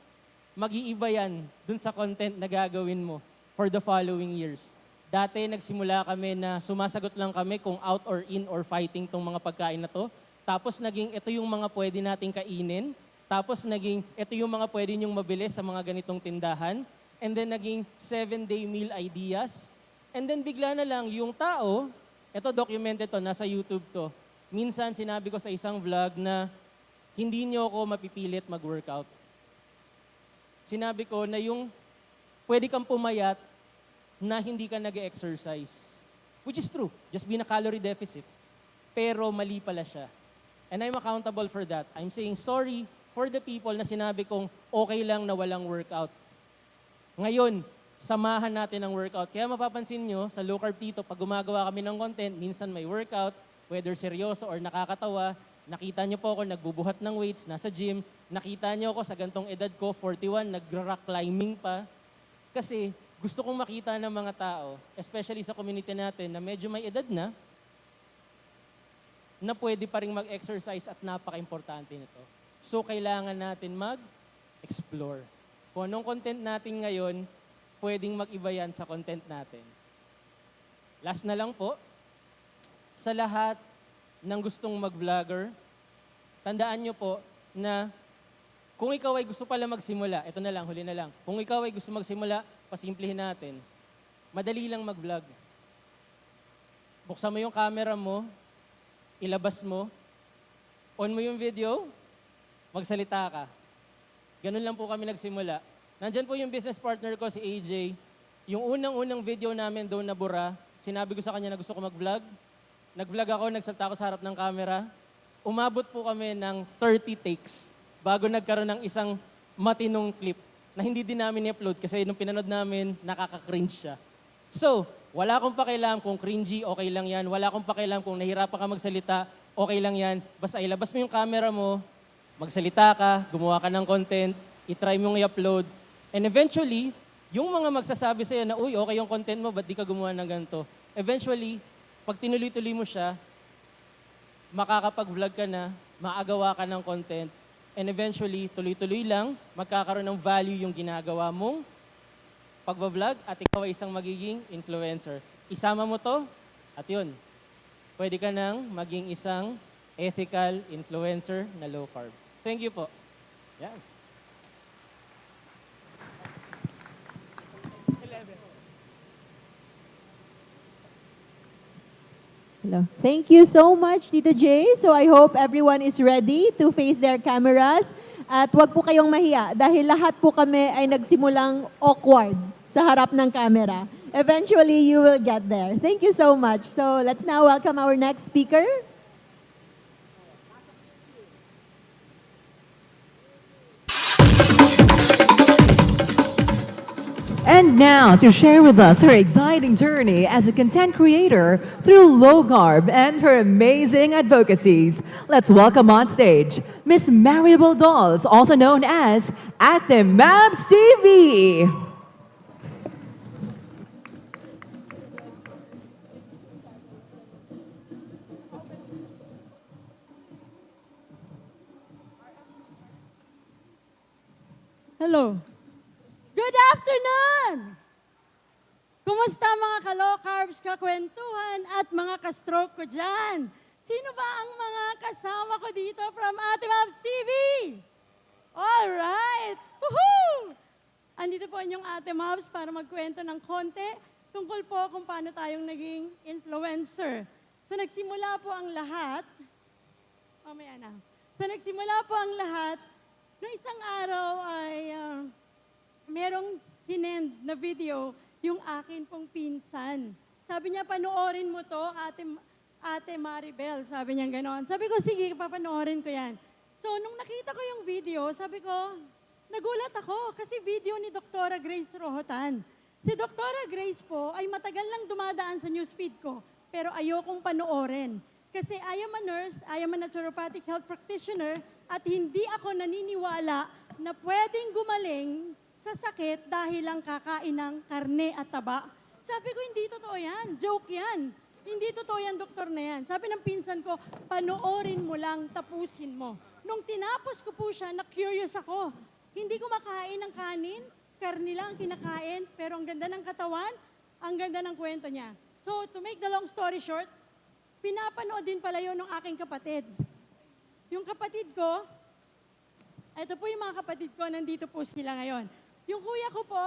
mag-iiba yan dun sa content na gagawin mo for the following years. Dati nagsimula kami na sumasagot lang kami kung out or in or fighting tong mga pagkain na to. Tapos naging ito yung mga pwede nating kainin. Tapos naging ito yung mga pwede nyong mabili sa mga ganitong tindahan. And then naging 7-day meal ideas. And then bigla na lang yung tao, ito documented to, nasa YouTube to. Minsan sinabi ko sa isang vlog na hindi nyo ako mapipilit mag-workout. Sinabi ko na yung pwede kang pumayat na hindi ka nag-exercise. Which is true. Just be in a calorie deficit. Pero mali pala siya. And I'm accountable for that. I'm saying sorry for the people na sinabi kong okay lang na walang workout. Ngayon, samahan natin ang workout. Kaya mapapansin nyo, sa Low Carb Tito, pag gumagawa kami ng content, minsan may workout, whether seryoso or nakakatawa, nakita nyo po ako nagbubuhat ng weights, nasa gym, nakita nyo ako sa gantong edad ko, 41, nag-rock climbing pa. Kasi gusto kong makita ng mga tao, especially sa community natin na medyo may edad na pwede pa rin mag-exercise at napaka-importante nito. So, kailangan natin mag-explore. Kung anong content natin ngayon, pwedeng mag-iba yan sa content natin. Last na lang po, sa lahat ng gustong mag-vlogger, tandaan nyo po na kung ikaw ay gusto pala magsimula, ito na lang, huli na lang. Kung ikaw ay gusto magsimula, pasimplihin natin. Madali lang mag-vlog. Buksan mo yung camera mo, ilabas mo, on mo yung video, magsalita ka. Ganun lang po kami nagsimula. Nandyan po yung business partner ko, si AJ. Yung unang-unang video namin doon na bura, sinabi ko sa kanya na gusto ko mag-vlog. Nag-vlog ako, nagsalita ako sa harap ng camera. Umabot po kami ng 30 takes bago nagkaroon ng isang matinong clip na hindi din namin i-upload kasi nung pinanood namin, nakaka-cringe siya. So, wala akong pakialam kung cringy, okay lang yan. Wala akong pakialam kung nahirapan ka magsalita, okay lang yan. Basta ilabas mo yung camera mo, magsalita ka, gumawa ka ng content, itry mong i-upload. And eventually, yung mga magsasabi sa'yo na, uy, okay yung content mo, ba't di ka gumawa ng ganito? Eventually, pag tinuloy-tuloy mo siya, makakapag-vlog ka na, maagawa ka ng content, and eventually, tuloy-tuloy lang, magkakaroon ng value yung ginagawa mong pagbablog at ikaw ay isang magiging influencer. Isama mo to at yun, pwede ka nang maging isang ethical influencer na low carb. Thank you po. Yan. Hello. Thank you so much, Tito J. So I hope everyone is ready to face their cameras. At wag po kayong mahiya dahil lahat po kami ay nagsimulang awkward sa harap ng camera. Eventually, you will get there. Thank you so much. So let's now welcome our next speaker. And now to share with us her exciting journey as a content creator through low carb and her amazing advocacies. Let's welcome on stage Miss Marriable Dolls, also known as Active Mabs TV. Hello. Good afternoon! Kumusta mga ka-low carbs, kakwentuhan at mga ka-stroke ko dyan? Sino ba ang mga kasama ko dito from Ate Mabs TV? Alright! Woohoo! Andito po inyong Ate Mabs para magkwento ng konti tungkol po kung paano tayong naging influencer. So nagsimula po ang lahat, mamaya na. So nagsimula po ang lahat, noong isang araw ay merong sinend na video yung akin pong pinsan. Sabi niya, panoorin mo to, Ate Maribel. Sabi niya gano'n. Sabi ko, sige, papanoorin ko yan. So, nung nakita ko yung video, sabi ko, nagulat ako kasi video ni Dr. Grace Rohotan. Si Dr. Grace po ay matagal lang dumadaan sa newsfeed ko, pero ayokong panoorin. Kasi I am a nurse, I am a naturopathic health practitioner, at hindi ako naniniwala na pwedeng gumaling sa sakit dahil lang kakain ng karne at taba. Sabi ko, hindi totoo yan. Joke yan. Hindi totoo yan, doktor na yan. Sabi ng pinsan ko, panoorin mo lang, tapusin mo. Nung tinapos ko po siya, na-curious ako. Hindi ko makain ng kanin, karne lang kinakain, pero ang ganda ng katawan, ang ganda ng kwento niya. So, to make the long story short, pinapanood din pala yun ng aking kapatid. Yung kapatid ko, ito po yung mga kapatid ko, nandito po sila ngayon. Yung kuya ko po,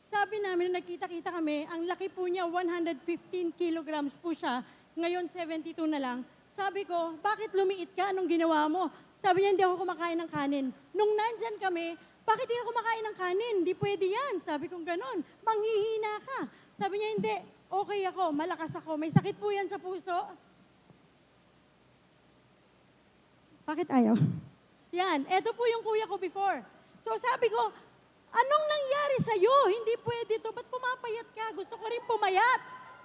sabi namin, nagkita-kita kami, ang laki po niya, 115 kilograms po siya, ngayon 72 na lang. Sabi ko, bakit lumiit ka? Anong ginawa mo? Sabi niya, hindi ako kumakain ng kanin. Nung nandyan kami, bakit hindi ako kumakain ng kanin? Hindi pwede yan. Sabi ko, ganon, manghihina ka. Sabi niya, hindi, okay ako, malakas ako. May sakit po yan sa puso. Bakit ayaw? Yan, eto po yung kuya ko before. So sabi ko, anong nangyari sa'yo? Hindi pwede to. Ba't pumapayat ka? Gusto ko rin pumayat.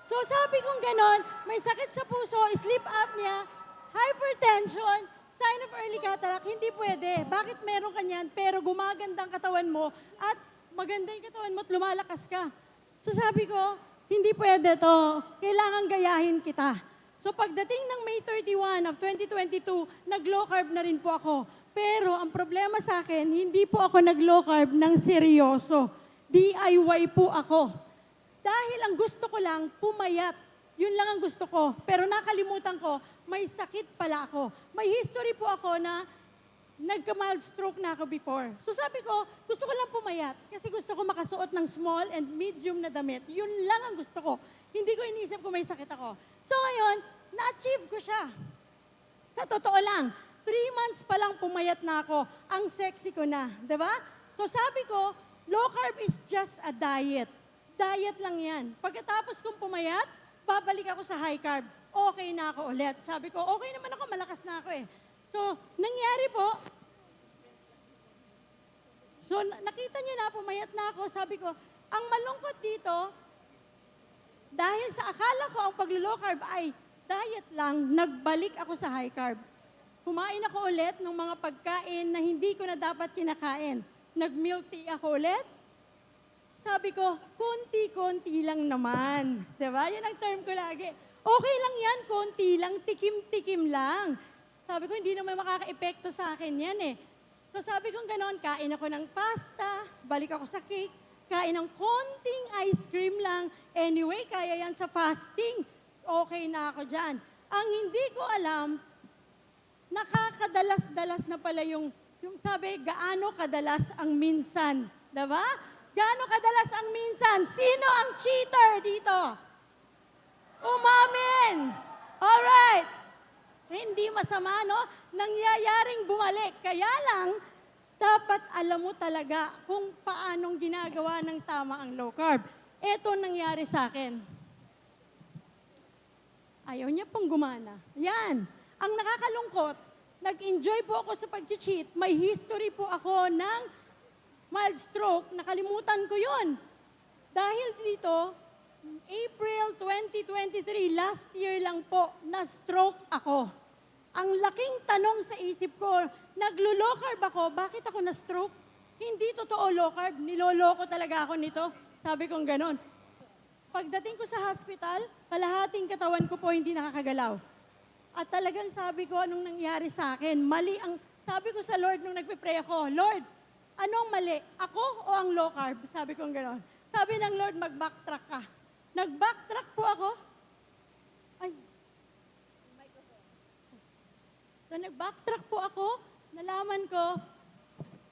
So sabi kong ganon, may sakit sa puso, sleep apnea, hypertension, sign of early cataract, hindi pwede. Bakit meron ka niyan, pero gumaganda ang katawan mo at maganda yung katawan mo at lumalakas ka? So sabi ko, hindi pwede to. Kailangan gayahin kita. So pagdating ng May 31 of 2022, nag-low carb na rin po ako. Pero ang problema sa akin, hindi po ako nag-low carb ng seryoso. DIY po ako. Dahil ang gusto ko lang, pumayat. Yun lang ang gusto ko. Pero nakalimutan ko, may sakit pala ako. May history po ako na nagka-mild stroke na ako before. So sabi ko, gusto ko lang pumayat. Kasi gusto ko makasuot ng small and medium na damit. Yun lang ang gusto ko. Hindi ko inisip kung may sakit ako. So ngayon, na-achieve ko siya. Sa totoo lang, 3 months pa lang pumayat na ako. Ang sexy ko na. Diba? So sabi ko, low carb is just a diet. Diet lang yan. Pagkatapos kong pumayat, babalik ako sa high carb. Okay na ako ulit. Sabi ko, okay naman ako, malakas na ako eh. So, nangyari po, so nakita niyo na, pumayat na ako. Sabi ko, ang malungkot dito, dahil sa akala ko ang pag-low carb ay diet lang, nagbalik ako sa high carb. Kumain ako ulit ng mga pagkain na hindi ko na dapat kinakain. Nag-milk tea ako ulit. Sabi ko, konti-konti lang naman. Diba? Yan ang term ko lagi. Okay lang yan, konti lang, tikim-tikim lang. Sabi ko, hindi naman makaka-epekto sa akin yan eh. So sabi ko ganon, kain ako ng pasta, balik ako sa cake, kain ng konting ice cream lang. Anyway, kaya yan sa fasting. Okay na ako dyan. Ang hindi ko alam, nakakadalas-dalas na pala yung sabi, gaano kadalas ang minsan. Diba? Gaano kadalas ang minsan? Sino ang cheater dito? Umamin! Alright! Hindi masama, no? Nangyayaring bumalik. Kaya lang, dapat alam mo talaga kung paanong ginagawa ng tama ang low carb. Ito nangyari sa akin. Ayaw niya pong gumana. Yan. Ang nakakalungkot, nag-enjoy po ako sa pag-cheat. May history po ako ng mild stroke. Nakalimutan ko yun. Dahil dito, April 2023, last year lang po, na-stroke ako. Ang laking tanong sa isip ko, naglo-low carb ako, bakit ako na-stroke? Hindi totoo low carb, niloloko talaga ako nito. Sabi kong ganon. Pagdating ko sa hospital, kalahating katawan ko po hindi nakakagalaw. At talagang sabi ko, anong nangyari sa akin? Mali ang, sabi ko sa Lord nung nagpe-pray ako, Lord, anong mali? Ako o ang low carb? Sabi kong ganon. Sabi ng Lord, mag-backtrack ka. Nag-backtrack po ako. Ay. So, nag-backtrack po ako. Nalaman ko,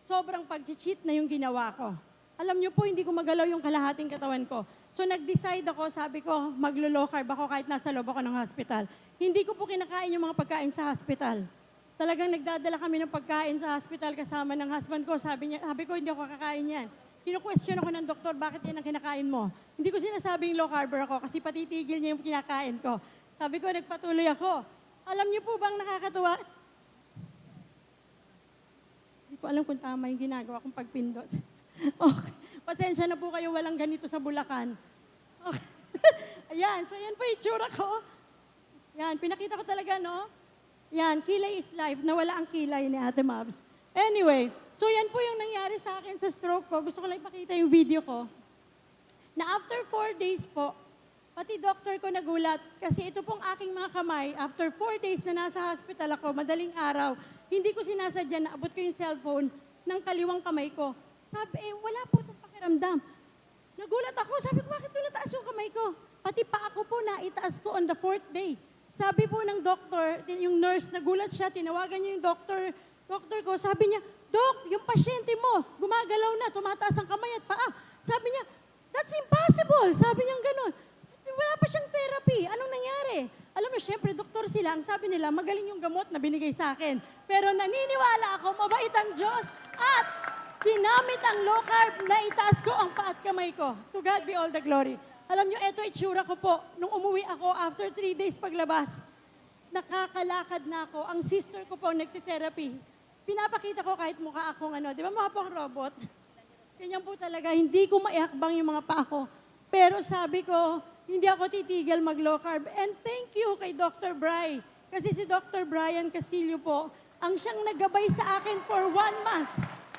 sobrang pag-cheat na yung ginawa ko. Alam niyo po, hindi ko magalaw yung kalahating katawan ko. So, nag-decide ako, sabi ko, maglo-low carb ako kahit nasa loob ako ng hospital. Hindi ko po kinakain yung mga pagkain sa hospital. Talagang nagdadala kami ng pagkain sa hospital kasama ng husband ko. Sabi ko, hindi ako kakain yan. Kino-question ako ng doktor, bakit yan ang kinakain mo? Hindi ko sinasabing low carb ako kasi patitigil niya yung kinakain ko. Sabi ko, nagpatuloy ako. Alam niyo po bang nakakatuwa? Hindi ko alam kung tama yung ginagawa kong pagpindot. Okay. Pasensya na po kayo, walang ganito sa Bulacan. Okay. Ayan, so yan po yung itsura ko. Yan, pinakita ko talaga, no? Yan, kilay is life, nawala ang kilay ni Ate Mabs. Anyway, so yan po yung nangyari sa akin sa stroke ko. Gusto ko lang ipakita yung video ko. Na after 4 days po, pati doctor ko nagulat kasi ito pong aking mga kamay, after 4 days na nasa hospital ako, madaling araw, hindi ko sinasadya na abot ko yung cellphone ng kaliwang kamay ko. Sabi, wala po itong pakiramdam. Nagulat ako, sabi ko, bakit ko nataas yung kamay ko? Pati pa ako po na itaas ko on the 4th day. Sabi po ng doctor, yung nurse, nagulat siya, tinawagan niya yung doctor ko, sabi niya, Dok, yung pasyente mo, gumagalaw na, tumataas ang kamay at paa. Sabi niya, that's impossible. Sabi niya gano'n. Wala pa siyang therapy. Anong nangyari? Alam mo, syempre, doktor sila, ang sabi nila, magaling yung gamot na binigay sa akin. Pero naniniwala ako, mabait ang Diyos at ginamit ang low carb na itaas ko ang paa at kamay ko. To God be all the glory. Alam niyo, ito itsura ko po. Nung umuwi ako, after 3 days paglabas, nakakalakad na ako. Ang sister ko po nagtitherapy. Pinapakita ko kahit mukha akong di ba mukha pong robot? Ganyan po talaga, hindi ko maihakbang yung mga paa ko. Pero sabi ko, hindi ako titigil mag-low carb. And thank you kay Dr. Bry. Kasi si Dr. Brian Castillo po, ang siyang naggabay sa akin for 1 month.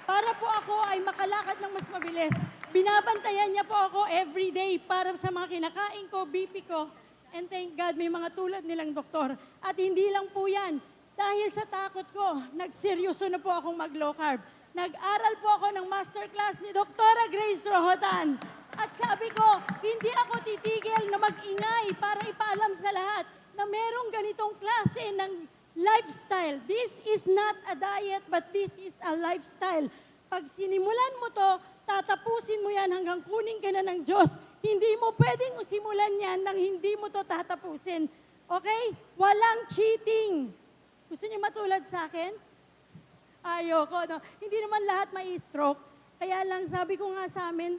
Para po ako ay makalakad ng mas mabilis. Binabantayan niya po ako every day para sa mga kinakain ko, BP ko. And thank God, may mga tulad nilang doktor. At hindi lang po yan. Dahil sa takot ko, nagseryoso na po akong mag-low carb. Nag-aral po ako ng masterclass ni Dr. Grace Rohotan. At sabi ko, hindi ako titigil na mag-ingay para ipaalam sa lahat na merong ganitong klase ng lifestyle. This is not a diet, but this is a lifestyle. Pag sinimulan mo to, tatapusin mo yan hanggang kunin ka na ng Diyos. Hindi mo pwedeng usimulan yan nang hindi mo to tatapusin. Okay? Walang cheating. Gusto niyo matulad sa akin? Ayoko, no? Hindi naman lahat may stroke. Kaya lang sabi ko nga sa amin,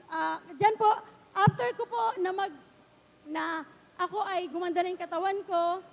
dyan po, after ko po na ako ay gumanda na yung katawan ko,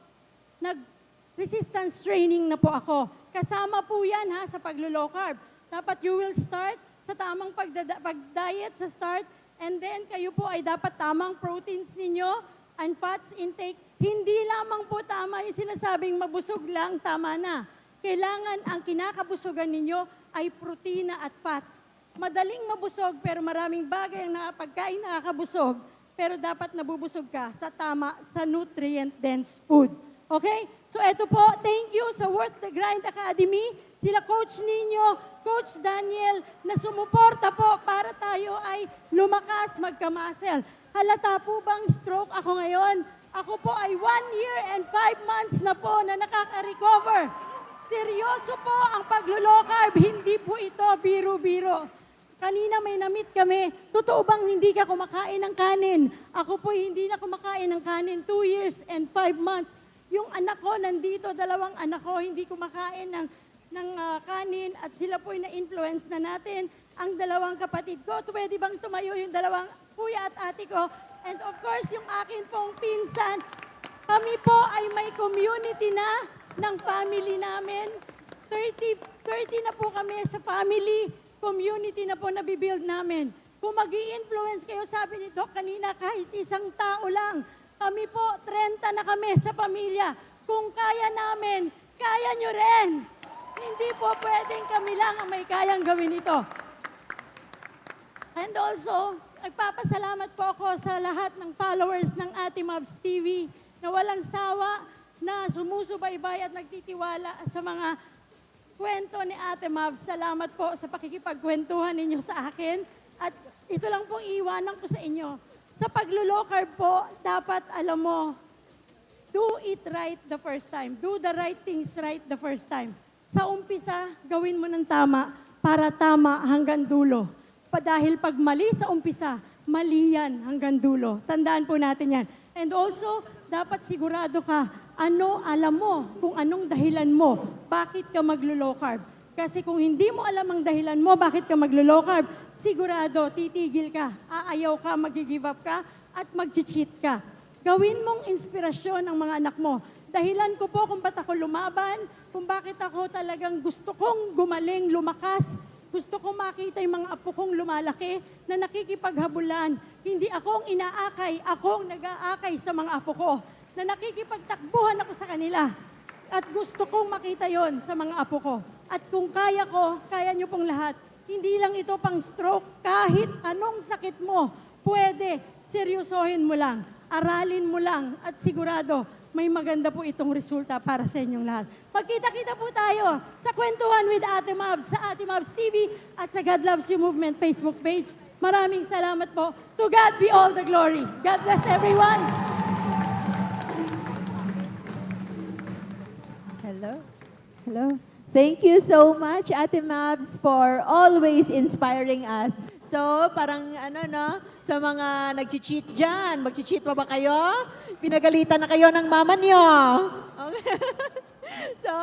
nag-resistance training na po ako. Kasama po yan sa paglo-low carb. Dapat you will start sa tamang pag-diet sa start, and then kayo po ay dapat tamang proteins ninyo and fats intake. Hindi lamang po tama yung sinasabing mabusog lang, tama na. Kailangan ang kinakabusugan ninyo ay protina at fats. Madaling mabusog pero maraming bagay ang pagkain nakakabusog, pero dapat nabubusog ka sa tama, sa nutrient-dense food. Okay? So eto po, thank you sa Worth the Grind Academy, sila Coach Ninyo, Coach Daniel, na sumuporta po para tayo ay lumakas, magkamasel. Halata po bang stroke ako ngayon? Ako po ay 1 year and 5 months na po na nakaka-recover. Seryoso po ang paglo-low carb, hindi po ito biro-biro. Kanina may na-meet kami, totoo bang hindi ka kumakain ng kanin? Ako po hindi na kumakain ng kanin 2 years and 5 months. Yung anak ko nandito, 2 anak ko, hindi kumakain ng kanin at sila po na-influence na natin. Ang 2 kapatid ko, pwede bang tumayo yung 2 kuya at ate ko? And of course, yung akin pong pinsan, kami po ay may community na ng family namin. 30 na po kami sa family, community na po nabibuild namin. Kung mag-i-influence kayo, sabi ni Doc kanina, kahit isang tao lang, kami po, 30 na kami sa pamilya. Kung kaya namin, kaya nyo rin. Hindi po pwedeng kami lang ang may kayang gawin ito. And also, nagpapasalamat po ako sa lahat ng followers ng Ate Mavs TV na walang sawa na sumusubaybay at nagtitiwala sa mga kwento ni Ate Mavs. Salamat po sa pakikipagkwentuhan ninyo sa akin. At ito lang pong iiwanan ko sa inyo. Sa paglo-low carb po, dapat alam mo, do it right the first time. Do the right things right the first time. Sa umpisa, gawin mo ng tama para tama hanggang dulo. Dahil pag mali sa umpisa, mali yan hanggang dulo. Tandaan po natin yan. And also, dapat sigurado ka, alam mo kung anong dahilan mo, bakit ka maglo-low carb. Kasi kung hindi mo alam ang dahilan mo, bakit ka maglo-low carb, sigurado, titigil ka, aayaw ka, mag-give up ka, at mag-cheat ka. Gawin mong inspirasyon ang mga anak mo. Dahilan ko po kung ba't ako lumaban, kung bakit ako talagang gusto kong gumaling, lumakas, gusto kong makita yung mga apo kong lumalaki na nakikipaghabulan. Hindi akong inaakay, akong nag-aakay sa mga apo ko na nakikipagtakbuhan ako sa kanila. At gusto kong makita yon sa mga apo ko. At kung kaya ko, kaya nyo pong lahat. Hindi lang ito pang stroke. Kahit anong sakit mo, pwede, seryosohin mo lang. Aralin mo lang at sigurado, may maganda po itong resulta para sa inyong lahat. Magkita-kita po tayo sa Kwentuhan with Ate Mavs, sa Ate Mavs TV at sa God Loves You Movement Facebook page. Maraming salamat po. To God be all the glory. God bless everyone. Hello. Hello. Thank you so much, Ate Mavs, for always inspiring us. So, parang sa mga nag-cheat dyan, mag-cheat pa ba kayo? Pinagalitan na kayo ng mama niyo. Okay. So,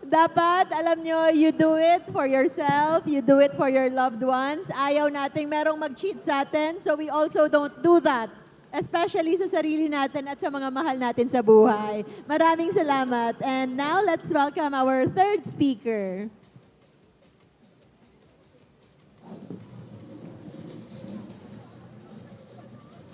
dapat, alam nyo, you do it for yourself, you do it for your loved ones. Ayaw nating merong mag-cheat sa atin, so we also don't do that. Especially sa sarili natin at sa mga mahal natin sa buhay. Maraming salamat. And now, let's welcome our third speaker.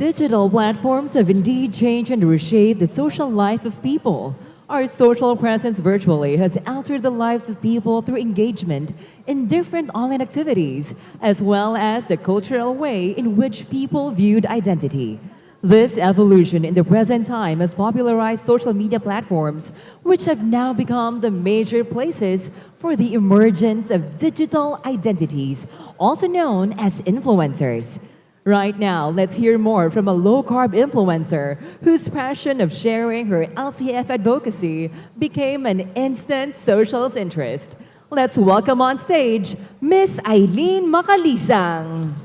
Digital platforms have indeed changed and reshaped the social life of people. Our social presence virtually has altered the lives of people through engagement in different online activities, as well as the cultural way in which people viewed identity. This evolution in the present time has popularized social media platforms, which have now become the major places for the emergence of digital identities, also known as influencers. Right now, let's hear more from a low-carb influencer whose passion of sharing her LCF advocacy became an instant social interest. Let's welcome on stage, Miss Eileen Macalisang.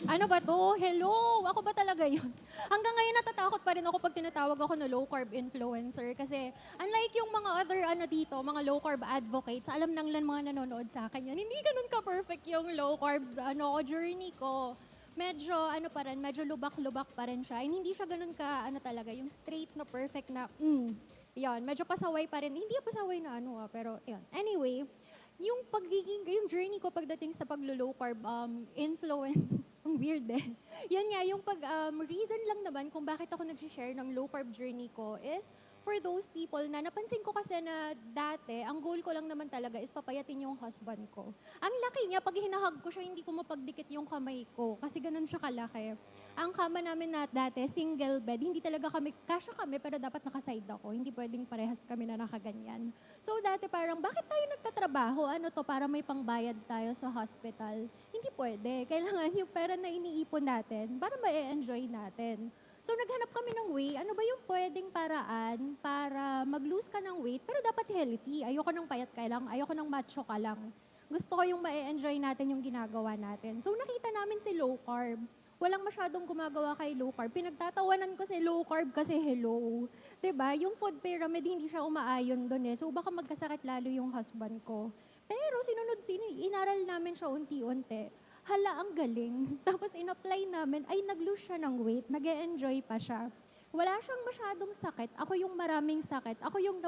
Ano ba to? Hello! Ako ba talaga yun? Hanggang ngayon natatakot pa rin ako pag tinatawag ako na low carb influencer kasi unlike yung mga other dito, mga low carb advocates, alam nang lang mga nanonood sa akin yan. Hindi ganun ka-perfect yung low carbs journey ko. Medyo pa rin, medyo lubak-lubak pa rin siya. And hindi siya ganun ka talaga, yung straight na perfect na yan, medyo pasaway pa rin. Hindi pasaway na pero yan. Anyway, yung journey ko pagdating sa paglo-low carb influence, ang weird Yan nga, yung reason lang naman kung bakit ako nag-share ng low carb journey ko is for those people na napansin ko kasi na dati, ang goal ko lang naman talaga is papayatin yung husband ko. Ang laki niya, pag hinahag ko siya, hindi ko mapagdikit yung kamay ko kasi ganun siya kalaki. Ang kama namin na dati, single bed, hindi talaga kasya kami, pero dapat nakaside ako. Hindi pwedeng parehas kami na nakaganyan. So dati parang, bakit tayo nagtatrabaho? Para may pangbayad tayo sa hospital? hindi pwede. Kailangan yung pera na iniipon natin para ma-enjoy natin. So naghanap kami ng way, ano ba yung pwedeng paraan para mag-lose ka ng weight, pero dapat healthy. Ayoko ng payat ka lang, ayoko ng macho ka lang. Gusto ko yung ma-enjoy natin yung ginagawa natin. So nakita namin si low carb. Walang masyadong gumagawa kay low carb. Pinagtatawanan ko si low carb kasi hello. 'Di ba? Yung food pyramid, hindi siya umaayon doon eh. So baka magkasakit lalo yung husband ko. Pero inaral namin siya unti-unti. Hala, ang galing. Tapos in-apply namin, ay nag-lose siya ng weight, nag-e-enjoy pa siya. Wala siyang masyadong sakit. Ako yung maraming sakit. Ako yung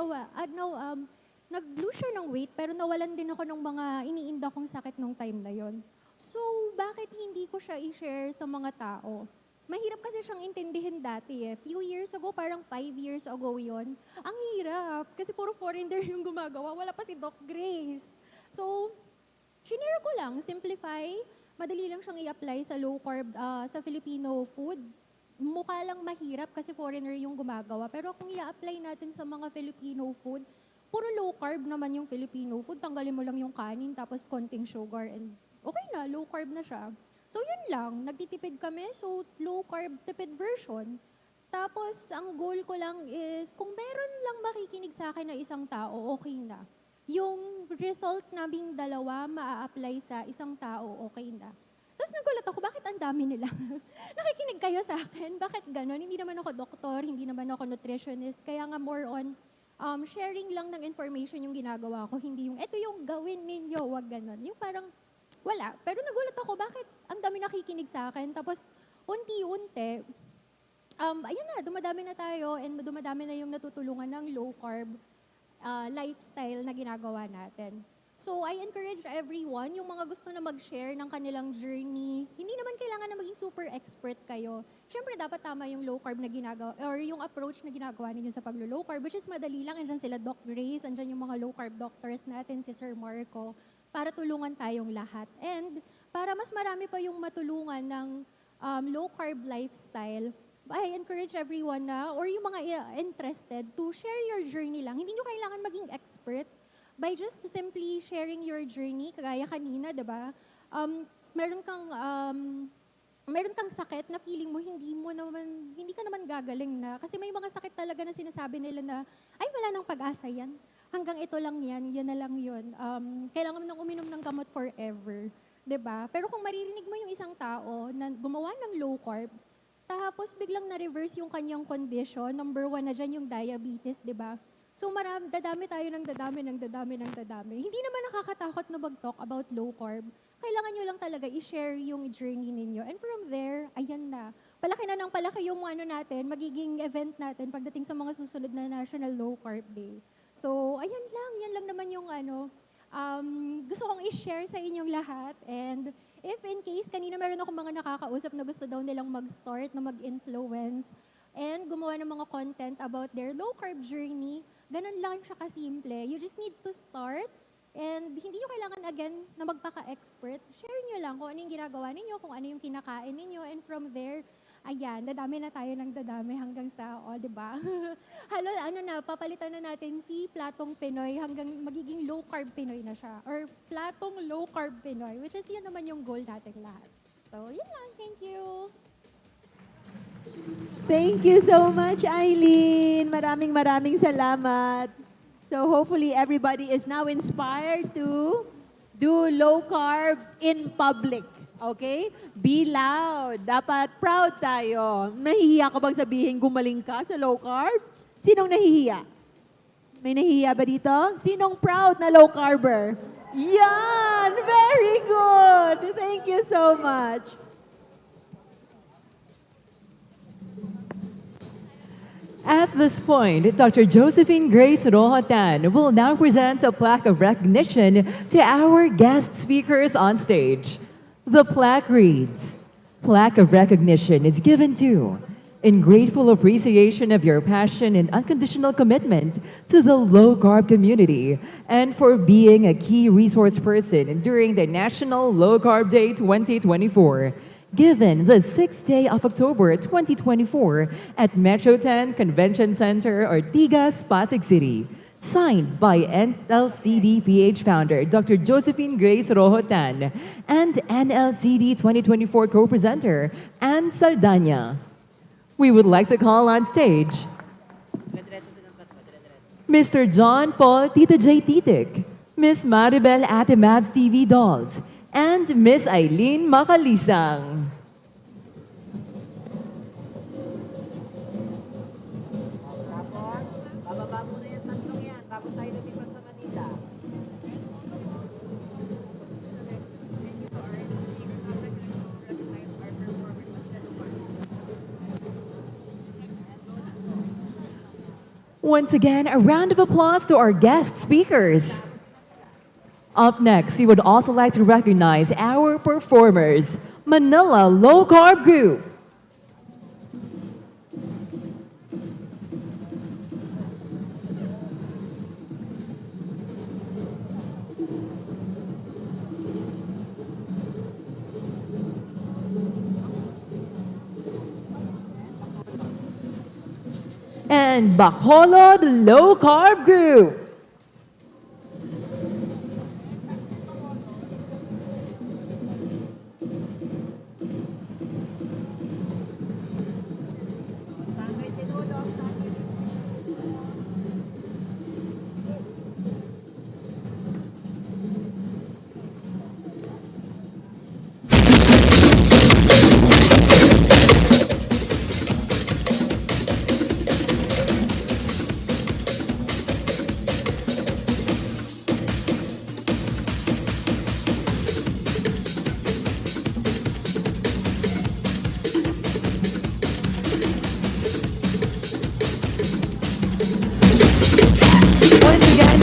nag-lose siya ng weight, pero nawalan din ako ng mga iniinda kong sakit nung time na yon. So, bakit hindi ko siya i-share sa mga tao? Mahirap kasi siyang intindihin dati eh. Few years ago, parang 5 years ago yon. Ang hirap, kasi puro foreigner yung gumagawa. Wala pa si Doc Grace. So, shinare ko lang, simplify. Madali lang siyang i-apply sa low carb, sa Filipino food. Mukha lang mahirap kasi foreigner yung gumagawa. Pero kung i-apply natin sa mga Filipino food, puro low carb naman yung Filipino food. Tanggalin mo lang yung kanin, tapos konting sugar, and okay na, low carb na siya. So yun lang, nagtitipid kami, so low carb tipid version. Tapos ang goal ko lang is, kung meron lang makikinig sa akin na isang tao, okay na. Yung result naming dalawa maa-apply sa isang tao, okay na. Tapos nagulat ako, bakit ang dami nila? Nakikinig kayo sa akin, bakit ganon? Hindi naman ako doktor, hindi naman ako nutritionist, kaya nga more on sharing lang ng information yung ginagawa ko, hindi yung, eto yung gawin ninyo, wag ganon. Yung parang, wala. Pero nagulat ako, bakit ang dami nakikinig sa akin? Tapos, unti-unti, ayun na, dumadami na tayo and dumadami na yung natutulungan ng low carb lifestyle na ginagawa natin. So, I encourage everyone, yung mga gusto na mag-share ng kanilang journey, hindi naman kailangan na maging super expert kayo. Siyempre, dapat tama yung low carb na ginagawa, or yung approach na ginagawa ninyo sa pag-low carb, which is madali lang. Andyan sila Doc Grace, andyan yung mga low carb doctors natin, si Sir Marco, para tulungan tayong lahat. And para mas marami pa yung matulungan ng low carb lifestyle, I encourage everyone na, or yung mga interested, to share your journey lang. Hindi nyo kailangan maging expert by just simply sharing your journey, kagaya kanina, diba? Meron kang sakit na feeling mo hindi ka naman gagaling na. Kasi may mga sakit talaga na sinasabi nila na, ay wala nang pag-asa yan. Hanggang ito lang yan na lang yun. Kailangan mo nang uminom ng gamot forever. 'Di ba? Pero kung maririnig mo yung isang tao na gumawa ng low carb, tapos biglang na-reverse yung kanyang condition, number 1 na dyan yung diabetes, 'di ba? So dadami tayo ng dadami. Hindi naman nakakatakot na mag-talk about low carb. Kailangan nyo lang talaga i-share yung journey ninyo. And from there, ayan na. Palaki na ng palaki yung magiging event natin pagdating sa mga susunod na National Low Carb Day. So, ayan lang. Yan lang naman yung gusto kong i-share sa inyong lahat. And if in case, kanina meron akong mga nakakausap na gusto daw nilang mag-start, na mag-influence, and gumawa ng mga content about their low carb journey, ganun lang siya kasimple. You just need to start. And hindi nyo kailangan, again, na magpaka-expert. Share nyo lang kung ano yung ginagawa ninyo, kung ano yung kinakain ninyo. And from there, ayan, dadami na tayo ng dadami hanggang sa, diba? Halo, papalitan na natin si Platong Pinoy hanggang magiging low carb Pinoy na siya. Or Platong low carb Pinoy, which is yun naman yung goal natin lahat. So, yun lang. Thank you. Thank you so much, Eileen. Maraming salamat. So hopefully everybody is now inspired to do low carb in public. Okay? Be loud. Dapat proud tayo. Nahihiya ka bang sabihin gumaling ka sa low carb? Sinong nahihiya? May nahihiya ba dito? Sinong proud na low carber? Yan! Very good! Thank you so much. At this point, Dr. Josephine Grace Rohotan will now present a plaque of recognition to our guest speakers on stage. The plaque reads, "Plaque of recognition is given to, in grateful appreciation of your passion and unconditional commitment to the low-carb community, and for being a key resource person during the National Low Carb Day 2024. Given the 6th day of October 2024 at Metro 10 Convention Center, Ortigas, Pasig City. Signed by NLCD PH founder Dr. Josephine Grace Rohotan and NLCD 2024 co-presenter Ann Saldana. We would like to call on stage Mr. John Paul Tito J. Titik, Miss Maribel Ate Mabs TV Dolls, and Miss Eileen Makalisang. Once again, a round of applause to our guest speakers. Up next, we would also like to recognize our performers, Manila Low Carb Group. And Bacolod Low Carb Group.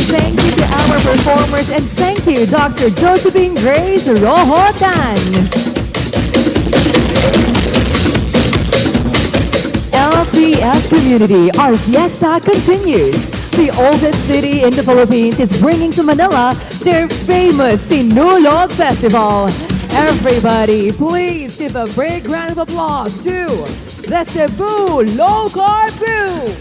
Thank you to our performers and thank you, Dr. Josephine Grace Rohotan. LCF community, our fiesta continues. The oldest city in the Philippines is bringing to Manila their famous Sinulog Festival. Everybody, please give a big round of applause to the Cebu Low Carb Group.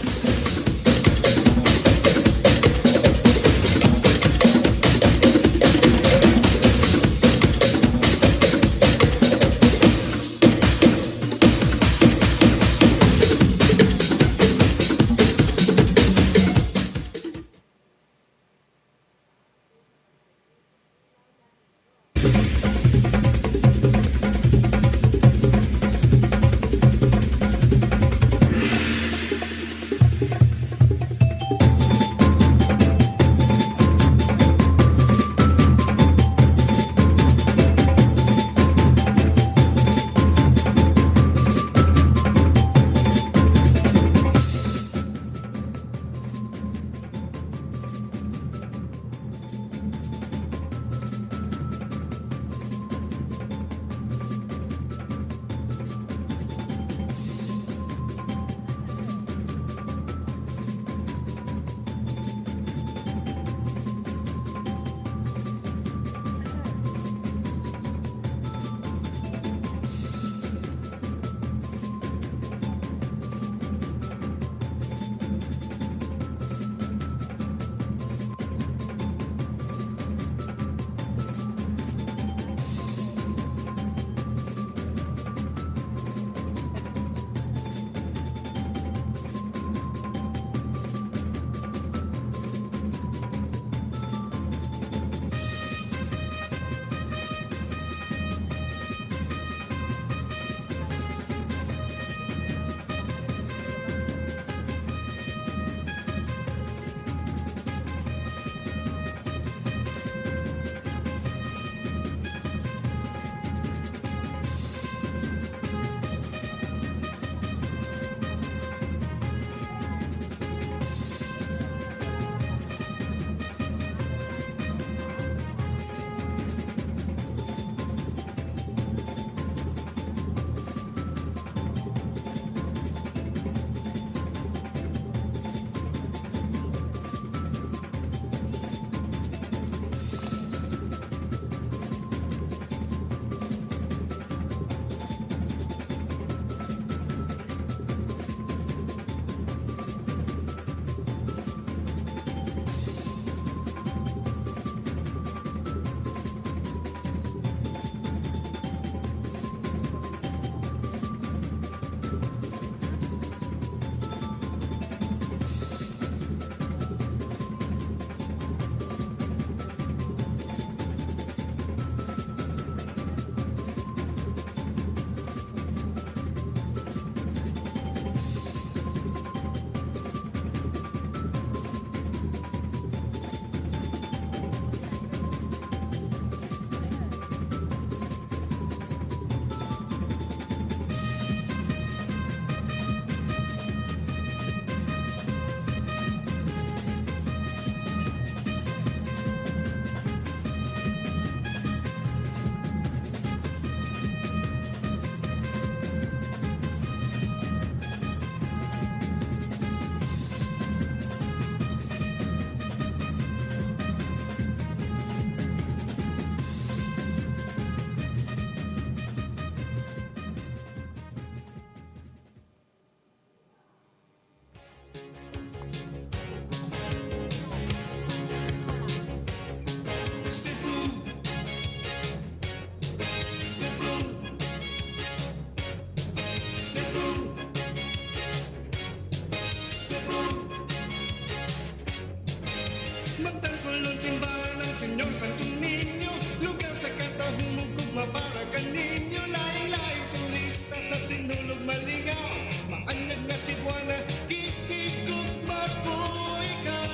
Magtangkulon simbahan ng Senyor Santo Niño, lugar sa katahumugugma para kaninyo. Lain-lain turista sa sinulog malingaw, maanyag na Cebuana, kikigugma ko ikaw.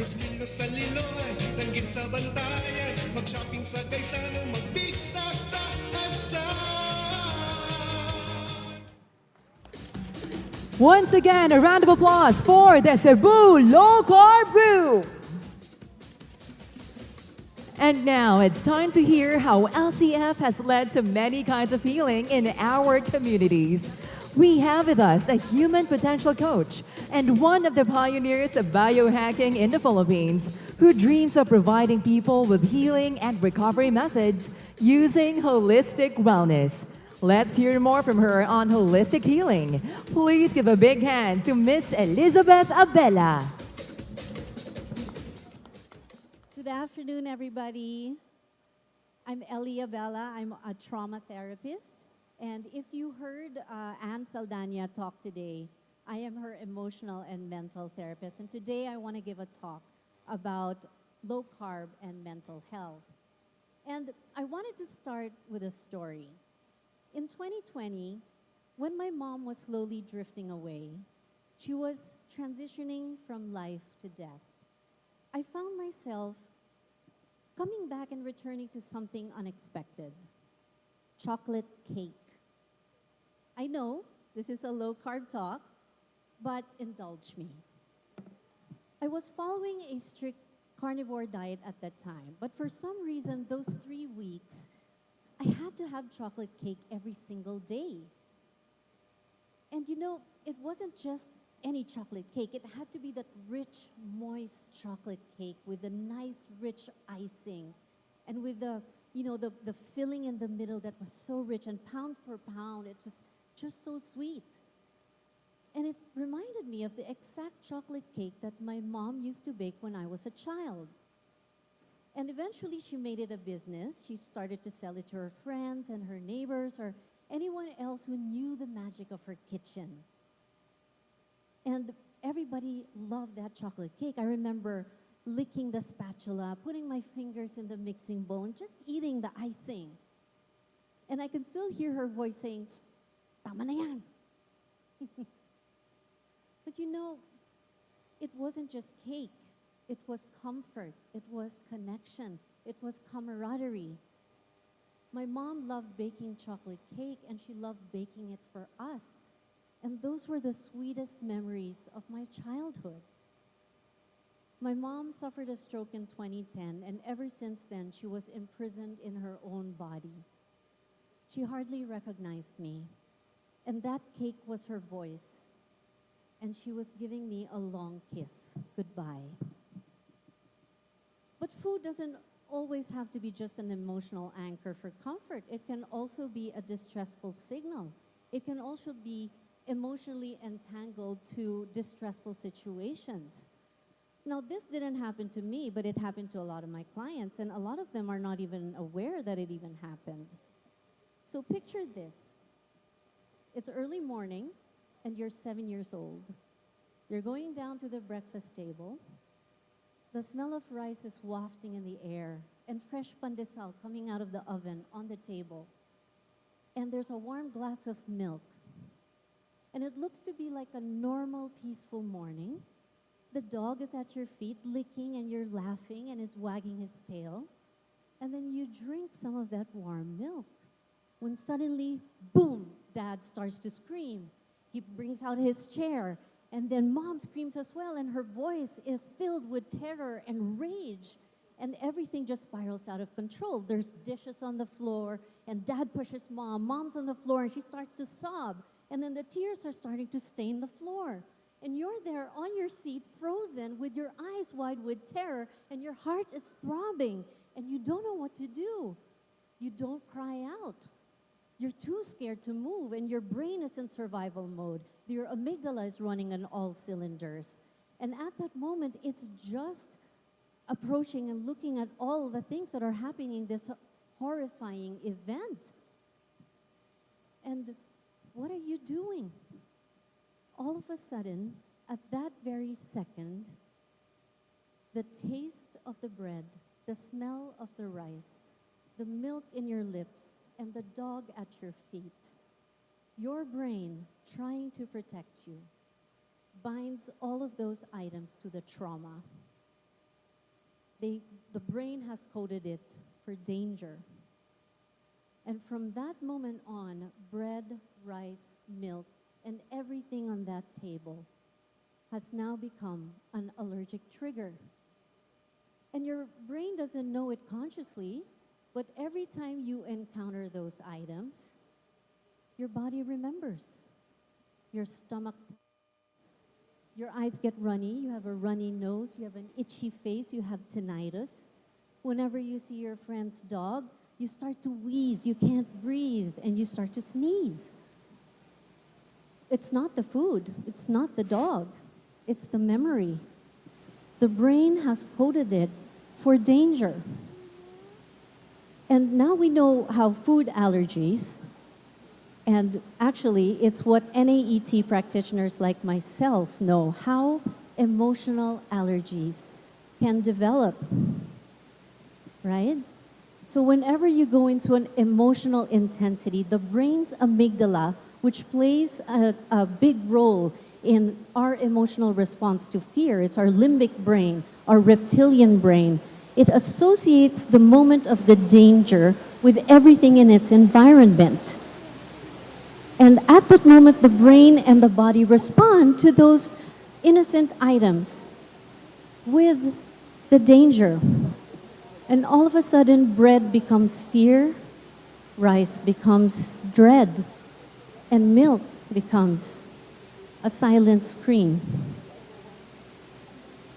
Mas kilos sa Liloan, langgit sa Bantayan, mag-shopping sa Gaisano, mag-beach na sa Ansan. Once again, a round of applause for the Cebu Low Carb Group. And now it's time to hear how LCF has led to many kinds of healing in our communities. We have with us a human potential coach and one of the pioneers of biohacking in the Philippines who dreams of providing people with healing and recovery methods using holistic wellness. Let's hear more from her on holistic healing. Please give a big hand to Miss Elizabeth Abella. Good afternoon, everybody. I'm Ellie Abella. I'm a trauma therapist. And if you heard Anne Saldana talk today, I am her emotional and mental therapist. And today I want to give a talk about low carb and mental health. And I wanted to start with a story. In 2020, when my mom was slowly drifting away, she was transitioning from life to death. I found myself coming back and returning to something unexpected: chocolate cake. I know this is a low-carb talk, but indulge me. I was following a strict carnivore diet at that time, but for some reason, those 3 weeks, I had to have chocolate cake every single day. And you know, it wasn't just any chocolate cake. It had to be that rich, moist chocolate cake with a nice, rich icing, and with the filling in the middle that was so rich, and pound for pound, it was just so sweet. And it reminded me of the exact chocolate cake that my mom used to bake when I was a child. And eventually she made it a business. She started to sell it to her friends and her neighbors or anyone else who knew the magic of her kitchen. And everybody loved that chocolate cake. I remember licking the spatula, putting my fingers in the mixing bowl, and just eating the icing. And I can still hear her voice saying, "Tama na yan." But you know, it wasn't just cake. It was comfort. It was connection. It was camaraderie. My mom loved baking chocolate cake, and she loved baking it for us. And those were the sweetest memories of my childhood. My mom suffered a stroke in 2010, and ever since then, she was imprisoned in her own body. She hardly recognized me, and that cake was her voice. And she was giving me a long kiss goodbye. But food doesn't always have to be just an emotional anchor for comfort. It can also be a distressful signal. It can also be emotionally entangled to distressful situations. Now, this didn't happen to me, but it happened to a lot of my clients, and a lot of them are not even aware that it even happened. So picture this. It's early morning, and you're 7 years old. You're going down to the breakfast table. The smell of rice is wafting in the air, and fresh pandesal coming out of the oven on the table. And there's a warm glass of milk. And it looks to be like a normal, peaceful morning. The dog is at your feet licking, and you're laughing and is wagging his tail. And then you drink some of that warm milk. When suddenly, boom, Dad starts to scream. He brings out his chair, and then Mom screams as well, and her voice is filled with terror and rage. And everything just spirals out of control. There's dishes on the floor, and Dad pushes Mom. Mom's on the floor, and she starts to sob. And then the tears are starting to stain the floor. And you're there on your seat, frozen, with your eyes wide with terror, and your heart is throbbing, and you don't know what to do. You don't cry out. You're too scared to move, and your brain is in survival mode. Your amygdala is running on all cylinders. And at that moment, it's just approaching and looking at all the things that are happening in this horrifying event. And what are you doing? All of a sudden, at that very second, the taste of the bread, the smell of the rice, the milk in your lips, and the dog at your feet. Your brain, trying to protect you, binds all of those items to the trauma. The brain has coded it for danger. And from that moment on, bread, rice, milk, and everything on that table has now become an allergic trigger. And your brain doesn't know it consciously, but every time you encounter those items, your body remembers. Your stomach, your eyes get runny, you have a runny nose, you have an itchy face, you have tinnitus. Whenever you see your friend's dog, you start to wheeze, you can't breathe, and you start to sneeze. It's not the food, it's not the dog, it's the memory. The brain has coded it for danger. And now we know how food allergies, and actually it's what NAET practitioners like myself know, how emotional allergies can develop, right? So whenever you go into an emotional intensity, the brain's amygdala, which plays a big role in our emotional response to fear, it's our limbic brain, our reptilian brain, it associates the moment of the danger with everything in its environment. And at that moment, the brain and the body respond to those innocent items with the danger. And all of a sudden, bread becomes fear, rice becomes dread, and milk becomes a silent scream.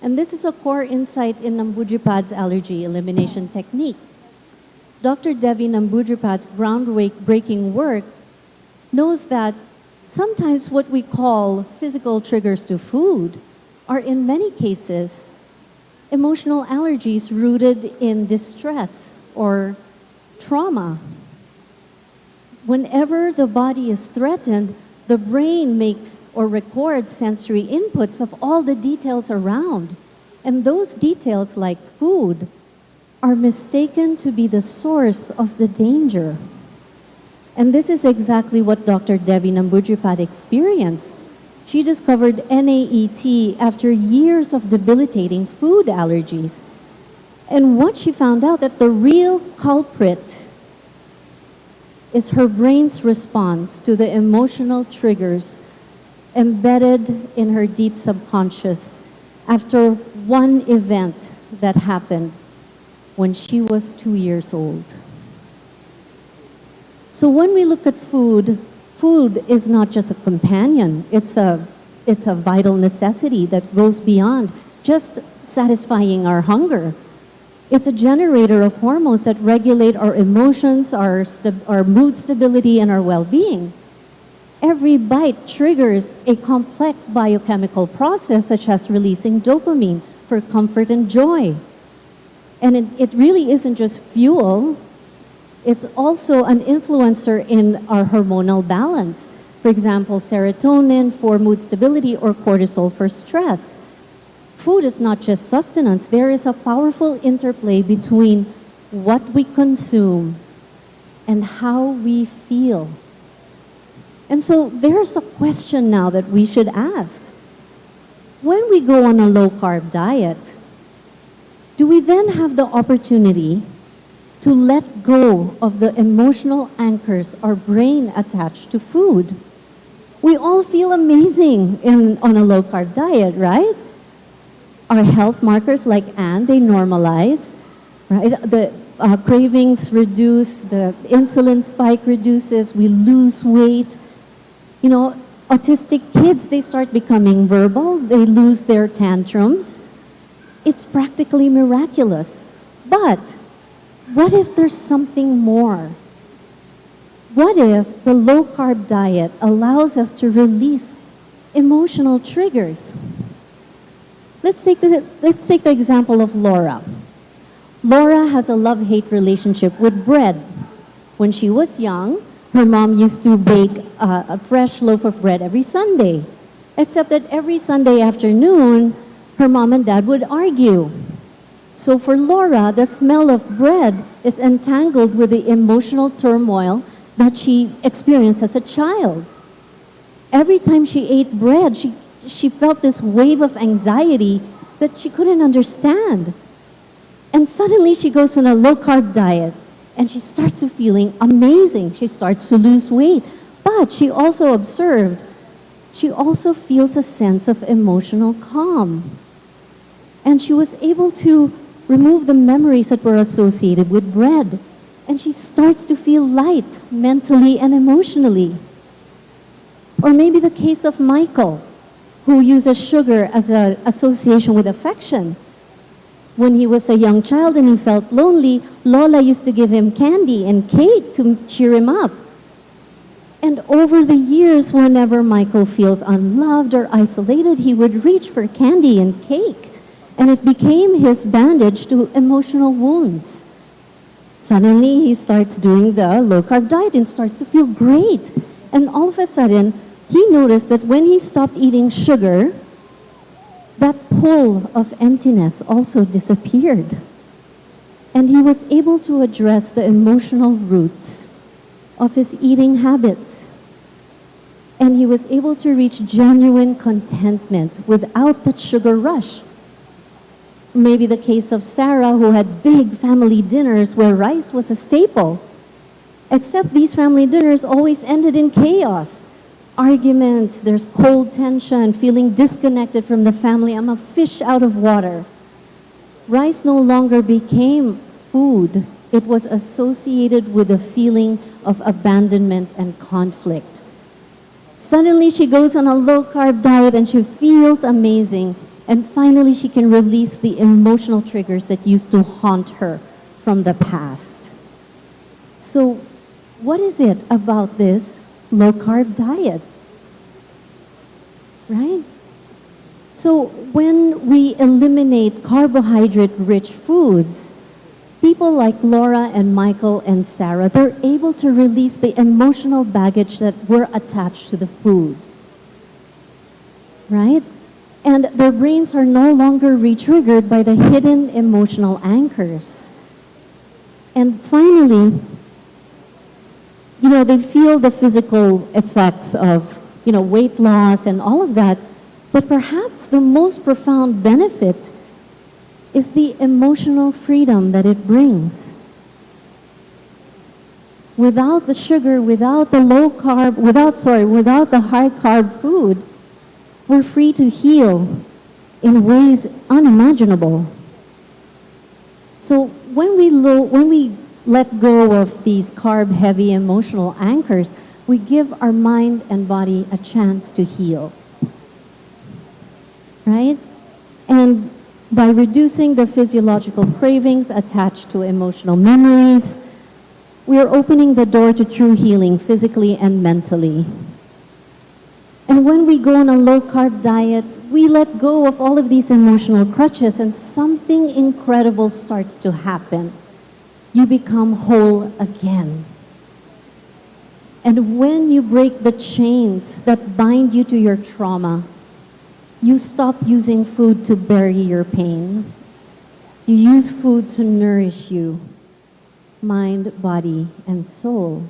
And this is a core insight in Nambudripad's allergy elimination techniques. Dr. Devi Nambudripad's groundbreaking work knows that sometimes what we call physical triggers to food are in many cases emotional allergies rooted in distress or trauma. Whenever the body is threatened, the brain makes or records sensory inputs of all the details around. And those details, like food, are mistaken to be the source of the danger. And this is exactly what Dr. Devi Nambudripad experienced. She discovered NAET after years of debilitating food allergies. And what she found out that the real culprit is her brain's response to the emotional triggers embedded in her deep subconscious after one event that happened when she was 2 years old. So when we look at food, food is not just a companion. It's a vital necessity that goes beyond just satisfying our hunger. It's a generator of hormones that regulate our emotions, our mood stability, and our well-being. Every bite triggers a complex biochemical process such as releasing dopamine for comfort and joy. And it really isn't just fuel, it's also an influencer in our hormonal balance. For example, serotonin for mood stability or cortisol for stress. Food is not just sustenance. There is a powerful interplay between what we consume and how we feel. And so there's a question now that we should ask. When we go on a low-carb diet, do we then have the opportunity to let go of the emotional anchors our brain attached to food? We all feel amazing on a low-carb diet, right? Our health markers like Anne, they normalize, right? The cravings reduce, the insulin spike reduces, we lose weight. You know, autistic kids, they start becoming verbal, they lose their tantrums. It's practically miraculous. But what if there's something more? What if the low-carb diet allows us to release emotional triggers? Let's take the example of Laura. Laura has a love-hate relationship with bread. When she was young, her mom used to bake a fresh loaf of bread every Sunday. Except that every Sunday afternoon, her mom and dad would argue. So for Laura, the smell of bread is entangled with the emotional turmoil that she experienced as a child. Every time she ate bread, she felt this wave of anxiety that she couldn't understand. And suddenly she goes on a low-carb diet, and she starts to feeling amazing. She starts to lose weight. But she also observed, she also feels a sense of emotional calm. And she was able to remove the memories that were associated with bread. And she starts to feel light mentally and emotionally. Or maybe the case of Michael, who uses sugar as an association with affection. When he was a young child and he felt lonely, Lola used to give him candy and cake to cheer him up. And over the years, whenever Michael feels unloved or isolated, he would reach for candy and cake. And it became his bandage to emotional wounds. Suddenly, he starts doing the low-carb diet and starts to feel great. And all of a sudden, he noticed that when he stopped eating sugar, that pull of emptiness also disappeared. And he was able to address the emotional roots of his eating habits. And he was able to reach genuine contentment without that sugar rush. Maybe the case of Sarah, who had big family dinners where rice was a staple. Except these family dinners always ended in chaos. Arguments, there's cold tension, feeling disconnected from the family. I'm a fish out of water. Rice no longer became food. It was associated with a feeling of abandonment and conflict. Suddenly she goes on a low-carb diet and she feels amazing. And finally she can release the emotional triggers that used to haunt her from the past. So what is it about this low-carb diet? Right? So when we eliminate carbohydrate-rich foods, people like Laura and Michael and Sarah, they're able to release the emotional baggage that were attached to the food. Right? And their brains are no longer re-triggered by the hidden emotional anchors. And finally, they feel the physical effects of, weight loss and all of that. But perhaps the most profound benefit is the emotional freedom that it brings. Without the sugar, without the without the high carb food, we're free to heal in ways unimaginable. So when we let go of these carb-heavy emotional anchors, we give our mind and body a chance to heal. Right? And by reducing the physiological cravings attached to emotional memories, we are opening the door to true healing physically and mentally. And when we go on a low-carb diet, we let go of all of these emotional crutches and something incredible starts to happen. You become whole again. And when you break the chains that bind you to your trauma, you stop using food to bury your pain. You use food to nourish you, mind, body, and soul.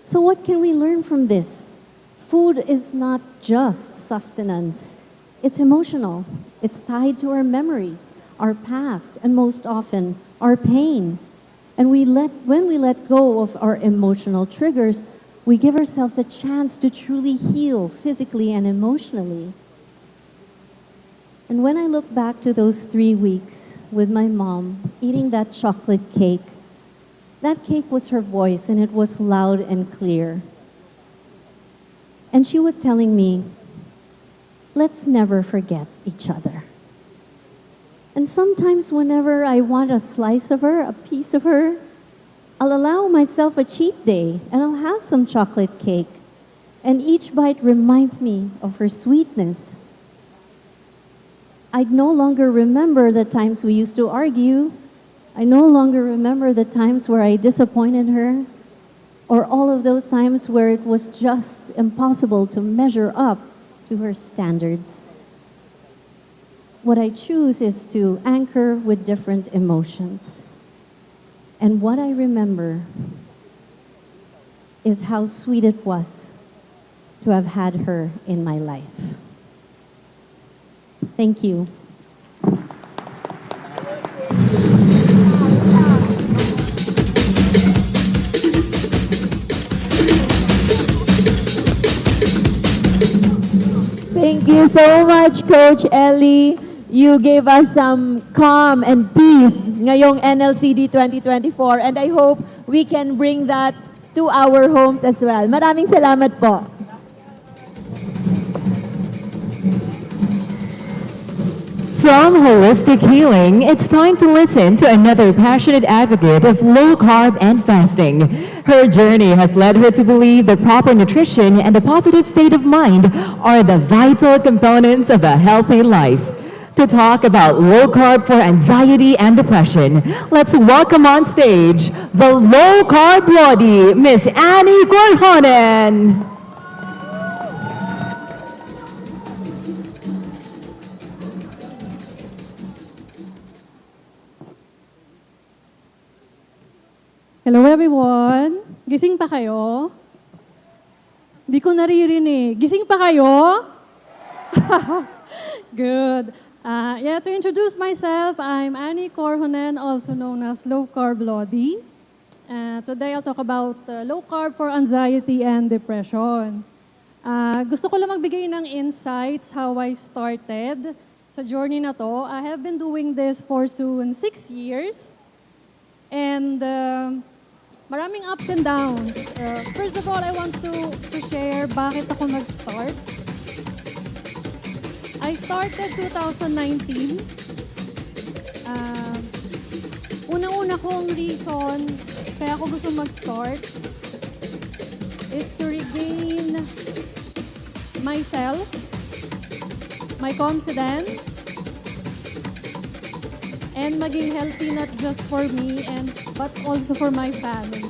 So what can we learn from this? Food is not just sustenance. It's emotional. It's tied to our memories, our past, and most often, our pain. And when we let go of our emotional triggers, we give ourselves a chance to truly heal physically and emotionally. And when I look back to those 3 weeks with my mom eating that chocolate cake, that cake was her voice and it was loud and clear. And she was telling me, let's never forget each other. And sometimes whenever I want a slice of her, a piece of her, I'll allow myself a cheat day and I'll have some chocolate cake. And each bite reminds me of her sweetness. I no longer remember the times we used to argue. I no longer remember the times where I disappointed her, or all of those times where it was just impossible to measure up to her standards. what I choose is to anchor with different emotions. And what I remember is how sweet it was to have had her in my life. Thank you. Thank you so much, Coach Ellie. You gave us some calm and peace ngayong NLCD 2024, and I hope we can bring that to our homes as well. Maraming salamat po. From holistic healing, it's time to listen to another passionate advocate of low carb and fasting. Her journey has led her to believe that proper nutrition and a positive state of mind are the vital components of a healthy life. To talk about low carb for anxiety and depression, let's welcome on stage the low carb lady, Miss Annie Gorhonen. Hello everyone! Gising pa kayo? Di ko naririnig. Gising pa kayo? Good. To introduce myself, I'm Annie Corhonen, also known as Low Carb Lodi. Today I'll talk about low carb for anxiety and depression. Gusto ko lang magbigay ng insights how I started sa journey na to. I have been doing this for soon 6 years. And maraming ups and downs. First of all, I want to share bakit ako nag-start. I started 2019. Unang-una kong reason kaya ako gusto mag-start is to regain myself, my confidence, and maging healthy not just for me but also for my family.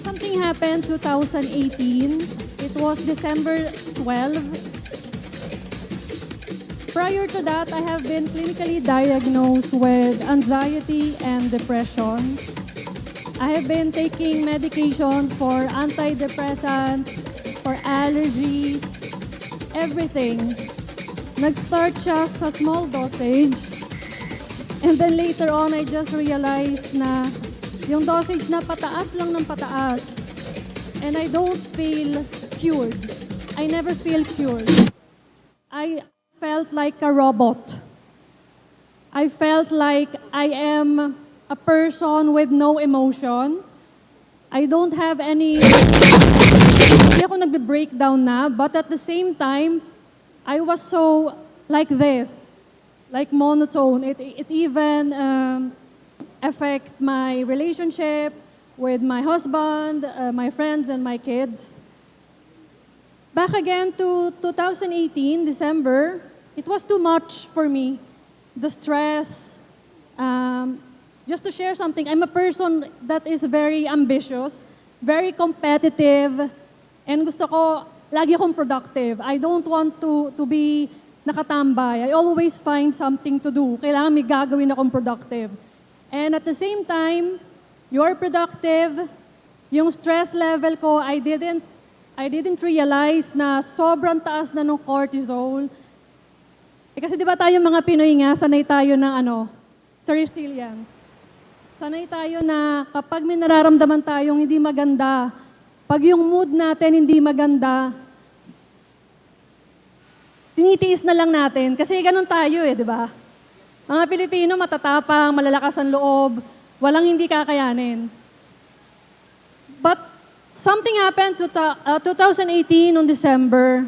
Something happened 2018. It was December 12. Prior to that, I have been clinically diagnosed with anxiety and depression. I have been taking medications for antidepressants, for allergies, everything. Nag-start siya sa small dosage. And then later on, I just realized na yung dosage na pataas lang ng pataas. And I don't feel cured. I never feel cured. I felt like a robot. I felt like I am a person with no emotion. I don't have any... Hindi ako nagbe-breakdown na, but at the same time, I was so like this, like monotone. It even affect my relationship with my husband, my friends, and my kids. Back again to 2018, December, it was too much for me. The stress. Just to share something, I'm a person that is very ambitious, very competitive, and gusto ko, lagi akong productive. I don't want to be nakatambay. I always find something to do. Kailangan may gagawin akong productive. And at the same time, you're productive. Yung stress level ko, I didn't realize na sobrang taas na ng cortisol. Kasi di ba tayo mga Pinoy nga, sanay tayo ng sa resilience. Sanay tayo na kapag may nararamdaman tayong hindi maganda, pag yung mood natin hindi maganda, tinitiis na lang natin. Kasi ganun tayo di ba? Mga Pilipino, matatapang, malalakas ang loob, walang hindi kakayanin. But something happened to 2018 on December.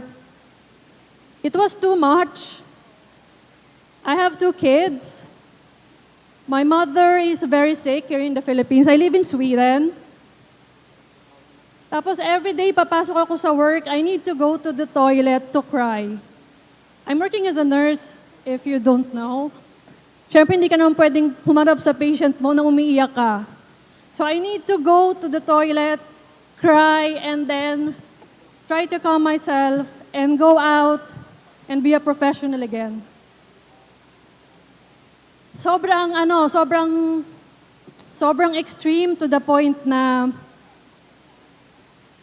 It was too much. I have 2 kids. My mother is very sick here in the Philippines. I live in Sweden. Tapos every day, papasok ako sa work, I need to go to the toilet to cry. I'm working as a nurse, if you don't know. Siyempre, hindi ka naman pwedeng humarap sa patient mo na umiiyak ka. So I need to go to the toilet, cry, and then try to calm myself, and go out and be a professional again. Sobrang extreme to the point na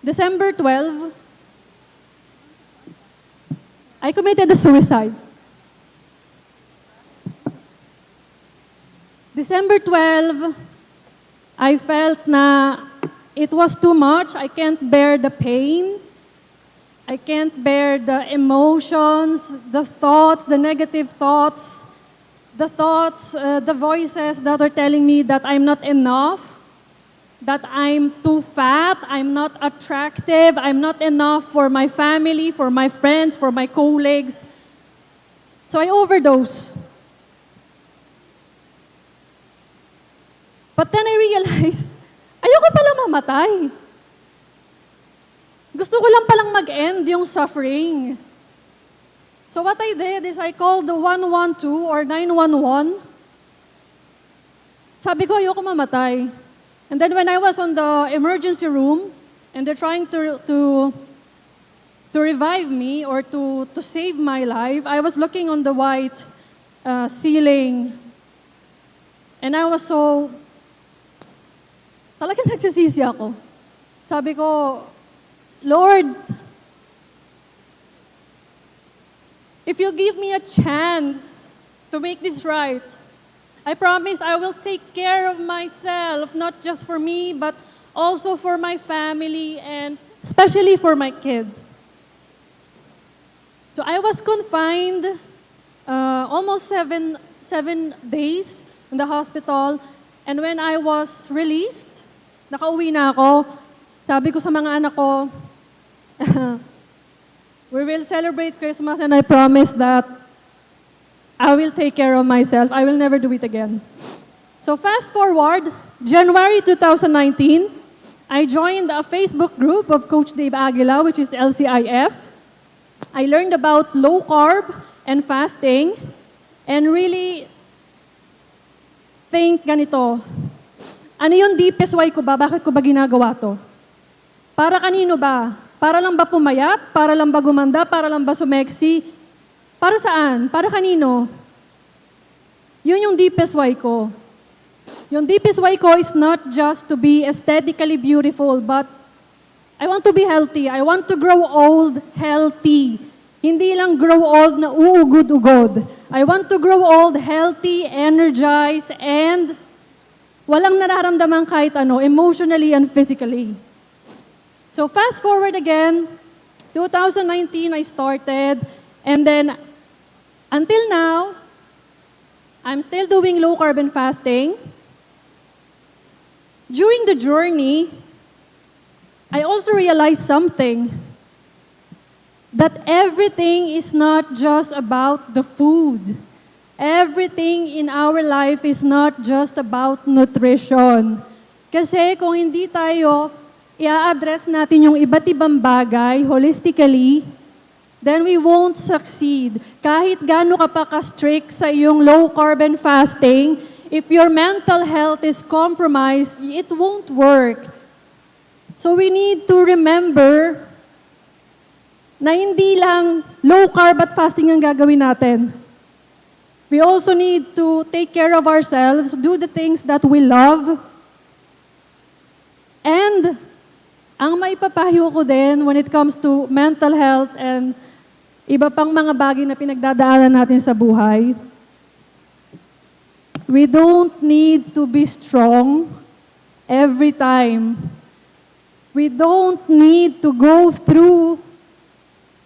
December 12, I committed a suicide. December 12, I felt na it was too much. I can't bear the pain. I can't bear the emotions, the thoughts, the negative thoughts, the voices that are telling me that I'm not enough, that I'm too fat, I'm not attractive, I'm not enough for my family, for my friends, for my colleagues. So I overdose. But then I realized, ayoko palang mamatay. Gusto ko lang palang mag-end yung suffering. So what I did is I called the 112 or 911. Sabi ko, ayoko mamatay. And then when I was on the emergency room, and they're trying to revive me or to save my life, I was looking on the white ceiling. And I was so, talagang nagsisisi ako. Sabi ko, Lord, if you give me a chance to make this right, I promise I will take care of myself, not just for me, but also for my family and especially for my kids. So I was confined almost seven days in the hospital. And when I was released, nakauwi na ako, sabi ko sa mga anak ko, we will celebrate Christmas and I promise that I will take care of myself. I will never do it again. So fast forward, January 2019, I joined a Facebook group of Coach Dave Aguila, which is LCIF. I learned about low carb and fasting and really think ganito, ano yung deepest why ko ba? Bakit ko ba ginagawa to? Para kanino ba? Para lang ba pumayat? Para lang ba gumanda? Para lang ba sumeksi? Para saan? Para kanino? Yun yung deepest why ko. Yung deepest why ko is not just to be aesthetically beautiful, but I want to be healthy. I want to grow old healthy. Hindi lang grow old na uugod-ugod. I want to grow old healthy, energized, and walang nararamdaman kahit ano, emotionally and physically. So fast forward again, 2019 I started, and then until now, I'm still doing low carb and fasting. During the journey, I also realized something, that everything is not just about the food. Everything in our life is not just about nutrition. Kasi kung hindi tayo i-address natin yung iba't ibang bagay holistically, then we won't succeed. Kahit gaano ka pa ka-strict sa iyong low carb and fasting, if your mental health is compromised, it won't work. So we need to remember na hindi lang low carb at fasting ang gagawin natin. We also need to take care of ourselves, do the things that we love, and ang maipapayo ko din when it comes to mental health and iba pang mga bagay na pinagdadaanan natin sa buhay, we don't need to be strong every time. We don't need to go through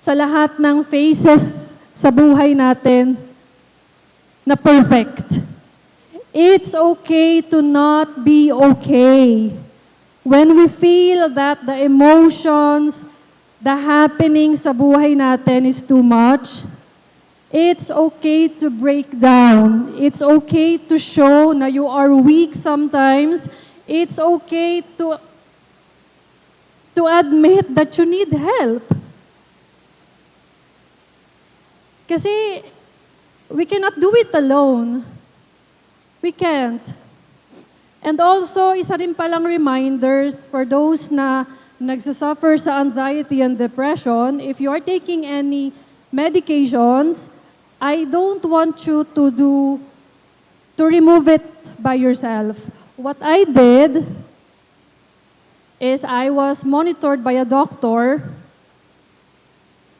sa lahat ng phases sa buhay natin na perfect. It's okay to not be okay. When we feel that the emotions, the happening sa buhay natin is too much, it's okay to break down. It's okay to show na you are weak sometimes. It's okay to admit that you need help. Kasi we cannot do it alone. We can't. And also, isa rin palang reminders for those na nagsasuffer sa anxiety and depression, if you are taking any medications, I don't want you to remove it by yourself. What I did is I was monitored by a doctor.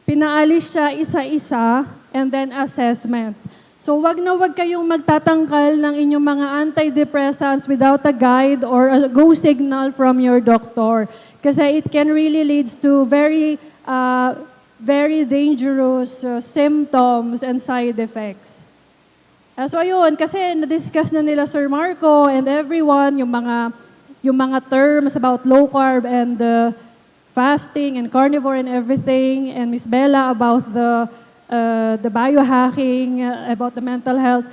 Pinaalis siya isa-isa and then assessment. So wag na wag kayong magtatangkal ng inyong mga antidepressants without a guide or a go signal from your doctor. Kasi it can really lead to very dangerous symptoms and side effects. So ayun, kasi na-discuss na nila Sir Marco and everyone yung mga terms about low carb and fasting and carnivore and everything, and Miss Bella about the biohacking, about the mental health.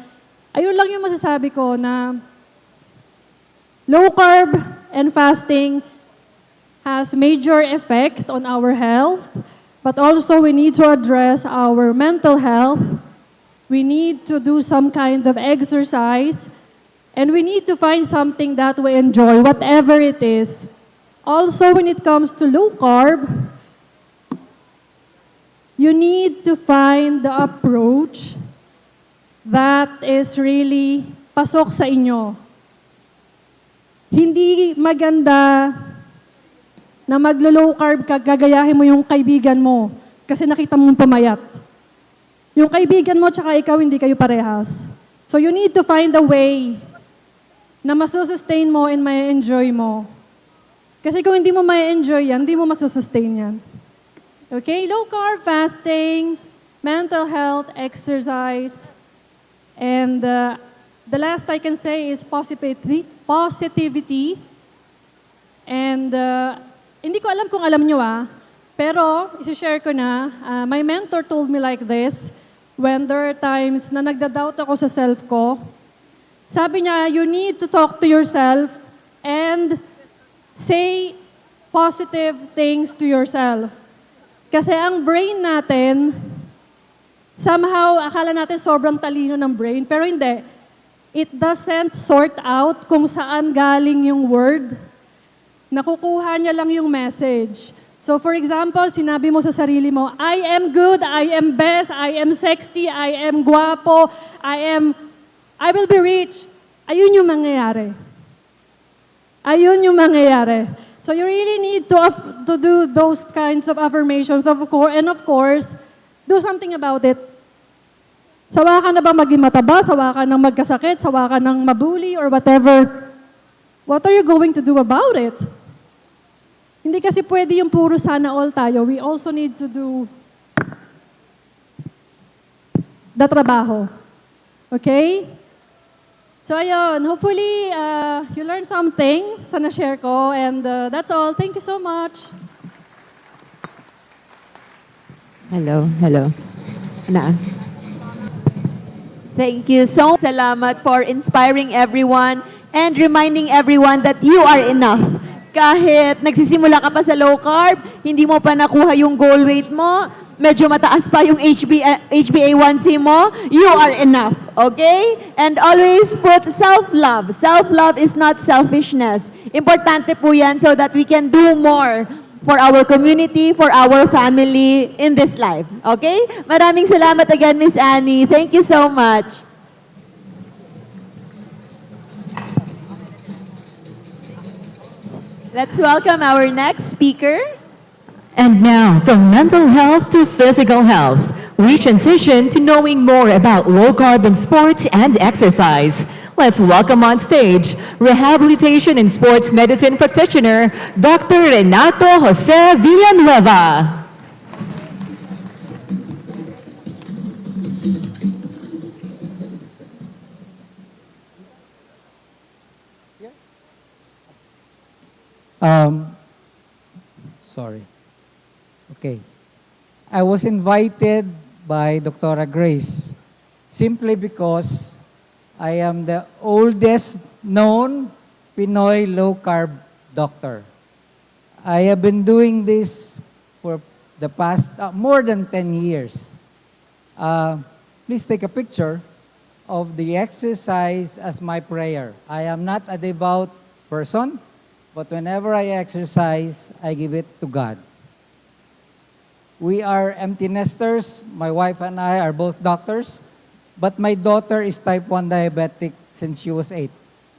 Ayun lang yung masasabi ko na low carb and fasting has major effect on our health, but also we need to address our mental health. We need to do some kind of exercise, and we need to find something that we enjoy, whatever it is. Also, when it comes to low carb, you need to find the approach that is really pasok sa inyo. Hindi maganda na maglo-low carb ka, gagayahin mo yung kaibigan mo kasi nakita mong pumayat. Yung kaibigan mo tsaka ikaw, hindi kayo parehas. So you need to find a way na masusustain mo and may enjoy mo. Kasi kung hindi mo may enjoy yan, hindi mo masusustain yan. Okay, low carb, fasting, mental health, exercise, and the last I can say is positivity. And hindi ko alam kung alam nyo pero isi-share ko na, my mentor told me like this, when there are times na nagda-doubt ako sa self ko, sabi niya, you need to talk to yourself and say positive things to yourself. Kasi ang brain natin, somehow, akala natin sobrang talino ng brain, pero hindi. It doesn't sort out kung saan galing yung word. Nakukuha niya lang yung message. So for example, sinabi mo sa sarili mo, I am good, I am best, I am sexy, I am guwapo, I will be rich. Ayun yung mangyayari. Ayun yung mangyayari. So you really need to do those kinds of affirmations, and of course, do something about it. Sawa ka na ba maging mataba? Sawa ka nang magkasakit? Sawa ka nang mabully or whatever? What are you going to do about it? Hindi kasi pwede yung puro sana all tayo. We also need to do the trabaho. Okay? So ayun, hopefully you learned something sa na-share ko, and that's all. Thank you so much. Hello. Thank you so much. Salamat for inspiring everyone and reminding everyone that you are enough. Kahit nagsisimula ka pa sa low carb, hindi mo pa nakuha yung goal weight mo, medyo mataas pa yung HbA1c mo, you are enough, okay? And always put self-love. Self-love is not selfishness. Importante po yan so that we can do more for our community, for our family in this life, okay? Maraming salamat again, Miss Annie. Thank you so much. Let's welcome our next speaker. And now, from mental health to physical health, we transition to knowing more about low-carb in sports and exercise. Let's welcome on stage rehabilitation and sports medicine practitioner, Dr. Renato Jose Villanueva. Sorry. Okay. I was invited by Dr. Grace simply because I am the oldest known Pinoy low-carb doctor. I have been doing this for the past more than 10 years. Please take a picture of the exercise as my prayer. I am not a devout person, but whenever I exercise, I give it to God. We are empty nesters. My wife and I are both doctors, but my daughter is type 1 diabetic since she was 8.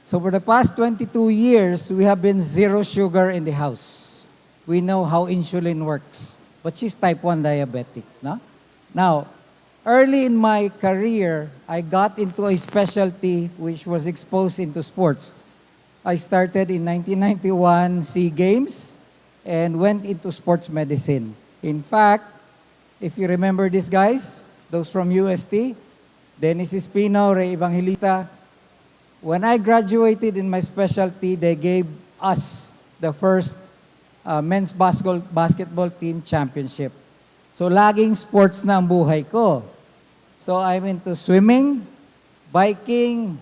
So for the past 22 years, we have been zero sugar in the house. We know how insulin works, but she's type 1 diabetic. No? Now, early in my career, I got into a specialty which was exposed into sports. I started in 1991 SEA Games and went into sports medicine. In fact, if you remember these guys, those from UST, Dennis Espino, Ray Evangelista, when I graduated in my specialty, they gave us the first men's basketball team championship. So laging sports na ang buhay ko. So I'm into swimming, biking,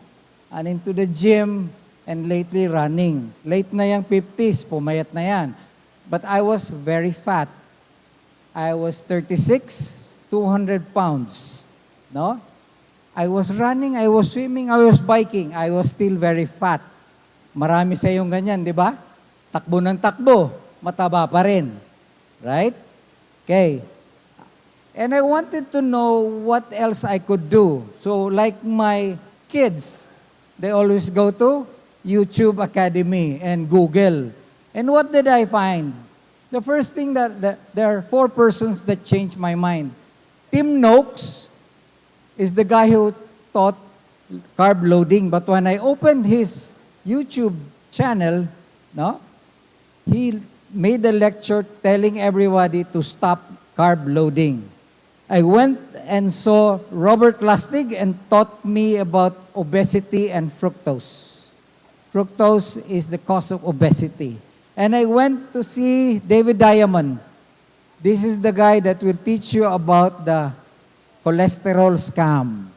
and into the gym, and lately running. Late na yung 50s, pumayat na yan. But I was very fat. I was 36, 200 pounds. No? I was running, I was swimming, I was biking. I was still very fat. Marami sa yung ganyan, di ba? Takbo ng takbo, mataba pa rin. Right? Okay. And I wanted to know what else I could do. So like my kids, they always go to YouTube Academy and Google. And what did I find? The first thing that there are 4 persons that changed my mind. Tim Noakes is the guy who taught carb loading. But when I opened his YouTube channel, no, he made a lecture telling everybody to stop carb loading. I went and saw Robert Lustig and taught me about obesity and fructose. Fructose is the cause of obesity. And I went to see David Diamond. This is the guy that will teach you about the cholesterol scam.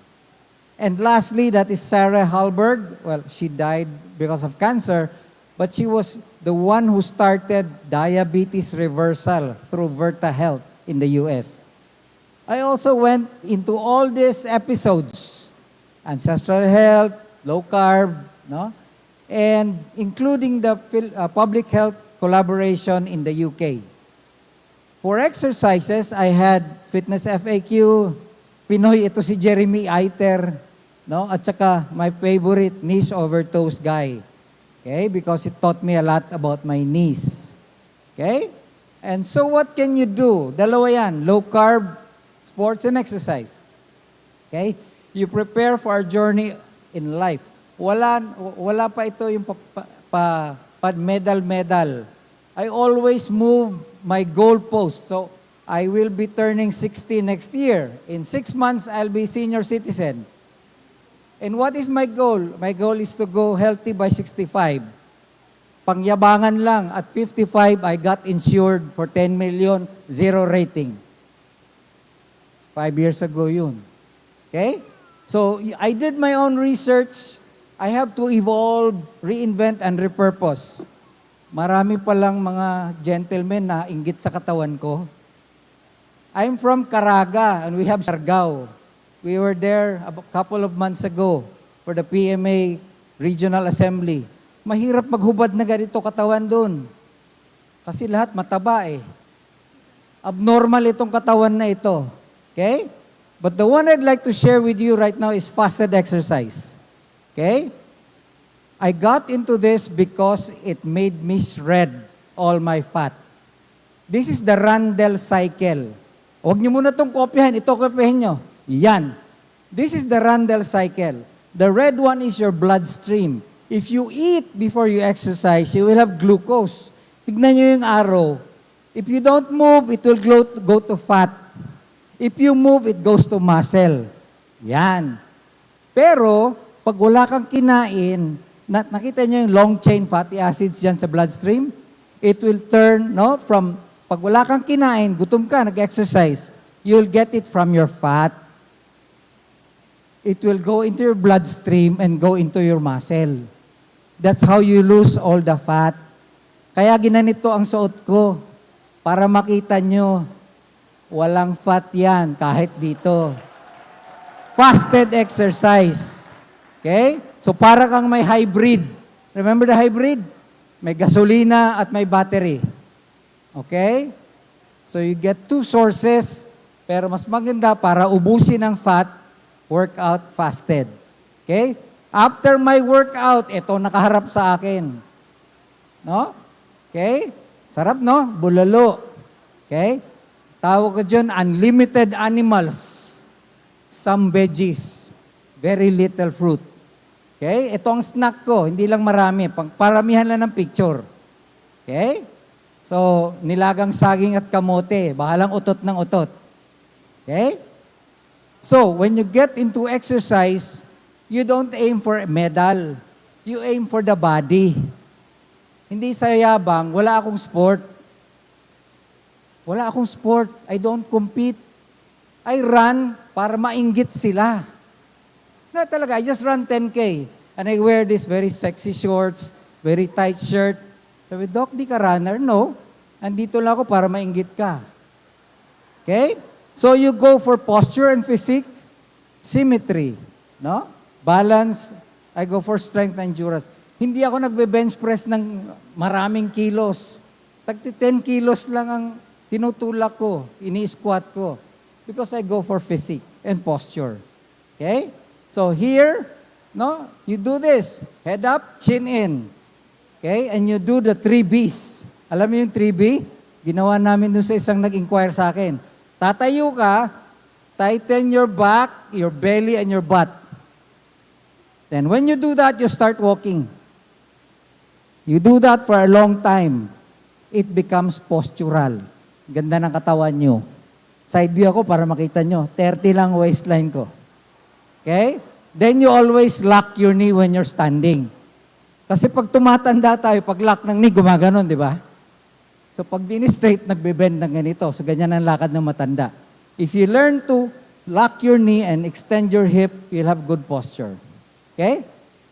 And lastly, that is Sarah Hallberg. Well, she died because of cancer, but she was the one who started diabetes reversal through Virta Health in the US. I also went into all these episodes, ancestral health, low carb, no? And including the public health collaboration in the UK. For exercises, I had Fitness FAQ, Pinoy, ito si Jeremy Eiter, no? At saka my favorite, knees over toes guy. Okay? Because it taught me a lot about my knees. Okay? And so what can you do? Dalawa yan, low carb, sports and exercise. Okay? You prepare for our journey in life. Wala pa ito yung medal. I always move my goalpost. So, I will be turning 60 next year. In 6 months, I'll be senior citizen. And what is my goal? My goal is to go healthy by 65. Pangyabangan lang, at 55, I got insured for 10 million, 0 rating. 5 years ago yun. Okay? So, I did my own research. I have to evolve, reinvent, and repurpose. Marami palang mga gentlemen na inggit sa katawan ko. I'm from Caraga, and we have Siargao. We were there a couple of months ago for the PMA Regional Assembly. Mahirap maghubad na ganito katawan doon. Kasi lahat mataba eh. Abnormal itong katawan na ito. Okay? But the one I'd like to share with you right now is fasted exercise. Okay? I got into this because it made me shred all my fat. This is the Randall cycle. Huwag niyo muna itong kopyahin. Ito kopyahin nyo. Yan. This is the Randall cycle. The red one is your bloodstream. If you eat before you exercise, you will have glucose. Tignan nyo yung arrow. If you don't move, it will go to fat. If you move, it goes to muscle. Yan. Pero, pag wala kang kinain, nakita nyo yung long chain fatty acids dyan sa bloodstream, it will turn, no, from, pag wala kang kinain, gutom ka, nag-exercise, you'll get it from your fat. It will go into your bloodstream and go into your muscle. That's how you lose all the fat. Kaya ginanito ang suot ko, para makita nyo, walang fat yan, kahit dito. Fasted exercise. Okay? So para kang may hybrid. Remember the hybrid? May gasolina at may battery. Okay? So you get two sources, pero mas maganda para ubusin ang fat, workout fasted. Okay? After my workout, ito nakaharap sa akin. No? Okay? Sarap, no? Bulalo. Okay? Tawag ko dyan, unlimited animals. Some veggies. Very little fruit. Okay? Ito ang snack ko. Hindi lang marami. Paramihan lang ng picture. Okay? So, nilagang saging at kamote. Bahalang utot ng utot. Okay? So, when you get into exercise, you don't aim for a medal. You aim for the body. Hindi sa yabang, wala akong sport. Wala akong sport. I don't compete. I run para mainggit sila. Na talaga, I just run 10K. And I wear this very sexy shorts, very tight shirt. Sabi, Doc, di ka runner? No. Andito lang ako para mainggit ka. Okay? So you go for posture and physique, symmetry. No? Balance. I go for strength and endurance. Hindi ako nagbe-bench press ng maraming kilos. Tagti 10 kilos lang ang tinutulak ko, ini-squat ko. Because I go for physique and posture. Okay? So here, no, you do this. Head up, chin in. Okay? And you do the 3 Bs. Alam mo yung 3B? Ginawa namin dun sa isang nag-inquire sa akin. Tatayo ka, tighten your back, your belly, and your butt. Then when you do that, you start walking. You do that for a long time. It becomes postural. Ganda ng katawan nyo. Side view ako para makita nyo. 30 lang waistline ko. Okay? Then you always lock your knee when you're standing. Kasi pag tumatanda tayo, pag lock ng knee, gumaganon, di ba? So pag straight, nagbe-bend ng ganito. So ganyan ang lakad ng matanda. If you learn to lock your knee and extend your hip, you'll have good posture. Okay?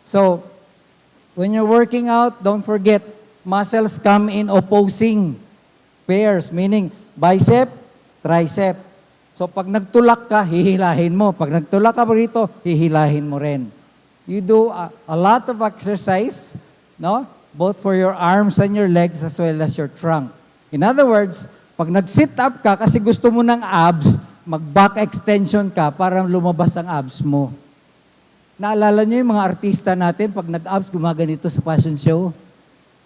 So, when you're working out, don't forget, muscles come in opposing pairs, meaning bicep, tricep. So pag nagtulak ka, hihilahin mo. Pag nagtulak ka rito, hihilahin mo rin. You do a lot of exercise, no? Both for your arms and your legs as well as your trunk. In other words, pag nag-sit up ka kasi gusto mo ng abs, mag-back extension ka para lumabas ang abs mo. Naalala niyo yung mga artista natin, pag nag-abs, gumaganito sa fashion show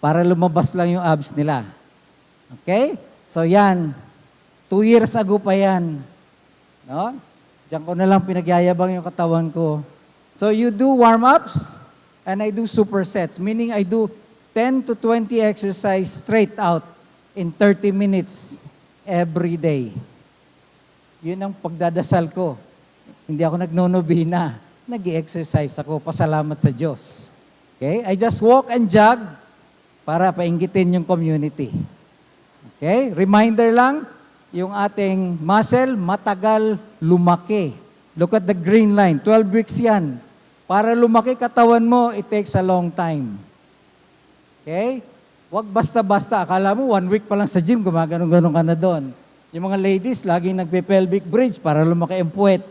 para lumabas lang yung abs nila. Okay? So yan, 2 years ago pa yan. No? Diyan ko na lang pinagyayabang yung katawan ko. So you do warm-ups and I do supersets, meaning I do 10 to 20 exercise straight out in 30 minutes every day. Yun ang pagdadasal ko. Hindi ako nagnonobina. Nag-i-exercise ako. Pasalamat sa Diyos. Okay? I just walk and jog para painggitin yung community. Okay? Reminder lang, yung ating muscle, matagal lumaki. Look at the green line. 12 weeks yan. Para lumaki katawan mo, it takes a long time. Okay? Huwag basta-basta. Akala mo, 1 week pa lang sa gym, gumaganon-ganon ka na doon. Yung mga ladies, laging nagpe-pelvic bridge para lumaki ang puwet.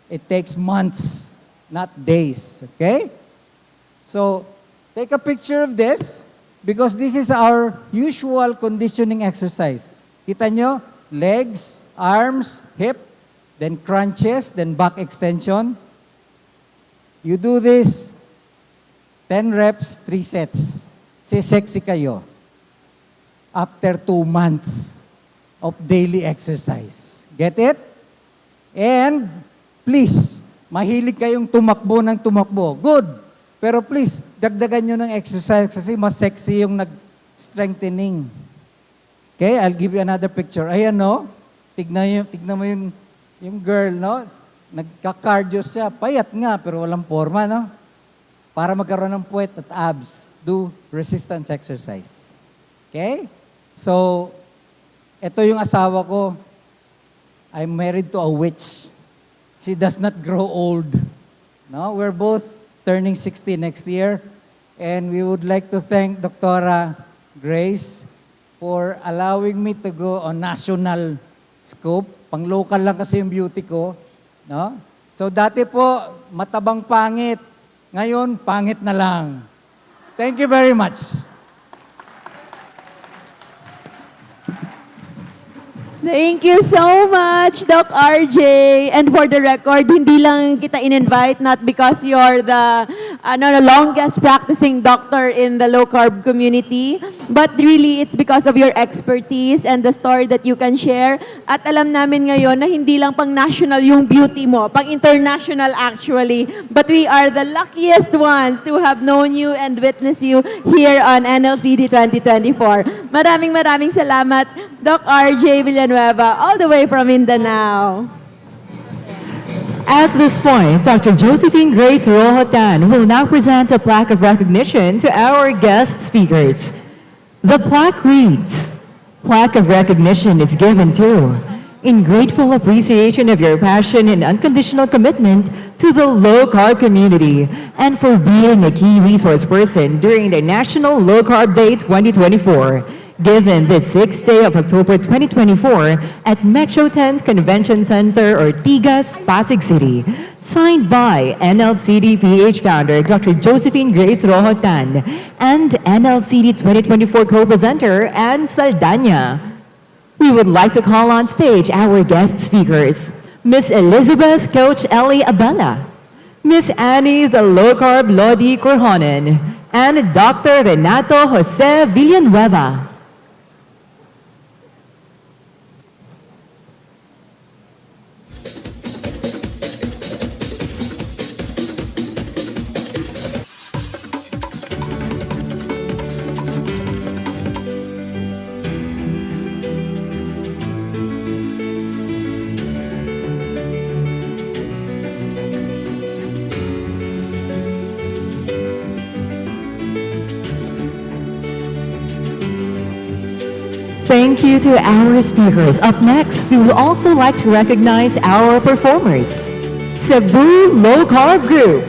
It takes months, not days. Okay? So, take a picture of this because this is our usual conditioning exercise. Kita nyo? Legs, arms, hip, then crunches, then back extension. You do this 10 reps, 3 sets. Sexy kayo. After 2 months of daily exercise. Get it? And please, mahilig kayong tumakbo ng tumakbo. Good. Pero please, dagdagan nyo ng exercise kasi mas sexy yung nag-strengthening. Okay, I'll give you another picture. Ayan, no? Tignan mo yung girl, no? Nagka-cardio siya. Payat nga, pero walang forma, no? Para magkaroon ng puwet at abs, do resistance exercise. Okay? So, ito yung asawa ko. I'm married to a witch. She does not grow old. No? We're both turning 60 next year. And we would like to thank Dr. Grace for allowing me to go on national scope. Pang-local lang kasi yung beauty ko. No? So dati po, matabang pangit. Ngayon, pangit na lang. Thank you very much. Thank you so much, Doc RJ. And for the record, hindi lang kita in-invite not because you're the longest practicing doctor in the low-carb community, but really it's because of your expertise and the story that you can share. At alam namin ngayon na hindi lang pang national yung beauty mo, pang international actually. But we are the luckiest ones to have known you and witnessed you here on NLCD 2024. Maraming salamat, Doc RJ Villanueva, all the way from Mindanao. At this point, Dr. Josephine Grace Rohotan will now present a plaque of recognition to our guest speakers. The plaque reads, "Plaque of recognition is given to, in grateful appreciation of your passion and unconditional commitment to the low-carb community and for being a key resource person during the National Low Carb Day 2024. Given the 6th day of October 2024 at Metro 10 Convention Center, Ortigas, Pasig City. Signed by NLCD PH founder Dr. Josephine Grace Rohotan and NLCD 2024 co-presenter Ann Saldana. We would like to call on stage our guest speakers, Miss Elizabeth Coach Ellie Abella, Miss Annie the Low Carb Lodi Corhonen, and Dr. Renato Jose Villanueva. Thank you to our speakers. Up next, we would also like to recognize our performers. Cebu Low Carb Group.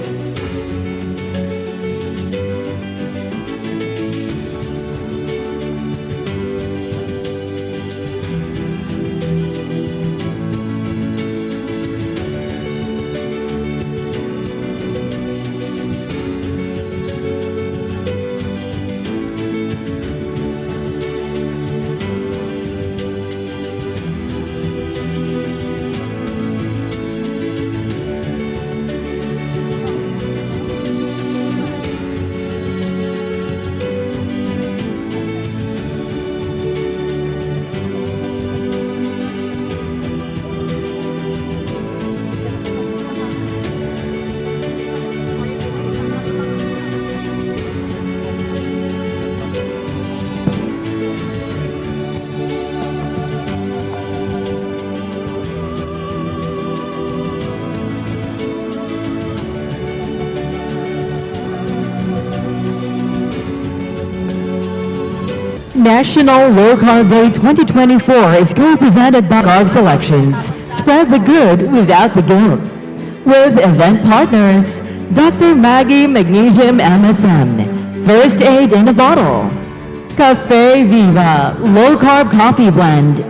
National Low Carb Day 2024 is co-presented by Carb Selections. Spread the good without the guilt. With event partners, Dr. Maggie Magnesium MSM, First Aid in a Bottle, Cafe Viva, Low Carb Coffee Blend,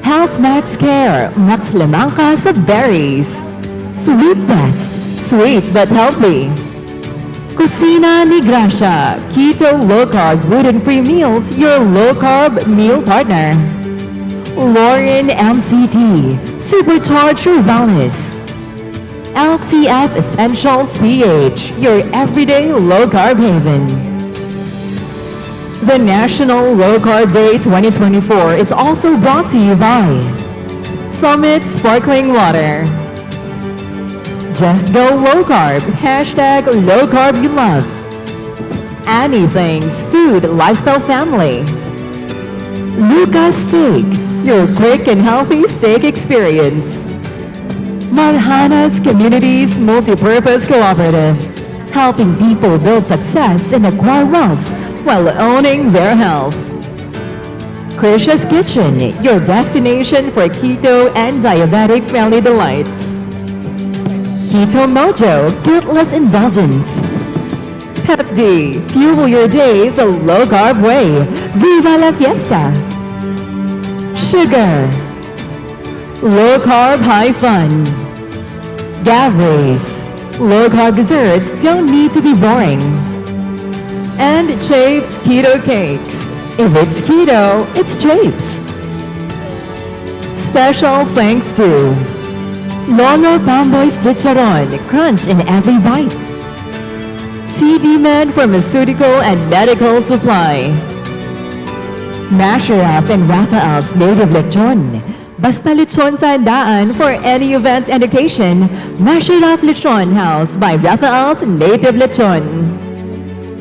Health Max Care, Max Lemangkas of Berries, Sweet Best, Sweet but Healthy, Cusina Gracia, Keto Low Carb Gluten-Free Meals, your low carb meal partner. Lauren MCT, Supercharge Your Wellness. LCF Essentials PH, your everyday low carb haven. The National Low Carb Day 2024 is also brought to you by Summit Sparkling Water. Just go low carb. Hashtag low carb you love. Anything's Food Lifestyle Family. Lucas Steak, your quick and healthy steak experience. Marana's Communities Multi-Purpose Cooperative, helping people build success and acquire wealth while owning their health. Chrisha's Kitchen, your destination for keto and diabetic-friendly delights. Keto Mojo, guiltless indulgence. Pepd, fuel your day the low-carb way. Viva la fiesta. Sugar. Low-carb high fun. Gabri's, low-carb desserts don't need to be boring. And Chapes Keto Cakes. If it's keto, it's Chapes. Special thanks to Lolo Pamboy's Chicharon, crunch in every bite. CD Med Pharmaceutical and Medical Supply. Masharaf and Raphael's Native Lechon. Basta lechon sa handaan for any event and occasion. Masharaf Lechon House by Raphael's Native Lechon.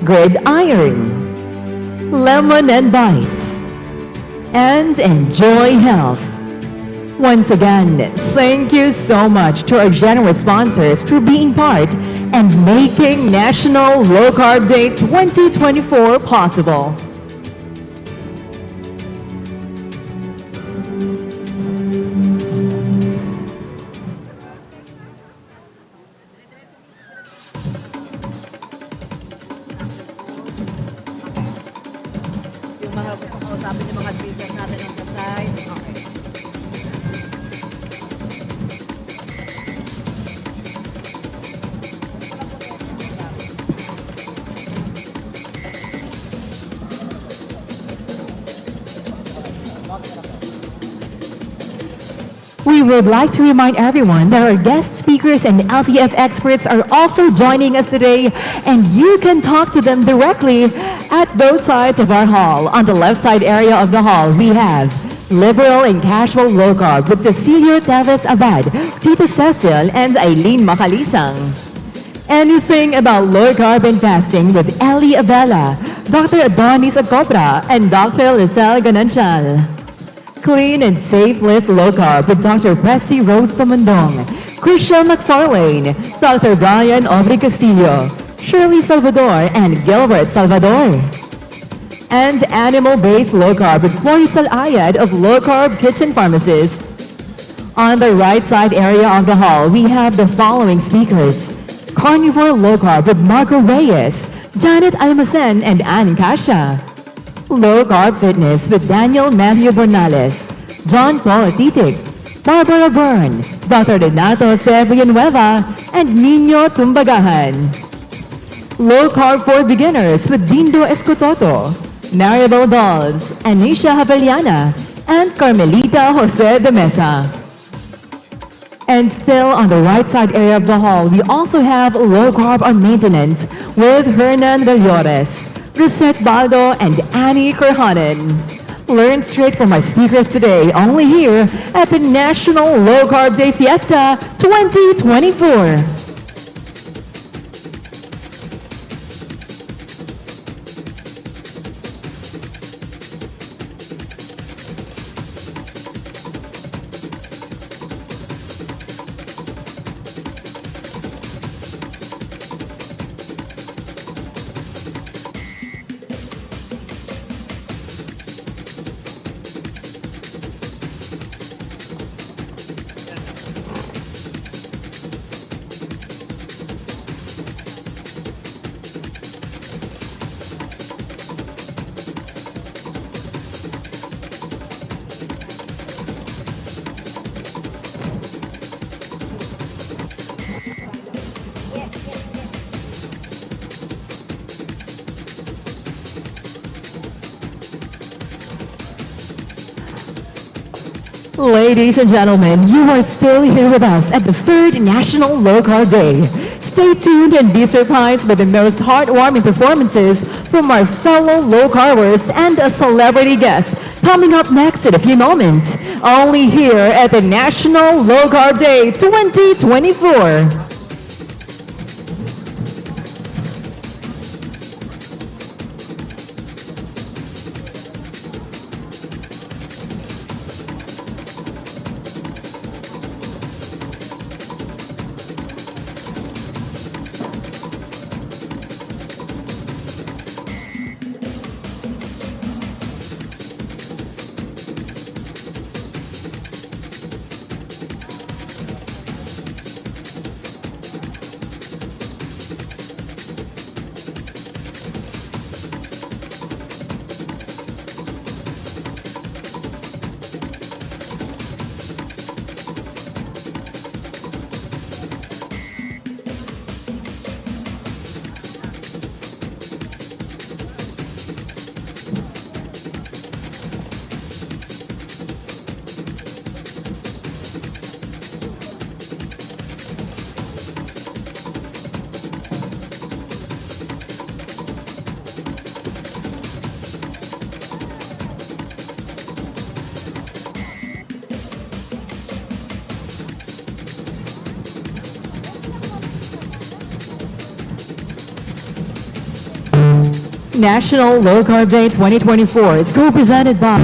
Good Iron. Lemon and Bites. And Enjoy Health. Once again, thank you so much to our generous sponsors for being part and making National Low Carb Day 2024 possible. Yung mga kausapin yung mga speakers natin on the side. Okay. We would like to remind everyone that our guest speakers and LCF experts are also joining us today, and you can talk to them directly at both sides of our hall. On the left side area of the hall, we have Liberal and Casual Low Carb with Cecilio Teves Abad, Tita Cecil, and Eileen Macalisang. Anything about low carb and fasting with Ellie Abella, Dr. Adonis Acopra, and Dr. Lizelle Ganancial. Clean and Safe List Low Carb with Dr. Presti Rose Tamandong, Chrisha McFarlane, Dr. Brian Aubrey Castillo, Shirley Salvador, and Gilbert Salvador. And Animal-Based Low Carb with Florisal Ayad of Low Carb Kitchen Pharmacist. On the right side area of the hall, we have the following speakers. Carnivore Low Carb with Marco Reyes, Janet Almacen, and Ann Cascia. Low Carb Fitness with Daniel Matthew Bernales, John Paul Titik, Barbara Byrne, Dr. Renato Sevillanueva, and Nino Tumbagahan. Low Carb for Beginners with Dindo Escototo, Maribel Dolls, Anisha Haveliana, and Carmelita Jose de Mesa. And still on the right side area of the hall, we also have Low Carb on Maintenance with Hernan Vallores, Reset Baldo, and Annie Kerhanen. Learn straight from our speakers today, only here at the National Low Carb Day Fiesta 2024. Ladies and gentlemen, you are still here with us at the third National Low Carb Day. Stay tuned and be surprised by the most heartwarming performances from our fellow low carbers and a celebrity guest coming up next in a few moments, only here at the National Low Carb Day 2024. National Low Carb Day 2024 is co-presented by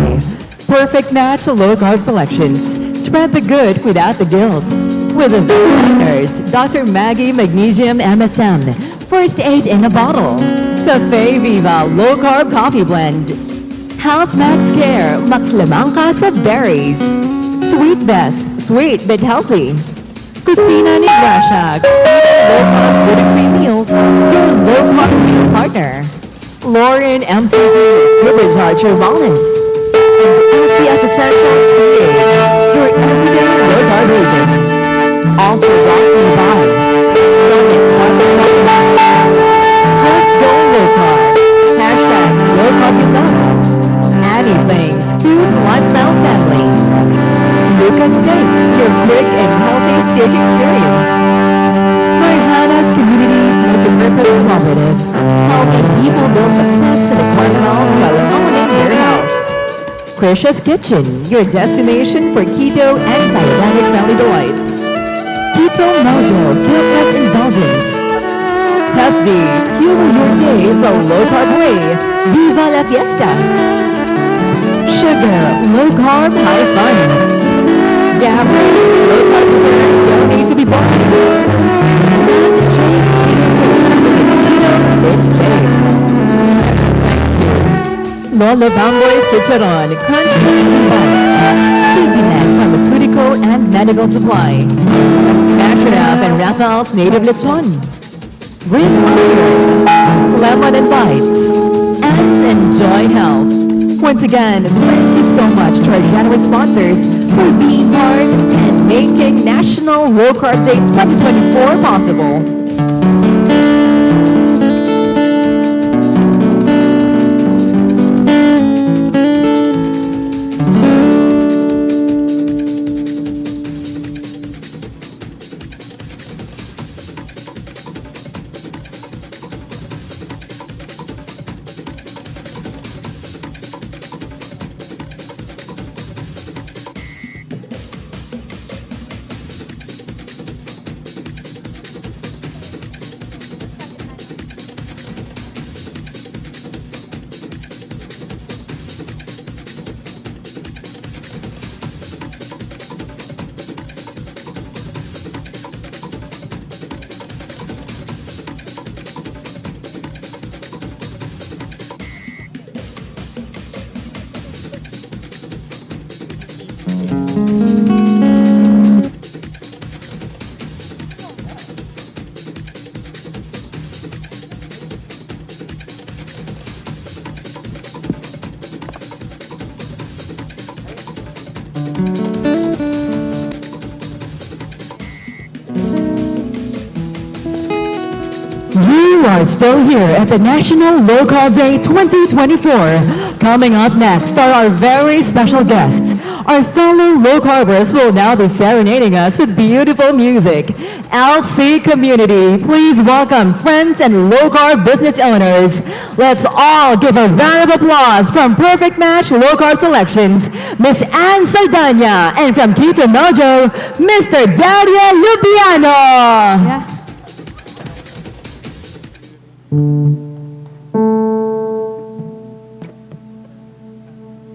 Perfect Match Low Carb Selections. Spread the good without the guilt. With the partners, Dr. Maggie Magnesium MSM, First Aid in a Bottle. Cafe Viva Low Carb Coffee Blend. Health Max Care, Max Lemangka sa Berries. Sweet Best, sweet but healthy. Cusina Gracia, low carb gluten-free meals, your low carb meal partner. Lauren MCT, supercharge your wellness. And LCF Essentials PA, your everyday low carb agent. Also brought to you by Summit's Just go low carb. Hashtag low carb you love. Anything's food lifestyle family. Lucas Steak, your quick and healthy steak experience. Marana's Communities Multi-Purpose Cooperative, helping people build success in the carnival while owning their health. Chrisha's Kitchen, your destination for keto and diabetic family delights. Keto Mojo, guiltless indulgence. Pepd, fuel your day the low carb way. Viva la fiesta. Sugar, low carb, high fun. Gabri, low carb desserts don't need to be bought. And Chapes, it's Keto, it's Chapes. Thanks to Lola Bamboy's Chicharon, Crunch and Bun. CGNet Pharmaceutical and Medical Supply. Ashraf and Raphael's Native Lechon. Green Fire, Lemon and Bites. And Enjoy Health. Once again, thank you so much to our generous sponsors for being part and making National Low Carb Day 2024 possible. You are still here at the National Low Carb Day 2024. Coming up next are our very special guests. Our fellow low carbers will now be serenading us with beautiful music. LC community, please welcome friends and low carb business owners. Let's all give a round of applause from Perfect Match Low Carb Selections, Miss Ann Saldana, and from Keto Mojo, Mr. Daria Lupiano. Yeah.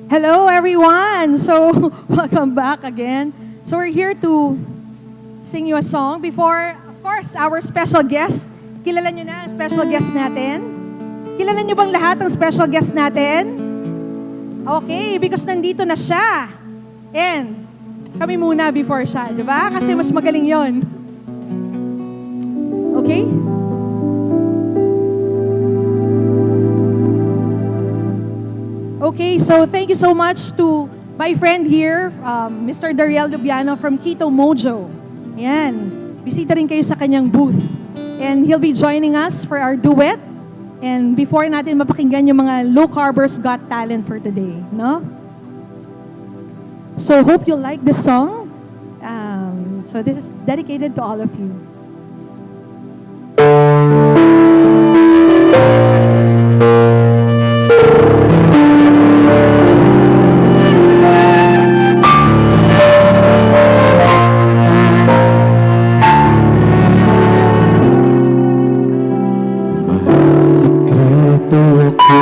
Hello, everyone. So, welcome back again. So, we're here to sing you a song. Before, of course, our special guest. Kilala nyo na ang special guest natin? Kilala nyo bang lahat ang special guest natin? Okay, because nandito na siya. And, kami muna before siya, di ba? Kasi mas magaling yon. Okay? Okay, so thank you so much to my friend here, Mr. Dariel Dubiano from Keto Mojo. Ayan, bisita rin kayo sa kanyang booth. And he'll be joining us for our duet. And before natin mapakinggan yung mga low carbers got talent for today, no? So hope you'll like this song. So this is dedicated to all of you. Sikreto ko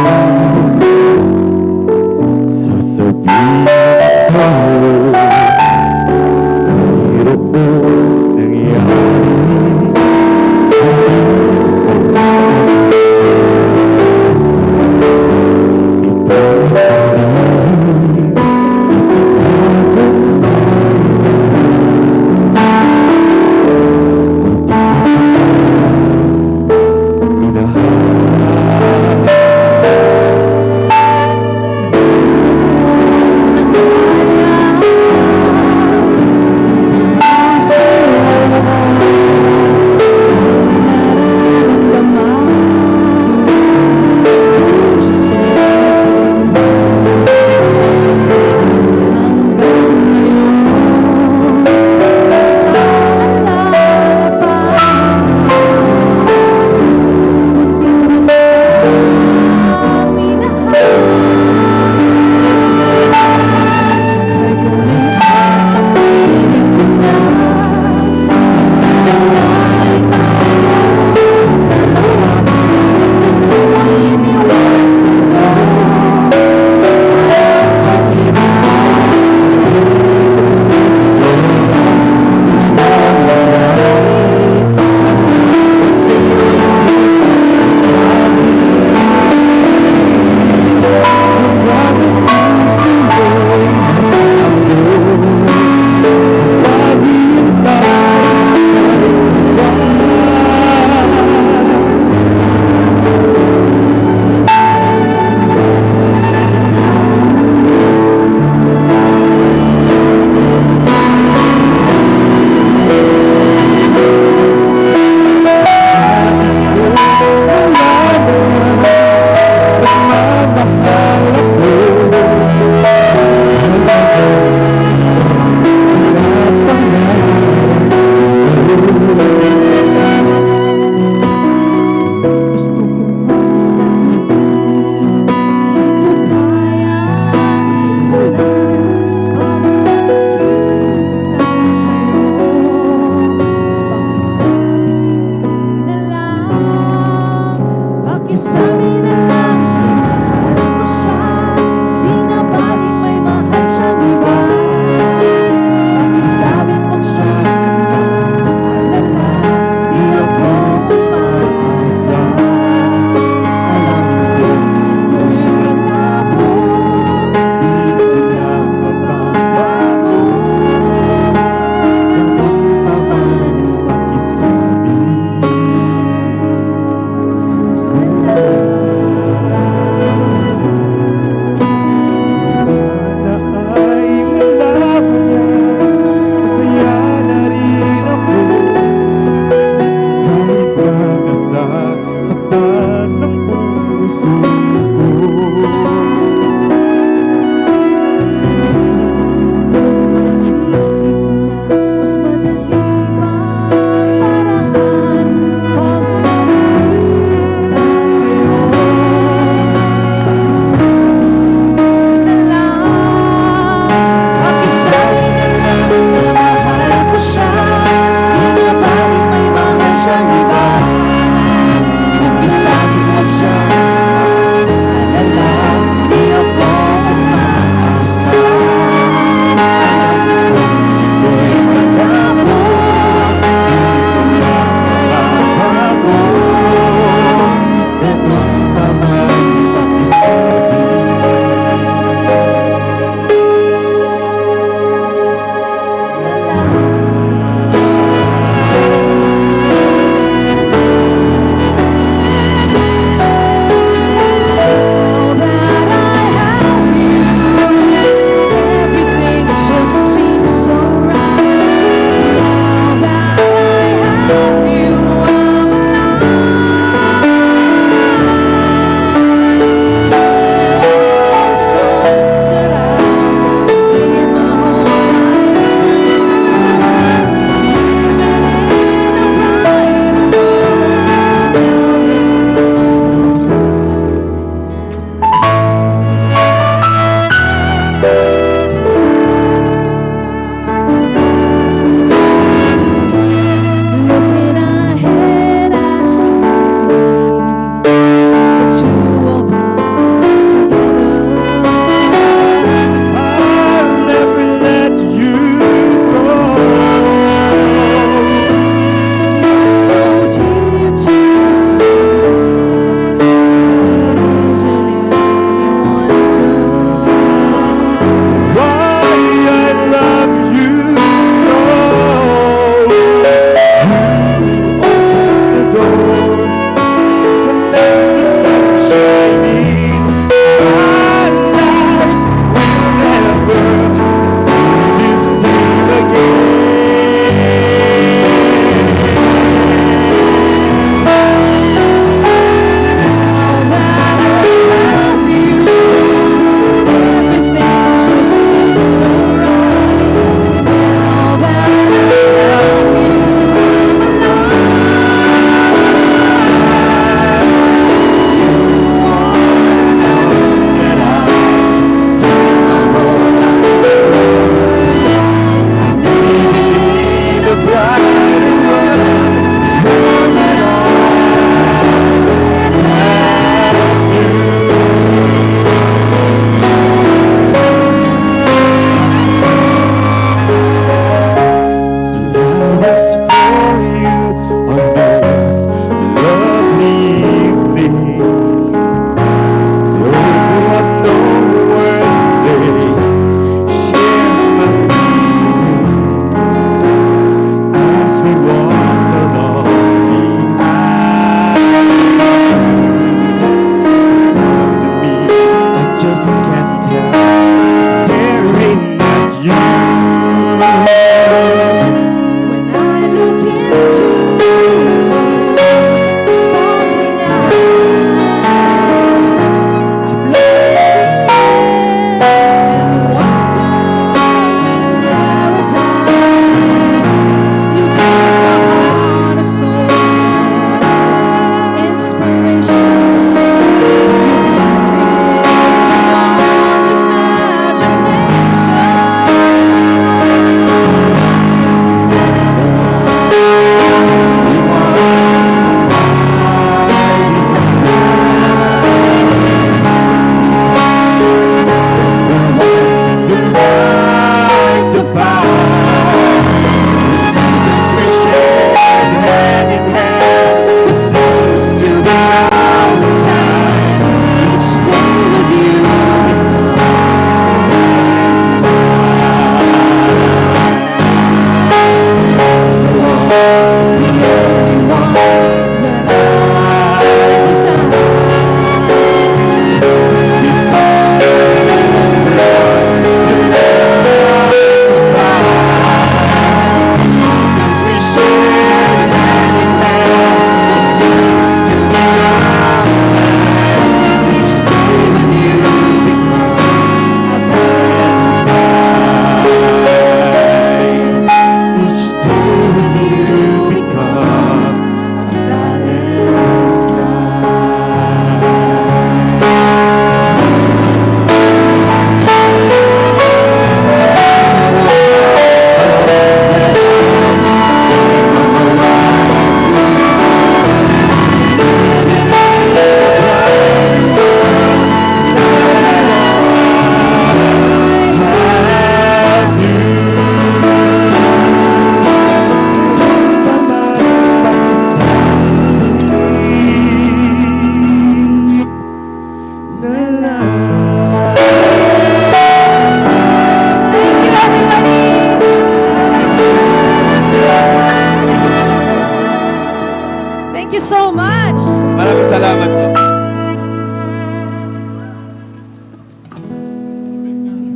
you so much. Maraming salamat po.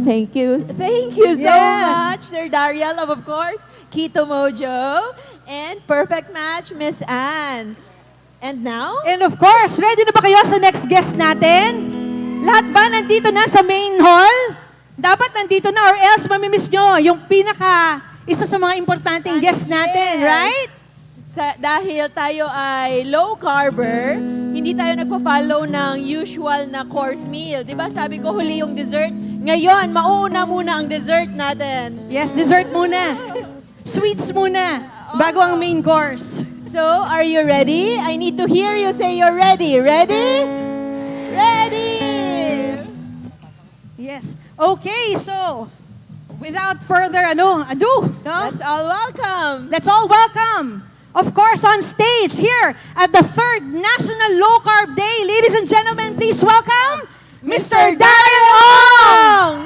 Thank you. Thank you so Yes. much, Sir Dariel of course, Keto Mojo, and perfect match, Miss Anne. And now? And of course, ready na ba kayo sa next guest natin? Lahat ba nandito na sa main hall? Dapat nandito na or else mamimiss nyo yung isa sa mga importanteng guest natin, right? Dahil tayo ay low carber, hindi tayo nagpa-follow ng usual na course meal. Di ba sabi ko huli yung dessert? Ngayon, mauuna muna ang dessert natin. Yes, dessert muna. Sweets muna, bago ang main course. So, are you ready? I need to hear you say you're ready. Ready? Ready! Yes. Okay, so, without further ado, no? Let's all welcome. Let's all welcome, of course, on stage here at the 3rd National Low Carb Day. Ladies and gentlemen, please welcome Mr. Daryl Ong!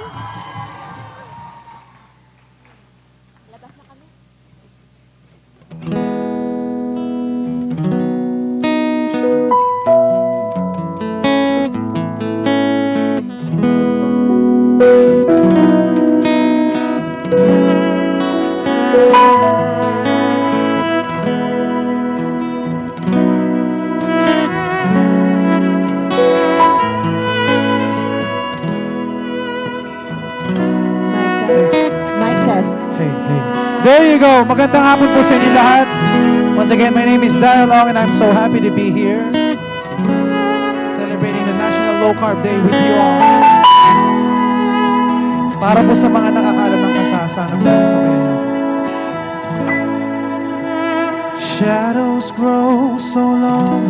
Mic test. Hey. There you go. Magandang hapon po sa inyo lahat. Once again, my name is Daryl Ong and I'm so happy to be here celebrating the National Low Carb Day with you all. Para po sa mga nakakaalam ng kanta, sana po sabayan niyo. Shadows grow so long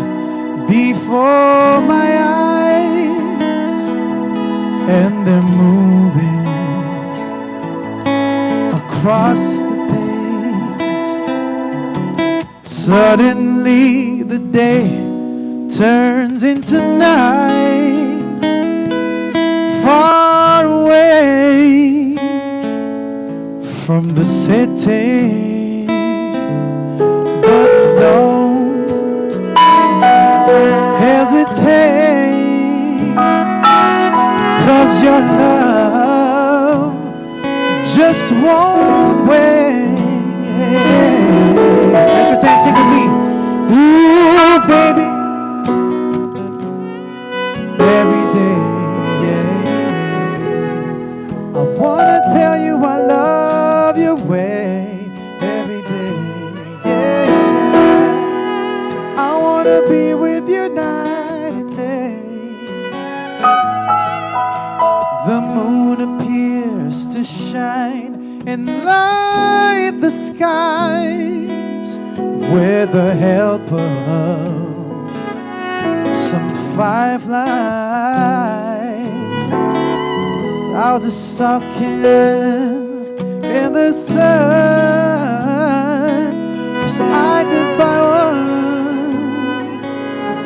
before my eyes and they're moving across the page. Suddenly the day turns into night, far away from the city. But don't hesitate, 'cause your love just won't wait. Entertain, sing with me. Ooh, baby, every day, yeah. I wanna tell you I love your way every day, yeah. I wanna be with you night and day. The moon appears to shine and light the skies with the help of some fireflies. I'll just suck hands in the sun. Wish I could buy one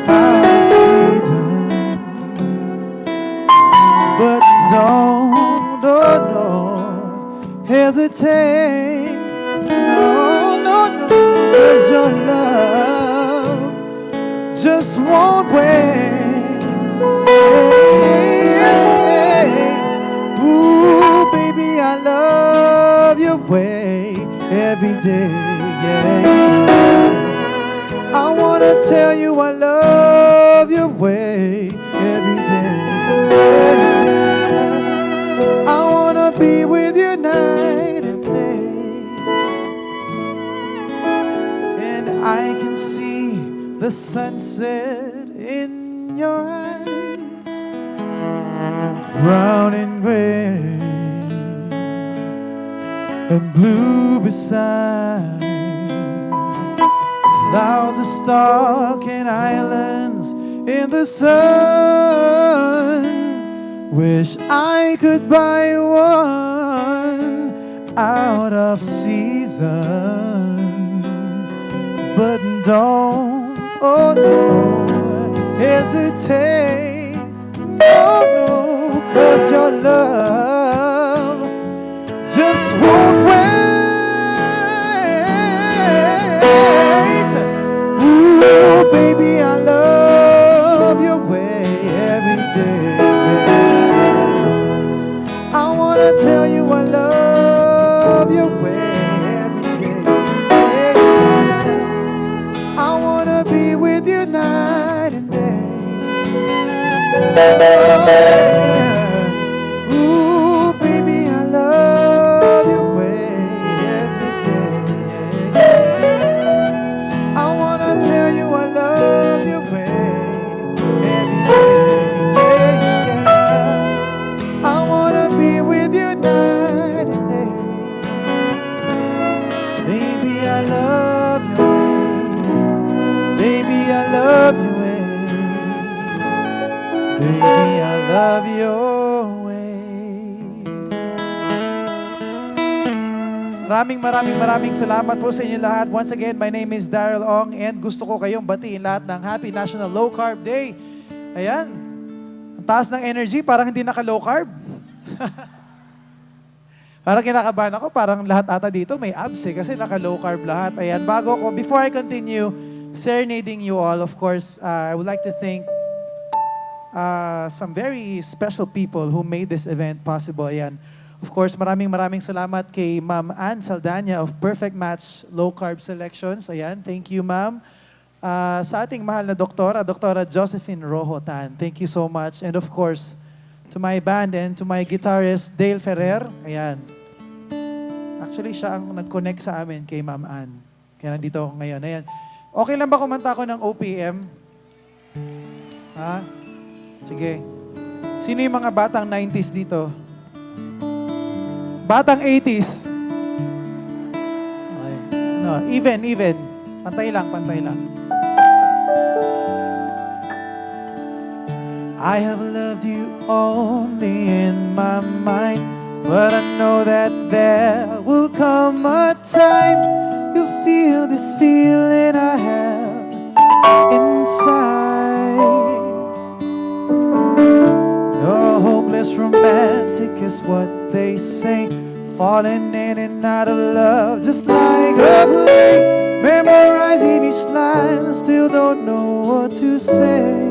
out of season, but don't hesitate. No, 'cause your love just won't wait. Ooh, baby, I love your way every day, yeah. I wanna tell you I love your way every day, yeah. I wanna be with you night and day, and I can see the sunset in your eyes, brown and gray and blue beside. Clouds are stuck in islands in the sun. Wish I could buy one out of season, but don't, hesitate. No, 'cause your love just won't wait. Ooh, night and day. Oh, ooh, baby, I love your way every day. I wanna tell you I love your way every day. I wanna be with you night and day. Baby, I love your way. Baby, I love your way. Baby, I love your way. Maraming salamat po sa inyo lahat. Once again, my name is Daryl Ong and gusto ko kayong batiin lahat ng Happy National Low Carb Day. Ayan. Ang taas ng energy, parang hindi naka-low carb. Parang kinakabahan ako, parang lahat ata dito may abs kasi naka-low carb lahat. Ayan, before I continue serenading you all, of course, I would like to thank some very special people who made this event possible. Ayan. Of course, maraming salamat kay Ma'am Ann Saldana of Perfect Match Low Carb Selections. Ayan, thank you, Ma'am. Sa ating mahal na doktora, Doktora Josephine Rojo Tan. Thank you so much. And of course, to my band and to my guitarist, Dale Ferrer. Ayan. Actually, siya ang nag-connect sa amin kay Ma'am Ann. Kaya nandito ako ngayon. Ayan. Okay lang ba kumanta ko ng OPM? Ha? Sige. Sino yung mga batang 90s dito? Batang 80s? Okay. No, even. Pantay lang. I have loved you only in my mind, but I know that there will come a time you'll feel this feeling I have inside. You're a hopeless romantic is what they say, falling in and out of love just like a play, memorizing each line, I still don't know what to say.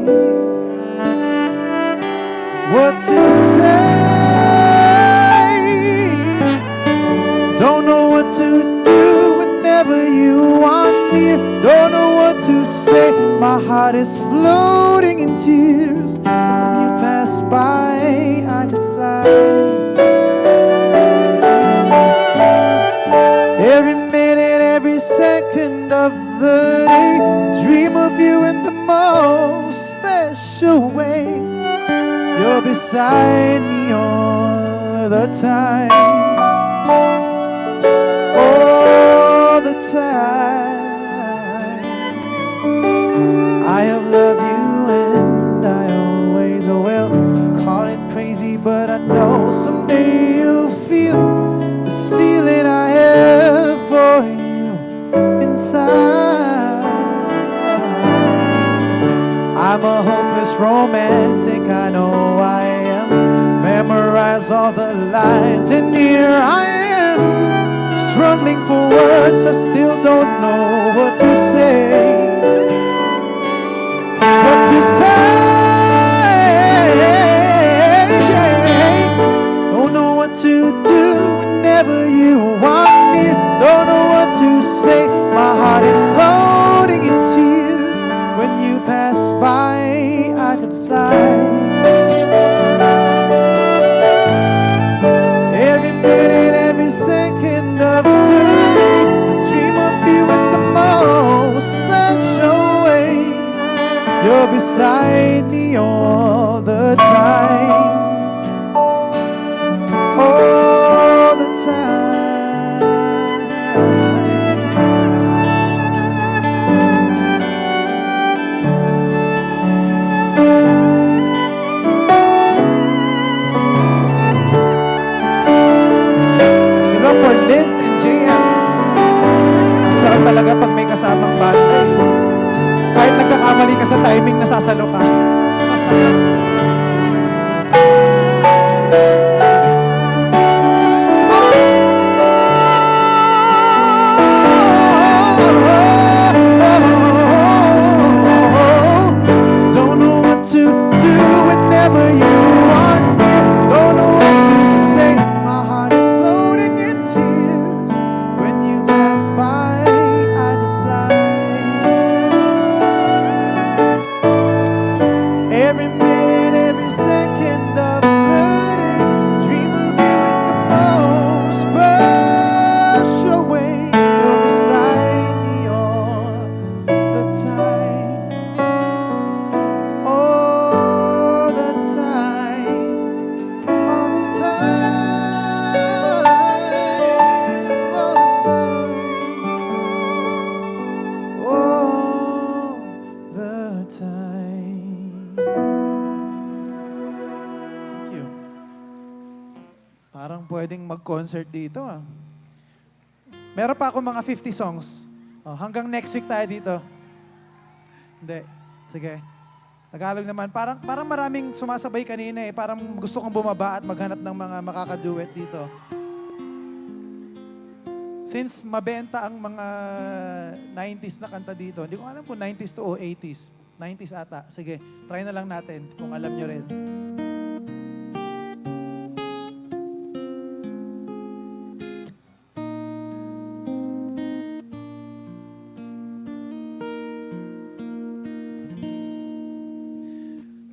What to say? Don't know what to do whenever you are near. Don't know what to say. My heart is floating in tears. When you pass by, I could fly. Every minute, every second of the day, dream of you in the most special way. You're beside me all the time. All the time. I have loved you and I always will. Call it crazy, but I know someday you'll feel this feeling I have for you inside. I'm a hopeless romantic, I know I am. Memorize all the lines, and here I am, struggling for words, I still don't know what to say. What to say? Don't know what to do whenever you are near. Don't know what to say. My heart is floating in tears. When you pass by, I could fly. Every minute, every second of the day, I dream of you in the most special way. You're beside me all the time. All the time. For Liz and JM. Ang sarap talaga pag may kasamang banda eh. Kahit nagkakamali ka sa timing, nasasalo ka. Don't know what to do whenever you are near. Don't know what to say. My heart is floating in tears. When you pass by, I could fly. pwedeng mag-concert dito. Meron pa ako mga 50 songs. Hanggang next week tayo dito. Hindi. Sige. Tagalog naman. Parang maraming sumasabay kanina eh. Parang gusto kong bumaba at maghanap ng mga makakaduet dito. Since mabenta ang mga 90s na kanta dito, hindi ko alam kung 90s to o 80s. 90s ata. Sige, try na lang natin kung alam nyo rin.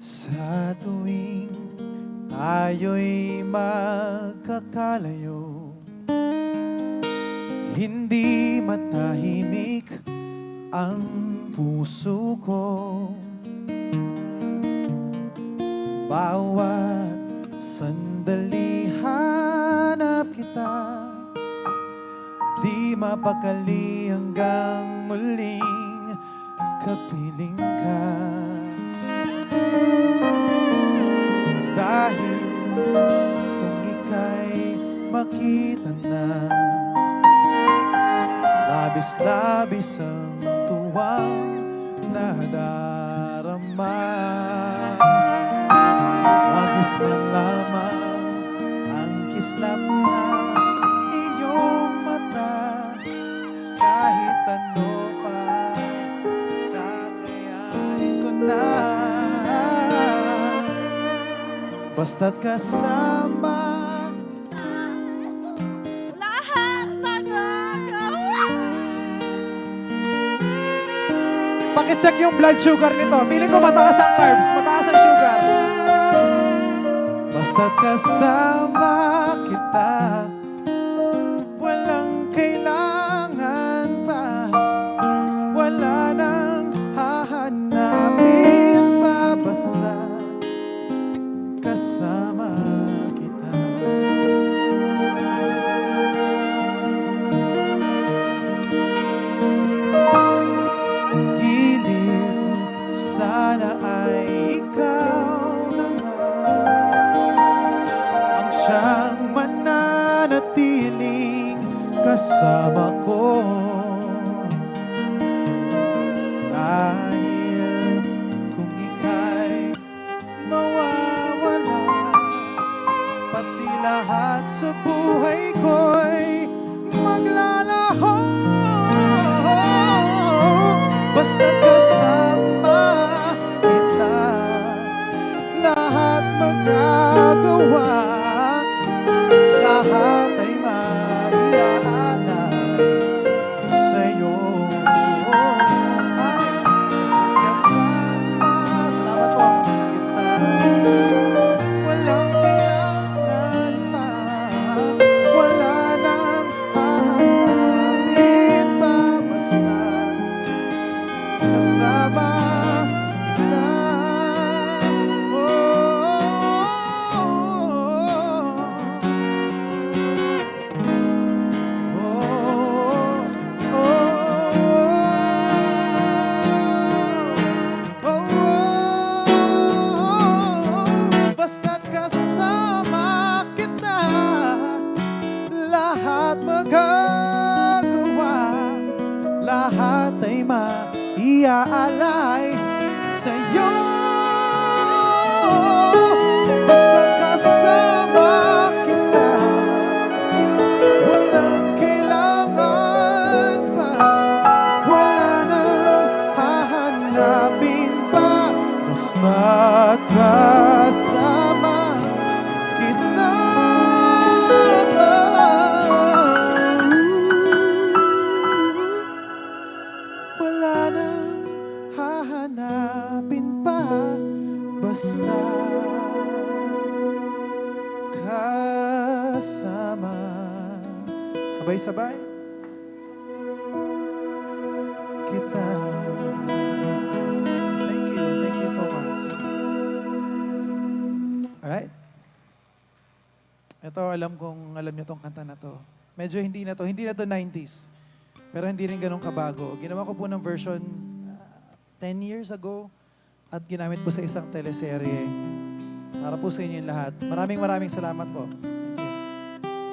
Sa tuwing tayo'y magkakalayo, hindi matahimik ang puso ko. Bawat sandali hanap kita, di mapakali hanggang muling kapiling ka. Dahil kung ika'y makita na, labis-labis ang tuwang nadarama. Magis na lamang ang kislap ng iyong mata. Kahit ano pa, kakayanin ko na. Basta't kasama, lahat magagawa. Pakicheck yung blood sugar nito. Feeling ko mataas ang carbs, mataas ang sugar. Basta't kasama kita, walang kailangan pa, wala nang hahanapin pa. Basta kasama kita. Giliw, sana ay ikaw naman ang siyang mananatiling kasama ko. Dahil kung ika'y mawawala, pati lahat sa buhay ko'y maglalaho. Basta't kasama kita, lahat magagawa, lahat ay maiaalay sa'yo. Ay, basta't kasama, salamat po, kita. Walang kailangan pa, wala nang hahanapin pa. Basta kasama kita. Basta't kasama kita, lahat magagawa, lahat ay maiaalay sa'yo. Basta't kasama kita, walang kailangan pa, wala nang hahanapin pa. Basta't kasama kita. Wala nang hahanapin pa. Basta kasama. Sabay-sabay kita. Thank you so much. Alright. Ito, alam niyo tong kanta na to. Medyo hindi na to 90s. Pero hindi rin ganun kabago. Ginawa ko po ng version 10 years ago at ginamit po sa isang teleserye. Para po sa inyo lahat. Maraming salamat po. Thank you.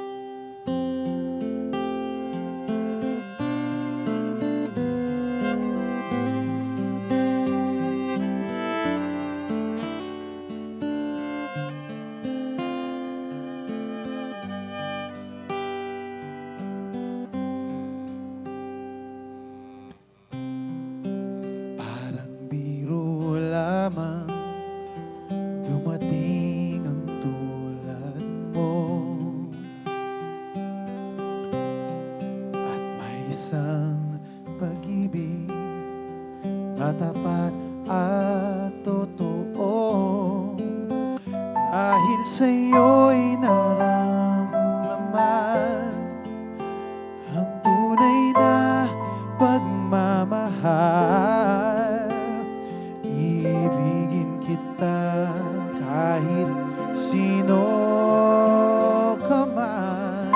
na tapat at totoo. Dahil sa'yo'y naramdaman ang tunay na pagmamahal. Ibigin kita kahit sino ka man.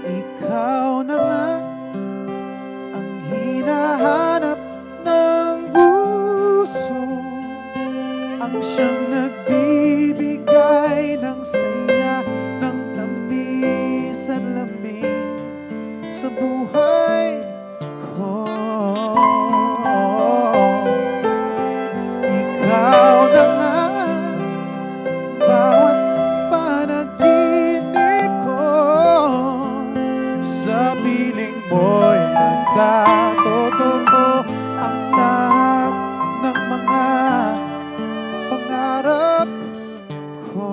Ikaw na nga ang hinahanap ng puso, ang siyang nagbibigay ng saya, ng tamis at lamig sa buhay ko. Ikaw na nga bawat panaginip ko, sa piling mo'y nagkatotoo ang lahat ng mga pangarap ko.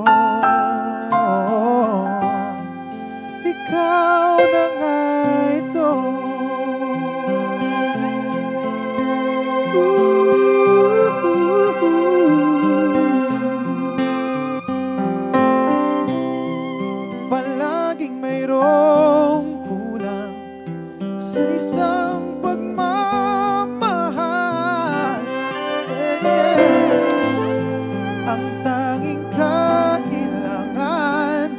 Ikaw na nga ito. Palaging mayroong kulang sa isang pagmamahal. Ang tanging kailangan,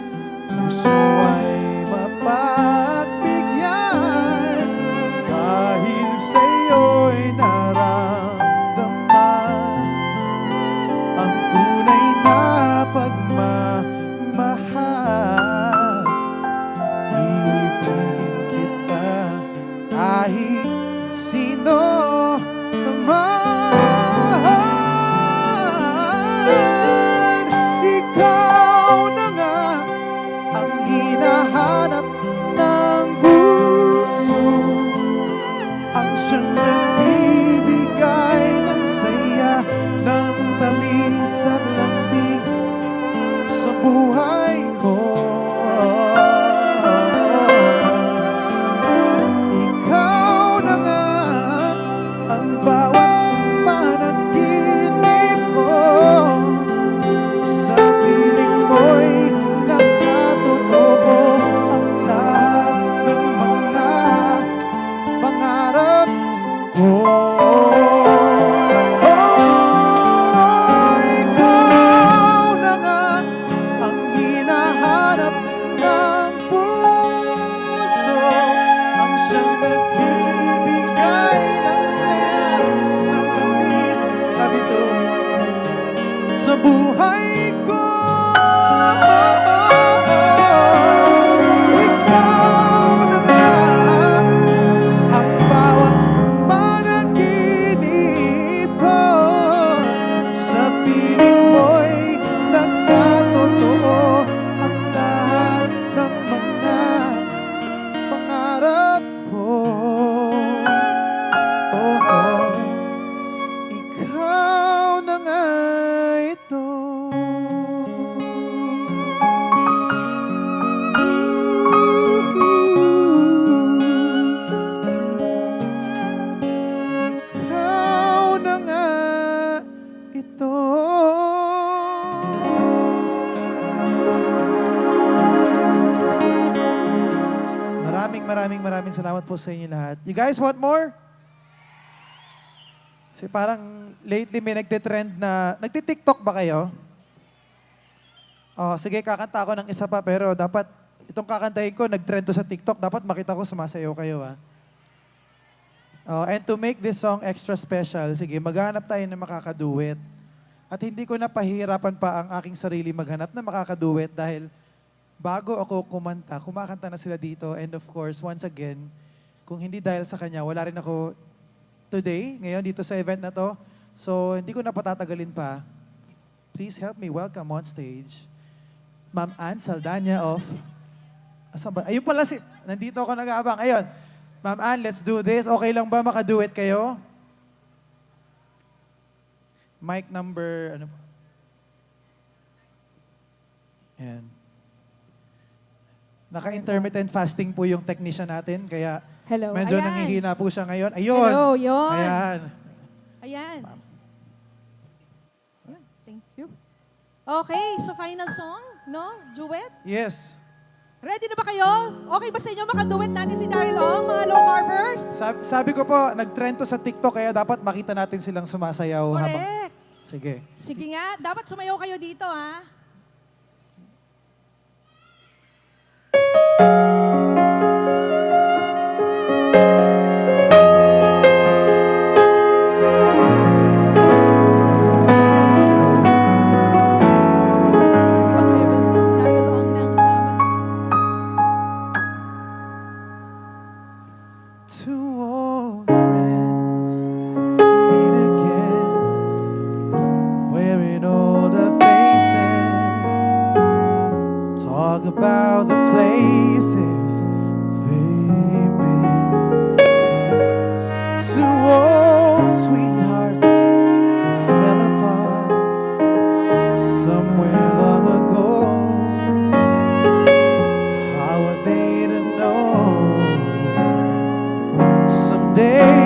puso ay mapagbigyan. Dahil sa'yo'y naramdaman ang tunay na pagmamahal. Ibigin kita kahit sino ka man. Ikaw na nga ang hinahanap ng puso, ang siyang nagbibigay ng saya, ng tamis at lamig sa buhay ko. Ikaw na nga ang bawat panaginip ko, sa piling mo'y nagkatotoo ang lahat ng mga pangarap ko. Ikaw na nga ang hinahanap ng puso, ang siyang nagbibigay ng saya, ng tamis, love you too, sa buhay ko. Ikaw na nga ang bawat panaginip ko, sa piling mo'y nagkatotoo ang lahat ng mga pangarap ko. Ikaw na nga ito. Ikaw na nga ito. Maraming salamat po sa inyo lahat. You guys want more? Kasi parang lately may nagtitrend na, nagti-TikTok ba kayo? Oh, sige, kakanta ako ng isa pa, pero dapat, itong kakantahin ko, nag-trend to sa TikTok, dapat makita ko sumasayaw kayo, ah. Oh, and to make this song extra special, sige, maghanap tayo na makakaduet. At hindi ko napahirapan pa ang aking sarili maghanap na makakaduet dahil bago ako kumanta, kumakanta na sila dito. And of course, once again, kung hindi dahil sa kanya, wala rin ako today, ngayon dito sa event na to. So, hindi ko na patatagalin pa. Please help me welcome on stage Ma'am Ann Saldana of... Asan ba? Ayun pala si... Nandito ako nag-aabang. Ayun. Ma'am Ann, let's do this. Okay lang ba makaduet kayo? Mic number... Ano? Ayan. Naka-intermittent fasting po yung technician natin, kaya Hello. Medyo Ayan. nanghihina po siya ngayon. Ayun. Hello, yun. Ayan. Ayan. Yun, thank you. Okay, so final song, no? Duet? Yes. Ready na ba kayo? Okay ba sa inyo makaduet natin si Daryl Ong, mga low carbers? Sabi ko po, nag-trend to sa TikTok, kaya dapat makita natin silang sumasayaw. Correct. Sige. Sige nga, dapat sumayaw kayo dito, ha? Ibang level to. Daryl Ong nang sama. Two old friends meet again, wearing older faces, talk about the places they've been. Two old sweethearts who fell apart somewhere long ago. How are they to know? Someday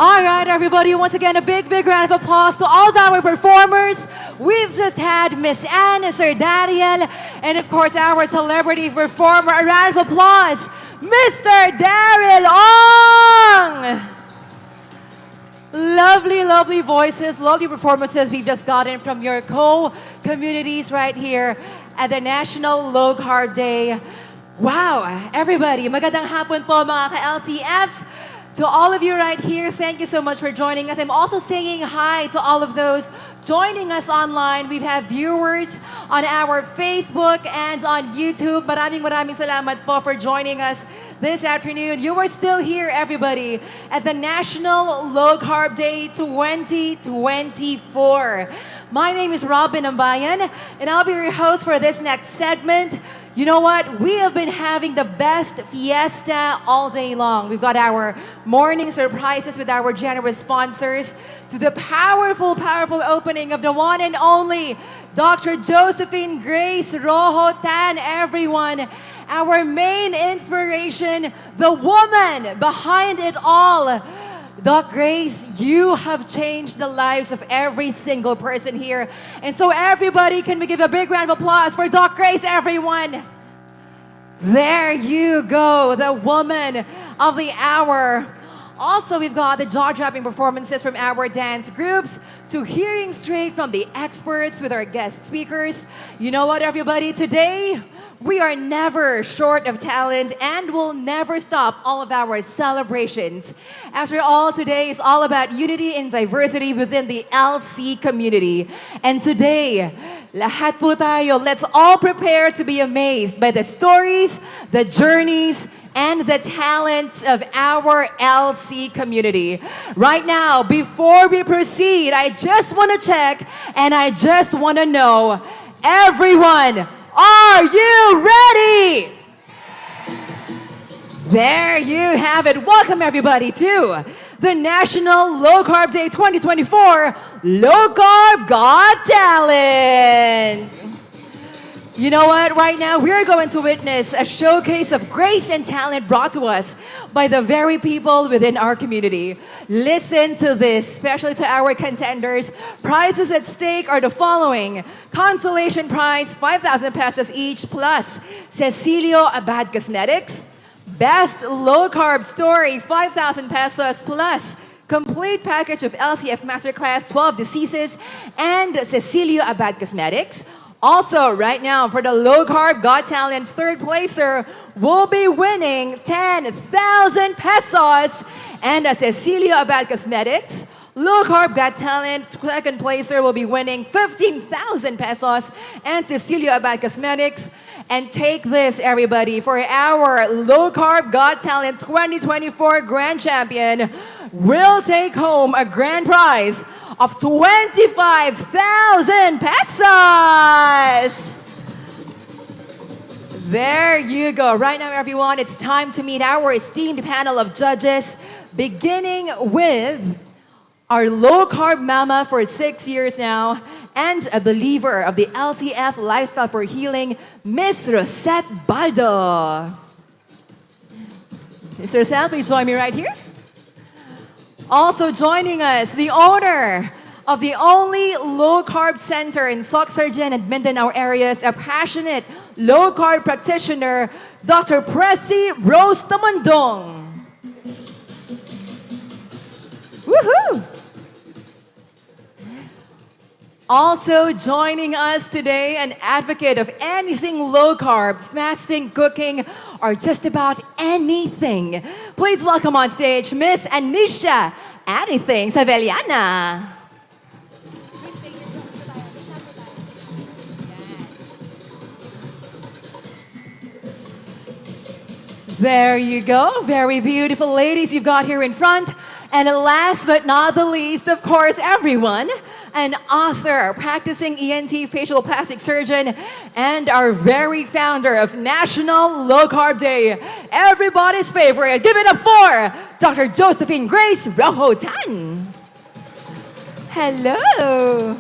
All right, everybody, once again, a big, big round of applause to all of our performers. We've just had Miss Anne, Sir Dariel, and of course, our celebrity performer. A round of applause, Mr. Daryl Ong! Lovely, lovely voices, lovely performances we've just gotten from your co-communities right here at the National Low Carb Day. Wow, everybody, magandang hapon po mga ka-LCF. To all of you right here, thank you so much for joining us. I'm also saying hi to all of those joining us online. We have viewers on our Facebook and on YouTube. Maraming salamat po for joining us this afternoon. You are still here, everybody, at the National Low Carb Day 2024. My name is Robin Ambayan, and I'll be your host for this next segment. You know what? We have been having the best fiesta all day long. We've got our morning surprises with our generous sponsors, to the powerful, powerful opening of the one and only Dr. Josephine Grace Rojo Tan, everyone. Our main inspiration, the woman behind it all. Doc Grace, you have changed the lives of every single person here. And so everybody, can we give a big round of applause for Doc Grace, everyone? There you go, the woman of the hour. Also, we've got the jaw-dropping performances from our dance groups, to hearing straight from the experts with our guest speakers. You know what, everybody? Today, we are never short of talent and will never stop all of our celebrations. After all, today is all about unity and diversity within the LC community. And today, lahat po tayo, let's all prepare to be amazed by the stories, the journeys, and the talents of our LC community. Right now, before we proceed, I just want to check and I just want to know, everyone, are you ready? There you have it. Welcome everybody to the National Low Carb Day 2024 Low Carb Got Talent. You know what? Right now, we're going to witness a showcase of grace and talent brought to us by the very people within our community. Listen to this, especially to our contenders. Prizes at stake are the following. Consolation prize, 5,000 pesos each, plus Cecilio Abad Cosmetics. Best low carb story, 5,000 pesos, plus complete package of LCF Masterclass 12 Diseases and Cecilio Abad Cosmetics. Also, right now, for the Low Carb Got Talent third placer, will be winning 10,000 pesos and a Cecilio Abad Cosmetics. Low Carb Got Talent second placer will be winning 15,000 pesos and Cecilio Abad Cosmetics. And take this, everybody, for our Low Carb Got Talent 2024 Grand Champion, will take home a grand prize of 25,000 pesos. There you go. Right now, everyone, it's time to meet our esteemed panel of judges, beginning with our low-carb mama for 6 years now, and a believer of the LCF Lifestyle for Healing, Miss Rosette Baldo. Miss Rosette, please join me right here. Also joining us, the owner of the only low-carb center in Soxargen and Mindanao areas, a passionate low-carb practitioner, Dr. Pressy Rose Tamandong. Woohoo! Also joining us today, an advocate of anything low-carb, fasting, cooking, or just about anything. Please welcome on stage Miss Anisha Anything Saveliana. There you go. Very beautiful ladies you've got here in front. And last but not the least, of course, everyone, an author, practicing ENT facial plastic surgeon, and our very founder of National Low Carb Day. Everybody's favorite. Give it up for Dr. Josephine Grace Rojo Tan. Hello.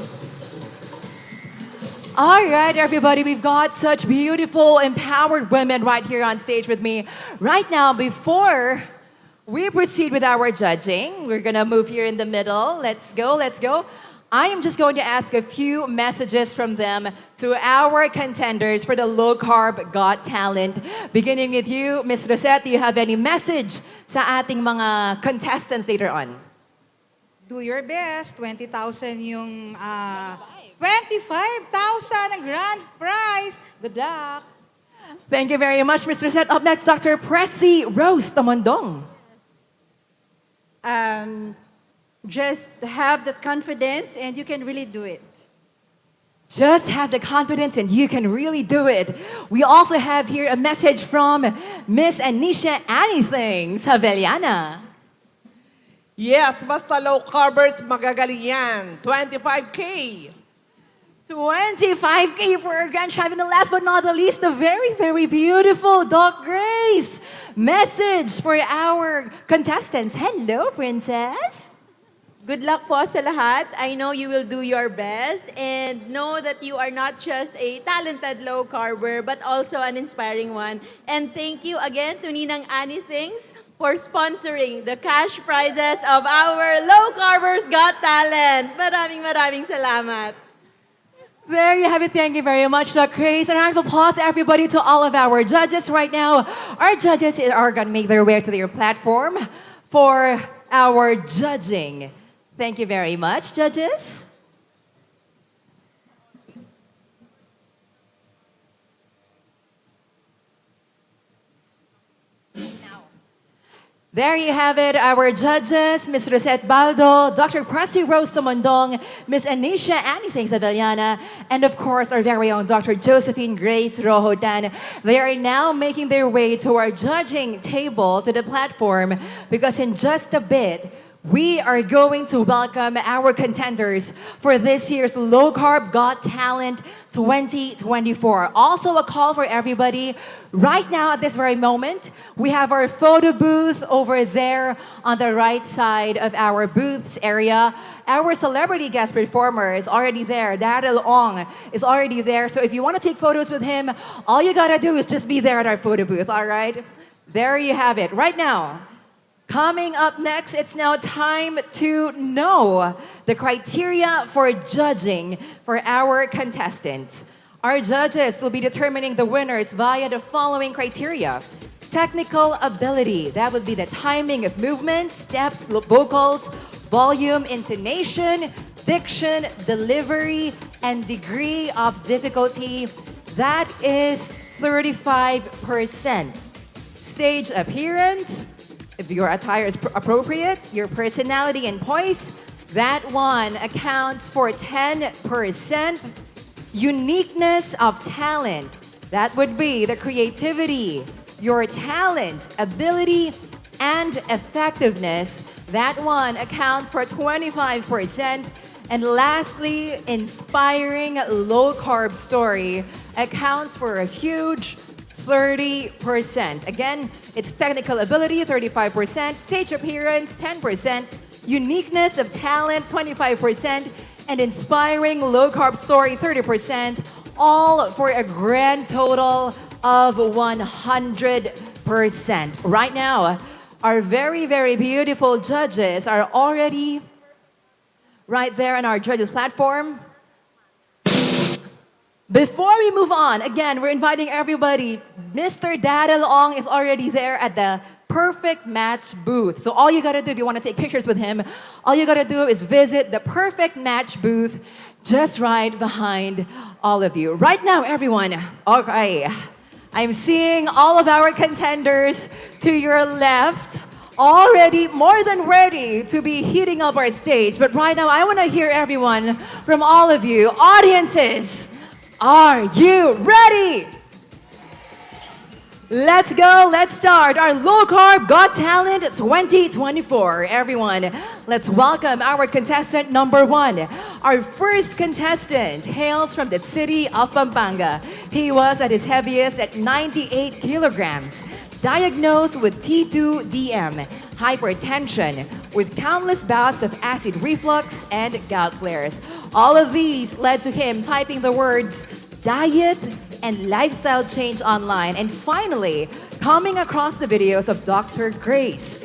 All right, everybody, we've got such beautiful, empowered women right here on stage with me. Right now, before we proceed with our judging. We're gonna move here in the middle. Let's go, let's go. I am just going to ask a few messages from them to our contenders for the Low Carb Got Talent. Beginning with you, Ms. Rosette, do you have any message sa ating mga contestants later on? Do your best. 20,000 yung 25,000 ang grand prize. Good luck. Thank you very much, Ms. Rosette. Up next, Dr. Pressy Rose Tamondong. Just have that confidence and you can really do it. Just have the confidence and you can really do it. We also have here a message from Miss Anisha Anything Sabeliana. Yes, basta low carbers, magagaling yan. 25K. 25K for our grand champion. And last but not the least, the very, very beautiful Doc Grace. Message for our contestants. Hello, Princess. Good luck po sa lahat. I know you will do your best and know that you are not just a talented low carber but also an inspiring one. And thank you again to Ninang Annie Things for sponsoring the cash prizes of our Low Carbers Got Talent. Maraming salamat. There you have it. Thank you very much, Doc Grace. And a round of applause, everybody, to all of our judges right now. Our judges are going to make their way to their platform for our judging. Thank you very much, judges. There you have it, our judges, Ms. Rosette Baldo, Dr. Pressy Rose Tamondong, Ms. Anisha Anything Sabeliana, and of course, our very own Dr. Josephine Grace Rohodan. They are now making their way to our judging table, to the platform, because in just a bit, we are going to welcome our contenders for this year's Low Carb Got Talent 2024. Also a call for everybody. Right now, at this very moment, we have our photo booth over there on the right side of our booths area. Our celebrity guest performer is already there. Daryl Ong is already there. So if you want to take photos with him, all you gotta do is just be there at our photo booth, all right? There you have it. Right now, coming up next, it's now time to know the criteria for judging for our contestants. Our judges will be determining the winners via the following criteria. Technical ability, that would be the timing of movements, steps, vocals, volume, intonation, diction, delivery, and degree of difficulty. That is 35%. Stage appearance, if your attire is appropriate, your personality and poise, that one accounts for 10%. Uniqueness of talent, that would be the creativity, your talent, ability, and effectiveness. That one accounts for 25%. And lastly, inspiring low-carb story accounts for a huge 30%. Again, it's technical ability, 35%, stage appearance, 10%, uniqueness of talent, 25%, and inspiring low-carb story, 30%, all for a grand total of 100%. Right now, our very, very beautiful judges are already right there on our judges platform. Before we move on, again, we're inviting everybody. Mr. Daryl Ong is already there at the Perfect Match booth. So all you gotta do if you wanna take pictures with him, all you gotta do is visit the Perfect Match booth just right behind all of you. Right now, everyone, okay, I'm seeing all of our contenders to your left, already more than ready to be heating up our stage. But right now, I wanna hear everyone from all of you. Audiences, are you ready? Let's go, let's start our Low Carb Got Talent 2024. Everyone, let's welcome our contestant number one. Our first contestant hails from the city of Pampanga. He was at his heaviest at 98 kilograms, diagnosed with T2DM, hypertension, with countless bouts of acid reflux and gout flares. All of these led to him typing the words diet and lifestyle change online, and finally coming across the videos of Dr. Grace.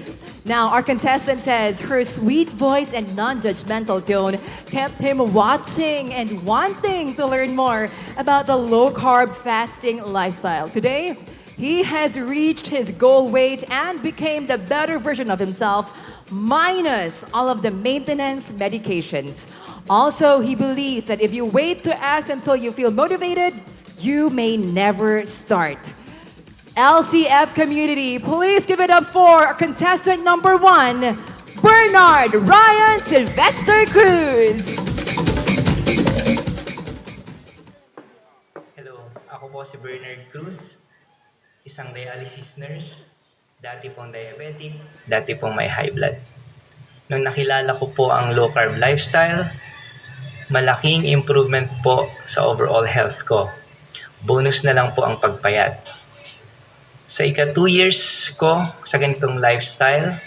Now, our contestant says her sweet voice and non-judgmental tone kept him watching and wanting to learn more about the low-carb fasting lifestyle. Today, he has reached his goal weight and became the better version of himself, minus all of the maintenance medications. Also, he believes that if you wait to act until you feel motivated, you may never start. LCF community, please give it up for contestant number 1, Bernard Ryan Sylvester Cruz. Hello, ako po si Bernard Cruz, isang dialysis nurse, dati pong diabetic, dati pong may high blood. Nung nakilala ko po ang low carb lifestyle, malaking improvement po sa overall health ko. Bonus na lang po ang pagpayat. Sa ika 2 years ko sa ganitong lifestyle,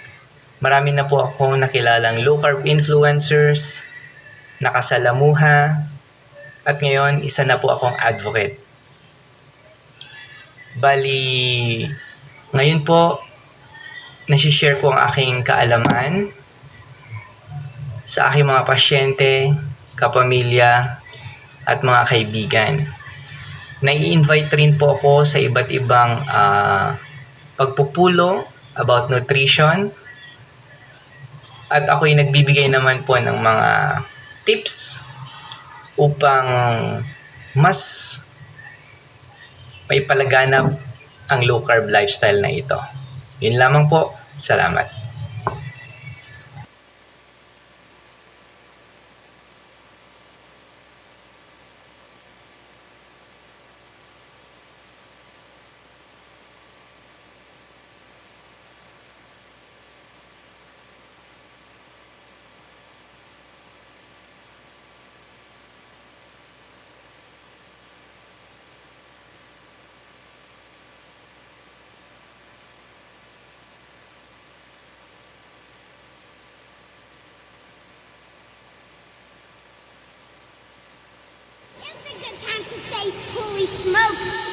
marami na po akong nakilalang low carb influencers, nakasalamuha, at ngayon isa na po akong advocate. Bali, ngayon po, nasishare ko ang aking kaalaman sa aking mga pasyente, kapamilya, at mga kaibigan. Nai-invite rin po ako sa iba't ibang pagpupulo about nutrition. At ako'y nagbibigay naman po ng mga tips upang mas may palaganap ang low carb lifestyle na ito. Yun lamang po. Salamat. Time to say, holy smokes!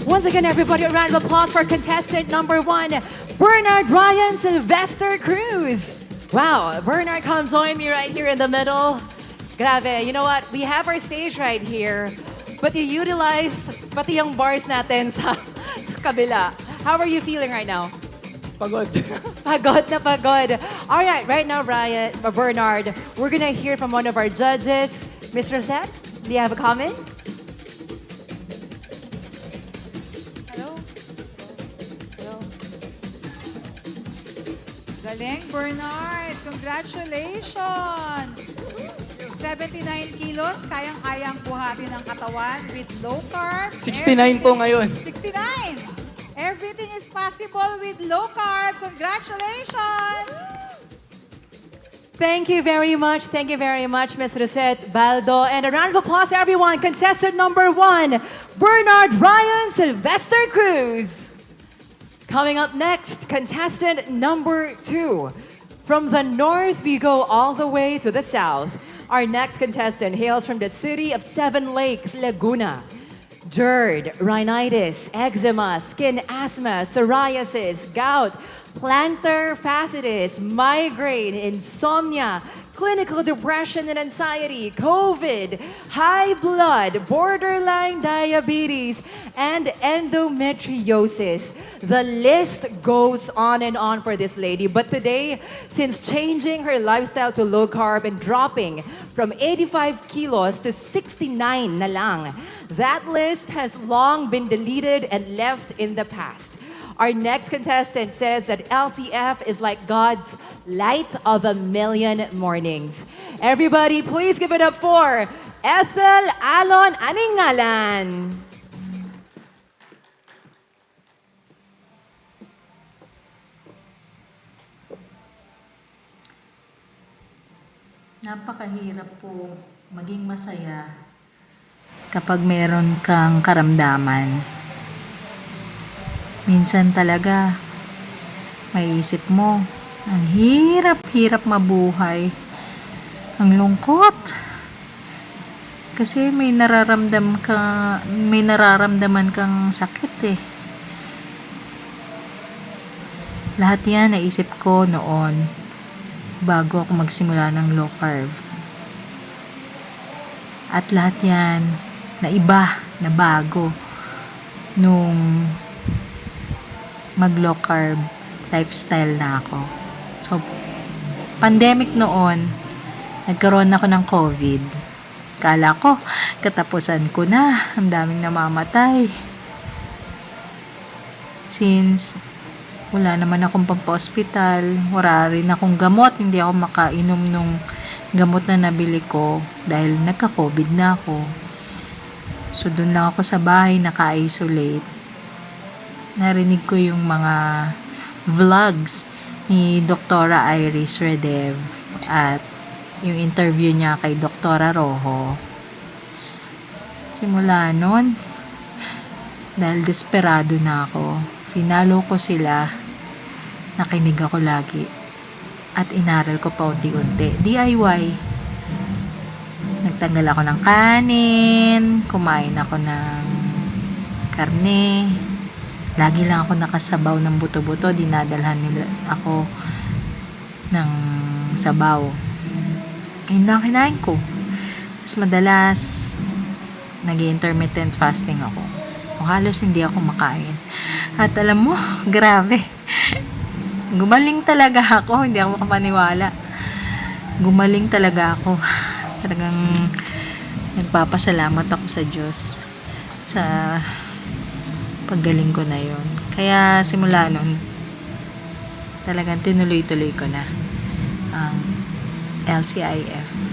Once again, everybody, a round of applause for contestant number 1, Bernard Ryan Sylvester Cruz. Wow, Bernard, come join me right here in the middle. Grabe, you know what? We have our stage right here, but you utilized pati yung bars natin sa kabila. How are you feeling right now? Pagod. Pagod na pagod. All right now, Bernard, we're gonna hear from one of our judges. Ms. Rosette, do you have a comment? Galing, Bernard. Congratulations! 79 kilos, kayang-kayang buhatin ng katawan with low carb. 69 po ngayon. 69! Everything is possible with low carb. Congratulations! Thank you very much. Thank you very much, Ms. Rosette Baldo. And a round of applause, everyone. Contestant number 1, Bernard Ryan Sylvester Cruz. Coming up next, contestant number 2. From the north, we go all the way to the south. Our next contestant hails from the city of Seven Lakes, Laguna. GERD, rhinitis, eczema, skin asthma, psoriasis, gout, plantar fasciitis, migraine, insomnia, clinical depression and anxiety, COVID, high blood, borderline diabetes, and endometriosis. The list goes on and on for this lady. But today, since changing her lifestyle to low carb and dropping from 85 kilos to 69 na lang, that list has long been deleted and left in the past. Our next contestant says that LCF is like God's light of a million mornings. Everybody, please give it up for Ethel Alon Aningalan. Napakahirap po maging masaya kapag meron kang karamdaman. Minsan talaga, may isip mo, ang hirap-hirap mabuhay. Ang lungkot. Kasi may nararamdaman kang sakit eh. Lahat yan naisip ko noon bago ako magsimula ng low carb. At lahat yan na iba, na bago nung mag-low carb lifestyle na ako. So, pandemic noon, nagkaroon ako ng COVID. Kala ko, katapusan ko na. Ang daming namamatay. Since wala naman akong pampa-hospital, wala rin akong gamot, hindi ako makainom nung gamot na nabili ko dahil nagka-COVID na ako. So, doon lang ako sa bahay, naka-isolate. Narinig ko yung mga vlogs ni Doktora Iris Redev at yung interview niya kay Doktora Rojo. Simula nun, dahil desperado na ako, finalo ko sila, nakinig ako lagi, at inaral ko pa unti-unti. DIY. Nagtanggal ako ng kanin, kumain ako ng karne, lagi lang ako nakasabaw ng buto-buto, dinadalhan nila ako ng sabaw. Yun lang kinain ko. Mas madalas, nag-intermittent fasting ako. O halos hindi ako makain. At alam mo, grabe. Gumaling talaga ako, hindi ako makapaniwala. Gumaling talaga ako. Talagang nagpapasalamat ako sa Diyos sa paggaling ko na yon. Kaya simula nun, talagang tinuloy-tuloy ko na ang LCIF.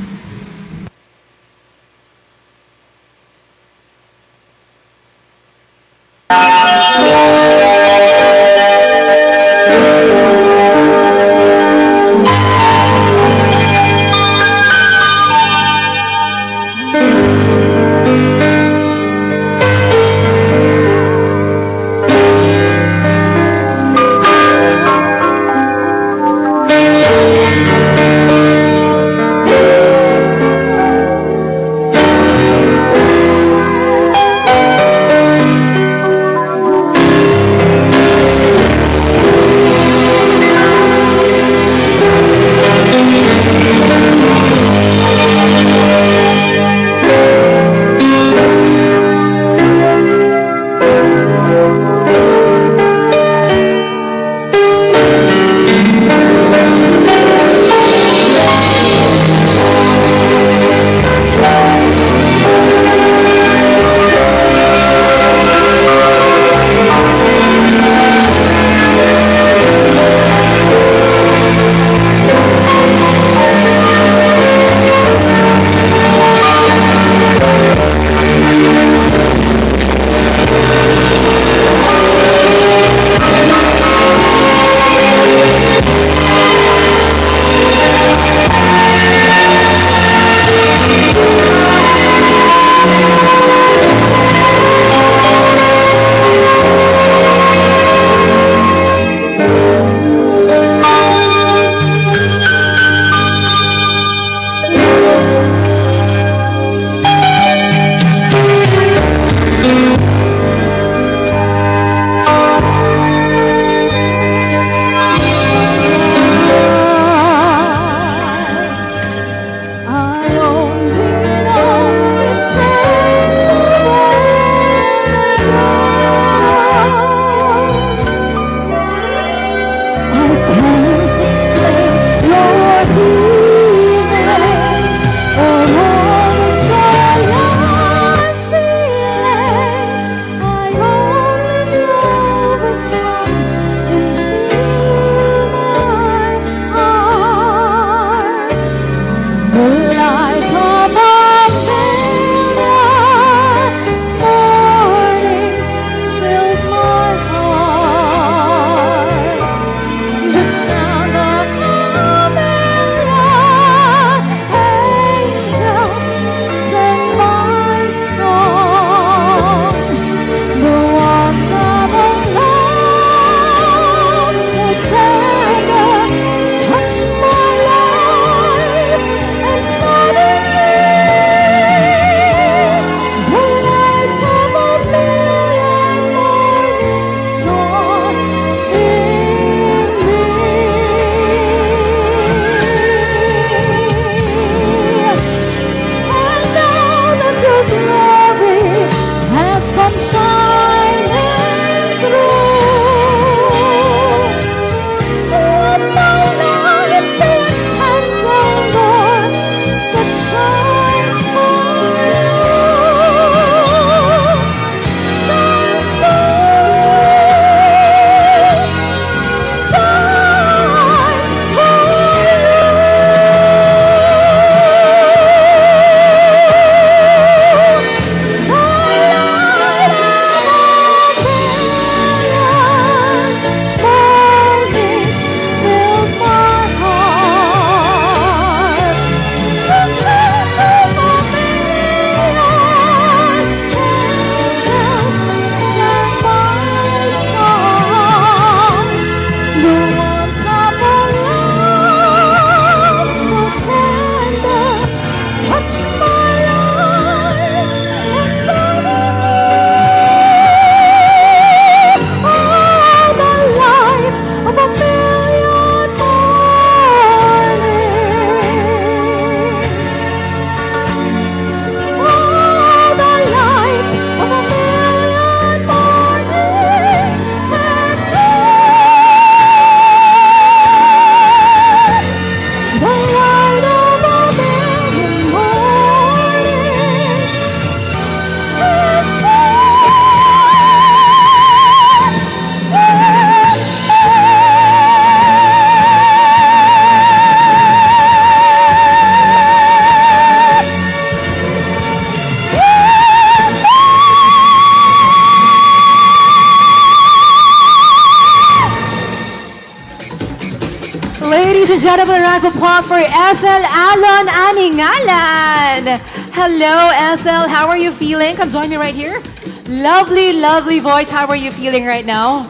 gentlemen, a round of applause for Ethel Alon Aningalan. Hello, Ethel. How are you feeling? Come join me right here. Lovely, lovely voice. How are you feeling right now?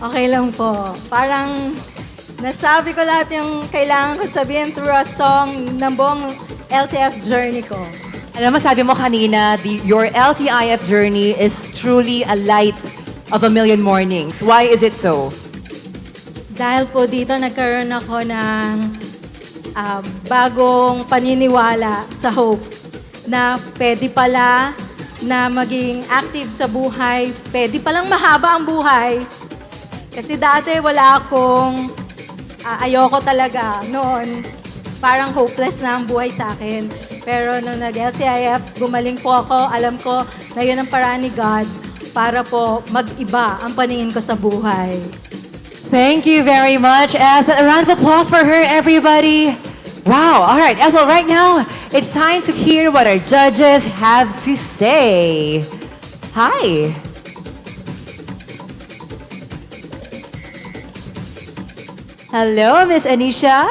Okay lang po. Parang nasabi ko lahat yung kailangan ko sabihin through a song ng buong LCF journey ko. Alam mo, sabi mo kanina, your LTIF journey is truly a light of a million mornings. Why is it so? Dahil po dito nagkaroon ako ng bagong paniniwala sa hope na pwede pala na maging active sa buhay, pwede palang mahaba ang buhay. Kasi dati wala akong, ayoko talaga noon, parang hopeless na ang buhay sa akin. Pero nung nag-LCIF, gumaling po ako, alam ko na yun ang paraan ni God para po mag-iba ang paningin ko sa buhay. Thank you very much, Ethel. A round of applause for her, everybody. Wow. All right, Ethel, right now, it's time to hear what our judges have to say. Hi. Hello, Miss Anisha.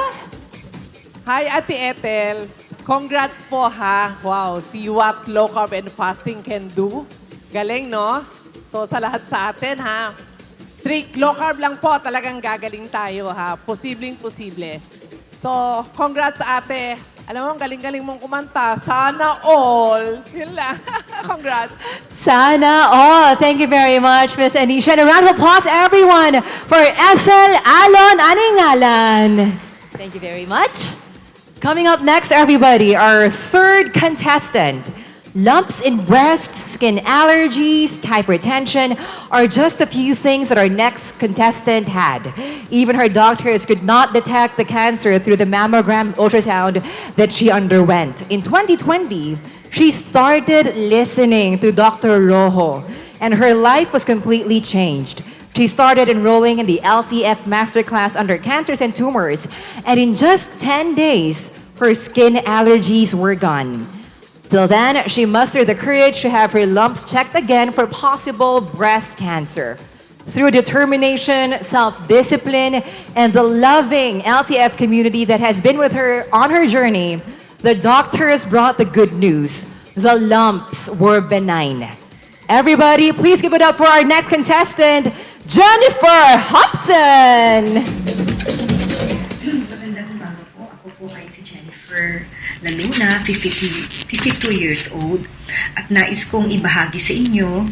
Hi, Ate Ethel. Congrats po ha. Wow, see what low carb and fasting can do. Galing, no? So sa lahat sa atin ha, strict low carb lang po, talagang gagaling tayo ha. Posibleng-posible. So, congrats ate. Alam mo, ang galing-galing mong kumanta. Sana all. Yun lang. Congrats. Sana all. Thank you very much, Miss Anisha. And a round of applause, everyone, for Ethel Alon Aningalan. Thank you very much. Coming up next, everybody, our third contestant. Lumps in breasts, skin allergies, hypertension are just a few things that our next contestant had. Even her doctors could not detect the cancer through the mammogram ultrasound that she underwent. In 2020, she started listening to Dr. Rojo, and her life was completely changed. She started enrolling in the LTF Masterclass under cancers and tumors, and in just 10 days, her skin allergies were gone. Till then, she mustered the courage to have her lumps checked again for possible breast cancer. Through determination, self-discipline, and the loving LTF community that has been with her on her journey, the doctors brought the good news. The lumps were benign. Everybody, please give it up for our next contestant, Jennifer Hobson. Magandang umaga po. Ako po ay si Jennifer Laluna, 52 years old, at nais kong ibahagi sa inyo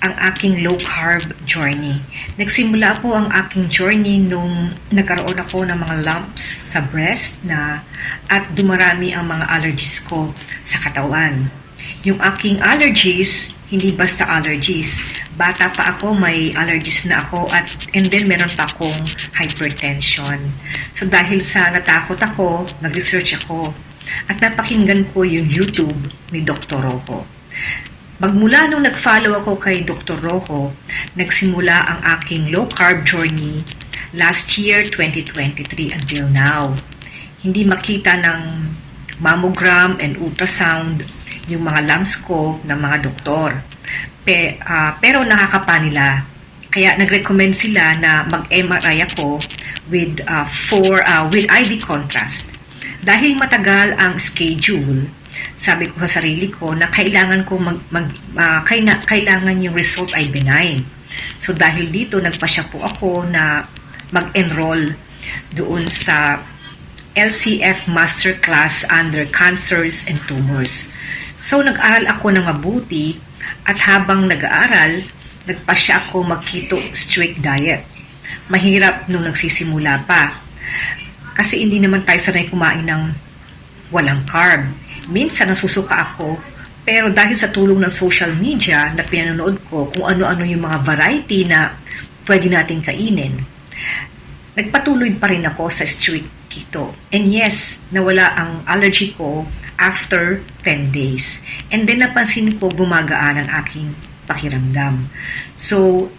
ang aking low carb journey. Nagsimula po ang aking journey nung nagkaroon ako ng mga lumps sa breast at dumarami ang mga allergies ko sa katawan. Yung aking allergies, hindi basta allergies. Bata pa ako, may allergies na ako and then meron pa akong hypertension. So dahil sa natakot ako, nag-research ako at napakinggan ko yung YouTube ni Dr. Rojo. Magmula nung nag-follow ako kay Dr. Rojo, nagsimula ang aking low carb journey last year, 2023 until now. Hindi makita ng mammogram and ultrasound yung mga lumps ko ng mga doktor. Pero nakakapanila. Kaya nag-recommend sila na mag-MRI ako with IV contrast. Dahil matagal ang schedule, sabi ko sa sarili ko na kailangan ko kailangan yung result ay benign. So dahil dito nagpasya po ako na mag-enroll doon sa LCF Masterclass under Cancers and Tumors. So nag-aral ako ng mabuti at habang nag-aaral, nagpasya ako mag-keto strict diet. Mahirap nung nagsisimula pa. Kasi hindi naman tayo sanay kumain ng walang carb. Minsan nasusuka ako, pero dahil sa tulong ng social media na pinanonood ko kung ano-ano yung mga variety na pwede nating kainin, nagpatuloy pa rin ako sa strict keto. And yes, nawala ang allergy ko after 10 days. And then napansin ko gumagaan ang aking pakiramdam. So,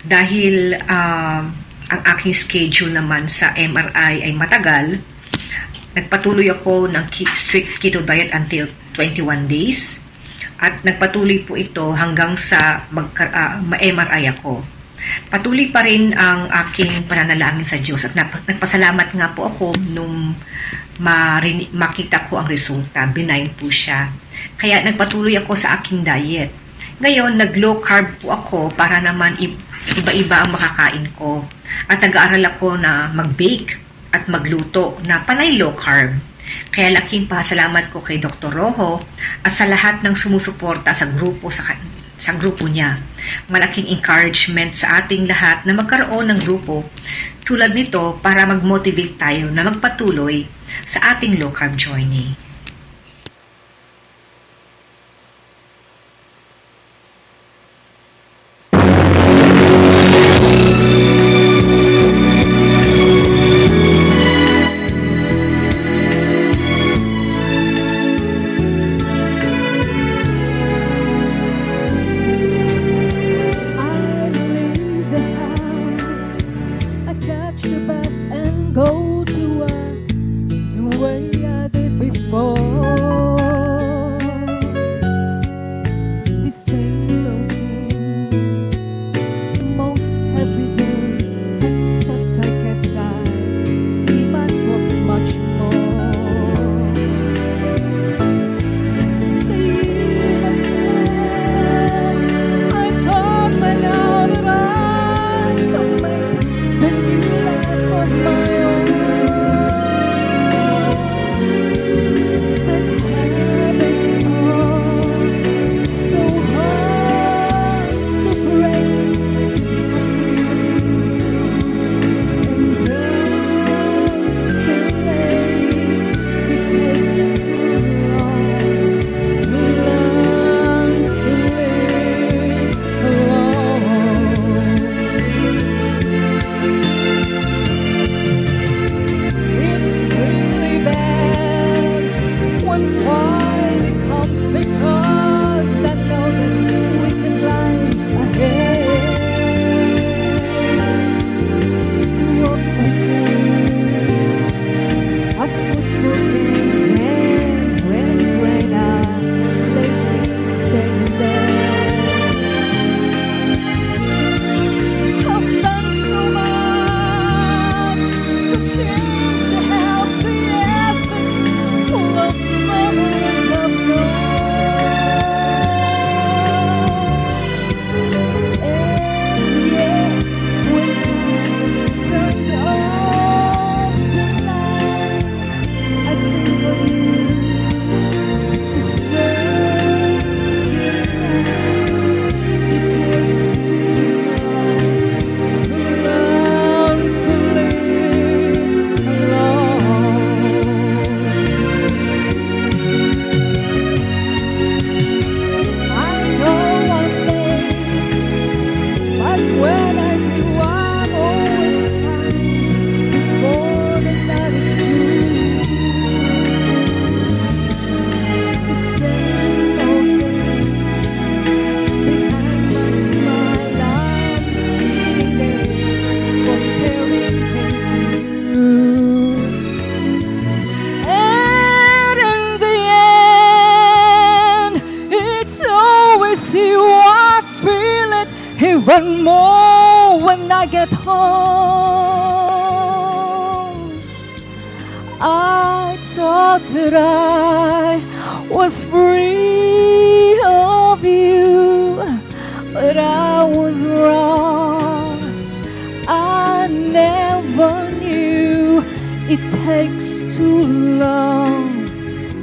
dahil ang aking schedule naman sa MRI ay matagal, nagpatuloy ako ng strict keto diet until 21 days at nagpatuloy po ito hanggang sa ma-MRI ako. Patuloy pa rin ang aking pananalangin sa Diyos at nagpasalamat nga po ako nung makita ko ang resulta. Benign po siya. Kaya nagpatuloy ako sa aking diet. Ngayon, nag-low carb po ako para naman iba-iba ang makakain ko. At nag-aaral ako na mag-bake at magluto na panay low carb. Kaya laking pasalamat ko kay Dr. Rojo at sa lahat ng sumusuporta sa grupo niya. Malaking encouragement sa ating lahat na magkaroon ng grupo tulad nito para mag-motivate tayo na magpatuloy sa ating low carb journey. even more when I get home. I thought that I was free of you, but I was wrong. I never knew it takes too long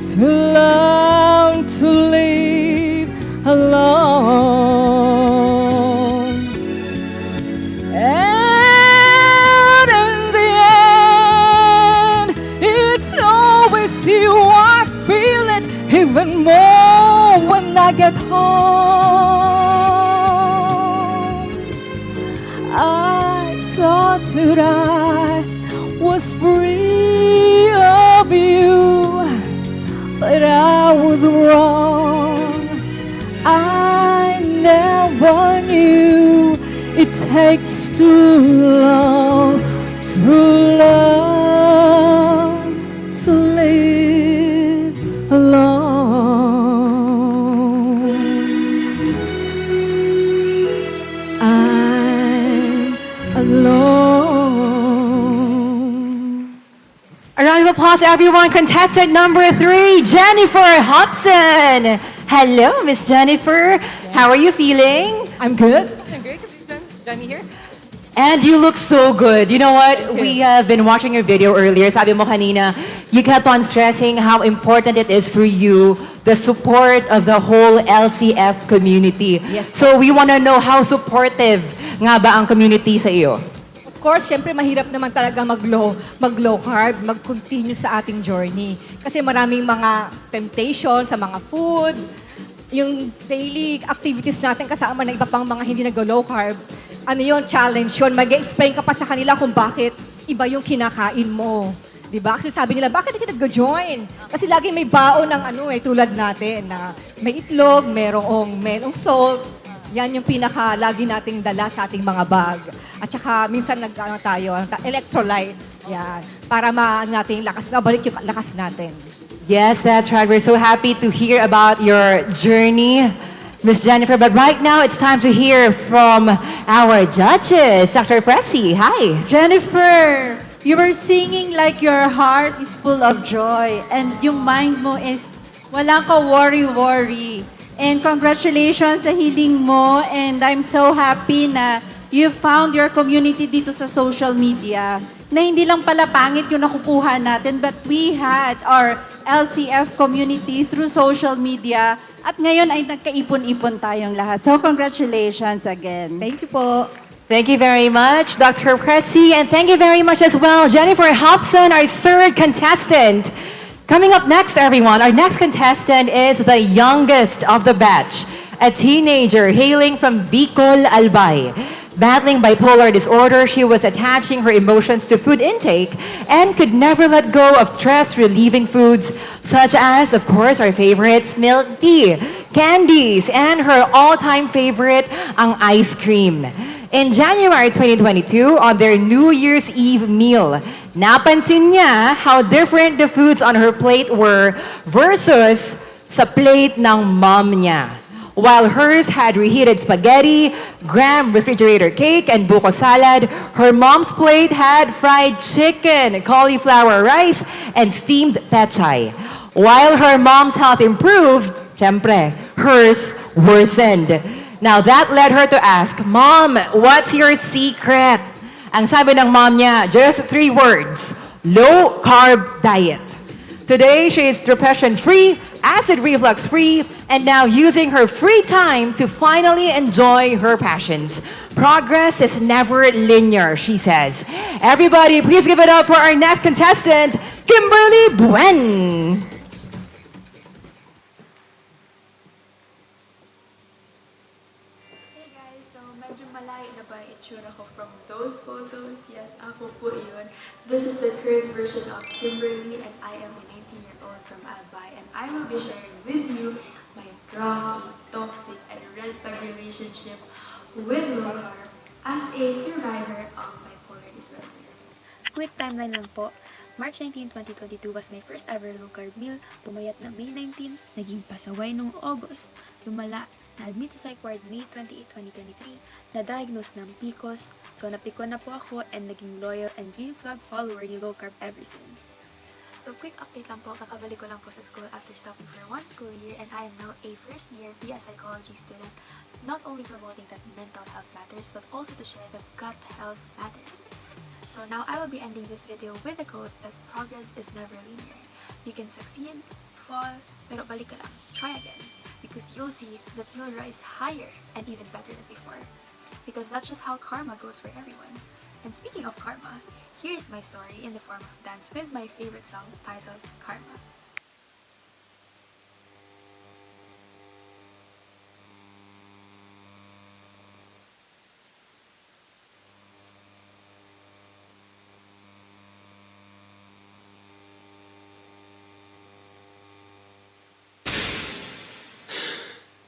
to learn to live alone. And in the end, it's always you. I feel it even more when I get home. I thought that I was free of you, but I was wrong. I never knew it takes too long to learn to live alone. I everyone, contestant number 3, Jennifer Hobson. Hello, Miss Jennifer. How are you feeling? I'm good. I'm great. Join me here. And you look so good. You know what? We have been watching your video earlier. Sabi mo kanina, you kept on stressing how important it is for you, the support of the whole LCF community. Yes. So we want to know how supportive nga ba ang community sa iyo? Of course, syempre mahirap naman talaga mag-low carb, mag-continue sa ating journey. Kasi maraming mga temptation sa mga food, yung daily activities natin kasama ng iba pang mga hindi nag-low carb. Ano yun, challenge yun. Mag-explain ka pa sa kanila kung bakit iba yung kinakain mo. Diba? Kasi sabi nila, bakit hindi ka nag-join? Kasi lagi may baon ng tulad natin na may itlog, merong salt. Yan yung lagi nating dala sa ating mga bag. At saka minsan electrolyte. Yan. Para natin balik yung lakas natin. Yes, that's right. We're so happy to hear about your journey, Miss Jennifer. But right now, it's time to hear from our judges. Dr. Pressy, hi. Jennifer, you were singing like your heart is full of joy and yung mind mo is wala ka worry. And congratulations sa healing mo and I'm so happy na you found your community dito sa social media na hindi lang pala pangit yung nakukuha natin but we had our LCF community through social media at ngayon ay nagkaipon-ipon tayong lahat. So congratulations again. Thank you po. Thank you very much, Dr. Pressy, and thank you very much as well, Jennifer Hobson, our third contestant. Coming up next, everyone, our next contestant is the youngest of the batch, a teenager hailing from Bicol, Albay. Battling bipolar disorder, she was attaching her emotions to food intake and could never let go of stress-relieving foods such as, of course, our favorites, milk tea, candies, and her all-time favorite, ang ice cream. In January 2022, on their New Year's Eve meal, napansin niya how different the foods on her plate were versus sa plate ng mom niya. While hers had reheated spaghetti, graham refrigerator cake, and buko salad, her mom's plate had fried chicken, cauliflower rice, and steamed pechay. While her mom's health improved, syempre, hers worsened. Now that led her to ask, Mom, what's your secret? Ang sabi ng mom niya, just 3 words, low carb diet. Today, she is depression-free, acid reflux-free, and now using her free time to finally enjoy her passions. Progress is never linear, she says. Everybody, please give it up for our next contestant, Kimberly Buen. Hey guys, so medyo malayo na ba itsura ko from those photos? Yes, ako po yun. This is the current version of Kimberly and I am a 19-year-old from Albay and I will be sharing with you my rocky, toxic, and red flag relationship with low carb as a survivor of bipolar disorder. Quick timeline lang po. March 19, 2022 was my first ever low carb meal. Pumayat na May 19, naging pasaway noong August. Lumala, na-admit sa psych ward May 28, 2023, na-diagnose ng PCOS. So napiko na po ako and naging loyal and green flag follower ni low carb ever since. So quick update lang po, kakabalik ko lang po sa school after stopping for 1 school year and I am now a first year BS psychology student, not only promoting that mental health matters but also to share that gut health matters. So now I will be ending this video with a quote that progress is never linear. You can succeed, fall, pero balik ka lang, try again, because you'll see that you'll rise higher and even better than before. Because that's just how karma goes for everyone. And speaking of karma, here's my story in the form of dance with my favorite song titled Karma.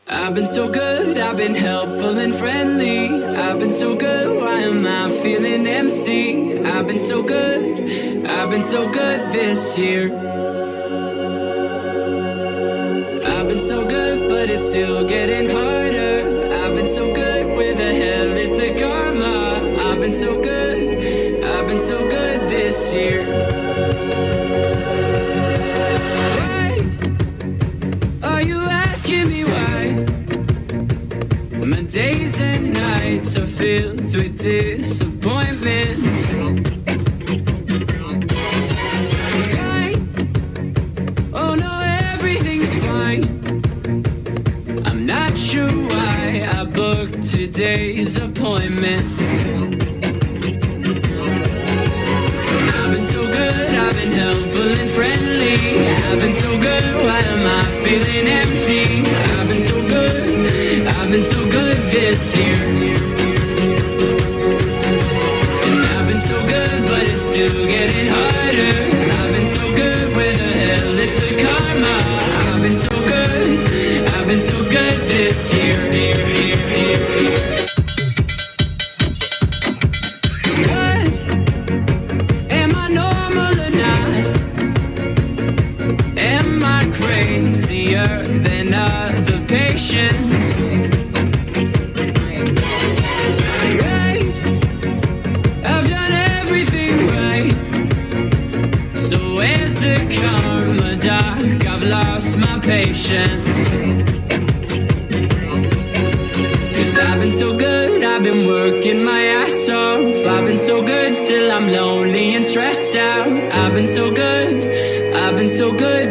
I've been so good, I've been helpful and friendly. I've been so good, why am I feeling empty? I've been so good this year. I've been so good, but it's still getting harder. I've been so good, where the hell is the karma? I've been so good this year. disappointments. Fine. Oh no, everything's fine. I'm not sure why I booked today's appointment. I've been so good, I've been helpful and friendly. I've been so good, why am I feeling empty? I've been so good this year. And I've been so good, but it's still getting harder. I've been so good, where the hell is the karma? I've been so good this year. What? Am I normal or not? Am I crazier than other patients? Right, I've done everything right. So where's the karma, doc? I've lost my patience. I've been so good, I've been working my ass off. I've been so good, still I'm lonely and stressed out. I've been so good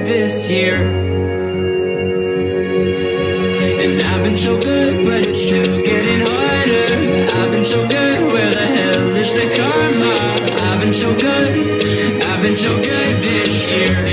this year. And I've been so good, but it's still getting harder. I've been so good, where the hell is the karma? I've been so good this year.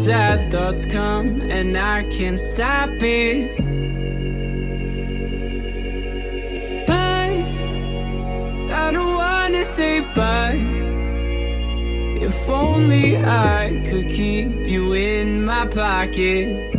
Sad thoughts come and I can't stop it. Bye, I don't wanna say bye. If only I could keep you in my pocket,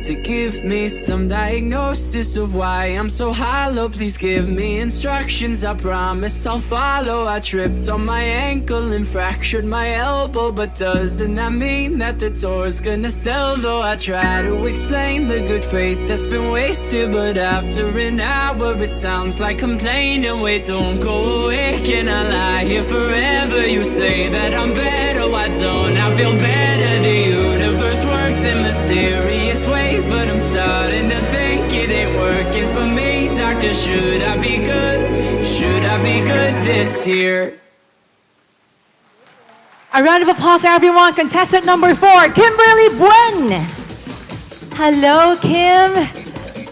to give me some diagnosis of why I'm so hollow. Please give me instructions, I promise I'll follow. I tripped on my ankle and fractured my elbow, but doesn't that mean that the tour's gonna sell though? I try to explain the good faith that's been wasted, but after an hour it sounds like complaining. Wait, don't go away, can I lie here forever? You say that I'm better, why don't I feel better? The universe works in mysterious ways, but I'm starting to think it ain't working for me. Doctor, should I be good? Should I be good this year? A round of applause, everyone. Contestant number 4, Kimberly Buen. Hello, Kim.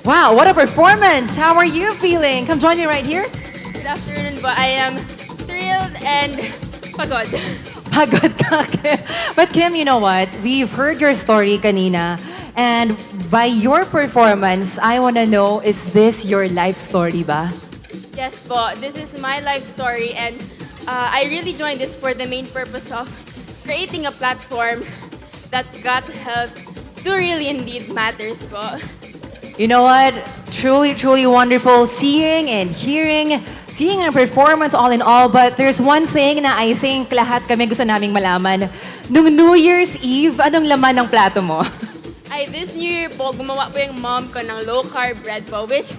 Wow, what a performance. How are you feeling? Come join me right here. Good afternoon, but I am thrilled and pagod. Pagod ka, Kim. But Kim, you know what? We've heard your story kanina. And by your performance, I want to know, is this your life story ba? Yes po, this is my life story, and I really joined this for the main purpose of creating a platform that gut health do really indeed matters po. You know what? Truly, truly wonderful seeing and hearing a performance all in all. But there's one thing na I think lahat kami gusto naming malaman. Nung New Year's Eve, anong laman ng plato mo? Ay, this New Year po, gumawa po yung mom ko ng low-carb bread po, which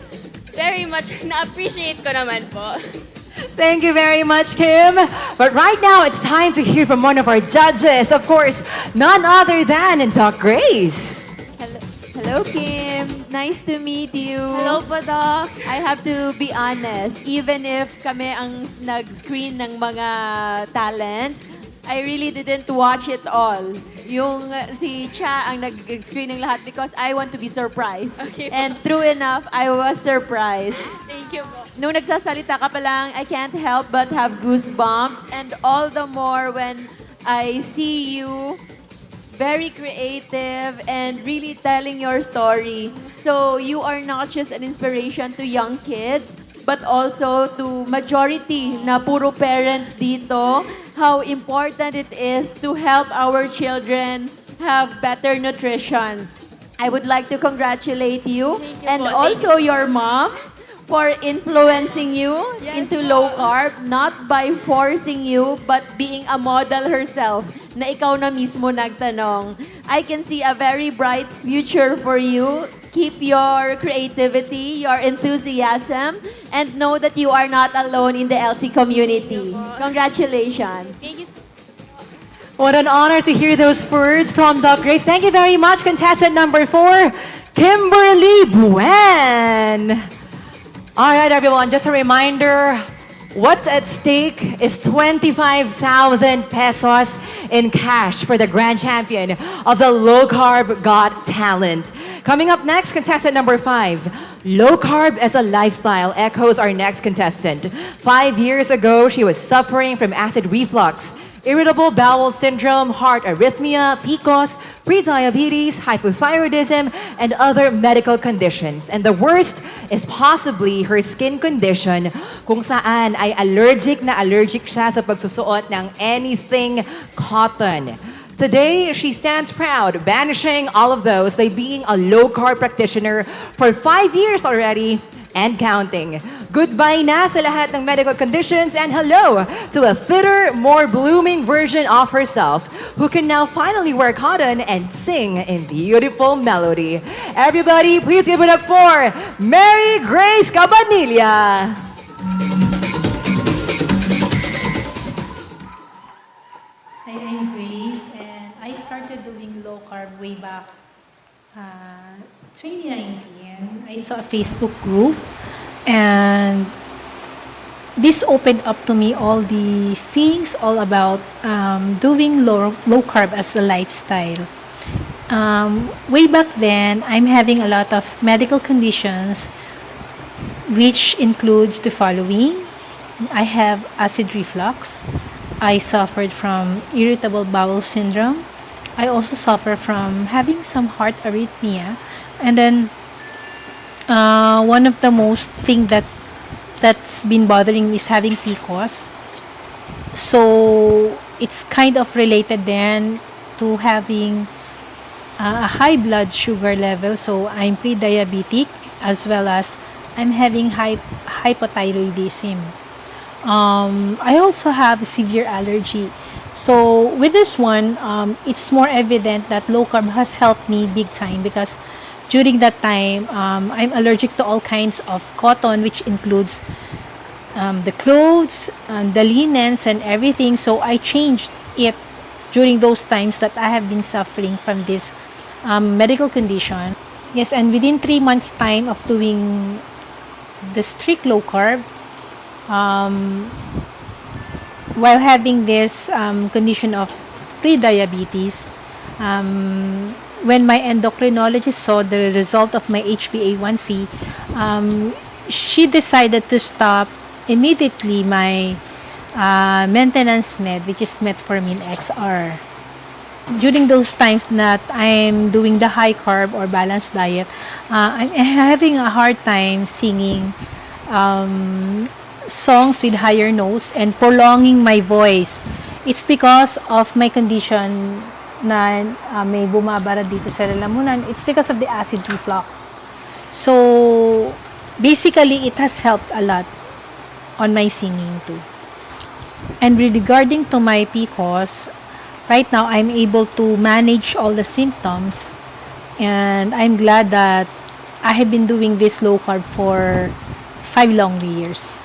very much na-appreciate ko naman po. Thank you very much, Kim. But right now, it's time to hear from one of our judges. Of course, none other than Doc Grace. Hello, Kim. Nice to meet you. Hello po, Doc. I have to be honest, even if kami ang nag-screen ng mga talents, I really didn't watch it all. Yung si Cha ang nag-screen ng lahat because I want to be surprised. Okay. And true enough, I was surprised. Thank you po. Nung nagsasalita ka pa lang, I can't help but have goosebumps. And all the more when I see you very creative, and really telling your story. So you are not just an inspiration to young kids, but also to majority na puro parents dito, how important it is to help our children have better nutrition. I would like to congratulate you, and also your mom for influencing you into low carb, not by forcing you, but being a model herself, na ikaw na mismo nagtanong. I can see a very bright future for you. Keep your creativity, your enthusiasm, and know that you are not alone in the LC community. Congratulations. Thank you. What an honor to hear those words from Doc Grace. Thank you very much, contestant number 4, Kimberly Buen. All right, everyone, just a reminder, what's at stake is 25,000 pesos in cash for the grand champion of the Low Carb Got Talent. Coming up next, contestant number 5, low carb as a lifestyle echoes our next contestant. 5 years ago, she was suffering from acid reflux, irritable bowel syndrome, heart arrhythmia, PCOS, prediabetes, hypothyroidism, and other medical conditions. And the worst is possibly her skin condition kung saan ay allergic siya sa pagsusuot ng anything cotton. Today, she stands proud, banishing all of those by being a low-carb practitioner for 5 years already and counting. Goodbye na sa lahat ng medical conditions and hello to a fitter, more blooming version of herself who can now finally wear cotton and sing in beautiful melody. Everybody, please give it up for Mary Grace Cabanilla. Hi, I'm Grace, and I started doing low carb way back 2019. I saw a Facebook group, and this opened up to me all the things all about doing low carb as a lifestyle. Way back then, I'm having a lot of medical conditions, which includes the following. I have acid reflux. I suffered from irritable bowel syndrome. I also suffer from having some heart arrhythmia. And then one of the most thing that's been bothering me is having PCOS. So it's kind of related then to having a high blood sugar level. So I'm pre-diabetic as well as I'm having hypothyroidism. I also have a severe allergy. So with this one, it's more evident that low carb has helped me big time because during that time, I'm allergic to all kinds of cotton, which includes the clothes, the linens, and everything. So I changed it during those times that I have been suffering from this medical condition. Yes, and within 3 months' time of doing the strict low carb, while having this condition of pre-diabetes, when my endocrinologist saw the result of my HbA1c, she decided to stop immediately my maintenance med, which is metformin XR. During those times that I'm doing the high carb or balanced diet, I'm having a hard time singing songs with higher notes and prolonging my voice. It's because of my condition na may bumabara dito sa lalamunan. It's because of the acid reflux. So basically, it has helped a lot on my singing too. And regarding to my PCOS, right now I'm able to manage all the symptoms, and I'm glad that I have been doing this low carb for 5 long years.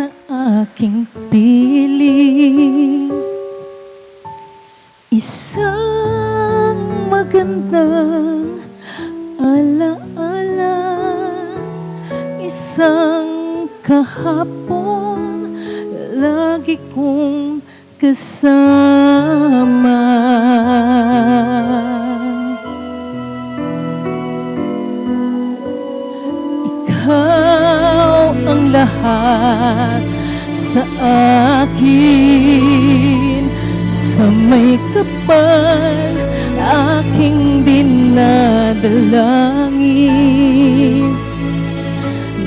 sa aking piling. Isang magandang alaala, isang kahapon, lagi kong kasama. Ikaw ang lahat sa akin, sa may kapal aking dinadalangin.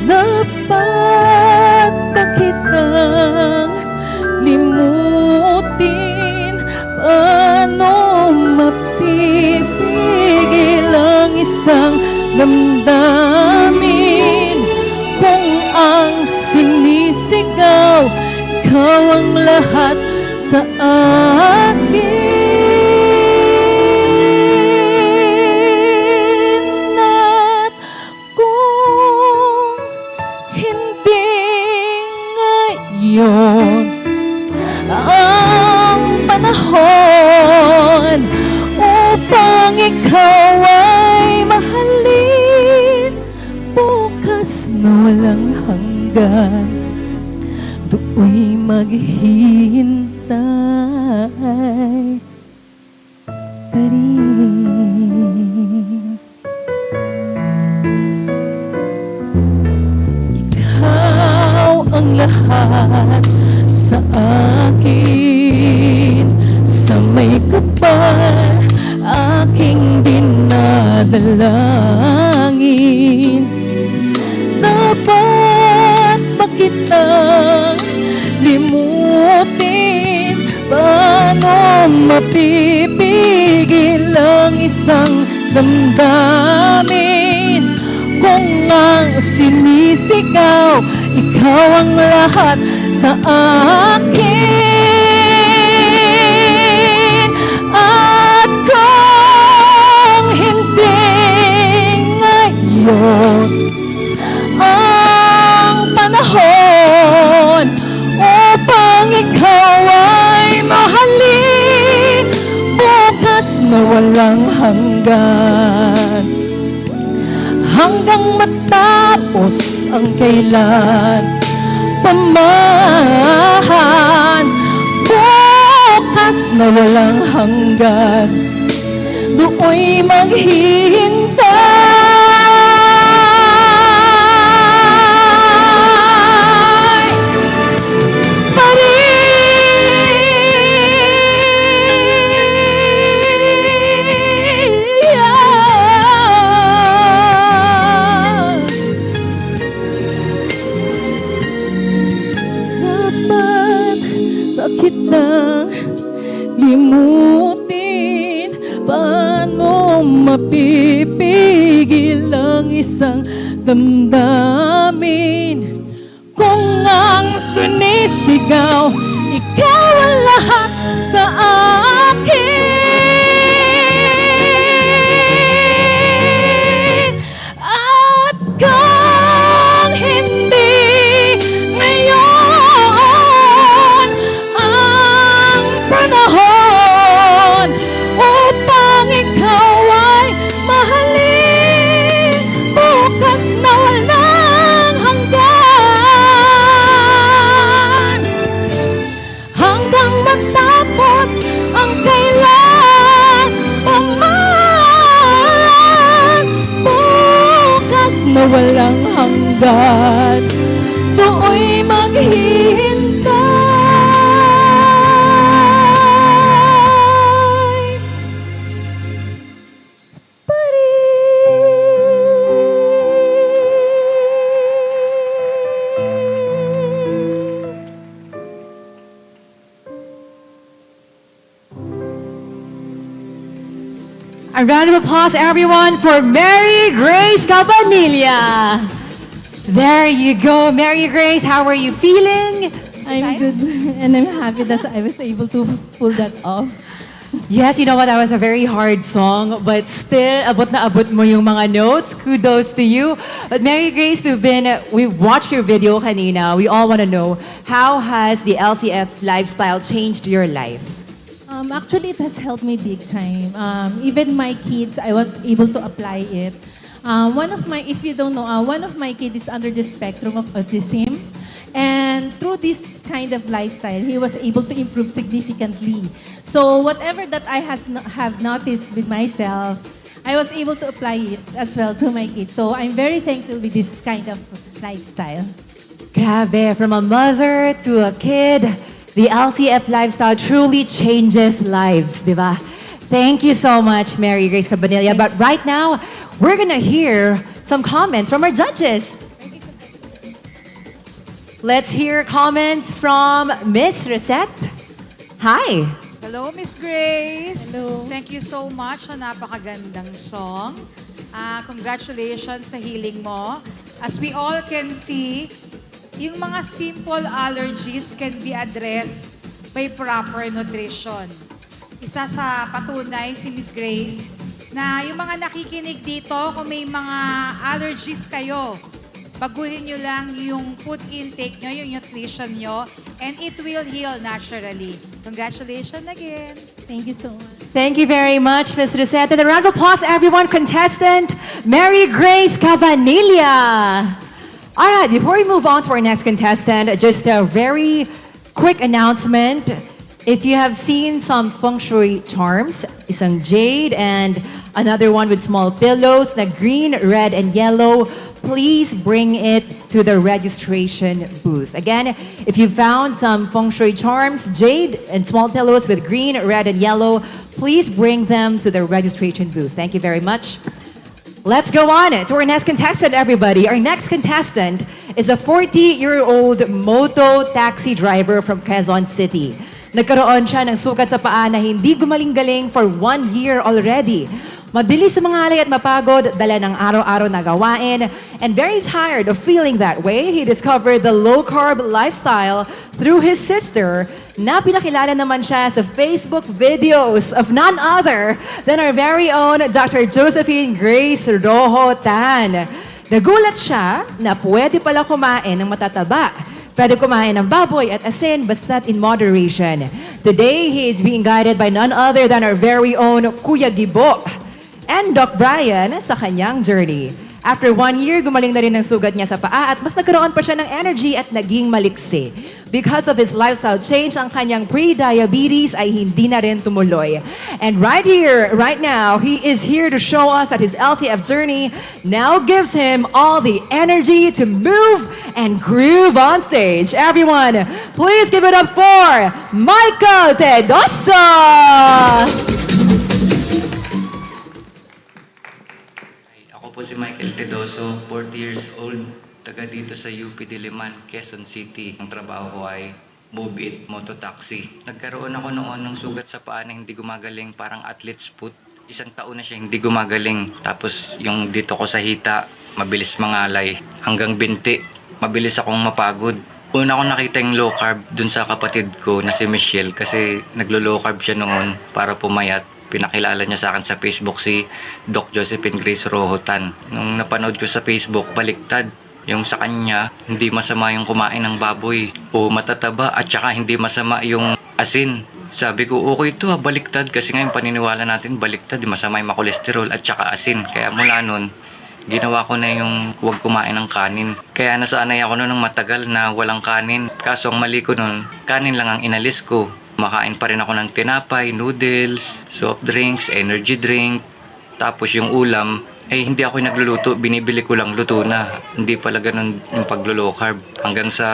Dapat ba kitang limutin? Paano mapipigil ang isang damdamin kung ang sinisigaw ikaw ang lahat sa akin? At kung hindi ngayon ang panahon upang ikaw ay mahalin, bukas na walang hanggan do'y maghihintay pa rin. Ikaw ang lahat sa akin, sa may kapal aking dinadalangin. Dapat ba kitang limutin? Paano mapipigil ang isang damdamin kung ang sinisigaw ikaw ang lahat sa akin? At kung hindi ngayon ang panahon upang ikaw ay mahalin, bukas na walang hanggan, hanggang matapos ang kailan pamahan, bukas na walang hanggan do'y maghihintay pa rin. Dapat ba kitang limutin? Paano mapipigil ang isang damdamin kung ang sinisigaw ikaw ang lahat sa akin? At kung hindi ngayon ang panahon upang ikaw ay mahalin, bukas na walang hanggan, hanggang matapos ang kailan pamahalan, bukas na walang hanggan do'y maghihintay pa A round of applause, everyone, for Mary Grace Cabanilla. There you go, Mary Grace. How are you feeling? I'm good and I'm happy that I was able to pull that off. Yes, you know what? That was a very hard song, but still, abot na abot mo yung mga notes. Kudos to you. But Mary Grace, we've watched your video kanina. We all want to know, how has the LCF lifestyle changed your life? Actually, it has helped me big time. Even my kids, I was able to apply it. If you don't know, one of my kids is under the spectrum of autism. And through this kind of lifestyle, he was able to improve significantly. So whatever that I have noticed with myself, I was able to apply it as well to my kids. So I'm very thankful with this kind of lifestyle. Grabe, from a mother to a kid, the LCF lifestyle truly changes lives, di ba? Thank you so much, Mary Grace Cabanilla. But right now, we're gonna hear some comments from our judges. Let's hear comments from Miss Rosette. Hi. Hello, Miss Grace. Hello. Thank you so much sa napakagandang song. Congratulations sa healing mo. As we all can see, yung mga simple allergies can be addressed by proper nutrition. Isa sa patunay si Miss Grace na yung mga nakikinig dito, kung may mga allergies kayo, baguhin nyo lang yung food intake nyo, yung nutrition nyo, and it will heal naturally. Congratulations again. Thank you so much. Thank you very much, Ms. Rosette. And a round of applause, everyone. Contestant Mary Grace Cabanilla. All right, before we move on to our next contestant, just a very quick announcement. If you have seen some feng shui charms, isang jade and another one with small pillows, na green, red, and yellow, please bring it to the registration booth. Again, if you found some feng shui charms, jade, and small pillows with green, red, and yellow, please bring them to the registration booth. Thank you very much. Let's go on to our next contestant, everybody. Our next contestant is a 40-year-old moto taxi driver from Quezon City. Nagkaroon siya ng sugat sa paa na hindi gumaling-galing for 1 year already. Mabilis sa mga alay at mapagod, dala ng araw-araw na gawain, and very tired of feeling that way, he discovered the low-carb lifestyle through his sister, na pinakilala naman siya sa Facebook videos of none other than our very own Dr. Josephine Grace Rojo-Tan. Nagulat siya na pwede pala kumain ng matataba. Pwede kumain ng baboy at asin basta't in moderation. Today, he is being guided by none other than our very own Kuya Gibo and Doc Brian sa kanyang journey. After 1 year, gumaling na rin ang sugat niya sa paa at mas nagkaroon pa siya ng energy at naging maliksi. Because of his lifestyle change, ang kanyang pre-diabetes ay hindi na rin tumuloy. And right here, right now, he is here to show us that his LCF journey now gives him all the energy to move and groove on stage. Everyone, please give it up for Michael Tedoso! Ako po si Michael Tedoso, 40 years old, taga dito sa UP Diliman, Quezon City. Ang trabaho ko ay Move It Mototaxi. Nagkaroon ako noon ng sugat sa paa na hindi gumagaling, parang athlete's foot. 1 taon na siya hindi gumagaling. Tapos yung dito ko sa hita, mabilis mangalay. Hanggang binti, mabilis akong mapagod. Una ko nakita yung low carb dun sa kapatid ko na si Michelle kasi naglo-low carb siya noon para pumayat. Pinakilala niya sa akin sa Facebook si Doc Josephine Grace Rojo-Tan. Nung napanood ko sa Facebook, baliktad. Yung sa kanya, hindi masama yung kumain ng baboy o matataba at saka hindi masama yung asin. Sabi ko, okay ito baliktad kasi ngayon paniniwala natin baliktad, masama yung makolesterol at saka asin. Kaya mula nun, ginawa ko na yung huwag kumain ng kanin. Kaya nasanay ako nun ng matagal na walang kanin. Kaso ang mali ko nun, kanin lang ang inalis ko. Makain pa rin ako ng tinapay, noodles, soft drinks, energy drink. Tapos yung ulam, hindi ako nagluluto, binibili ko lang luto na. Hindi pala ganun yung paglo-low carb. Hanggang sa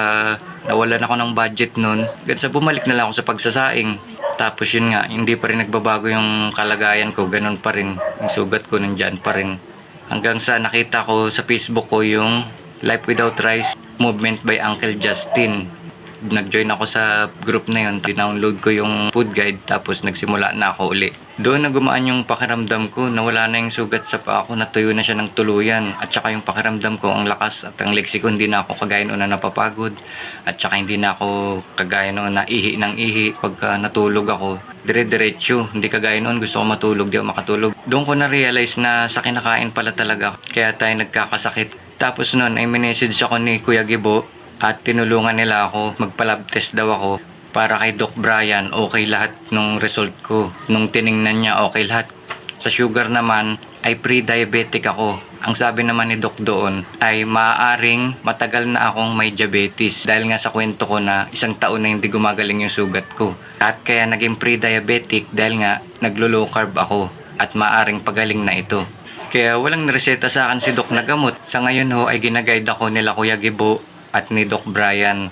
nawalan ako ng budget nun, hanggang sa bumalik na lang ako sa pagsasaing. Tapos yun nga, hindi pa rin nagbabago yung kalagayan ko, ganun pa rin. Yung sugat ko nandyan pa rin. Hanggang sa nakita ko sa Facebook ko yung Life Without Rice movement by Uncle Justin. Nag-join ako sa group na yun, dinownload ko yung food guide, tapos nagsimula na ako uli. Doon na gumaan yung pakiramdam ko, nawala na yung sugat sa paa ko, natuyo na siya ng tuluyan. At saka yung pakiramdam ko, ang lakas at ang leksi ko, hindi na ako kagaya noon na napapagod. At saka hindi na ako kagaya noon na ihi ng ihi. Pagka natulog ako, dire-diretso. Hindi kagaya noon, gusto ko matulog, di ako makatulog. Doon ko na-realize na sa kinakain pala talaga, kaya tayo nagkakasakit. Tapos noon ay minessage ako ni Kuya Gibo at tinulungan nila ako, magpa-lab test daw ako. Para kay Doc Brian, okay lahat nung result ko. Nung tiningnan niya, okay lahat. Sa sugar naman, ay pre-diabetic ako. Ang sabi naman ni Doc doon, ay maaaring matagal na akong may diabetes. Dahil nga sa kwento ko na 1 taon na hindi gumagaling yung sugat ko. At kaya naging pre-diabetic dahil nga naglo-low carb ako. At maaaring pagaling na ito. Kaya walang nireseta sa akin si Doc na gamot. Sa ngayon ho, ay ginaguide ako nila Kuya Gibo at ni Doc Brian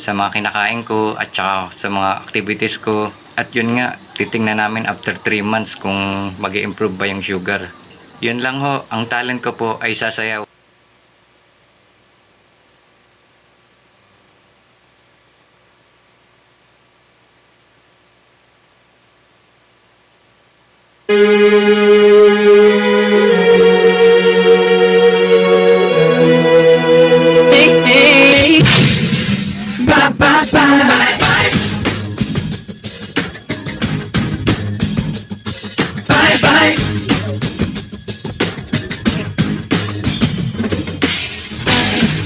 sa mga kinakain ko at saka sa mga activities ko. At yun nga, titingnan namin after 3 months kung mag-i-improve ba yung sugar. Yun lang ho, ang talent ko po ay sasayaw.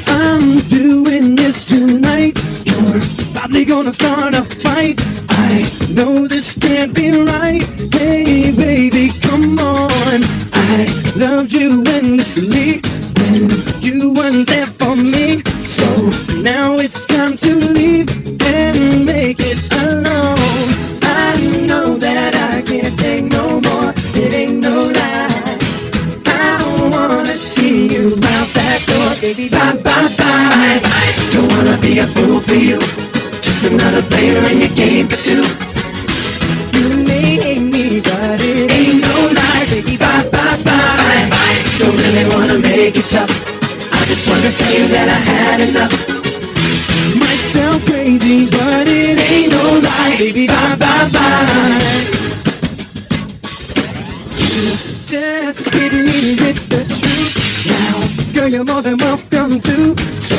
I'm doing this tonight. You're probably gonna start a fight. I know this can't be right. Hey, baby, come on. I loved you endlessly when you weren't there for me. So now it's time to leave and make it alone. I know that I can't take no more. It ain't no lie. I don't wanna see you out that door, baby. Bye, bye, bye. Don't wanna be a fool for you. Just another player in your game for two. You may hate me, but it ain't no lie, baby. Bye, bye, bye. Don't really wanna make it tough. I just wanna tell you that I had enough. Might sound crazy, but it ain't no lie, baby. Bye, bye, bye. Just hit me with the truth. Now, girl, you're more than welcome to. So,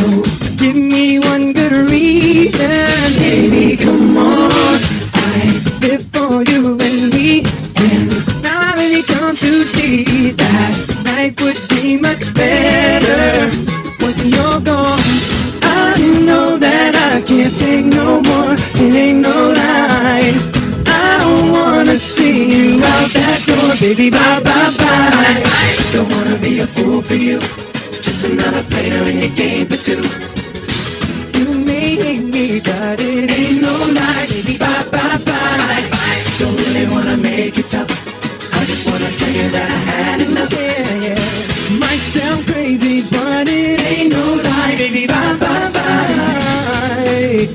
give me one good reason, baby, come on. I live for you and me, and I really come to see that life would be much better once you're gone. I know that I can't take no more, it ain't no lie. I don't wanna see you out that door, baby, bye, bye, bye. Don't wanna be a fool for you, just another player in your game for two. You may hate me, but it ain't no lie, baby, bye, bye, bye. Don't really wanna make it tough, I just wanna tell you that I had enough. Yeah, yeah. Might sound crazy, but it ain't no lie, baby, bye, bye, bye.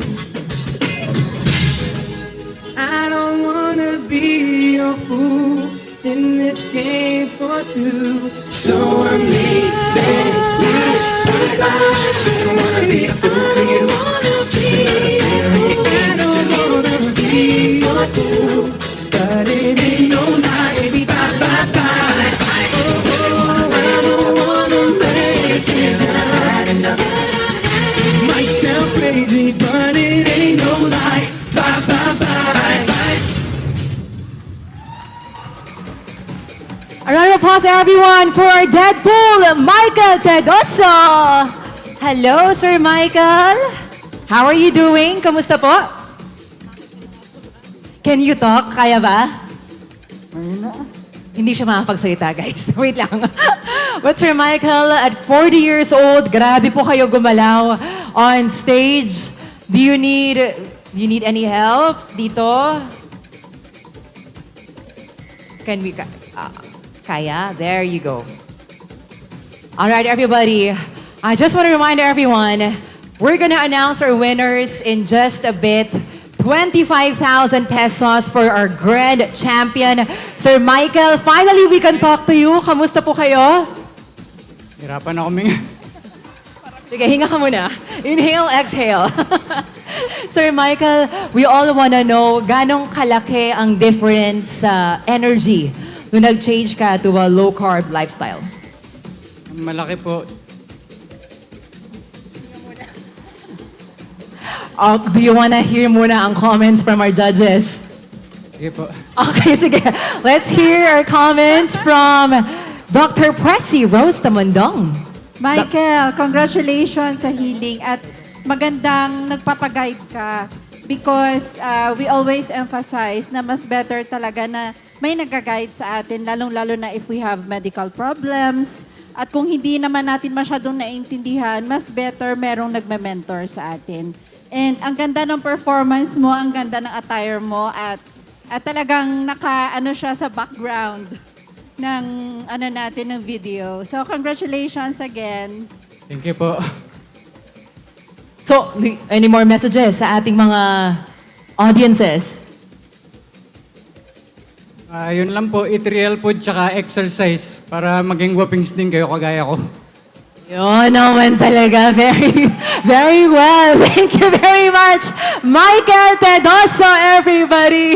I don't wanna be a fool in this game for two. So I'm leaving you. Bye-bye. Don't wanna be a fool for you. Just another player in your game for two. But it ain't no lie, baby. Bye, bye, bye. Don't really wanna make it tough. Might sound crazy, but it ain't no lie. Bye, bye, bye. A round of applause, everyone, for our Deadpool, Michael Tedoso. Hello, Sir Michael. How are you doing? Kamusta po? Can you talk? Kaya ba? Hindi siya makapagsalita, guys. Wait lang. But Sir Michael, at 40 years old, grabe po kayo gumalaw on stage. Do you need any help dito? Can we... Kaya? There you go. All right, everybody. I just want to remind everyone, we're going to announce our winners in just a bit. 25,000 pesos for our grand champion, Sir Michael. Finally, we can talk to you. Kamusta po kayo? Hirapan ako minga. Sige, hinga ka muna. Inhale, exhale. Sir Michael, we all wanna know, ganong kalaki ang difference sa energy nung nag-change ka to a low-carb lifestyle? Malaki po. Do you wanna hear muna ang comments from our judges? Sige po. Okay, sige. Let's hear our comments from Dr. Pressy Rose Tamandong. Michael, congratulations sa healing at magandang nagpapaguide ka because we always emphasize na mas better talaga na may nag-guide sa atin, lalong-lalo na if we have medical problems. At kung hindi naman natin masyadong naintindihan, mas better merong nagme-mentor sa atin. And ang ganda ng performance mo, ang ganda ng attire mo at talagang naka-ano siya sa background ng ano natin ng video. So congratulations again. Thank you po. So, any more messages sa ating mga audiences? Yun lang po, eat real food tsaka exercise para maging guwapings din kayo kagaya ko. Yun naman talaga. Very, very well. Thank you very much. Michael Tedoso, everybody.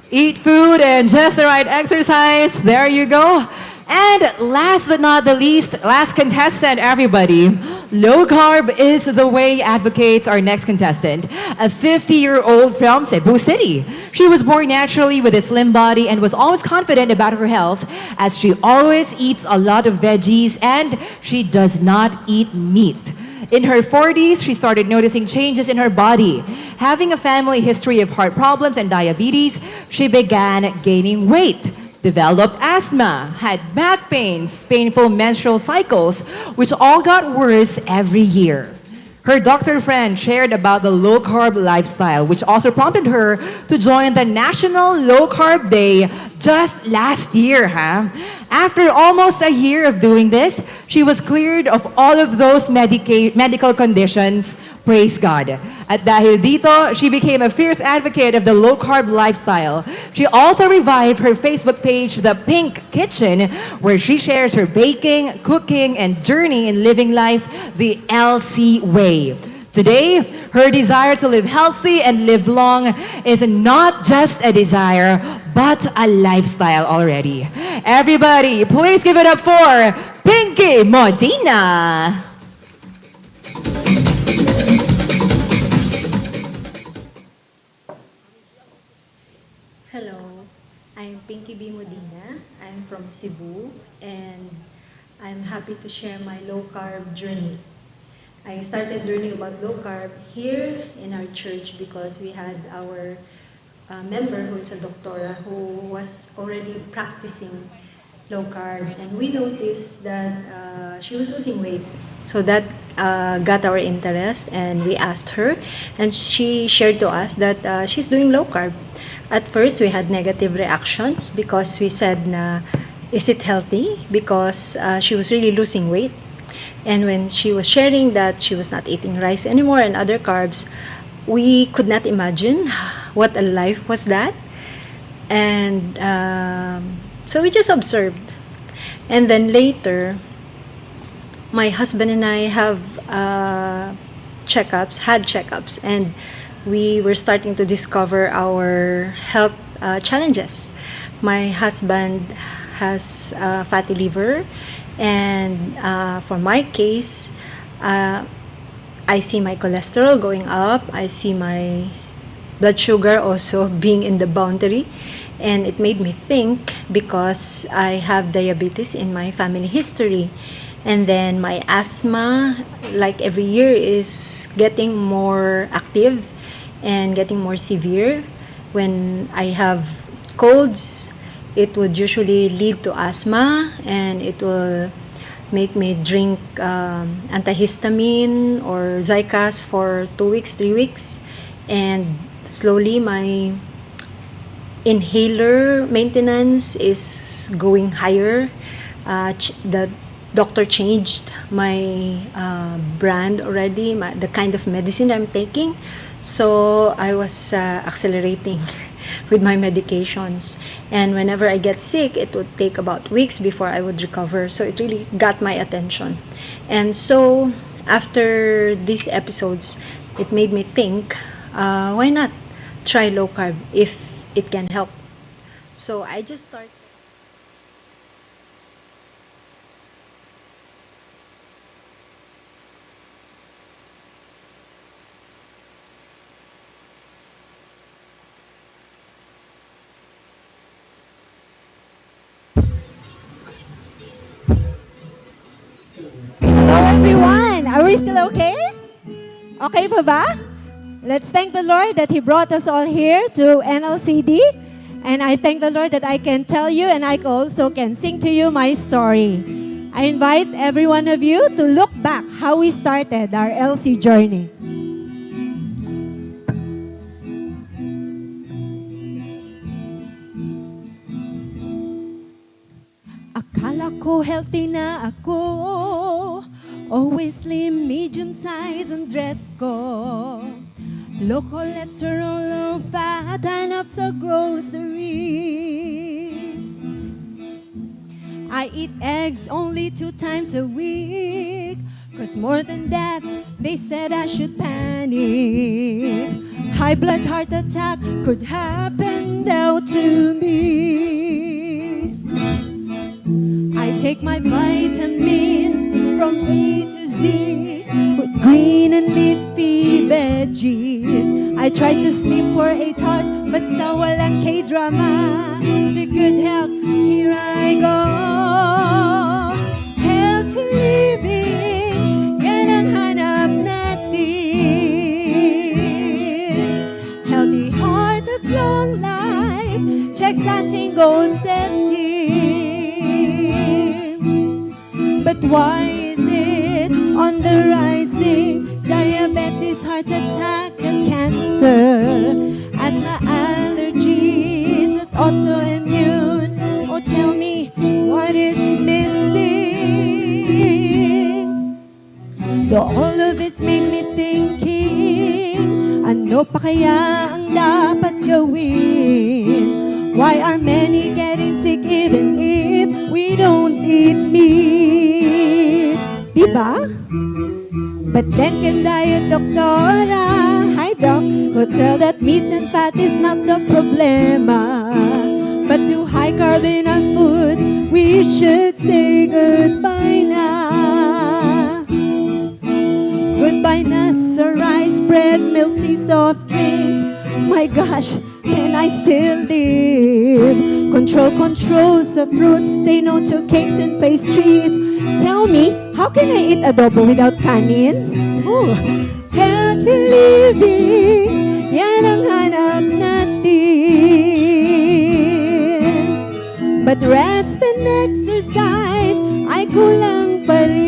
Eat food and just the right exercise. There you go. And last but not the least, last contestant, everybody. Low carb is the way advocates our next contestant, a 50-year-old from Cebu City. She was born naturally with a slim body and was always confident about her health as she always eats a lot of veggies and she does not eat meat. In her 40s, she started noticing changes in her body. Having a family history of heart problems and diabetes, she began gaining weight, developed asthma, had back pains, painful menstrual cycles, which all got worse every year. Her doctor friend shared about the low-carb lifestyle, which also prompted her to join the National Low Carb Day just last year. After almost a year of doing this, she was cleared of all of those medical conditions. Praise God. At dahil dito, she became a fierce advocate of the low-carb lifestyle. She also revived her Facebook page, The Pink Kitchen, where she shares her baking, cooking, and journey in living life the LC way. Today, her desire to live healthy and live long is not just a desire, but a lifestyle already. Everybody, please give it up for Pinky Modena. Hello, I'm Pinky B. Modena. I'm from Cebu, and I'm happy to share my low-carb journey. I started learning about low-carb here in our church because we had our member who is a doctora who was already practicing low-carb, and we noticed that she was losing weight. So that got our interest, and we asked her, and she shared to us that she's doing low-carb. At first, we had negative reactions because we said, is it healthy? Because she was really losing weight. And when she was sharing that she was not eating rice anymore and other carbs, we could not imagine what a life was that. And so we just observed. And then later, my husband and I have had checkups, and we were starting to discover our health challenges. My husband has fatty liver, and for my case, I see my cholesterol going up. I see my blood sugar also being in the boundary, and it made me think because I have diabetes in my family history. And then my asthma, like every year, is getting more active and getting more severe. When I have colds, it would usually lead to asthma, and it will make me drink antihistamine or Zicas for 2 weeks, 3 weeks. And slowly my inhaler maintenance is going higher. The doctor changed my brand already, the kind of medicine I'm taking. So I was accelerating with my medications. And whenever I get sick, it would take about weeks before I would recover. So it really got my attention. And so after these episodes, it made me think, why not try low carb if it can help? So I just started. Hello everyone! Are we still okay? Okay pa ba? Let's thank the Lord that He brought us all here to NLCD. And I thank the Lord that I can tell you and I also can sing to you my story. I invite every one of you to look back how we started our LC journey. Akala ko healthy na ako, always slim, medium size ang dress ko. Low cholesterol, low fat, hanap sa groceries. I eat eggs only 2 times a week, 'cause more than that, they said I should panic. High blood heart attack could happen now to me. I take my vitamins from A to Z with green and leafy veggies. I try to sleep for 8 hours, basta walang K-drama. To good health, here I go. Healthy living, yan ang hanap natin. Healthy heart at long life, check sa ating goal setting. But why is it on the rising? Diabetes, heart attack, and cancer. Asthma, allergies, and autoimmune. Oh, tell me, what is missing? So all of this made me thinking, ano pa kaya ang dapat gawin? Why are many getting sick even if we don't eat meat? Diba? But then came diet doktora, hi doc, who tell that meats and fat is not the problema. But to high carb in our foods, we should say goodbye na. Goodbye na sa rice, bread, milk tea, soft drinks. My gosh, can I still live? Control sa fruits, say no to cakes and pastries. Tell me, how can I eat adobo without kanin? Ooh. Healthy living, yan ang hanap natin. But rest and exercise ay kulang pa rin.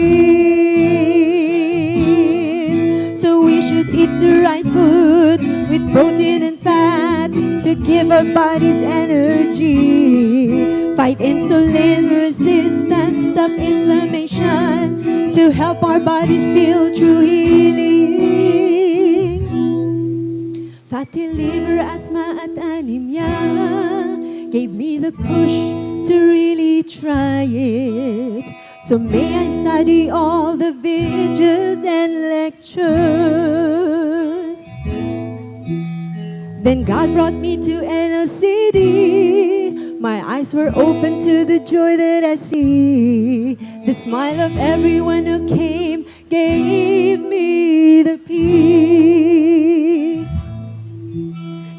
So we should eat the right foods with protein and fats to give our bodies energy. Fight insulin resistance, stop inflammation, to help our bodies feel true healing. Fatty liver, asthma at anemia gave me the push to really try it. So may I study all the videos and lectures. Then God brought me to NLCD. My eyes were open to the joy that I see. The smile of everyone who came gave me the peace.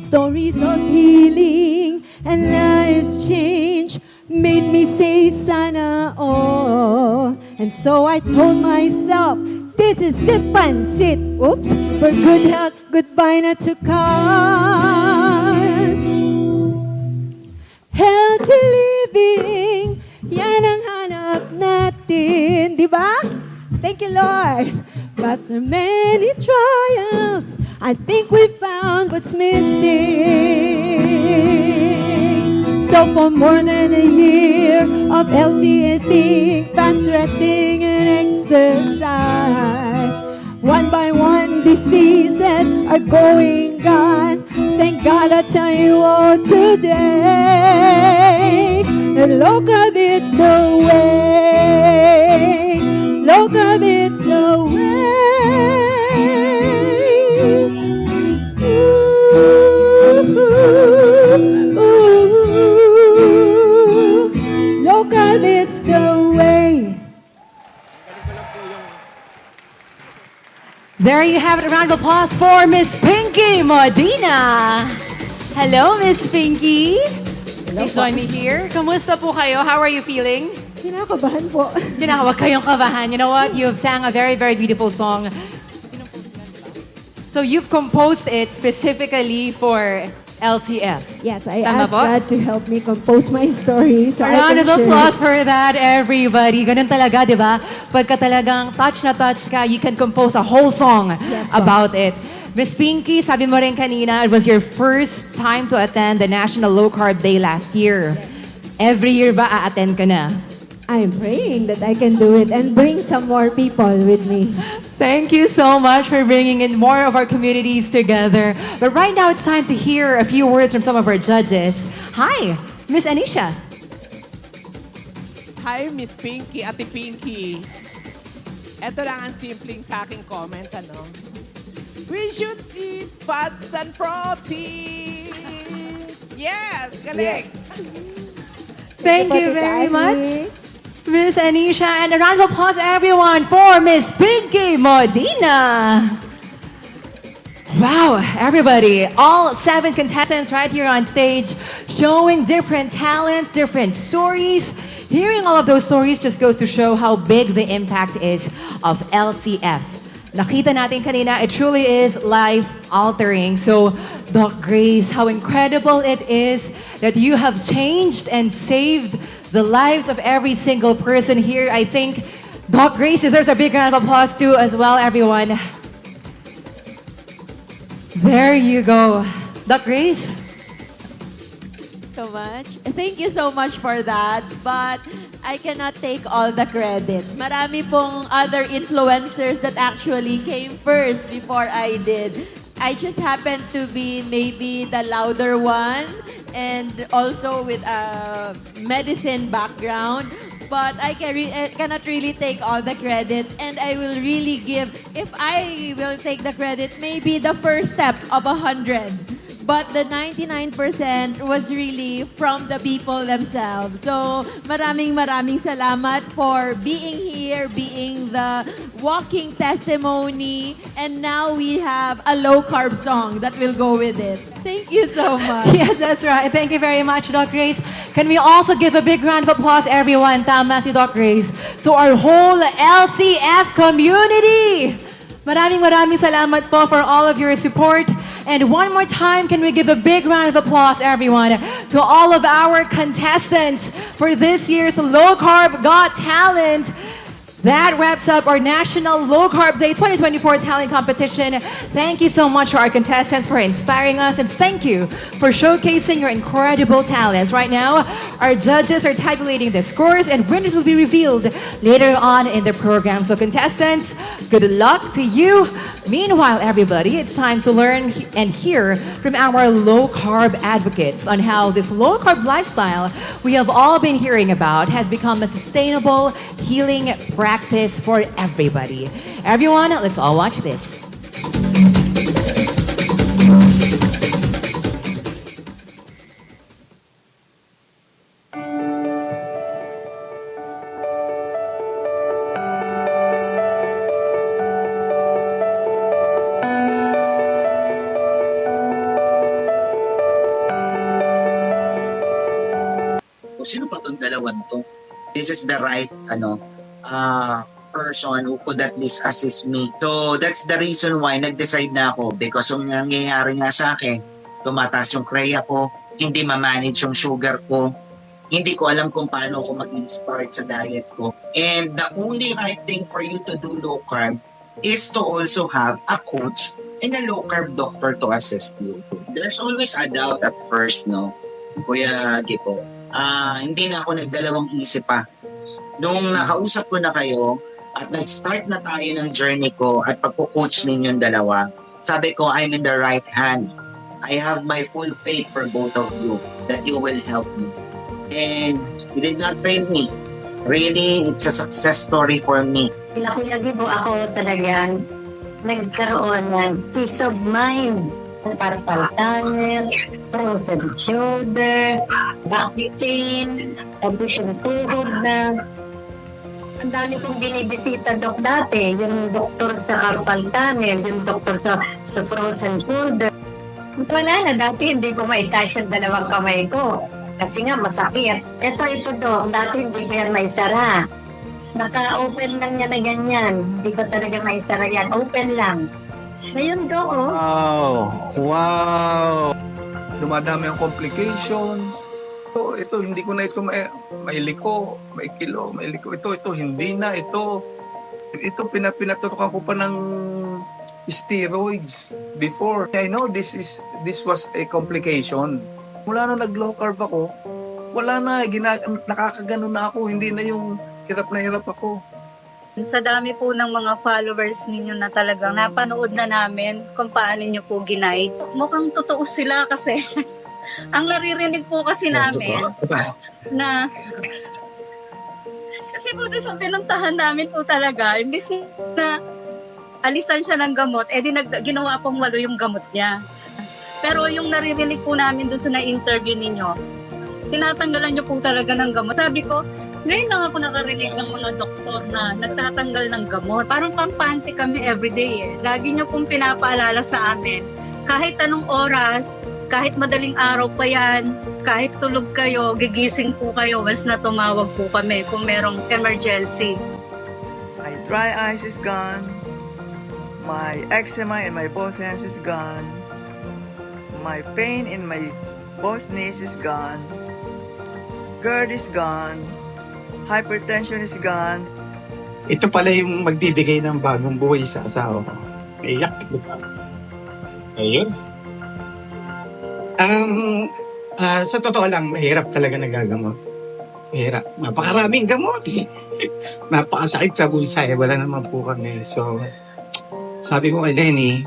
Stories of healing and lives change made me say sana all. And so I told myself, this is it, pansit. Oops, for good health, goodbye na to carbs. Healthy living, yan ang hanap natin, di ba? Thank you, Lord. But after many trials, I think we found what's missing. So for more than a year of healthy eating, fast resting and exercise, one by one diseases are going gone. Thank God I tell you all today that low carb is the way. Low carb is the way. Ooh. There you have it. A round of applause for Miss Pinky Modena. Hello, Miss Pinky. Please join me here. Kamusta po kayo? How are you feeling? Kinakabahan po. Huwag kayong kabahan. You know what? You've sang a very, very beautiful song. So you've composed it specifically for LCF. Yes, I Tama asked po? God to help me compose my story. So A I round can of share. applause for that, everybody. Ganun talaga, di ba? Pagka talagang touch na touch ka, you can compose a whole song about it. Miss Pinky, sabi mo rin kanina, it was your first time to attend the National Low Carb Day last year. Every year ba a-attend ka na? I'm praying that I can do it and bring some more people with me. Thank you so much for bringing in more of our communities together. But right now, it's time to hear a few words from some of our judges. Hi, Miss Anisha. Hi, Miss Pinky, Ate Pinky. Ito lang ang simpleng sa aking comment, ano? We should eat fats and proteins. Yes, galing. Thank you very much, Miss Anisha. And a round of applause, everyone, for Miss Pinky Modena. Wow, everybody, all 7 contestants right here on stage, showing different talents, different stories. Hearing all of those stories just goes to show how big the impact is of LCF. Nakita natin kanina, it truly is life-altering. So, Doc Grace, how incredible it is that you have changed and saved the lives of every single person here. I think Doc Grace deserves a big round of applause too as well, everyone. There you go. Doc Grace? So much. Thank you so much for that. But I cannot take all the credit. Marami pong other influencers that actually came first before I did. I just happened to be maybe the louder one and also with a medicine background. But I cannot really take all the credit, and I will really give, if I will take the credit, maybe the first step of 100. But the 99% was really from the people themselves. So maraming salamat for being here, being the walking testimony, and now we have a low carb song that will go with it. Thank you so much. Yes, that's right. Thank you very much, Doc Grace. Can we also give a big round of applause, everyone, tama si Doc Grace, to our whole LCF community. Maraming salamat po for all of your support. And one more time, can we give a big round of applause, everyone, to all of our contestants for this year's Low Carb Got Talent. That wraps up our National Low Carb Day 2024 Talent Competition. Thank you so much to our contestants for inspiring us, and thank you for showcasing your incredible talents. Right now, our judges are tabulating the scores, and winners will be revealed later on in the program. So contestants, good luck to you. Meanwhile, everybody, it's time to learn and hear from our low carb advocates on how this low carb lifestyle we have all been hearing about has become a sustainable healing practice for everybody. Everyone, let's all watch this. Sino pa tong dalawang to? This is the right person who could at least assist me. So that's the reason why nag-decide na ako, because yung nangyayari nga sa akin, tumataas yung kreya ko, hindi ma-manage yung sugar ko, hindi ko alam kung paano ako mag-start sa diet ko. And the only right thing for you to do low carb is to also have a coach and a low carb doctor to assist you. There's always a doubt at first, no? Kuya Gipo. Hindi na ako nagdalawang isip pa. Nung nakausap ko na kayo at nag-start na tayo ng journey ko at pagko-coach ninyong dalawa, sabi ko, I'm in the right hand. I have my full faith for both of you that you will help me. And you did not fail me. Really, it's a success story for me. Kuya Gibo, ako talagang nagkaroon ng peace of mind. Para tunnel, frozen shoulder, back pain, tapos yung tuhod na Ang dami kong binibisita, Dok, dati. Yung doktor sa carpal tunnel, yung doktor sa frozen shoulder. Wala na, dati hindi ko maitaas yung dalawang kamay ko. Kasi nga, masakit. Ito, Dok, dati hindi ko yan maisara. Naka-open lang niya na ganyan. Hindi ko talaga maisara yan. Open lang. Ngayon, Dok, oh. Wow! Dumadami ang complications. Ito, hindi ko na ito mailiko, maikilo, mailiko. Ito, hindi na. Ito, pinatutukan ko pa ng steroids before. I know this was a complication. Mula na nag-low carb ako, wala na, nakakagano na ako. Hindi na yung hirap na hirap ako. Sa dami po ng mga followers ninyo na talagang napanood na namin kung paano nyo po ginaid. Mukhang totoo sila kasi ang naririnig po kasi namin na kasi po sa pinuntahan namin po talaga, imbis na alisan siya ng gamot, ginawa pong walo yung gamot niya. Pero yung naririnig po namin doon sa na-interview ninyo, tinatanggalan nyo po talaga ng gamot. Sabi ko, ngayon lang ako nakarinig ng mga doktor na nagtatanggal ng gamot. Parang pampante kami everyday eh. Lagi nyo pong pinapaalala sa amin, kahit anong oras, kahit madaling araw pa yan, kahit tulog kayo, gigising po kayo, mas na tumawag po kami kung merong emergency. My dry eyes is gone. My eczema in my both hands is gone. My pain in my both knees is gone. GERD is gone. Hypertension is gone. Ito pala yung magbibigay ng bagong buhay sa asawa ko. Iyak. Ayun. Sa totoo lang, mahirap talaga nagagamot. Mahirap. Napakaraming gamot. Napakasakit sa bulsa eh. Wala naman po kami. So, sabi ko kay Lenny,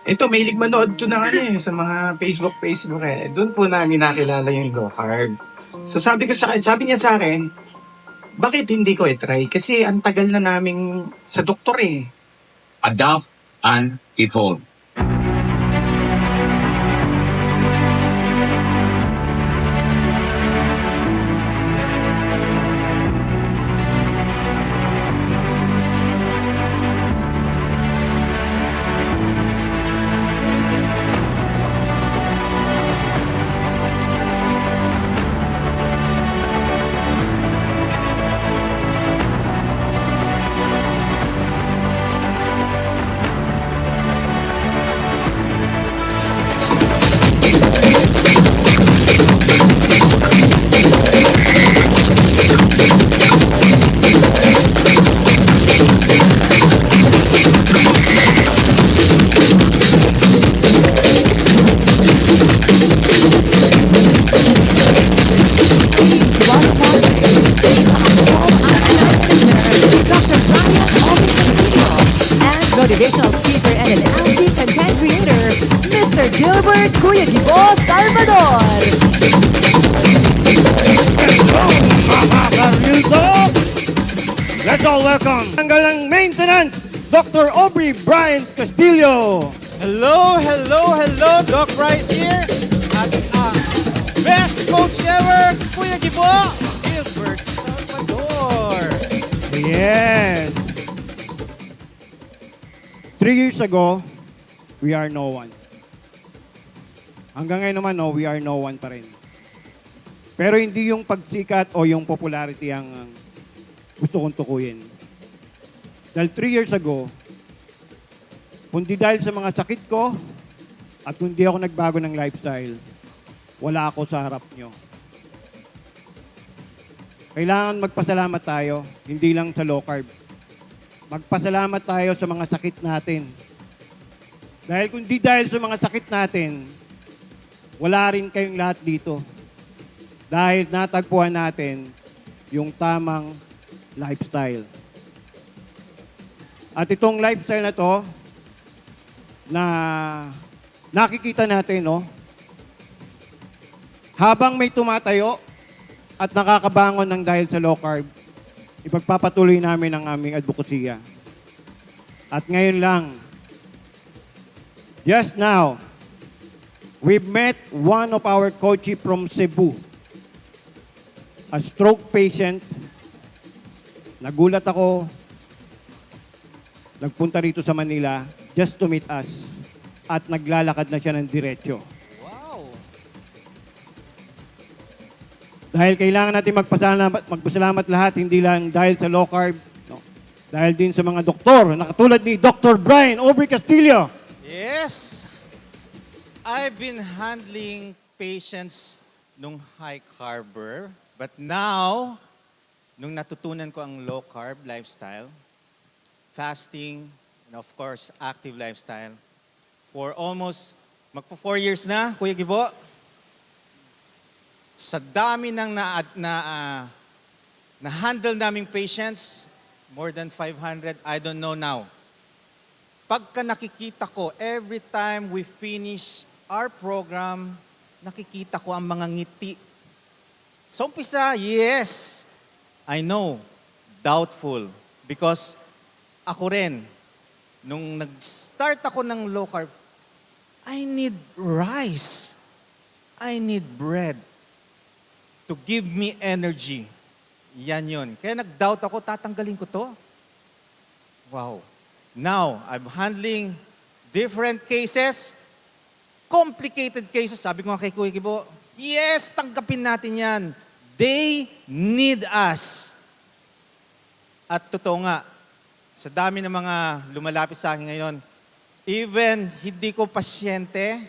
ito, may manood to na sa mga Facebook eh. Doon po namin nakilala yung low carb. So sabi niya sa akin, bakit hindi ko i-try? Kasi ang tagal na naming sa doktor eh. Adopt and evolve. Motivational speaker and an LC content creator, Mr. Gilbert Kuya Gibo Salvador. Let's all welcome tanggal ng maintenance, Dr. Aubrey Brian Castillo. Hello, Doc Bryce here. At best coach ever, Kuya Gibo, Gilbert Salvador. Yes. 3 years ago, we are no one. Hanggang ngayon naman, no, we are no one pa rin. Pero hindi yung pagsikat o yung popularity ang gusto kong tukuyin. Dahil 3 years ago, kundi dahil sa mga sakit ko at kundi ako nagbago ng lifestyle, wala ako sa harap nyo. Kailangan magpasalamat tayo, hindi lang sa low carb. Magpasalamat tayo sa mga sakit natin. Dahil kung di dahil sa mga sakit natin, wala rin kayong lahat dito. Dahil natagpuan natin yung tamang lifestyle. At itong lifestyle na to, na nakikita natin, no? Habang may tumatayo at nakakabangon ng dahil sa low carb, ipagpapatuloy namin ang aming advocacy. At ngayon lang, just now, we've met one of our coaches from Cebu, a stroke patient Nagulat ako, nagpunta rito sa Manila just to meet us at naglalakad na siya ng diretso. Wow! Dahil kailangan natin magpasalamat lahat, hindi lang dahil sa low carb, no? Dahil din sa mga doktor, na katulad ni Dr. Brian Aubrey Castillo. Yes! I've been handling patients nung high carber, but now, nung natutunan ko ang low carb lifestyle, fasting, and of course, active lifestyle, for almost, magpo 4 years na, Kuya Gibo, sa dami ng na-handle naming patients, more than 500, I don't know now. Pagka nakikita ko, every time we finish our program, nakikita ko ang mga ngiti. Sa umpisa, yes, I know, doubtful. Because ako rin, nung nag-start ako ng low carb, I need rice. I need bread to give me energy. Yan yun. Kaya nag-doubt ako, tatanggalin ko to? Wow. Now, I'm handling different cases, complicated cases. Sabi ko nga kay Kuya Gibo, yes, tanggapin natin yan. They need us. At totoo nga, sa dami ng mga lumalapit sa akin ngayon, even hindi ko pasyente,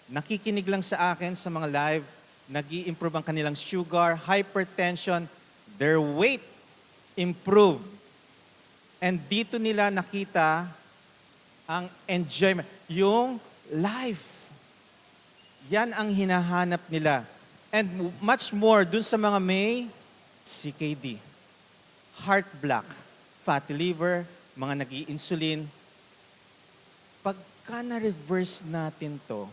nakikinig lang sa akin sa mga live, nag-i-improve ang kanilang sugar, hypertension, their weight improve. And dito nila nakita ang enjoyment, yung life. Yan ang hinahanap nila. And much more dun sa mga may CKD, heart block, fatty liver, mga nag-i-insulin. Pagka na-reverse natin to,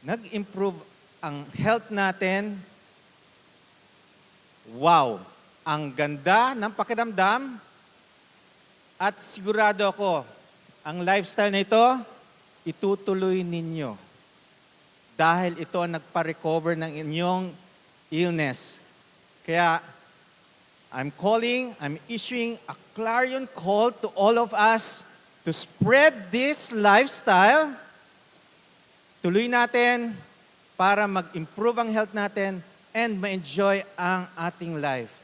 nag-improve ang health natin, wow, ang ganda ng pakiramdam at sigurado ako, ang lifestyle na ito, itutuloy ninyo. Dahil ito ang nagpa-recover ng inyong illness. Kaya, I'm issuing a clarion call to all of us to spread this lifestyle. Tuloy natin para mag-improve ang health natin and ma-enjoy ang ating life.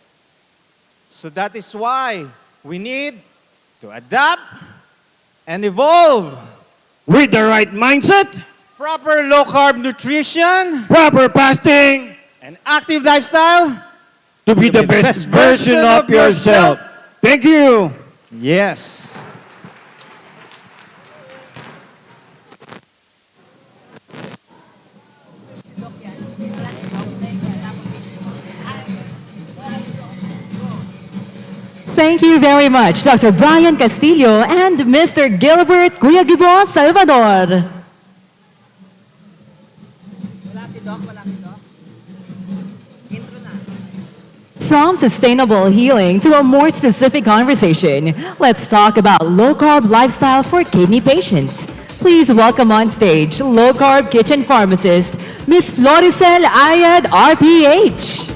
So that is why we need to adapt and evolve. With the right mindset, Proper low-carb nutrition, proper fasting, and active lifestyle to be the best version of yourself. Thank you. Yes. Thank you very much, Dr. Brian Castillo and Mr. Gilbert Kuya Gibo Salvador. From sustainable healing to a more specific conversation, let's talk about low-carb lifestyle for kidney patients. Please welcome on stage low-carb kitchen pharmacist, Ms. Floricel Ayad, RPH.